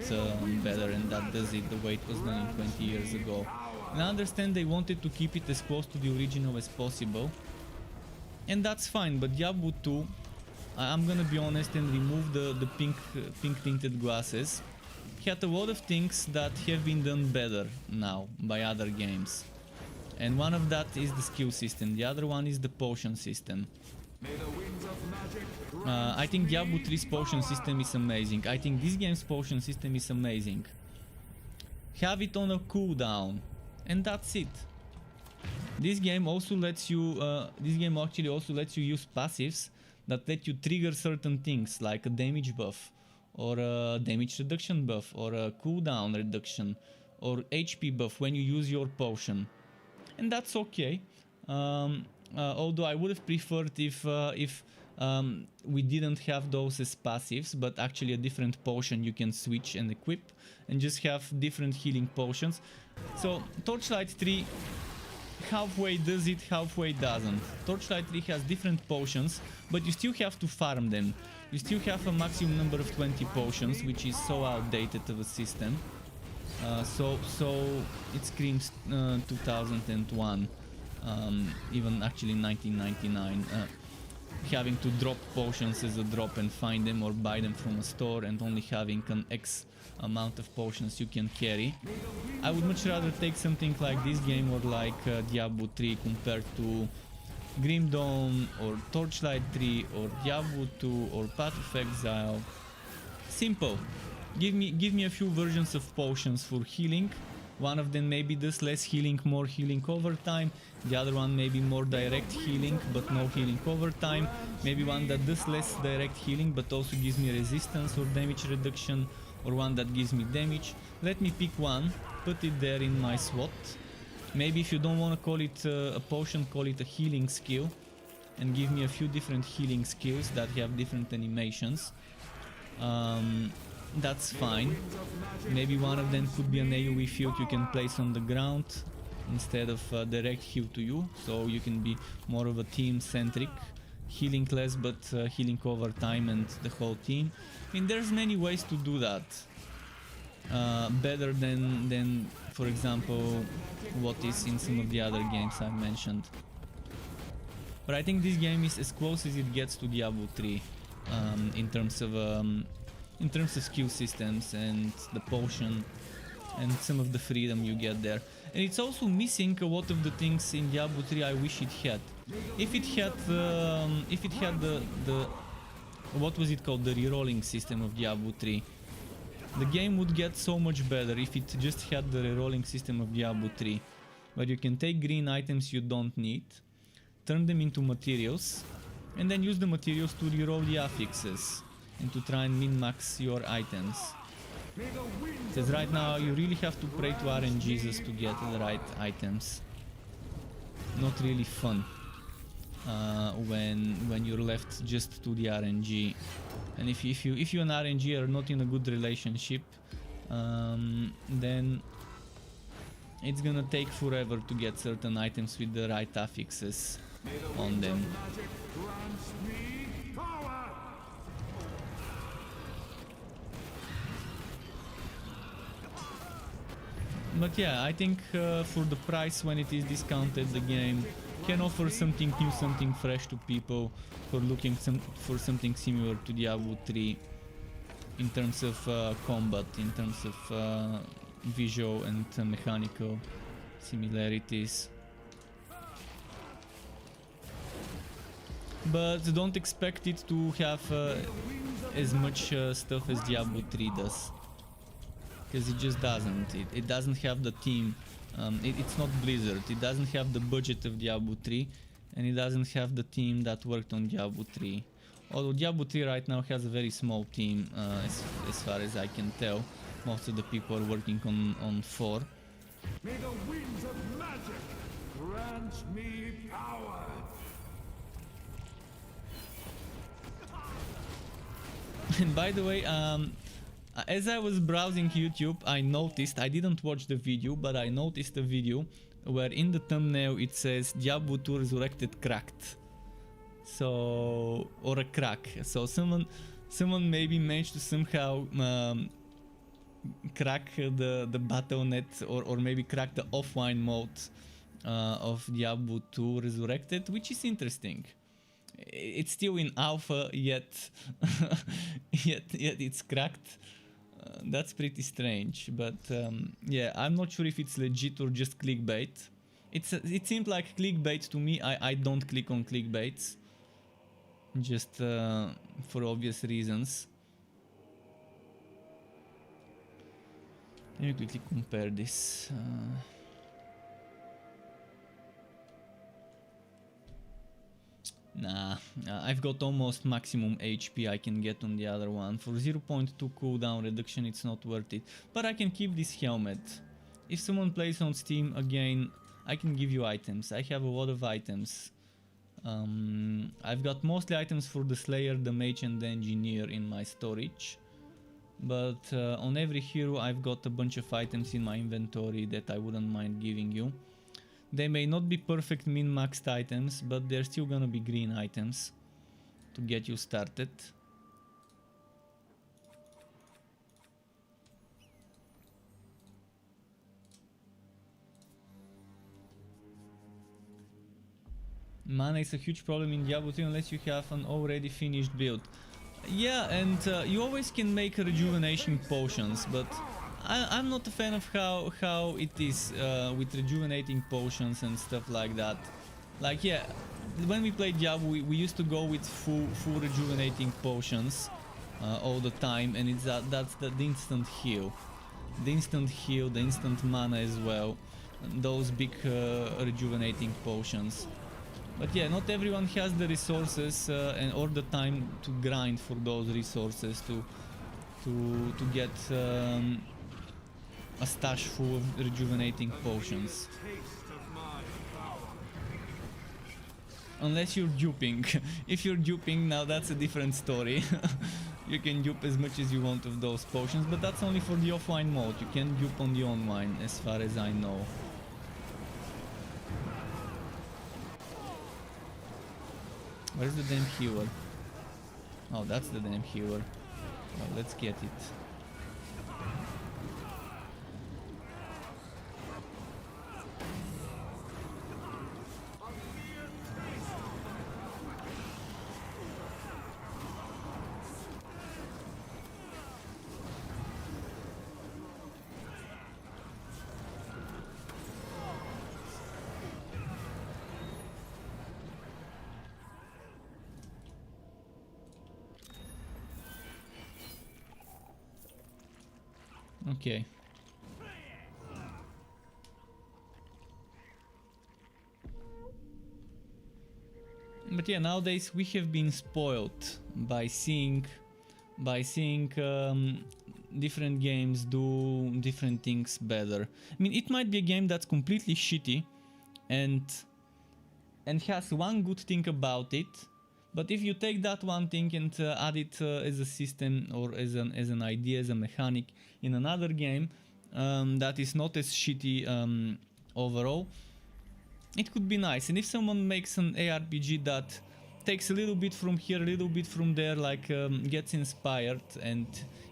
better and that does it the way it was done 20 years ago. And I understand they wanted to keep it as close to the original as possible, and that's fine. But Diablo 2, I'm gonna be honest and remove the pink tinted glasses, had a lot of things that have been done better now by other games. And one of that is the skill system, the other one is the potion system. I think Diablo 3's potion system is amazing. I think this game's potion system is amazing. Have it on a cooldown, and that's it. This game also lets you. This game actually also lets you use passives that let you trigger certain things, like a damage buff, or a damage reduction buff, or a cooldown reduction, or HP buff when you use your potion, and that's okay. Although I would have preferred if we didn't have those as passives, but actually a different potion you can switch and equip, and just have different healing potions. So Torchlight 3 halfway does it, halfway doesn't. Torchlight 3 has different potions, but you still have to farm them. You still have a maximum number of 20 potions, which is so outdated of a system. So it screams 2001. even actually 1999. Having to drop potions as a drop and find them or buy them from a store, and only having an X amount of potions you can carry. I would much rather take something like this game or like Diablo 3 compared to Grim Dawn or Torchlight 3 or Diablo 2 or Path of Exile. Simple. Give me a few versions of potions for healing. One of them maybe does less healing, more healing over time. The other one maybe more direct healing, but no healing over time. Maybe one that does less direct healing, but also gives me resistance or damage reduction. Or one that gives me damage. Let me pick one, put it there in my SWAT. Maybe if you don't want to call it a potion, call it a healing skill. And give me a few different healing skills that have different animations. That's fine. Maybe one of them could be an AoE field you can place on the ground instead of direct heal to you, so you can be more of a team centric, healing less but healing over time and the whole team. I mean, there's many ways to do that better than for example what is in some of the other games I've mentioned. But I think this game is as close as it gets to Diablo 3 in terms of skill systems and the potion and some of the freedom you get there. And it's also missing a lot of the things in Diablo 3 I wish it had. If it had the what was it called, the rerolling system of Diablo 3, the game would get so much better if it just had the rerolling system of Diablo 3, where you can take green items you don't need, turn them into materials, and then use the materials to reroll the affixes and to try and min-max your items. Because right now you really have to pray to RNGs to get the right items. Not really fun when you're left just to the RNG. And if you and RNG are not in a good relationship, then it's gonna take forever to get certain items with the right affixes on them. But yeah, I think for the price when it is discounted, the game can offer something new, something fresh to people who are looking for something similar to Diablo 3 in terms of combat, in terms of visual and mechanical similarities. But don't expect it to have as much stuff as Diablo 3 does. Because it just doesn't. It doesn't have the team. It's not Blizzard. It doesn't have the budget of Diablo 3, and it doesn't have the team that worked on Diablo 3. Although Diablo 3 right now has a very small team, as far as I can tell. Most of the people are working on 4. May the winds of magic grant me power. And by the way, as I was browsing YouTube, I noticed, I didn't watch the video, but I noticed a video where in the thumbnail it says Diablo 2 Resurrected Cracked. So, or a crack. So someone maybe managed to somehow crack the Battle.net or maybe crack the offline mode of Diablo 2 Resurrected, which is interesting. It's still in alpha, yet yet it's cracked. That's pretty strange, but yeah, I'm not sure if it's legit or just clickbait. It seemed like clickbait to me. I don't click on clickbaits, just for obvious reasons. Let me quickly compare this. Nah, I've got almost maximum HP I can get on the other one. For 0.2 cooldown reduction it's not worth it. But I can keep this helmet. If someone plays on Steam, again, I can give you items. I have a lot of items. I've got mostly items for the Slayer, the Mage and the Engineer in my storage. But on every hero I've got a bunch of items in my inventory that I wouldn't mind giving you. They may not be perfect min-maxed items, but they're still gonna be green items to get you started. Mana is a huge problem in Diablo 3 unless you have an already finished build. Yeah, and you always can make rejuvenation potions, but I'm not a fan of how it is with rejuvenating potions and stuff like that. Like, yeah, when we played Diablo, we used to go with full rejuvenating potions all the time, and that's the instant heal. The instant heal, the instant mana as well. Those big rejuvenating potions. But yeah, not everyone has the resources and or the time to grind for those resources to get a stash full of rejuvenating potions. Unless you're duping. If you're duping, now that's a different story. You can dupe as much as you want of those potions, but that's only for the offline mode. You can't dupe on the online, as far as I know. Where's the damn healer? Oh, that's the damn healer. Well, let's get it. Okay. But yeah, nowadays we have been spoiled by seeing different games do different things better. I mean, it might be a game that's completely shitty and has one good thing about it, but if you take that one thing and add it as a system or as an idea, as a mechanic in another game that is not as shitty overall, it could be nice. And if someone makes an ARPG that takes a little bit from here, a little bit from there, like gets inspired and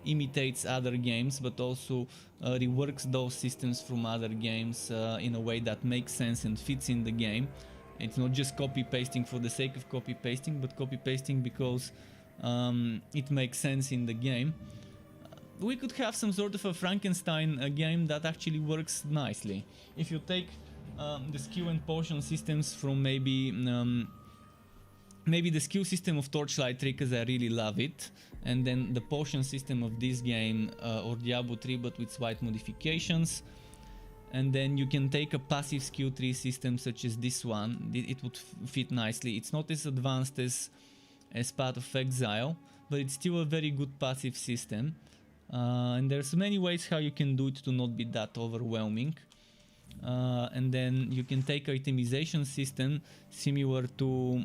imitates other games, but also reworks those systems from other games in a way that makes sense and fits in the game. It's not just copy-pasting for the sake of copy-pasting, but copy-pasting because it makes sense in the game. We could have some sort of a Frankenstein game that actually works nicely. If you take the skill and potion systems from maybe the skill system of Torchlight 3, because I really love it, and then the potion system of this game or Diablo 3 but with slight modifications, and then you can take a passive skill tree system such as this one. It would fit nicely. It's not as advanced as Path of Exile, but it's still a very good passive system, and there's many ways how you can do it to not be that overwhelming. And then you can take itemization system similar to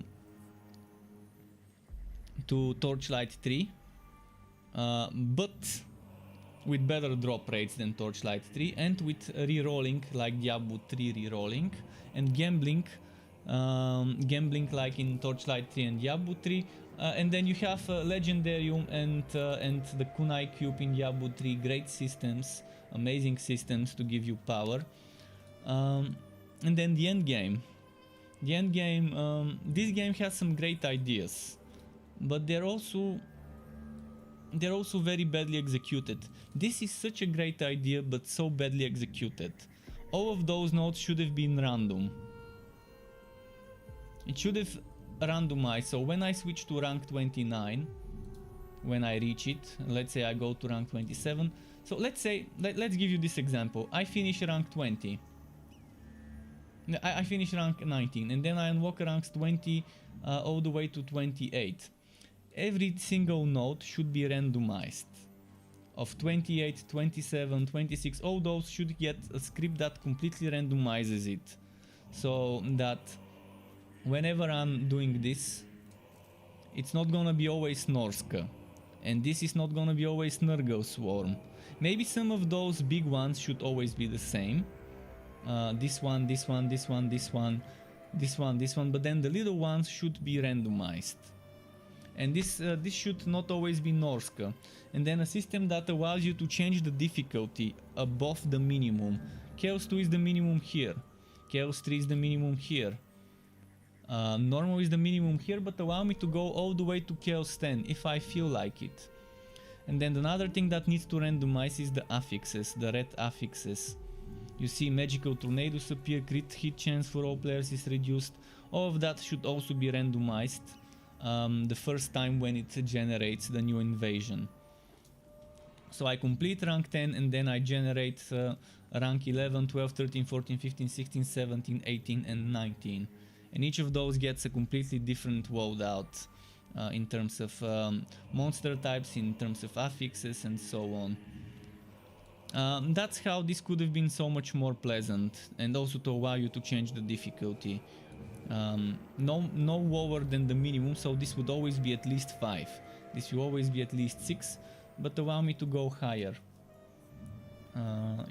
Torchlight 3, but with better drop rates than Torchlight 3, and with rerolling like Diablo 3 rerolling, and gambling like in Torchlight 3 and Diablo 3, and then you have Legendarium and the Kunai Cube in Diablo 3, great systems, amazing systems to give you power. And then the end game. This game has some great ideas, but they're also very badly executed. This is such a great idea, but so badly executed. All of those nodes should have been random. It should have randomized. So when I switch to rank 29, when I reach it, let's say I go to rank 27. So let's give you this example. I finish rank 20. I finish rank 19, and then I unlock ranks 20 all the way to 28. Every single node should be randomized. Of 28, 27, 26, all those should get a script that completely randomizes it. So that whenever I'm doing this, it's not gonna be always Norska. And this is not gonna be always Nurgle Swarm. Maybe some of those big ones should always be the same. This one, this one, this one, this one, this one, this one, but then the little ones should be randomized. And this should not always be Norska. And then a system that allows you to change the difficulty above the minimum. Chaos 2 is the minimum here. Chaos 3 is the minimum here. Normal is the minimum here, but allow me to go all the way to Chaos 10 if I feel like it. And then another thing that needs to randomize is the affixes, the red affixes. You see magical tornadoes appear, crit hit chance for all players is reduced. All of that should also be randomized the first time when it generates the new invasion. So I complete rank 10 and then I generate rank 11, 12, 13, 14, 15, 16, 17, 18 and 19. And each of those gets a completely different loadout in terms of monster types, in terms of affixes and so on. That's how this could have been so much more pleasant, and also to allow you to change the difficulty. No lower than the minimum, so this would always be at least 5. This will always be at least 6, but allow me to go higher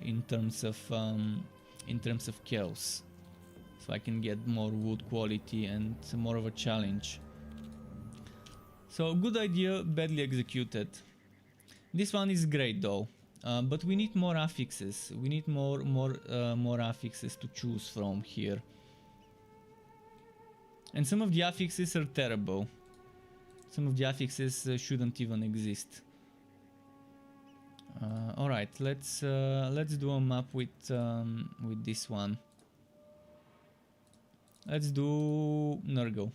in terms of chaos, so I can get more wood quality and more of a challenge. So good idea, badly executed. This one is great though, but we need more affixes. We need more affixes to choose from here. And some of the affixes are terrible. Some of the affixes shouldn't even exist. All right, let's do a map with this one. Let's do Nurgle.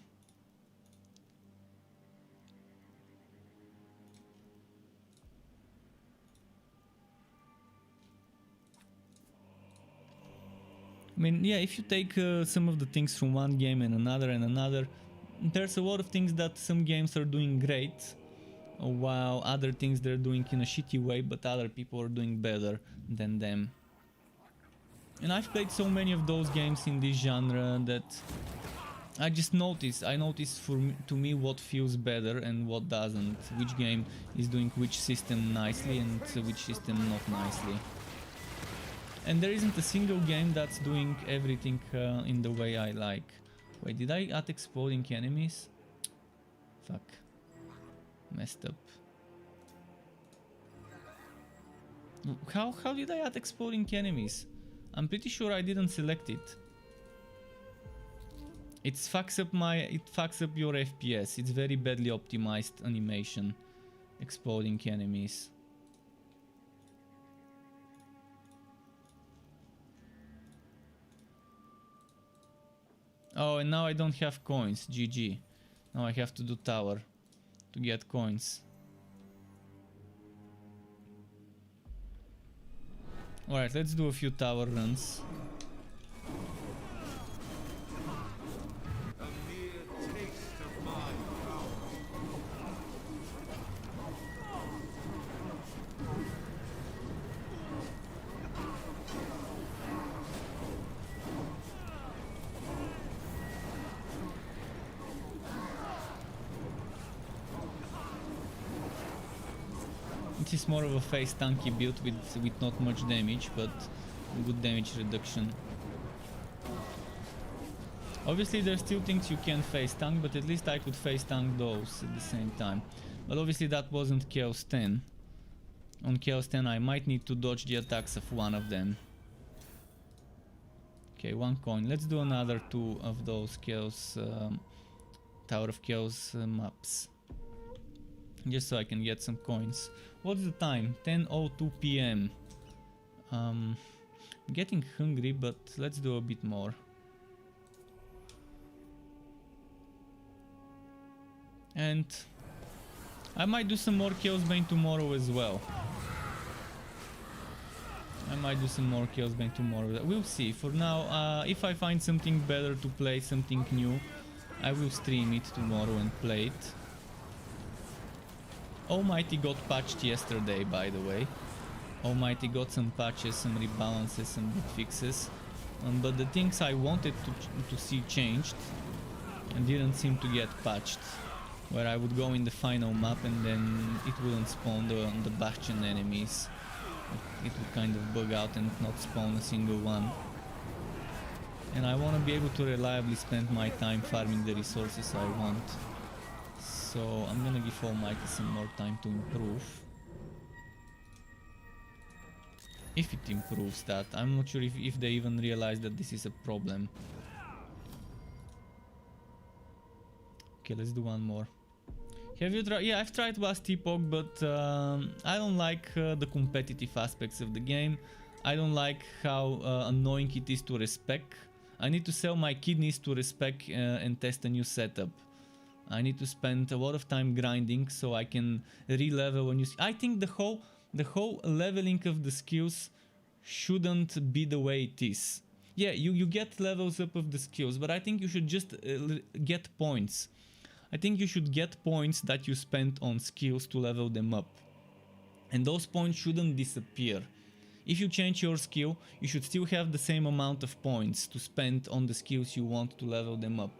I mean, yeah, if you take some of the things from one game and another, there's a lot of things that some games are doing great, while other things they're doing in a shitty way, but other people are doing better than them. And I've played so many of those games in this genre that I just notice to me what feels better and what doesn't, which game is doing which system nicely and which system not nicely. And there isn't a single game that's doing everything in the way I like. Wait, did I add exploding enemies? Fuck. Messed up. How did I add exploding enemies? I'm pretty sure I didn't select it. It fucks up your FPS. It's very badly optimized animation. Exploding enemies. Oh, and now I don't have coins. GG. Now I have to do tower to get coins. Alright, let's do a few tower runs. This is more of a face tanky build with not much damage, but good damage reduction. Obviously there's still things you can face tank, but at least I could face tank those at the same time. But obviously that wasn't Chaos 10. On Chaos 10 I might need to dodge the attacks of one of them. Okay, 1 coin. Let's do another 2 of those Chaos Tower of Chaos maps. Just so I can get some coins. What's the time? 10:02 PM. I'm getting hungry, but let's do a bit more. And I might do some more Chaosbane tomorrow as well. We'll see. For now, if I find something better to play, something new, I will stream it tomorrow and play it. Almighty got patched yesterday, by the way. Almighty got some patches, some rebalances, some big fixes. But the things I wanted to see changed and didn't seem to get patched. Where I would go in the final map and then it wouldn't spawn the bastion enemies. It would kind of bug out and not spawn a single one. And I want to be able to reliably spend my time farming the resources I want. So I'm gonna give Almighty some more time to improve. If it improves that. I'm not sure if they even realize that this is a problem. Okay, let's do one more. Have you tried? Yeah, I've tried Last Epoch, but I don't like the competitive aspects of the game. I don't like how annoying it is to respec. I need to sell my kidneys to respec and test a new setup. I need to spend a lot of time grinding so I can re-level a new. I think the whole leveling of the skills shouldn't be the way it is. Yeah, you get levels up of the skills, but I think you should just get points. I think you should get points that you spent on skills to level them up. And those points shouldn't disappear. If you change your skill, you should still have the same amount of points to spend on the skills you want to level them up.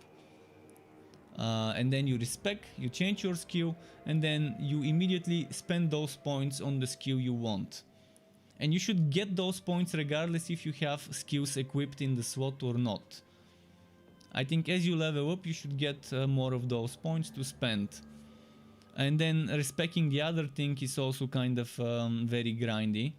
And then you respec, you change your skill, and then you immediately spend those points on the skill you want. And you should get those points regardless if you have skills equipped in the slot or not. I think as you level up, you should get more of those points to spend. And then respecting the other thing is also kind of very grindy.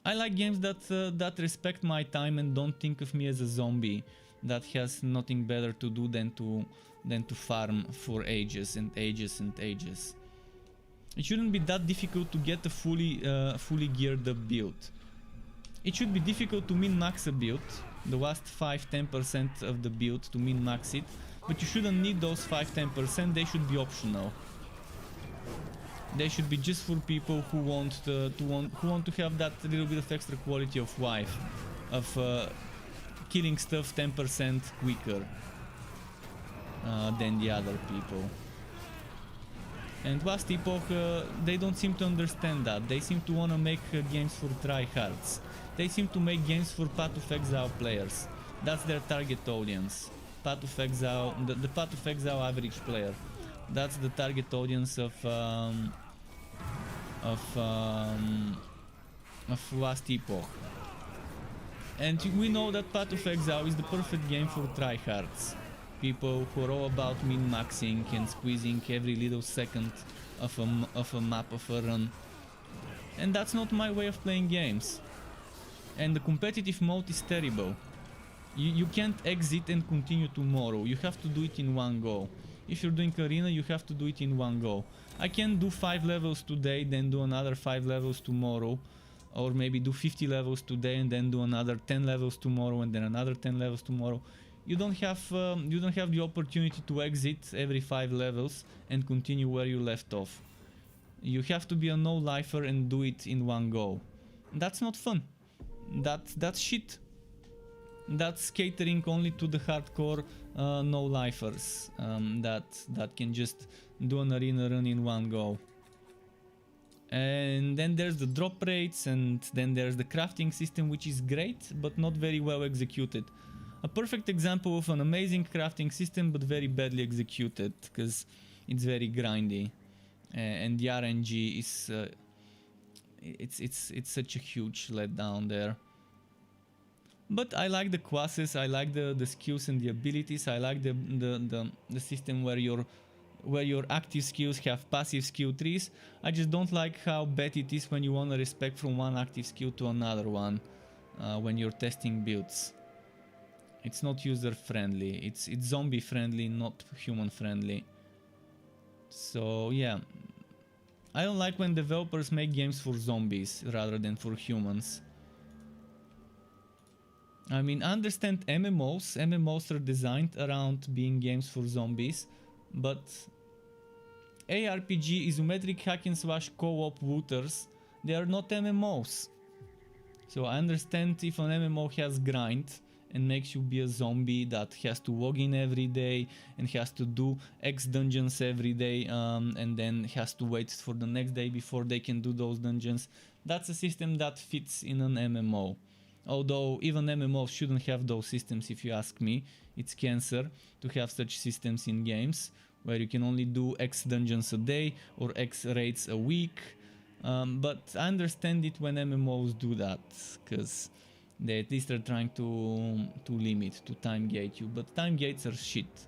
I like games that respect my time and don't think of me as a zombie that has nothing better to do than to farm for ages and ages and ages. It shouldn't be that difficult to get a fully geared up build. It should be difficult to min-max a build, the last 5-10% of the build to min-max it, but you shouldn't need those 5-10%, they should be optional. They should be just for people who want to have that little bit of extra quality of life, of killing stuff 10% quicker than the other people. And Last Epoch, they don't seem to understand that. They seem to want to make games for tryhards. They seem to make games for Path of Exile players. That's their target audience. Path of Exile, the Path of Exile average player. That's the target audience of Last Epoch. And we know that Path of Exile is the perfect game for tryhards. People who are all about min-maxing and squeezing every little second of a map of a run. And that's not my way of playing games. And the competitive mode is terrible. You can't exit and continue tomorrow. You have to do it in one go. If you're doing arena, you have to do it in one go. I can do 5 levels today, then do another 5 levels tomorrow. Or maybe do 50 levels today and then do another 10 levels tomorrow and then another 10 levels tomorrow. You don't have the opportunity to exit every 5 levels and continue where you left off. You have to be a no-lifer and do it in one go. That's not fun. That's shit. That's catering only to the hardcore no-lifers that can just do an arena run in one go. And then there's the drop rates, and then there's the crafting system, which is great but not very well executed. A perfect example of an amazing crafting system but very badly executed, because it's very grindy, and the RNG is it's such a huge letdown there. But I like the classes, I like the skills and the abilities. I like the system where your active skills have passive skill trees. I just don't like how bad it is when you want to respec from one active skill to another one when you're testing builds. It's not user friendly, it's zombie friendly, not human friendly. So yeah, I don't like when developers make games for zombies rather than for humans. I mean, I understand MMOs are designed around being games for zombies, but ARPG, isometric hack and slash co-op looters, they are not MMOs. So I understand if an MMO has grind and makes you be a zombie that has to log in every day and has to do X dungeons every day, and then has to wait for the next day before they can do those dungeons. That's a system that fits in an MMO. Although even MMOs shouldn't have those systems, if you ask me. It's cancer to have such systems in games where you can only do X dungeons a day or X raids a week. But I understand it when MMOs do that, because they at least are trying to limit, to time gate you, but time gates are shit.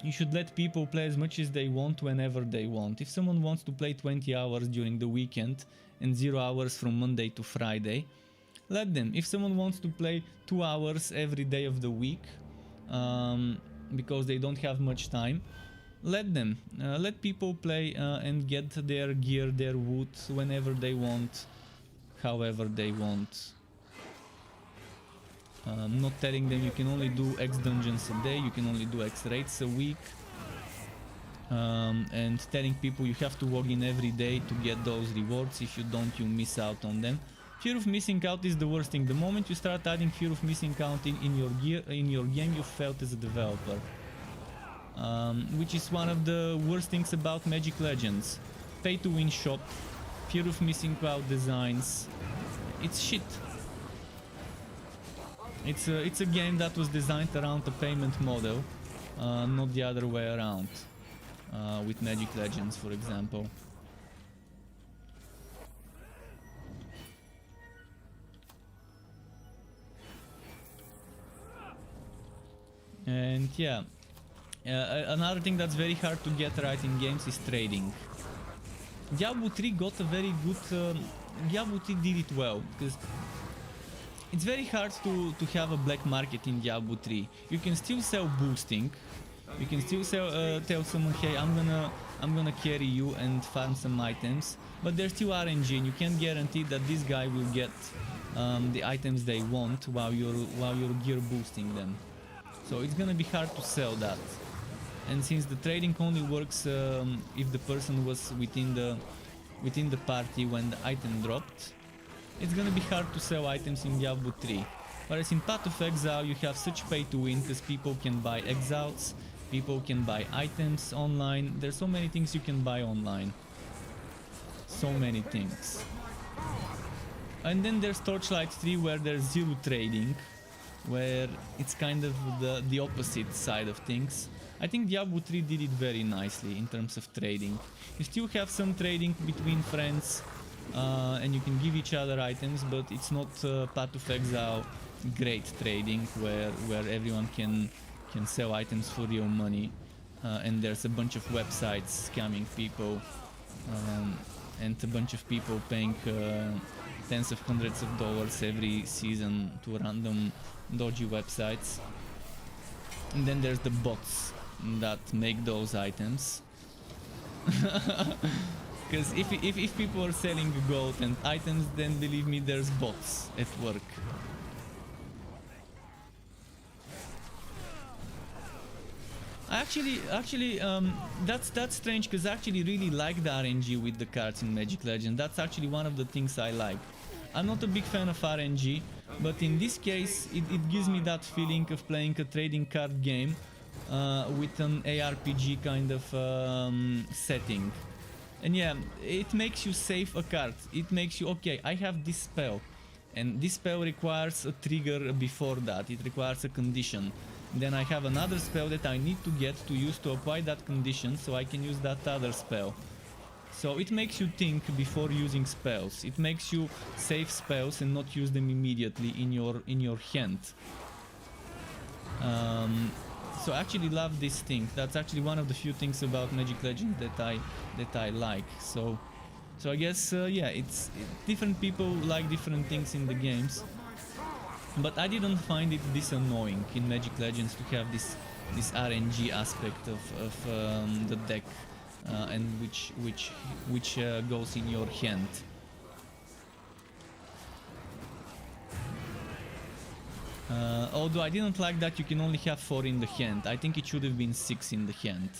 You should let people play as much as they want whenever they want. If someone wants to play 20 hours during the weekend and 0 hours from Monday to Friday, let them. If someone wants to play 2 hours every day of the week, because they don't have much time. Let them, let people play and get their gear, their wood whenever they want, however they want. Not telling them you can only do X dungeons a day, you can only do X raids a week. And telling people you have to log in every day to get those rewards. If you don't, you miss out on them. Fear of missing out is the worst thing. The moment you start adding fear of missing out in your game, you failed as a developer. Which is one of the worst things about Magic Legends. Pay to win shop, fear of missing out designs. It's shit. It's a game that was designed around a payment model, not the other way around. With Magic Legends, for example. And yeah, another thing that's very hard to get right in games is trading. Diablo 3 got a very good... Diablo 3 did it well, because it's very hard to have a black market in Diablo 3. You can still sell boosting. You can still tell someone, hey, I'm gonna carry you and farm some items, but there's still RNG, and you can't guarantee that this guy will get the items they want while you're gear boosting them. So it's gonna be hard to sell that. And since the trading only works if the person was within the party when the item dropped, it's gonna be hard to sell items in Diablo 3. Whereas in Path of Exile you have such pay to win, because people can buy exiles. People can buy items online. There's so many things you can buy online. So many things. And then there's Torchlight 3, where there's zero trading, where it's kind of the opposite side of things. I think Diablo 3 did it very nicely in terms of trading. You still have some trading between friends, and you can give each other items, but it's not Path of Exile great trading, where everyone can sell items for real money, and there's a bunch of websites scamming people, and a bunch of people paying tens of hundreds of dollars every season to random dodgy websites. And then there's the bots that make those items. Because if people are selling gold and items, then believe me, there's bots at work. Actually, that's strange, because I actually really like the RNG with the cards in Magic Legends. That's actually one of the things I like. I'm not a big fan of RNG, but in this case, it gives me that feeling of playing a trading card game with an ARPG kind of setting. And yeah, it makes you save a card. It makes you, okay, I have this spell, and this spell requires a trigger before that. It requires a condition. Then I have another spell that I need to get to use to apply that condition, so I can use that other spell. So it makes you think before using spells. It makes you save spells and not use them immediately in your hand. So I actually love this thing. That's actually one of the few things about Magic Legends that I like. So I guess yeah, different people like different things in the games. But I didn't find it this annoying in Magic Legends to have this RNG aspect of the deck, and which goes in your hand. Although I didn't like that you can only have 4 in the hand. I think it should have been 6 in the hand.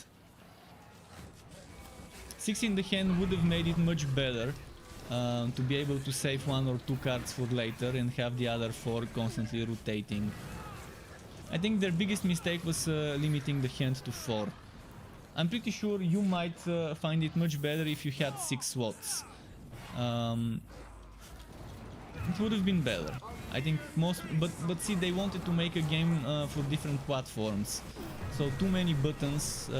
6 in the hand would have made it much better. To be able to save 1 or 2 cards for later and have the other 4 constantly rotating. I think their biggest mistake was limiting the hand to 4. I'm pretty sure you might find it much better if you had 6 slots. It would have been better. I think but see, they wanted to make a game for different platforms. So too many buttons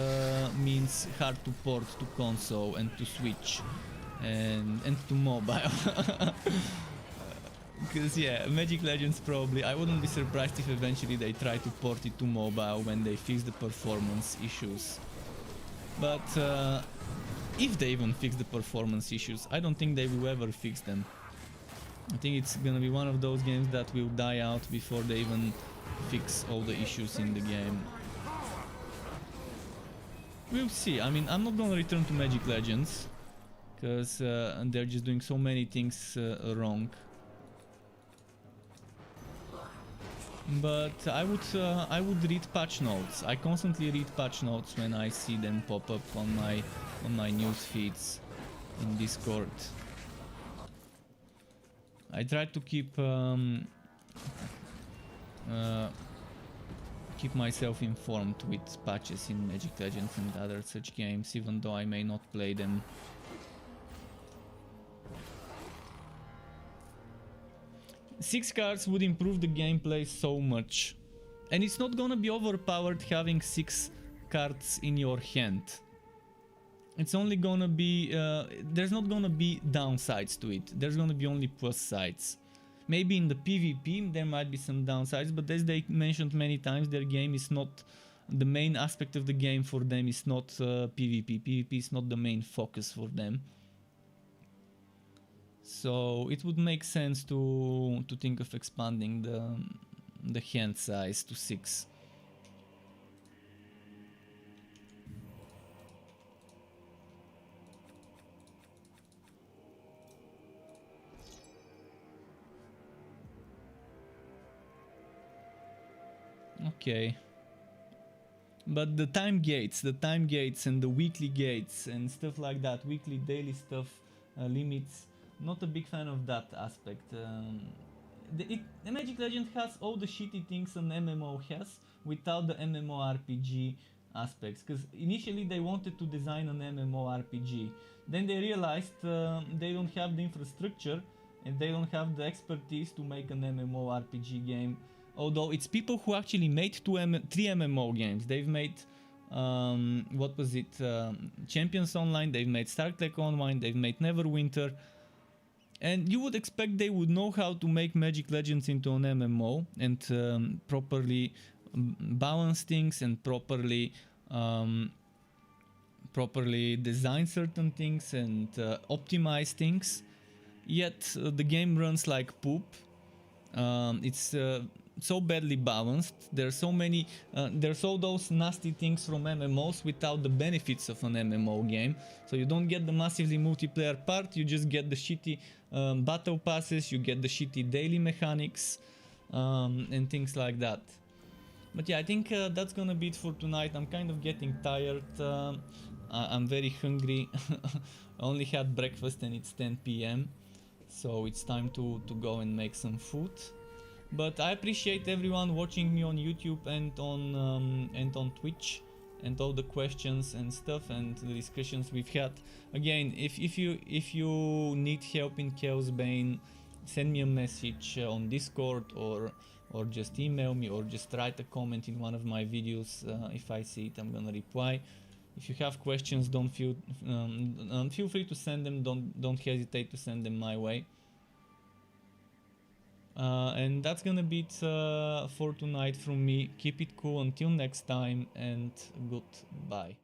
means hard to port to console and to Switch. And to mobile. Because yeah, Magic Legends probably, I wouldn't be surprised if eventually they try to port it to mobile when they fix the performance issues. But if they even fix the performance issues, I don't think they will ever fix them. I think it's gonna be one of those games that will die out before they even fix all the issues in the game. We'll see. I mean, I'm not gonna return to Magic Legends because they're just doing so many things wrong. But I would read patch notes. I constantly read patch notes when I see them pop up on my news feeds in Discord. I try to keep myself informed with patches in Magic Legends and other such games, even though I may not play them. Six cards would improve the gameplay so much. And it's not gonna be overpowered having 6 cards in your hand. It's only gonna be... there's not gonna be downsides to it. There's gonna be only plus sides. Maybe in the PvP there might be some downsides, but as they mentioned many times, their game is not... The main aspect of the game for them is not PvP. PvP is not the main focus for them. So it would make sense to think of expanding the hand size to 6. Okay. But the time gates and the weekly gates and stuff like that, weekly, daily stuff, limits, not a big fan of that aspect. The Magic Legend has all the shitty things an MMO has without the MMORPG aspects, because initially they wanted to design an MMORPG, then they realized they don't have the infrastructure and they don't have the expertise to make an MMORPG game. Although it's people who actually made 3 MMO games. They've made, what was it, Champions Online, they've made Star Trek Online, they've made Neverwinter. And you would expect they would know how to make Magic Legends into an MMO and properly balance things and properly design certain things and optimize things. Yet the game runs like poop. It's so badly balanced. There's so many, there's all those nasty things from MMOs without the benefits of an MMO game. So you don't get the massively multiplayer part, you just get the shitty battle passes, you get the shitty daily mechanics, and things like that. But yeah, I think that's gonna be it for tonight. I'm kind of getting tired. I'm very hungry. I only had breakfast and it's 10 PM. So it's time to go and make some food. But I appreciate everyone watching me on YouTube and on Twitch, and all the questions and stuff and the discussions we've had. Again, if you need help in Chaosbane, send me a message on Discord or just email me or just write a comment in one of my videos. If I see it, I'm gonna reply. If you have questions, don't feel free to send them. Don't hesitate to send them my way. And that's gonna be it for tonight from me. Keep it cool until next time, and goodbye.